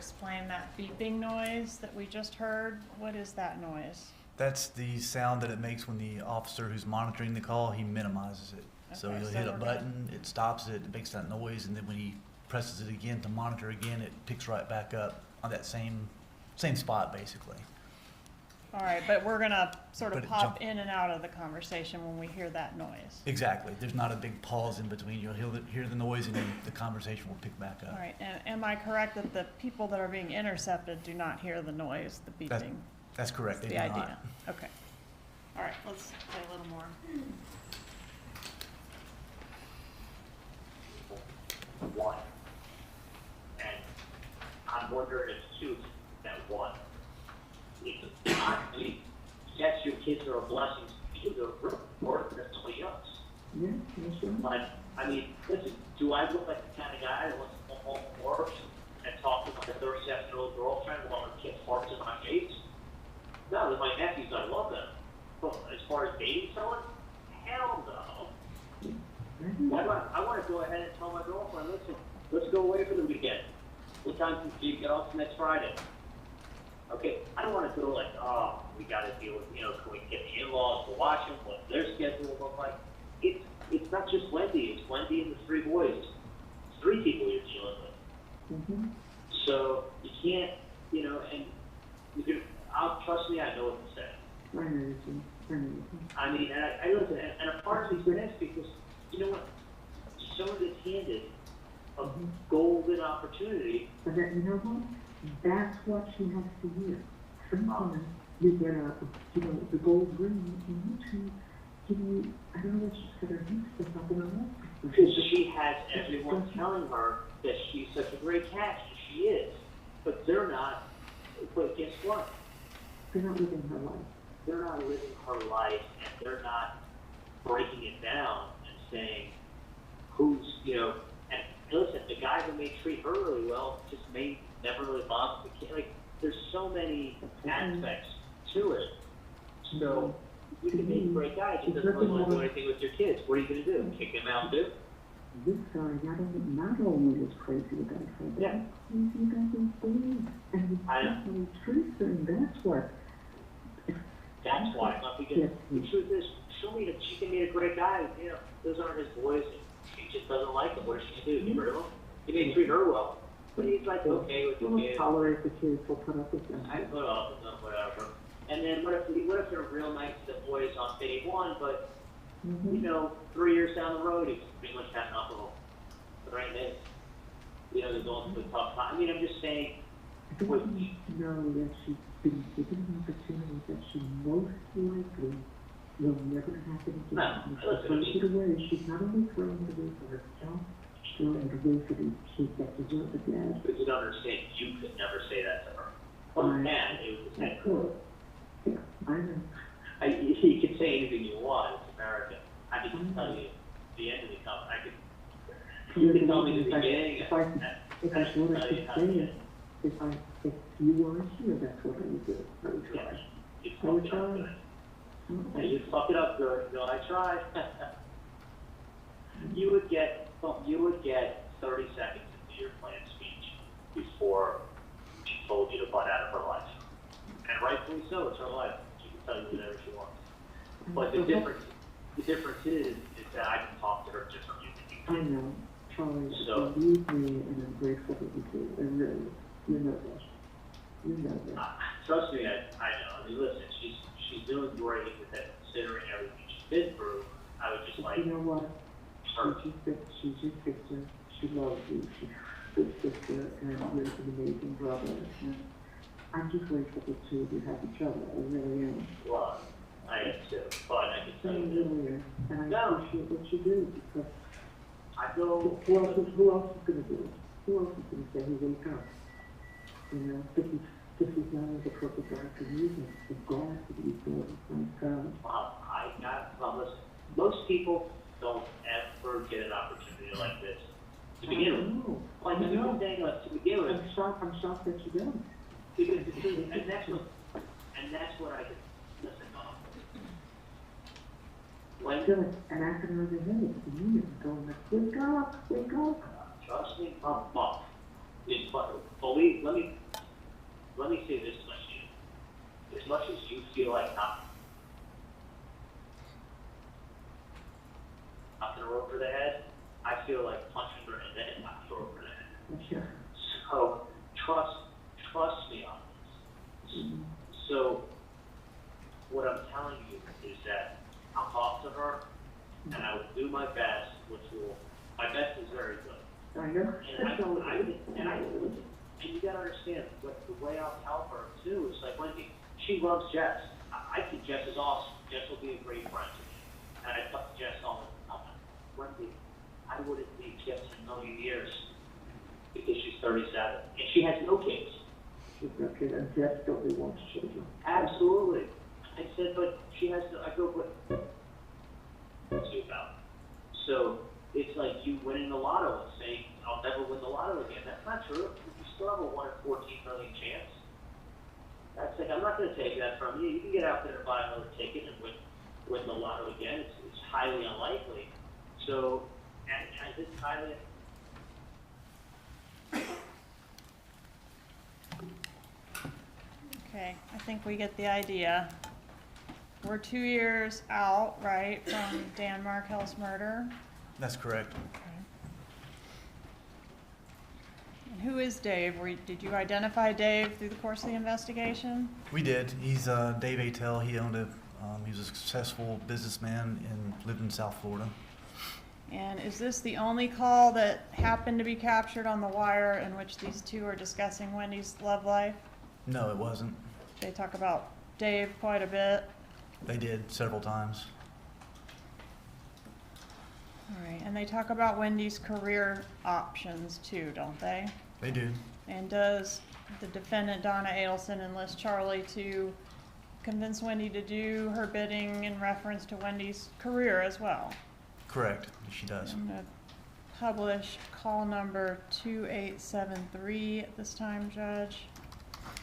explain that beeping noise that we just heard? What is that noise? That's the sound that it makes when the officer who's monitoring the call, he minimizes it. So Okay, he'll so hit a we're gonna- button, it stops it, it makes that noise, and then when he presses it again to monitor again, it picks right back up on that same spot, basically. All right, but we're gonna sort of But it pop jump- in and out of the conversation when we hear that noise. Exactly. There's not a big pause in between. You'll hear the noise, and then the conversation will pick back up. All right, and am I correct that the people that are being intercepted do not hear the noise, the That's- beeping? That's correct. That's They the do idea. not. Okay. All right, let's play a little more. One. And I'm wondering if two, that one. I mean, yes, your kids are a blessing to you, they're more than somebody else. Yeah, that's right. But, I mean, listen, do I look like the kind of guy that wants to go home from work and talk to my 37-year-old girlfriend while her kid farts in my face? No, they're my nephews, I love them. But as far as dating someone, hell no. I want to go ahead and tell my girlfriend, listen, let's go away for the weekend. What time can you get off next Friday? Okay, I don't want to go like, oh, we got to deal with, can we get the in-laws to watch them, what their schedule will look like? It's not just Wendi, it's Wendi and the three boys. It's three people you're dealing with. So you can't, and you can, trust me, I know what to say. I mean, and I listen, and a part of me's this because, you know what, someone gets handed a golden opportunity. But that, you know what? That's what she has to hear. Sometimes you get the gold ring, and I don't know if she's got her hands stuff up in her mouth. Because she has everyone telling her that she's such a great catch, and she is. But they're not, but guess what? They're not living her life. They're not living her life, and they're not breaking it down and saying who's, and listen, the guy who may treat her really well just may never really bother the kid. Like, there's so many aspects to it. So, you can be a great guy, just doesn't really want to do anything with your kids. What are you going to do? Kick them out too? This guy not only was crazy about her, but yeah. Crazy about his boys. And he actually treats her, and that's what. That's why. Not because the truth is, she can be a great guy. Those aren't his boys. She just doesn't like them. What does she do? Get rid of them? He may treat her well, but he's like okay with the kids. Tolerate the kids. We'll put up with them. I put up with them, whatever. And then what if they're real nice to the boys on day one, but 3 years down the road, he's pretty much had enough of them. But right then, they're going through a tough time. I mean, I'm just saying. I think you need to know that she's been given an opportunity that she most likely will never happen again. No, she's throwing it away. She's not only throwing it away for herself, she's throwing it away for these kids that deserve it, Dad. But you don't understand. You could never say that to her. Oh, man, it was the same. Cool. Yeah, I know. You can say anything you want. It's America. I can just tell you the end of the conversation. You can tell me the beginning. If I should say it, if you weren't here, that's what I would do. I would try. You fuck it up good. And you fuck it up good. I tried. You would get 30 seconds into your planned speech before she told you to butt out of her life. And rightfully so, it's her life. She can tell you whatever she wants. But the difference is that I can talk to her differently than you I can. know. Charlie, So, believe me, and I'm grateful that you do. I really, you know that. You know that. Trust me, I know. I mean, listen, she's doing great with that, considering everything she's been through. I would just like. You know what? She's your sister. She loves you. She's a good sister, and you're an amazing brother. And I'm just grateful that two of you have each other. I really am. Well, I am too, but I can tell you. Really am. And I appreciate what you do because I go. Who else is going to do it? Who else is going to say, hey, wake up? This is not as a perfect guy for you, but it's glad to be good. Thank God. Well, listen, most people don't ever get an opportunity like this to begin with. Like I'm saying, to begin with. I'm shocked that you don't. Because and that's what I could listen to. And after another minute, the unit is going like, wake up. Trust me, I'm buff. believe, let me say this much to you. As much as you feel like knocking her over the head, I feel like punching her and then knocking her over the head. Sure. So trust me on this. Mm-hmm. So what I'm telling you is that I'll talk to her and I will do my best, my best is very good. I know. And you gotta understand, what the way I'll tell her too is like, Wendi, she loves Jess. I think Jess is awesome. Jess will be a great friend to me. And I talk to Jess all the time. Wendi, I wouldn't leave Jess in a million years because she's 37 and she has no kids. She's got kids, and Jess totally wants children. Absolutely. I said, but she has to, I go, what? So it's like you winning the lotto and saying, I'll never win the lotto again. That's not true. You still have a 1 in 14 million chance. That's like, I'm not going to take that from you. You can get out there and buy another ticket and win the lotto again. It's highly unlikely. So, and it's highly. Okay, I think we get the idea. We're 2 years out, right, from Dan Markel's murder? That's correct. And who is Dave? Did you identify Dave through the course of the investigation? We did. He's Dave Atel. He owned he was a successful businessman and lived in South Florida. And is this the only call that happened to be captured on the wire in which these two are discussing Wendi's love life? No, it wasn't. They talk about Dave quite a bit. They did several times. All right, and they talk about Wendi's career options too, don't they? They do. And does the defendant, Donna Adelson, enlist Charlie to convince Wendi to do her bidding in reference to Wendi's career as well? Correct, she does. I'm going to publish call number 2873 at this time, Judge.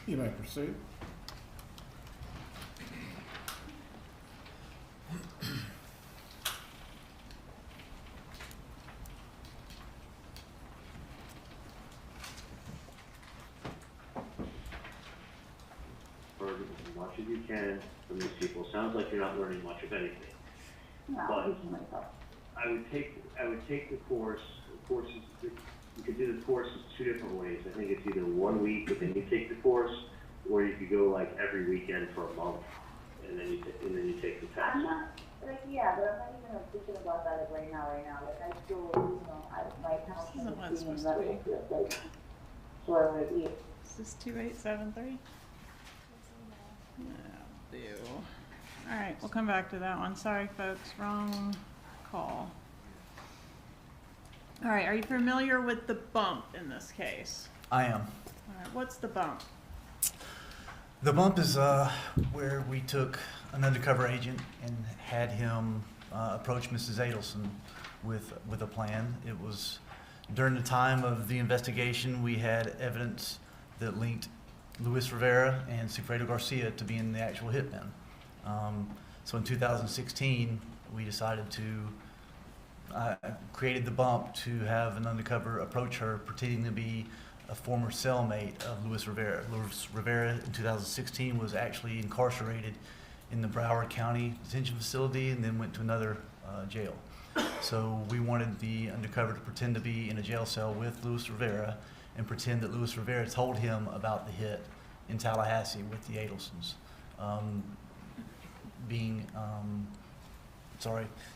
You may proceed. Learn as much as you can from these people. Sounds like you're not learning much of anything. No, But I'm teaching myself. I would take the course. The course is, you could do the course in 2 different ways. I think it's either 1 week and then you take the course, or you could go like every weekend for a month and then you take the test. I'm not, like, yeah, but I'm not even thinking about that right now. Like, I still, you know, my counseling is being medical field, like, so I would be. Is this 2873? No, boo. All right, we'll come back to that one. Sorry, folks, wrong call. All right, are you familiar with the bump in this case? I am. All right, what's the bump? The bump is where we took an undercover agent and had him approach Mrs. Adelson with a plan. It was during the time of the investigation, we had evidence that linked Luis Rivera and Sigfredo Garcia to being the actual hitmen. So in 2016, we decided to created the bump to have an undercover approach her, pretending to be a former cellmate of Luis Rivera. Luis Rivera in 2016 was actually incarcerated in the Broward County detention facility and then went to another jail. So we wanted the undercover to pretend to be in a jail cell with Luis Rivera and pretend that Luis Rivera told him about the hit in Tallahassee with the Adelsons.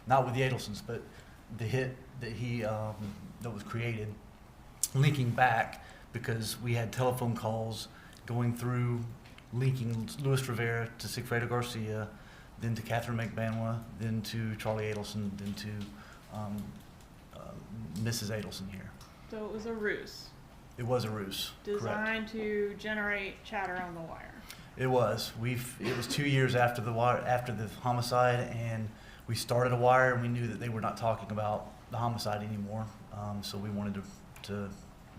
Not with the Adelsons, but the hit that that was created, linking back because we had telephone calls going through, linking Luis Rivera to Sigfredo Garcia, then to Katherine Magbanua, then to Charlie Adelson, then to Mrs. Adelson here. So it was a ruse. It was a ruse. Designed to generate chatter on the wire. It was. It was 2 years after the homicide, and we started a wire, and we knew that they were not talking about the homicide anymore. So we wanted to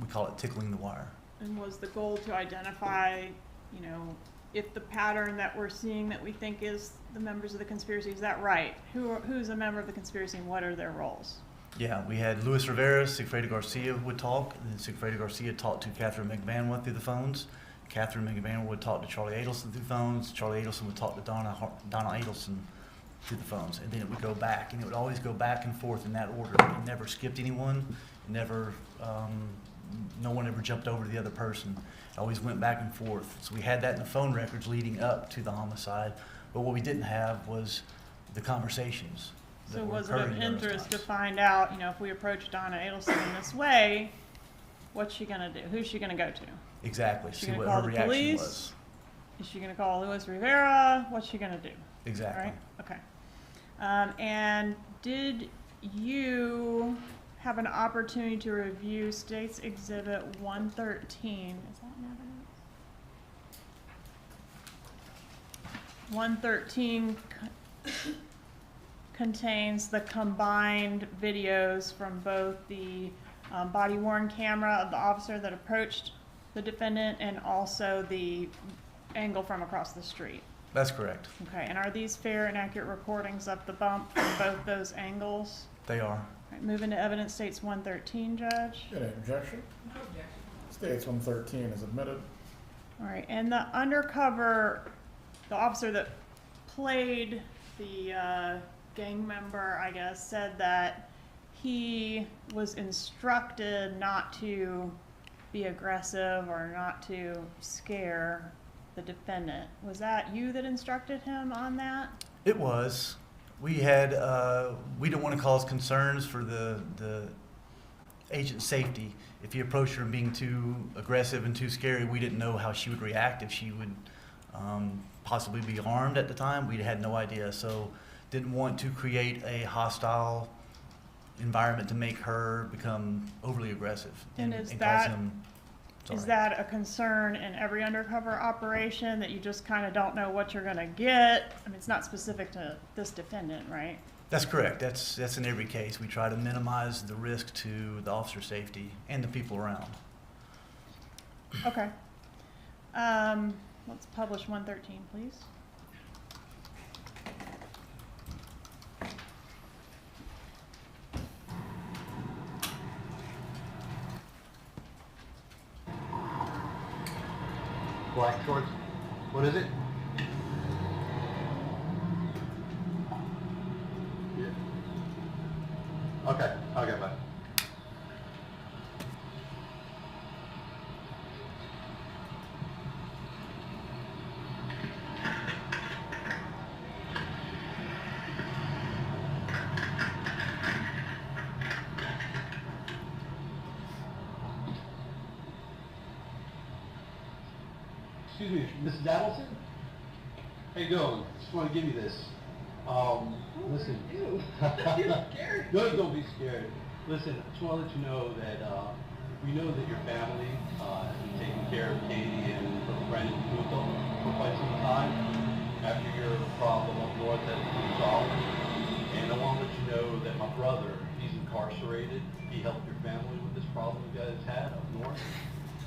we call it tickling the wire. And was the goal to identify, if the pattern that we're seeing that we think is the members of the conspiracy, is that right? Who's a member of the conspiracy and what are their roles? Yeah, we had Luis Rivera, Sigfredo Garcia would talk, and then Sigfredo Garcia talked to Katherine Magbanua through the phones. Katherine Magbanua would talk to Charlie Adelson through phones. Charlie Adelson would talk to Donna Adelson through the phones, and then it would go back, and it would always go back and forth in that order. It never skipped anyone. It never, no one ever jumped over to the other person. It always went back and forth. So we had that in the phone records leading up to the homicide, but what we didn't have was the conversations. So was it of interest to find out, you know, if we approach Donna Adelson in this way, what's she gonna do? Who's she gonna go to? Exactly. Is she See gonna what call her the reaction police? was. Is she gonna call Luis Rivera? What's she gonna do? Exactly. Right? Okay. And did you have an opportunity to review State's Exhibit 113? Is that in evidence? 113 contains the combined videos from both the body-worn camera of the officer that approached the defendant and also the angle from across the street. That's correct. Okay, and are these fair and accurate recordings of the bump from both those angles? They are. All right, moving to evidence, States 113, Judge. Any objection? No objection. States 113 is admitted. All right, and the undercover, the officer that played the gang member, I guess, said that he was instructed not to be aggressive or not to scare the defendant. Was that you that instructed him on that? It was. We had, we didn't want to cause concerns for the agent's safety. If he approached her being too aggressive and too scary, we didn't know how she would react, if she would possibly be armed at the time. We had no idea, so didn't want to create a hostile environment to make her become overly aggressive And cause him. Is that a concern in every undercover operation, that you just kind of don't know what you're going to get? I mean, it's not specific to this defendant, right? That's correct. That's in every case. We try to minimize the risk to the officer's safety and the people around. Okay. Let's publish 113, please. Black shorts. What is it? Yeah. Okay, bye. Excuse me, Mrs. Adelson? How you doing? Just want to give you this. Listen. You're scared. No, don't be scared. Listen, I just want to let you know that we know that your family has been taking care of Katie and her friend Pluto for quite some time after your problem up north has been resolved. And I want to let you know that my brother, he's incarcerated. He helped your family with this problem you guys had up north.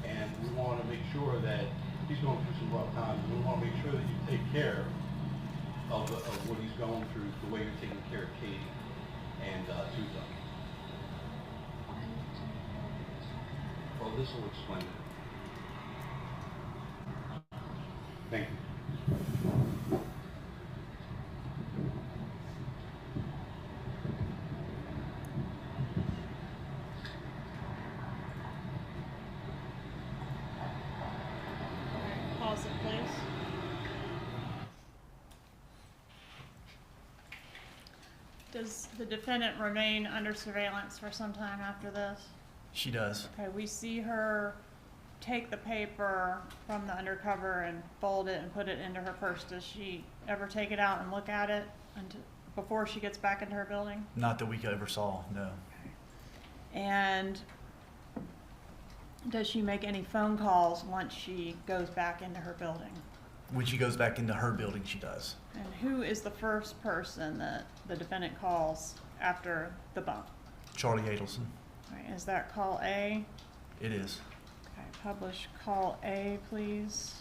And we want to make sure that he's going through some rough times. We want to make sure that you take care of what he's going through, the way you're taking care of Katie and Tuzo. Well, this will explain it. Thank you. Pause it, please. Does the defendant remain under surveillance for some time after this? She does. Okay, we see her take the paper from the undercover and fold it and put it into her purse. Does she ever take it out and look at it before she gets back into her building? Not that we ever saw, no. And does she make any phone calls once she goes back into her building? When she goes back into her building, she does. And who is the first person that the defendant calls after the bump? Charlie Adelson. All right, is that call A? It is. Okay, publish call A, please.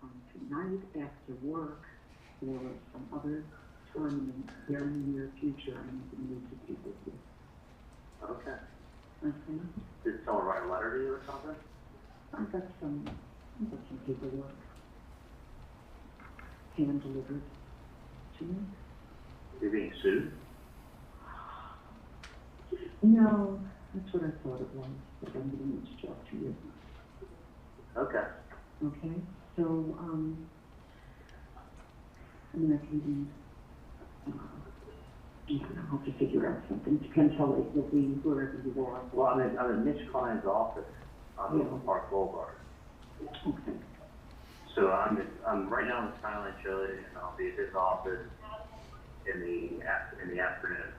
tonight after work or some other time in the very near future, I'm going to need to speak with you. Okay. Okay? Did someone write a letter to you or something? I've got some paperwork hand delivered to me. You're being sued? No, that's what I thought it was, but I'm going to need to talk to you. Okay. Okay? So, I mean, I can be, I'll have to figure out something. Depends how late you'll be, wherever you are. Well, I'm in Mitch Klein's office on Oakland Park Boulevard. Okay. So I'm right now in Skyline, Chile, and I'll be at his office in the afternoon.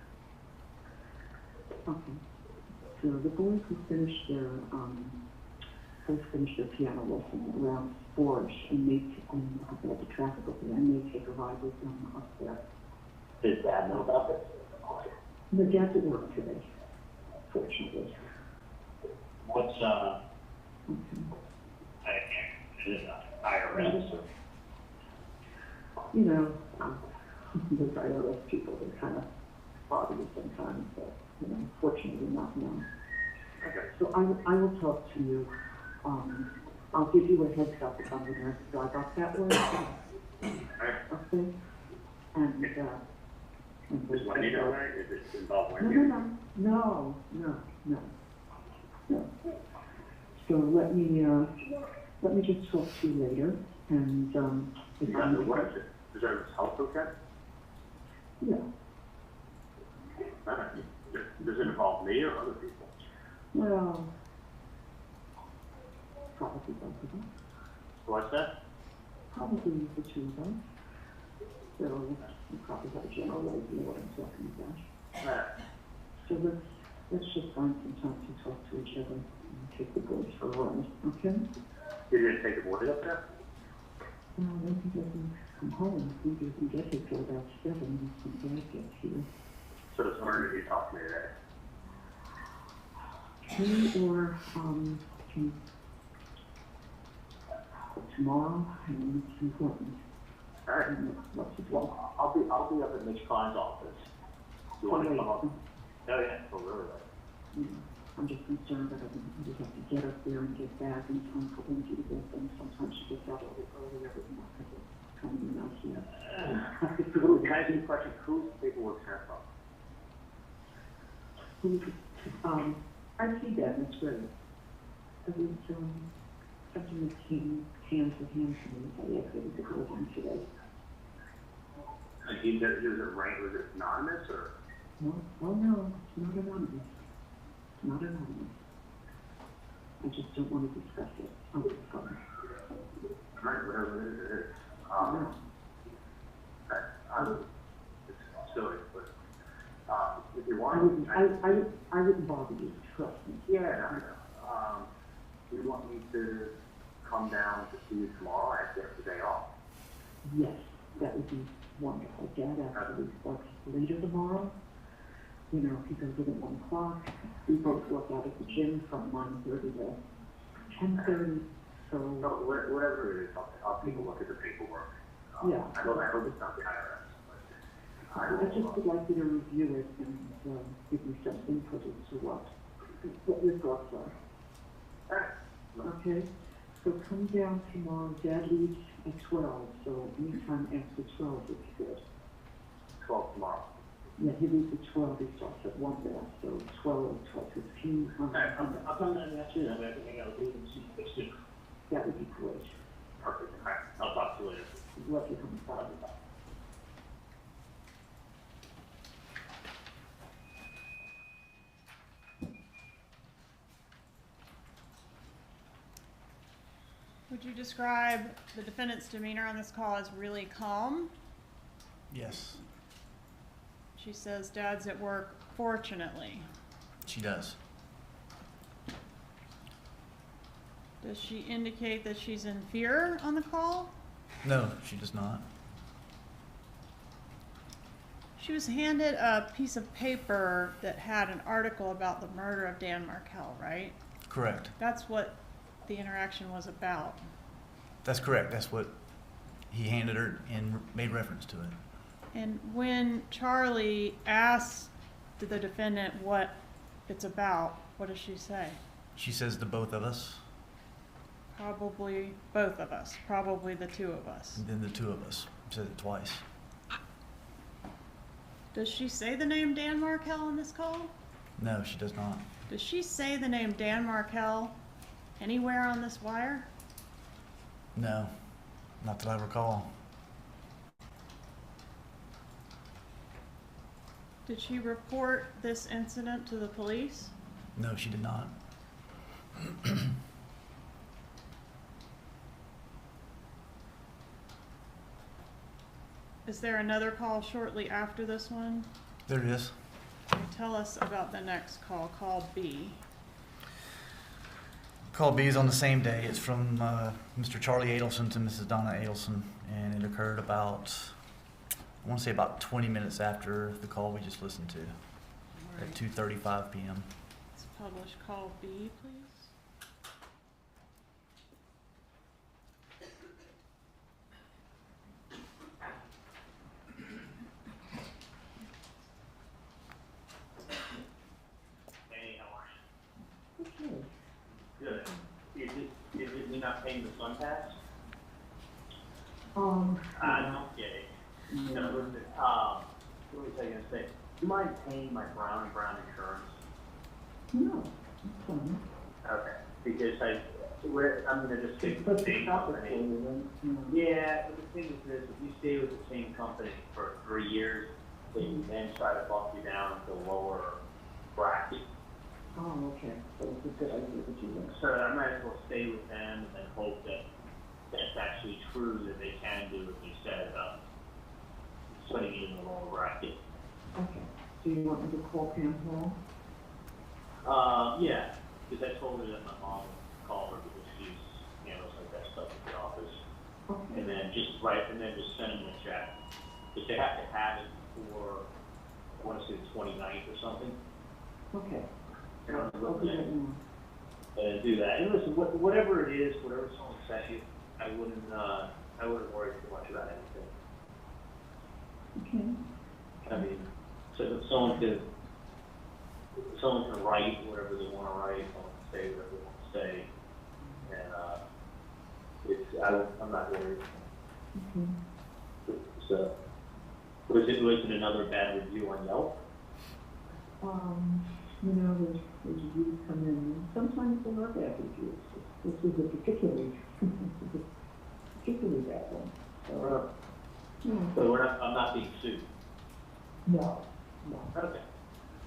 Okay. So the boys who finished their piano lesson around 4-ish, and I've got the traffic over there, and they take a ride with them up there. Does Dad know about this? The dad's at work today, fortunately. What's is it IRS? You know, the IRS people, they're kind of bother you sometimes, but, you know, fortunately not now. Okay. So I will talk to you. I'll give you a heads up if I'm going to drive up that way. Okay? And, Is Wendi down there? Is it involved Wendi? No. So let me just talk to you later, and, if Yeah, what is it? Is there a health okay? Yeah. Does it involve me or other people? Well, probably both of us. What's that? Probably the two of us. So you probably have a general idea what I'm talking about. So let's just find some time to talk to each other and take the boys for a ride, okay? You're going to take the boys up there? No, I don't think I can come home. I think I can get here till about 7 when Dad gets here. So this morning you talked to me today? Or tomorrow, and it's important. All right. Well, I'll be up at Mitch Klein's office. You want to come up? Oh yeah, so really late. I'm just concerned that I just have to get up there and get back in time for Wendi to get them. Sometimes she gets out a little earlier than that because it's kind of out here. Can I ask you a question? Whose paperwork sent from? I see that, that's great. It was something that came hand to hand to me. I exited the building today. Was it anonymous or? No, oh no, it's not anonymous. It's not anonymous. I just don't want to discuss it on the phone. Right, whatever it is, it is. It's silly, but if you want, I wouldn't bother you, trust me. Yeah, do you want me to come down to see you tomorrow? I have the day off. Yes, that would be wonderful. Dad actually starts later tomorrow. You know, he goes in at 1 o'clock. We both work out at the gym from 9:30 to 10:30. So whatever it is, I'll take a look at the paperwork. Yeah. I hope it's not the IRS. I just would like you to review it and give me some input as to what your thoughts are. Okay? So come down tomorrow. Dad leaves at 12, so anytime after 12 would be good. 12 tomorrow. Yeah, he leaves at 12. He starts at 1 there, so 12, 12:15. I'll come down and ask you that everything else is soon. That would be great. Perfect. All right. I'll talk to you later. Love you coming by. Would you describe the defendant's demeanor on this call as really calm? Yes, She says Dad's at work, fortunately. she does. Does she indicate that she's in fear on the call? No, she does not. She was handed a piece of paper that had an article about the murder of Dan Markel, right? Correct. That's what the interaction was about. That's correct. That's what he handed her and made reference to it. And when Charlie asked the defendant what it's about, what does she say? She says to both of us, Probably both of us, probably the two of us. and then the two of us. Said it twice. Does she say the name Dan Markel on this call? No, she does not. Does she say the name Dan Markel anywhere on this wire? No, not that I recall. Did she report this incident to the police? No, she did not. Is there another call shortly after this one? There it is. Tell us about the next call, call B. Call B is on the same day. It's from Mr. Charlie Adelson to Mrs. Donna Adelson, and it occurred about, I want to say about 20 minutes after the call we just listened to, at 2:35 p.m. Let's publish call B, please. Hey, how are you? Good. Is it me not paying the sun tax? No, I'm kidding. No, listen, what was I gonna say? Do you mind paying my Brown & Brown insurance? No, it's fine. Okay, because I'm gonna just stick with But the the same topic company. for you, then, Yeah, but the thing is this, if you stay with the same company for 3 years, they then try to bump you down to lower bracket. Oh, okay, so it's a good idea that you went. So I might as well stay with them and then hope that that's actually true, that they can do what they said about putting you in the lower bracket. Okay, so you want me to call Pam Hall? Yeah, because I told her that my mom would call her because she handles like that stuff at the office. Okay. And then just send them a check. If they have to have it before, I want to say the 29th or something. Okay. You know, I'll do that now. and do that. And listen, whatever it is, whatever someone sent you, I wouldn't worry too much about anything. Okay. I mean, so if someone can write whatever they want to write, someone can say whatever they want to say, and I'm not worried. Okay. So, was it another bad review on Yelp? You know, there's reviews come in, and sometimes they're not bad reviews. This is a particularly bad one. So, So I'm not being sued. no. Okay.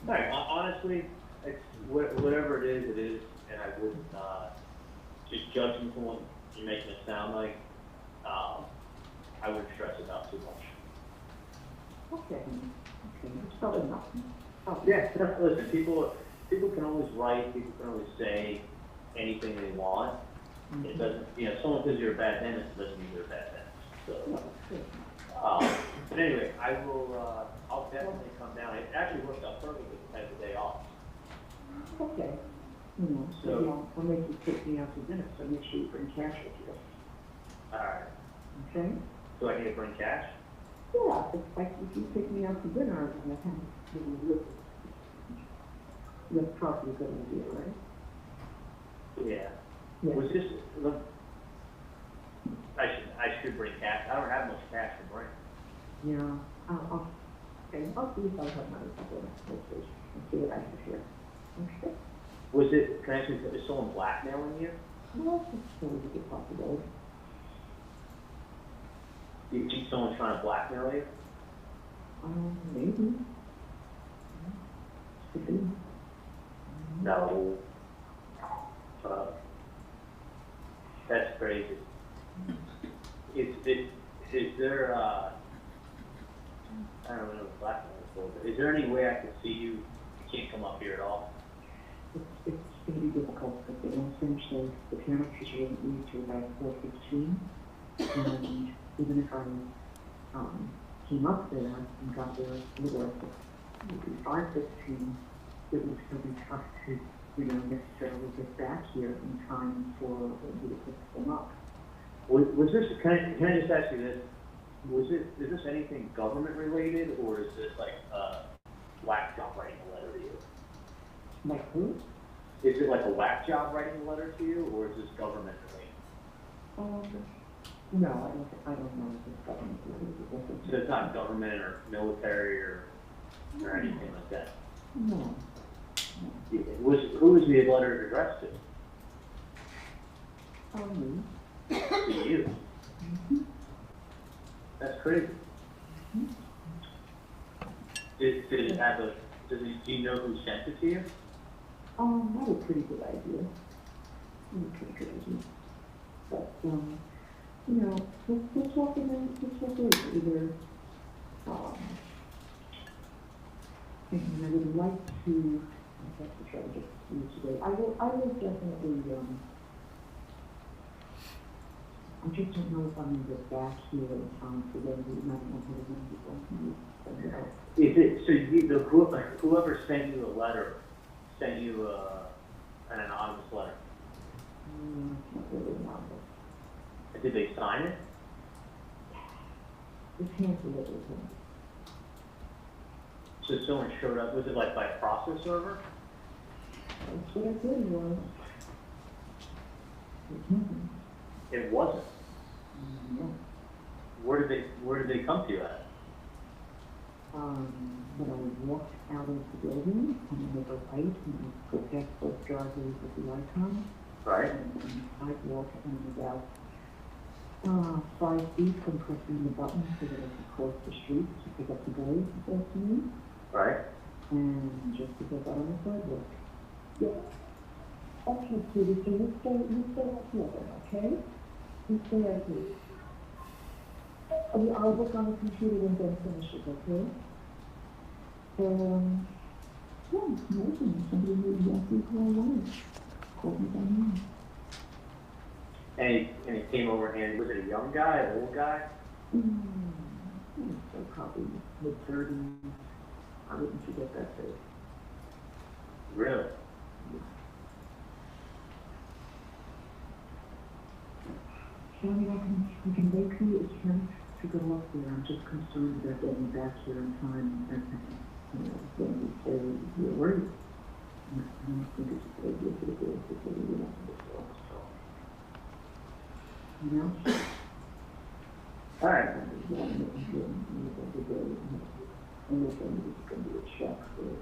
All right. Honestly, it's whatever it is, and I wouldn't just judging from what you're making it sound like. I wouldn't stress it out too much. Okay. It's probably not. Oh. Yeah. Listen, people can always write. People can always say anything they want. It doesn't. Someone says you're a bad dentist, doesn't mean you're a bad dentist. So. But anyway, I'll definitely come down. It actually worked out perfectly because I had the day off. Okay. So- I'll make you take me out to dinner, so make sure you bring cash with you. All right. Okay? So I need to bring cash? Yeah, it's like if you take me out to dinner, and I have to look. That's probably a good idea, right? Yeah. Yeah. Was this, look, I should bring cash. I don't have much cash to bring. Yeah. I'll see if I have money to go to and see what I have here. Okay? Can I ask you, is someone blackmailing you? Well, it's always a good possibility. Do you think someone's trying to blackmail you? Maybe. Could be. No. That's crazy. Is there, I don't know what blackmail is for, but is there any way I could see you? You can't come up here at all? It's going to be difficult because they don't finish the piano teacher doesn't leave till about 4:15. And even if I came up there and got there a little after 5:15, it would still be tough to, necessarily get back here in time for you to pick them up. Was this, can I just ask you this? Is this anything government related, or is this like, whack job writing a letter to you? Like who? Is it like a whack job writing a letter to you, or is this government related? No, I don't know if it's government related. So it's not government or military or anything like that? No. Who was the letter addressed to? Me. To you? That's crazy. Did it have a, do you know who sent it to you? I have a pretty good idea. But, you know, let's walk in and let's walk over either, and I would like to, I have to try to get to you today. I will definitely, I just don't know if I'm going to get back here in time for them to not know how to run the phone. Is it, so whoever sent you the letter sent you an anonymous letter? Not really anonymous. Did they sign it? It's hand-delivered. So someone showed up, was it like by a process server? That's what I said it was. It wasn't. No. Where did they come to you at? When I walked out of the building, I'm going to go right and go past both driveways with the icon. Right. And I walk and about 5 feet from pressing the button so that I can cross the street to pick up the boy this afternoon. Right. And just as I got on the sidewalk. Yeah. Okay, sweetie, so you stay out here then, okay? You stay out here. I'll work on the computer when Ben finishes, okay? Yeah, it's amazing. Somebody knew exactly who I was. Called me by name. And he came over and was it a young guy, an old guy? So probably mid-30s. I wouldn't forget that face. Really? Johnny, I can make the attempt to go up there. I'm just concerned about getting back here in time and you know, when we say we're worried. I don't think it's a good idea for the girls to say we want to go to the you know? All right. And there's one that was doing the day and there's going to be a check for it.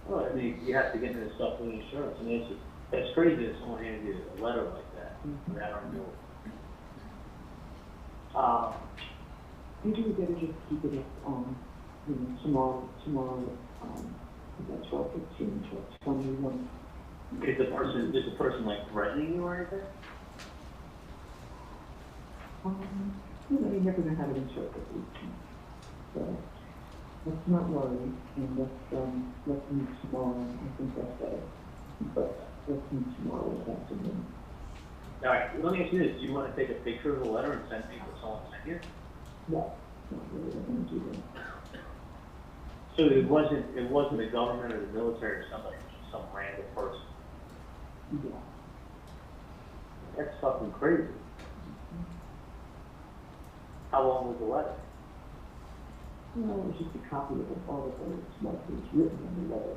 Well, I mean, you have to get into this stuff with insurance. I mean, it's crazy that someone handed you a letter like that. Mm-hmm. I don't know. Maybe we better just keep it you know, tomorrow, about 12:15, 12:21. Is the person like threatening you or anything? You know, you're never going to have it interpreted. So, let's not worry, and let's meet tomorrow. I think that's better. But let's meet tomorrow this afternoon. All right, let me ask you this. Do you want to take a picture of the letter and send me what someone sent you? No, not really. I'm going to do that. So it wasn't the government or the military or somebody, just some random person. Yeah. That's fucking crazy. How long was the letter? No, it was just a copy of the article. It's what was written in the letter.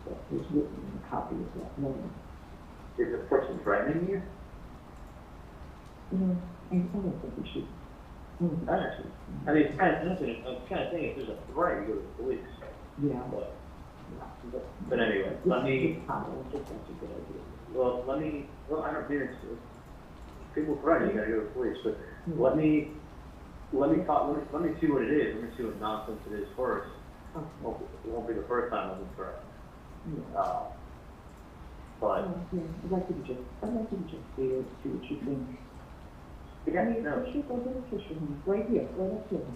That was written in a copy of that letter. Is the person threatening you? You know, I don't think we should. I mean, it's kind of thing, if there's a threat, you go to the police. Yeah. But anyway, let me, I think that's a good idea. well, I don't mean it's, people threaten, you gotta go to the police, but let me see what it is, let me see what nonsense it is first. Okay. It won't be the first time I've been threatened. Yeah. But. Yeah, I'd like you to just see it, see what you think. Yeah, no. Right here, right up here.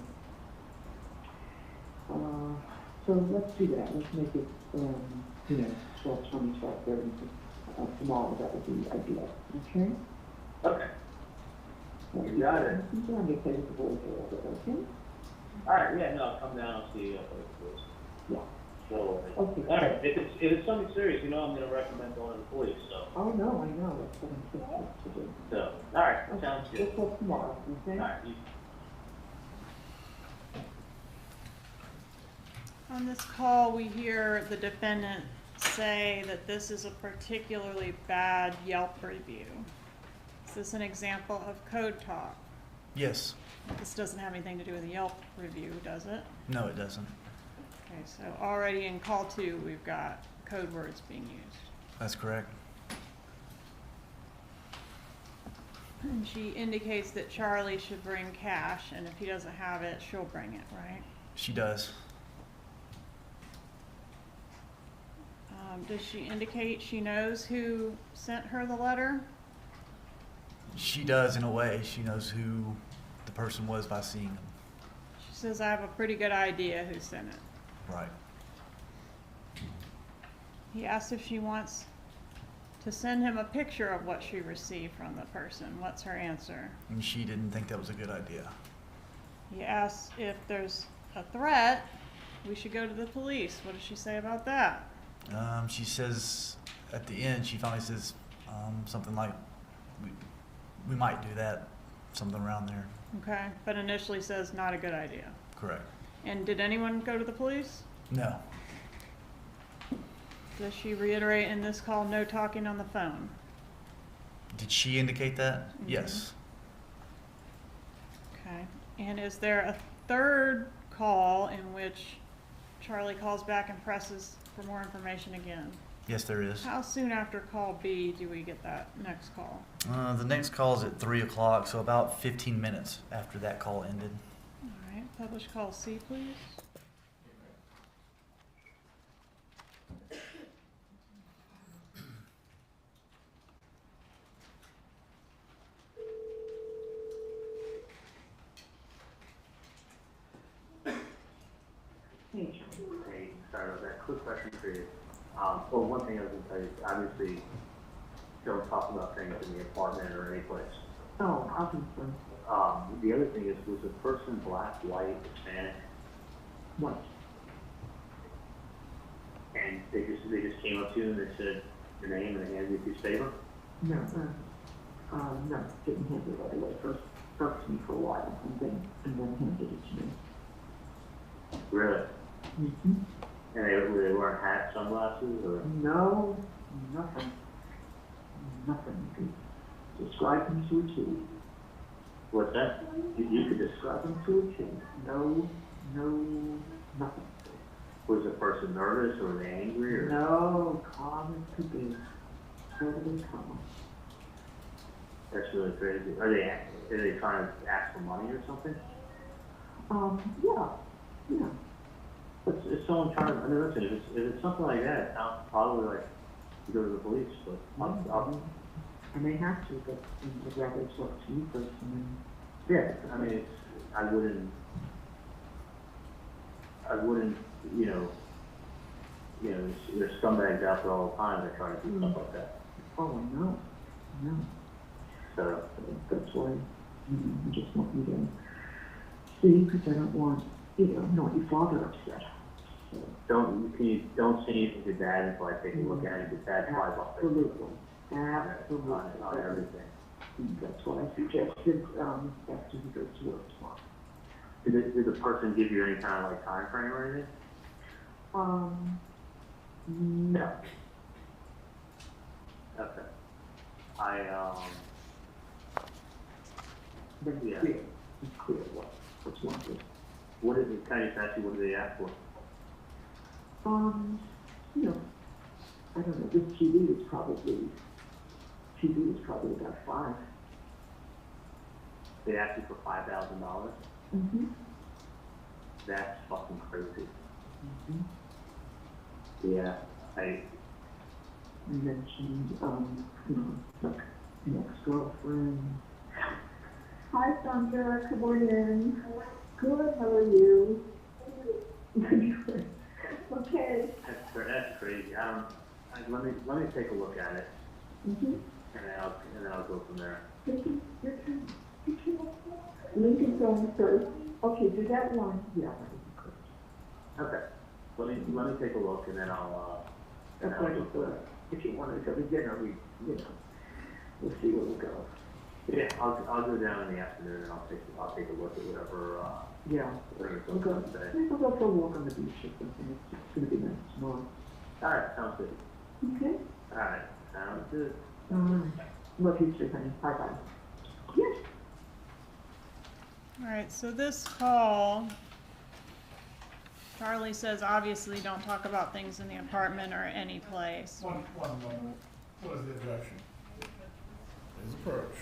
So let's do that. Let's make it, 12:20, 12:30 tomorrow. That would be ideal. Okay? Okay. You got it. I'm going to play with the boys a little bit, okay? All right, yeah, no, I'll come down, I'll see you. Yeah. So, Okay. all right, if it's something serious, I'm gonna recommend going to the police, so. Oh, no, I know, that's what I'm thinking to do. So, all right, sounds good. We'll talk tomorrow, okay? All right, On this call, we hear the defendant say that this is a particularly bad Yelp review. Is this an example of code talk? Yes. This doesn't have anything to do with the Yelp review, does it? No, it doesn't. Okay, so already in call 2, we've got code words being used. That's correct. And she indicates that Charlie should bring cash, and if he doesn't have it, she'll bring it, right? She does. Does she indicate she knows who sent her the letter? She does in a way. She knows who the person was by seeing him. She says, I have a pretty good idea who sent it. Right. He asks if she wants to send him a picture of what she received from the person. What's her answer? And she didn't think that was a good idea. He asks if there's a threat, we should go to the police. What does she say about that? She says at the end, she finally says something like, we might do that, something around there. Okay, but initially says not a good idea. Correct. And did anyone go to the police? No. Does she reiterate in this call, no talking on the phone? Did she indicate that? Yes. Okay, and is there a third call in which Charlie calls back and presses for more information again? Yes, there is. How soon after call B do we get that next call? The next call is at 3 o'clock, so about 15 minutes after that call ended. All right, publish call C, please. Hey, Charlie. Hey, sorry about that. Quick question for you. Well, one thing I was gonna tell you is obviously don't talk about things in the apartment or any place. Oh, obviously. The other thing is, was the person black, white, Hispanic, What? and they just came up to you and they said your name and they handed you a piece of paper? No, no, didn't hand it right away. First spoke to me for a while and then handed it to me. Really? Mm-hmm. And they wearing hats, sunglasses, or? No, nothing. Nothing. You could describe them to a T. What's that? You could describe them to a T. No, nothing. Was the person nervous or were they angry or? No, calm as could be. Totally calm. That's really crazy. Are they trying to ask for money or something? Yeah. But if someone trying to, I mean, listen, if it's something like that, it sounds probably like you go to the police, but I may have to, but I'd rather talk to you first and then. yeah, I mean, I wouldn't, there's scumbags out there all the time that try to do stuff like that. Oh, I know. So, That's why, I just want you to see, because I don't want, not your father upset. So, don't say anything to Dad until I take a look at it, because Dad's probably about to Absolutely. on everything. That's what I suggested, after he goes to work tomorrow. Did the person give you any kind of like time frame or anything? No. Okay. But Yeah. it's clear what's wanted. What is it, kind of ask you, what do they ask for? I don't know, this TV is probably about 5. They ask you for $5,000? Mm-hmm. That's fucking crazy. Mm-hmm. Yeah, And then she, like an ex-girlfriend. Hi, Sandra. Good morning. Good. How are you? Good. Okay. that's crazy. Let me take a look at it, Mm-hmm. and then I'll go from there. Lincoln's on first. Okay, do that one. Yeah, that would be good. Okay. let me take a look, and then I'll, That's why I just thought, if you wanted to go to dinner, we'll see where we'll go. yeah, I'll go down in the afternoon, and I'll take a look at whatever, Yeah. whatever We'll go, today. maybe we'll go for a walk on the beach or something, it's gonna be nice tomorrow. All right, sounds good. Okay? All right, sounds good. Love you too, honey, bye-bye. Yes. All right, so this call, Charlie says obviously don't talk about things in the apartment or any place. One moment. What is the objection? His approach.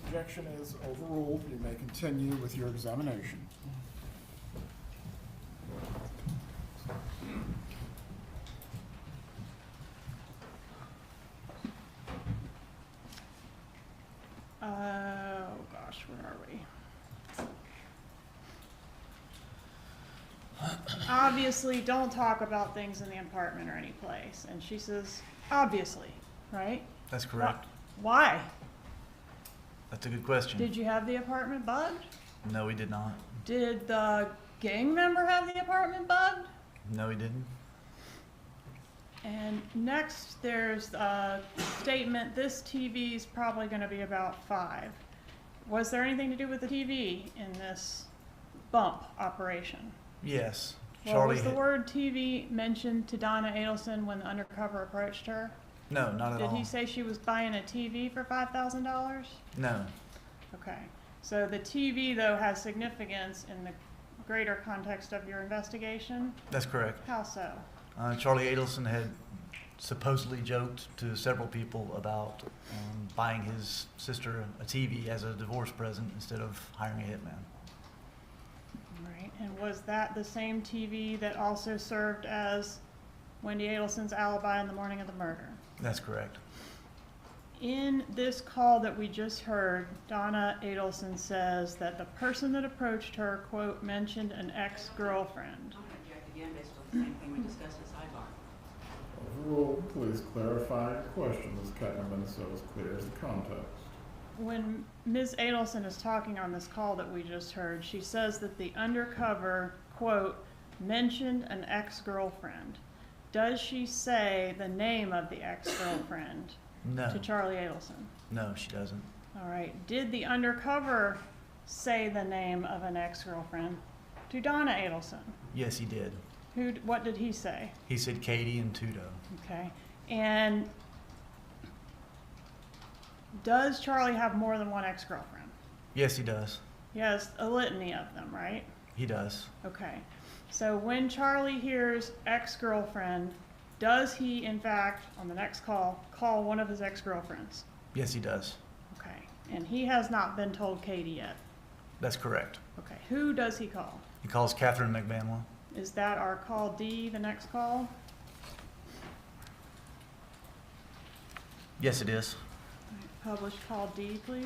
Objection is overruled. You may continue with your examination. Oh gosh, where are we? Obviously, don't talk about things in the apartment or any place. And she says, obviously, right? That's correct. Why? That's a good question. Did you have the apartment bugged? No, we did not. Did the gang member have the apartment bugged? No, we didn't. And next, there's a statement, this TV is probably going to be about 5. Was there anything to do with the TV in this bump operation? Yes. Well, was the word TV mentioned to Donna Adelson when the undercover approached her? No, not at all. Did he say she was buying a TV for $5,000? No. Okay. So the TV, though, has significance in the greater context of your investigation? That's correct. How so? Charlie Adelson had supposedly joked to several people about buying his sister a TV as a divorce present instead of hiring a hitman. Right. And was that the same TV that also served as Wendi Adelson's alibi in the morning of the murder? That's correct. in this call that we just heard, Donna Adelson says that the person that approached her, quote, mentioned an ex-girlfriend. I'm going to object again based on the same thing we discussed at sidebar. Overruled. Please clarify your question. This Katherine been so as clear as the context. When Ms. Adelson is talking on this call that we just heard, she says that the undercover, quote, mentioned an ex-girlfriend. Does she say the name of the ex-girlfriend No. to Charlie Adelson? No, she doesn't. All right. Did the undercover say the name of an ex-girlfriend to Donna Adelson? Yes, he did. What did he say? He said Katie and Tudo. Okay. And does Charlie have more than one ex-girlfriend? Yes, he does. He has a litany of them, right? He does. Okay. So when Charlie hears ex-girlfriend, does he, in fact, on the next call one of his ex-girlfriends? Yes, he does. Okay. And he has not been told Katie yet? That's correct. Okay. Who does he call? He calls Katherine Magbanua. Is that our call D, the next call? Yes, it is. All right, publish call D, please.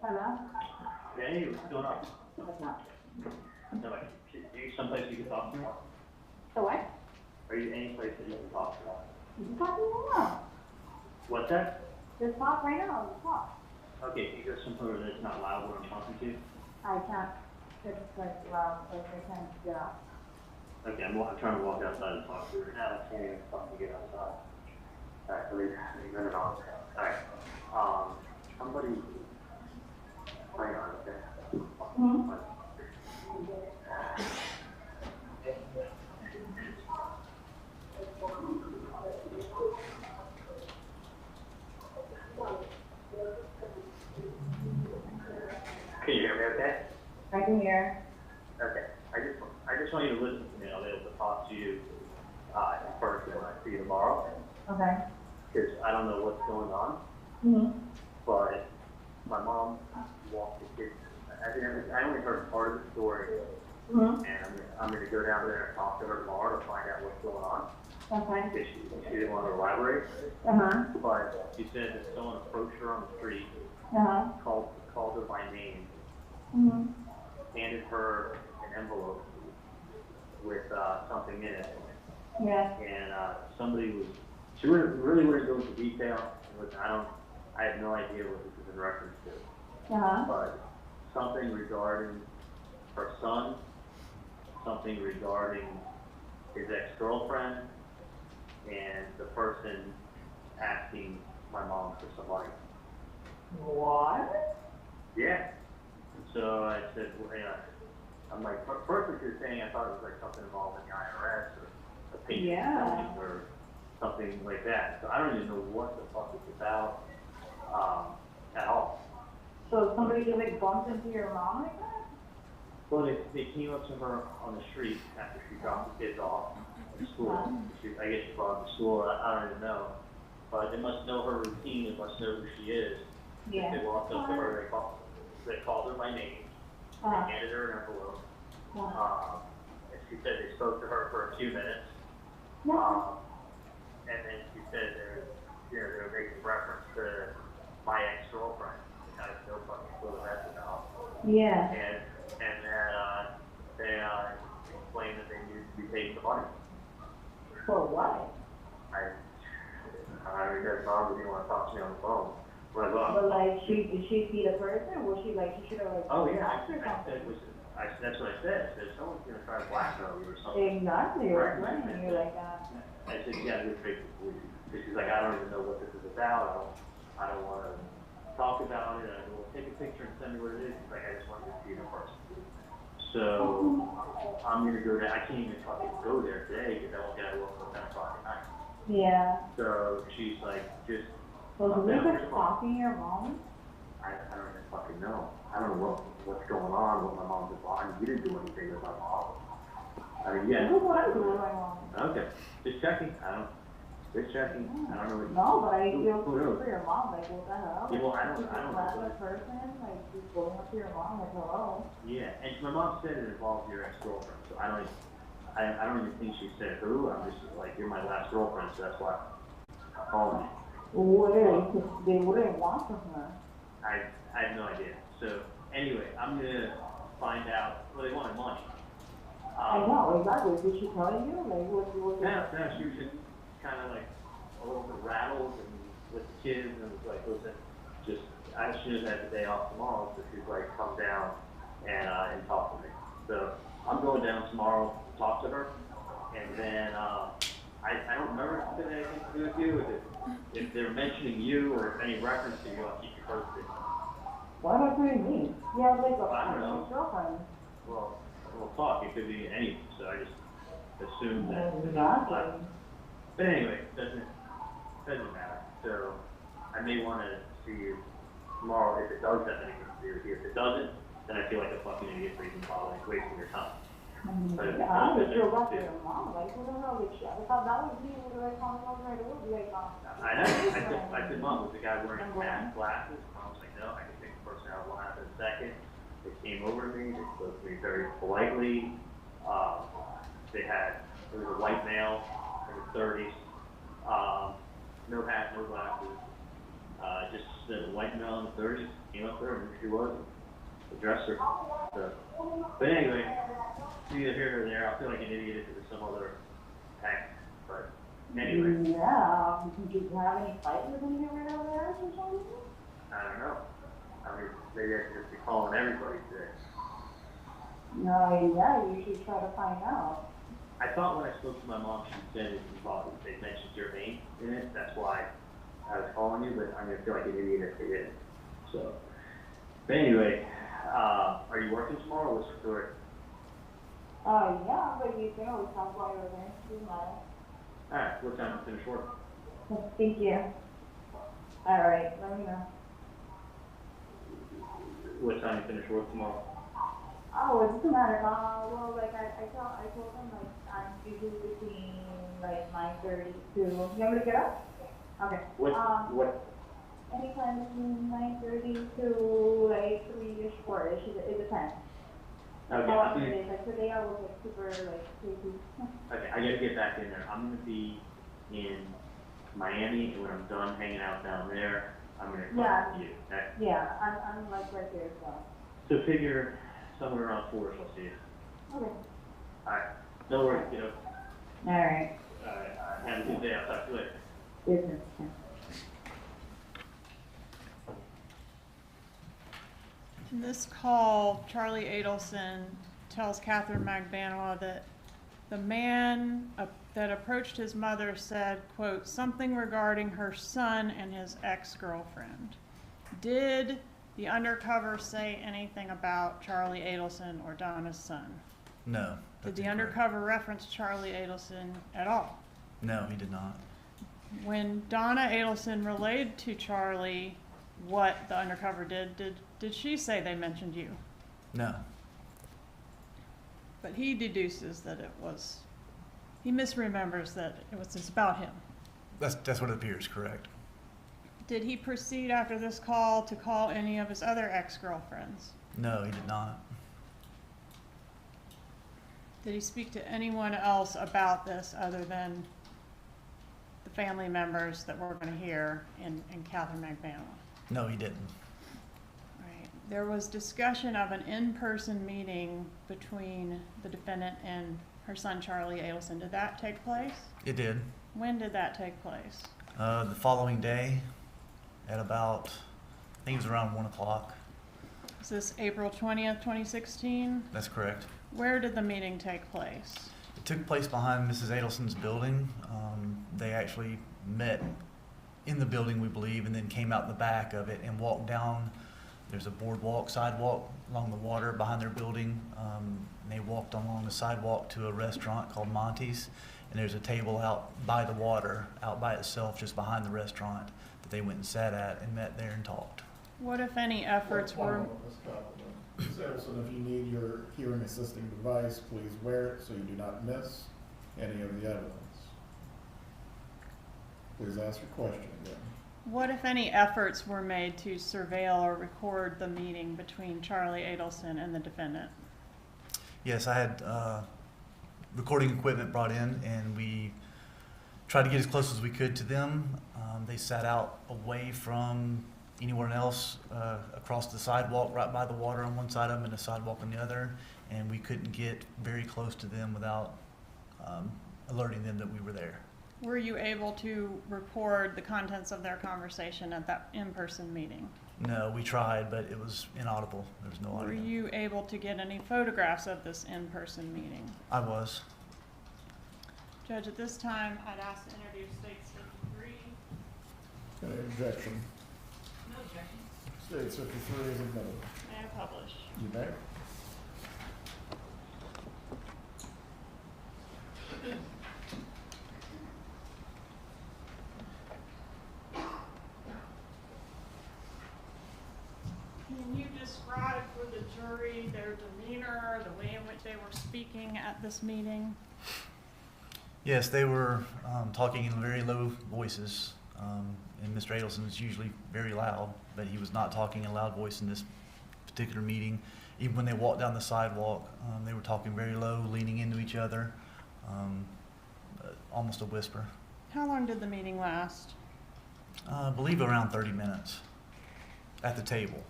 Hello? Hey, what's going on? What's up? No, like, are you someplace you can talk to me? So what? Are you any place that you can talk to me? You can talk right now. What's that? Just talk right now. Just talk. Okay, can you go somewhere that's not loud when I'm talking to you? I can't. It's like loud, so I can't get out. Okay, I'm trying to walk outside and talk to her now. I can't even fucking get outside. Alright, leave it on. Alright, somebody, hang on, okay? Mm-hmm. Can you hear me okay? I can hear. Okay, I just want you to listen to me. I'll be able to talk to you in person when I see you tomorrow. Okay. Because I don't know what's going on, Mm-hmm. but my mom walked the kids. I only heard part of the story, Mm-hmm. and I'm going to go down there and talk to her tomorrow to find out what's going on. Okay. Because she didn't want to elaborate, Uh-huh. but she said that someone approached her on the street, Uh-huh. called her by name, Mm-hmm. handed her an envelope with something in it. Yeah. And somebody was, she really wouldn't go into detail. I have no idea what this is in reference to. Uh-huh. But something regarding her son, something regarding his ex-girlfriend, and the person asking my mom for some money. What? Yeah. So I said, well, yeah. I'm like, first what you're saying, I thought it was like something involving the IRS or a payment Yeah. or something like that. So I don't even know what the fuck it's about at all. So somebody like bumped into your mom like that? Well, they came up to her on the street after she dropped the kids off at school. I guess she brought them to school. I don't even know. But they must know her routine. They must know who she is. Yeah. They walked up to her. They called her by name. They handed her an envelope. And she said they spoke to her for a few minutes. And then she said they were making reference to my ex-girlfriend. I have no fucking clue what that's about. Yeah. And then they explained that they needed to be paid some money. For what? I mean, that's not really want to talk to me on the phone. When I go out. But like, did she see the person? Was she like, she should have like, Oh yeah, asked her something? that's what I said. I said, someone's gonna try to blackmail you or something. Exactly, Right. right. And you're like, I said, you gotta go straight to the police. Because she's like, I don't even know what this is about. I don't want to talk about it. I go, well, take a picture and send me what it is. She's like, I just want you to see it in person. So I'm gonna go there. I can't even fucking go there today because I won't get out of work until 10 o'clock at night. yeah. So she's like, just. So you were stalking your mom? I don't even fucking know. I don't know what's going on, what my mom's involved. I mean, you didn't do anything with my mom. I mean, yeah. Look what I do with my mom. Okay, just checking. Just checking. I don't know what. No, but I feel who knows? for your mom, like, what the hell? Yeah, well, I don't She's a know. random person, like, she's going up to your mom, like, hello. Yeah, and my mom said it involves your ex-girlfriend, so I don't even think she said who. I'm just like, you're my last girlfriend, so that's why I called me. What do they want from her? I have no idea. So anyway, I'm gonna find out. Well, they wanted money. I know, exactly. Did she tell you? Like, what No, she was just kind of like a little bit rattled and with the kids, and was like, listen, just she doesn't have the day off tomorrow, so she's like, come down and talk to me. So I'm going down tomorrow to talk to her, and then I don't remember if it had anything to do with you. If they're mentioning you or if any reference to you, I'll keep you posted. Why not doing me? Yeah, like I don't know. girlfriend. Well, we'll talk. It could be anything, so I just assumed that. Exactly. But anyway, it doesn't matter. So I may want to see you tomorrow if it does have anything to do with you. If it doesn't, then I feel like a fucking idiot for even bothering, wasting your time. But if it Yeah, I does would have feel anything bad to for do- your mom. Like, what the hell? Like, I thought that was me. What do I call him right away? Be like, I know. I said, Mom, was the guy wearing mask glasses? Mom was like, no, I can take the person out one after the second. They came over to me. They spoke to me very politely. There was a white male in his 30s. No hat, no glasses. Just a white male in the 30s. Came up there and who she was. Addressed her. So, but anyway, neither here nor there. I feel like an idiot if it was some other text. But anyway. Yeah, did you have any fight with anyone over there or something? I don't know. I mean, maybe I should just be calling everybody today. No, yeah, you should try to find out. I thought when I spoke to my mom, she said it involved, they mentioned your name in it. That's why I was calling you, but I'm going to feel like an idiot if they didn't. So, but anyway, are you working tomorrow? What's the story? Yeah, but you can always talk while you're there. Doesn't matter. Alright, what time to finish work? Thank you. Alright, let me know. What time to finish work tomorrow? Oh, it doesn't matter. Well, like I told them like I'm usually between like 9:30 to. You want me to get up? Okay. What? Anytime between 9:30 to like 3-ish, 4-ish. It depends. Okay, How I'm often gonna, it is. Like today I was like super like crazy. okay, I gotta get back in there. I'm gonna be in Miami, and when I'm done hanging out down there, I'm gonna come to you. Okay? Yeah, I'm like right there as well. So figure somewhere around 4-ish, I'll see you. Okay. Alright, no worries, kiddo. Alright. Alright, have a good day. I'll talk to you later. Business. In this call, Charlie Adelson tells Katherine Magbanua that the man that approached his mother said, quote, something regarding her son and his ex-girlfriend. Did the undercover say anything about Charlie Adelson or Donna's son? No. Did the undercover reference Charlie Adelson at all? No, he did not. When Donna Adelson relayed to Charlie what the undercover did she say they mentioned you? No. But he deduces that he misremembers that it's about him. That's what it appears, correct. Did he proceed after this call to call any of his other ex-girlfriends? No, he did not. Did he speak to anyone else about this other than the family members that we're going to hear in Katherine Magbanua? No, he didn't. Right. There was discussion of an in-person meeting between the defendant and her son, Charlie Adelson. Did that take place? It did. When did that take place? The following day at about, I think it was around 1 o'clock. Is this April 20th, 2016? That's correct. Where did the meeting take place? It took place behind Mrs. Adelson's building. They actually met in the building, we believe, and then came out the back of it and walked down. There's a sidewalk along the water behind their building. And they walked along the sidewalk to a restaurant called Monty's, and there's a table out by the water, out by itself, just behind the restaurant, that they went and sat at and met there and talked. What, if any, efforts One were, moment, Ms. Copeland. Ms. Adelson, if you need your hearing assisting device, please wear it so you do not miss any of the evidence. Please ask your question again. what, if any, efforts were made to surveil or record the meeting between Charlie Adelson and the defendant? Yes, I had recording equipment brought in, and we tried to get as close as we could to them. They sat out away from anyone else across the sidewalk, right by the water on one side of them and the sidewalk on the other, and we couldn't get very close to them without alerting them that we were there. Were you able to record the contents of their conversation at that in-person meeting? No, we tried, but it was inaudible. There was no audio. Were you able to get any photographs of this in-person meeting? I was. Judge, at this time, I'd ask to introduce States 53. Any objection? No objection. States 53 is admitted. May I publish? You may. Can you describe for the jury their demeanor, the way in which they were speaking at this meeting? Yes, they were talking in very low voices, and Mr. Adelson is usually very loud, but he was not talking in a loud voice in this particular meeting. Even when they walked down the sidewalk, they were talking very low, leaning into each other, almost a whisper. How long did the meeting last? I believe around 30 minutes at the table.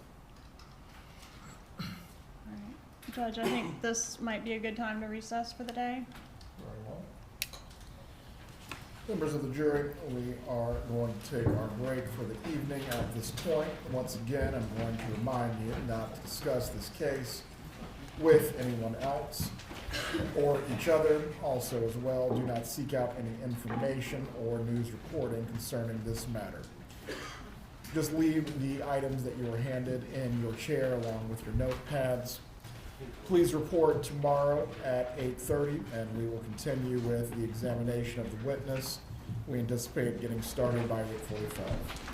Judge, I think this might be a good time to recess for the day. Very well. Members of the jury, we are going to take our break for the evening at this point. Once again, I'm going to remind you not to discuss this case with anyone else or each other. Also, as well, do not seek out any information or news reporting concerning this matter. Just leave the items that you were handed in your chair along with your notepads. Please report tomorrow at 8:30, and we will continue with the examination of the witness. We anticipate getting started by 8:45.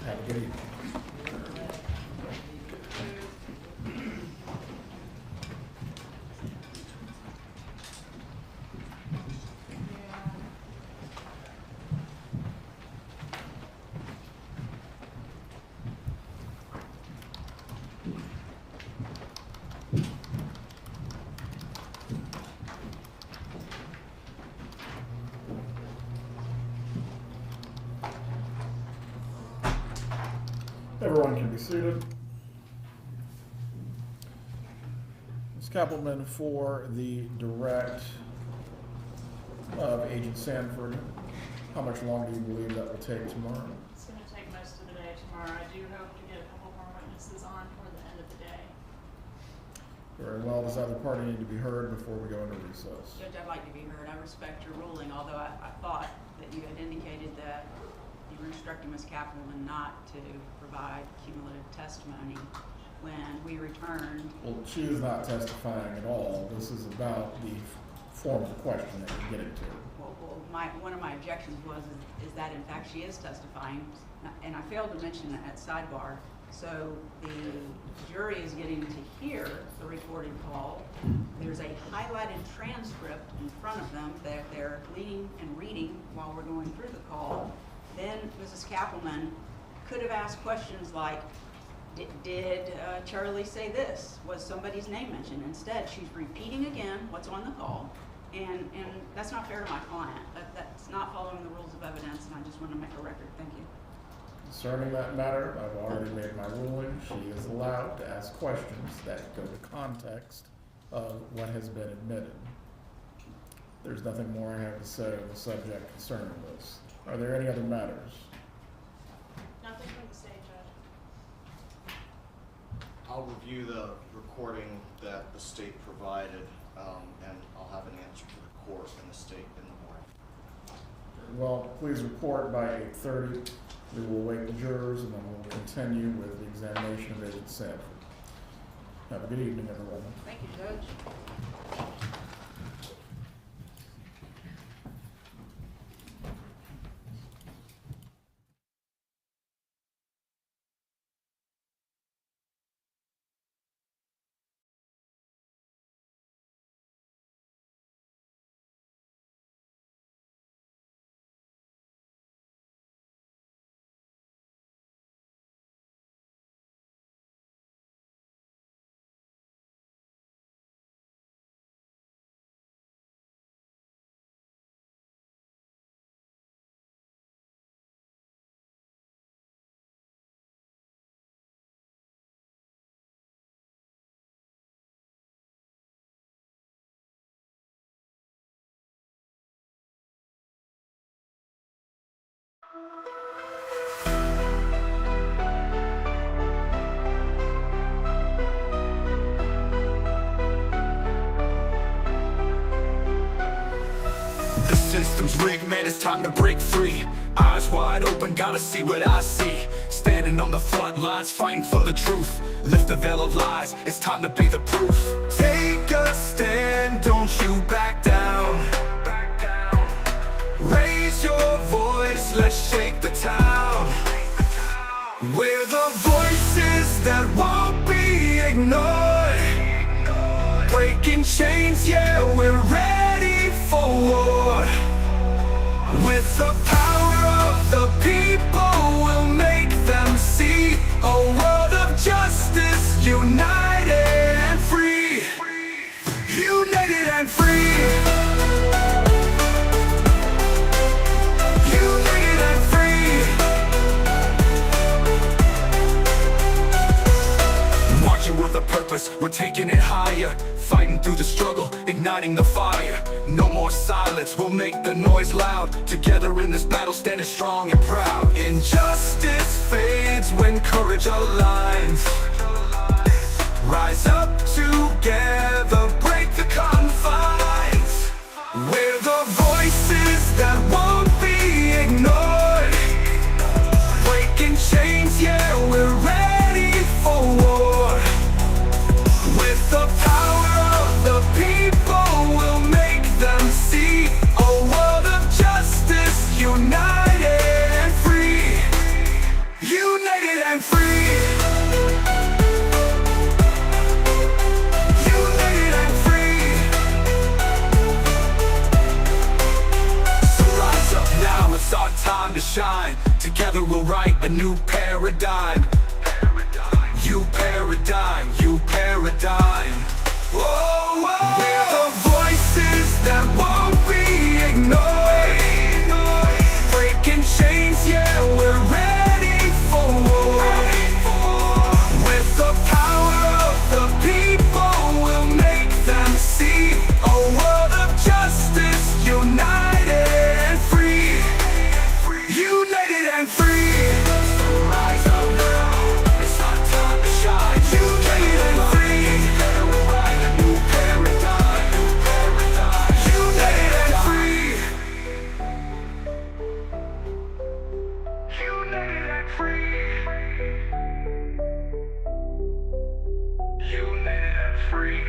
Have a good evening. Everyone can be seated. Ms. Kappelman, for the direct of Agent Sanford, how much longer do you believe that will take tomorrow? It's going to take most of the day tomorrow. I do hope to get a couple more witnesses on toward the end of the day. Very well. Does either party need to be heard before we go into recess? Judge, I'd like to be heard. I respect your ruling, although I thought that you had indicated that you were instructing Ms. Kappelman not to provide cumulative testimony when we returned. Well, she is not testifying at all. This is about the form of the question that you're getting to. Well, one of my objections was is that in fact she is testifying, and I failed to mention that at sidebar. So the jury is getting to hear the recorded call. There's a highlighted transcript in front of them that they're leading and reading while we're going through the call. Then Mrs. Kappelman could have asked questions like, did Charlie say this? Was somebody's name mentioned? Instead, she's repeating again what's on the call, and that's not fair to my client. That's not following the rules of evidence, and I just want to make a record. Thank you. Concerning that matter, I've already made my ruling. She is allowed to ask questions that go to context of what has been admitted. There's nothing more I have to say on the subject concerning this. Are there any other matters? Nothing from the state, Judge. I'll review the recording that the state provided, and I'll have an answer to the court and the state in the morning. Well, please report by 8:30. We will await the jurors, and then we'll continue with the examination of Agent Sanford. Have a good evening, everyone. Thank you, Judge. The system's rigged, man, it's time to break free. Eyes wide open, gotta see what I see. Standing on the front lines, fighting for the truth. Lift the veil of lies, it's time to be the proof. Take a stand, don't you back down. Raise your voice, let's shake the town. We're the voices that won't be ignored. Breaking chains, yeah, we're ready for war. With the power of the people, we'll make them see a world of justice, united and free. United and free. United and free. Marching with a purpose, we're taking it higher. Fighting through the struggle, igniting the fire. No more silence, we'll make the noise loud. Together in this battle, standing strong and proud. Injustice fades when courage aligns. Rise up together, break the confines. We're the voices that won't be ignored. Breaking chains, yeah, we're ready for war. With the power of the people, we'll make them see a world of justice, united and free. United and free. United and free. So rise up now, it's our time to shine. Together we'll write a new paradigm. You paradigm, you paradigm. Whoa, whoa. We're the voices that won't be ignored. Breaking chains, yeah, we're ready for war. With the power of the people, we'll make them see a world of justice, united and free. United and free. So rise up now, it's our time to shine. United and free. Together we'll write a new paradigm. United and free. United and free. United and free.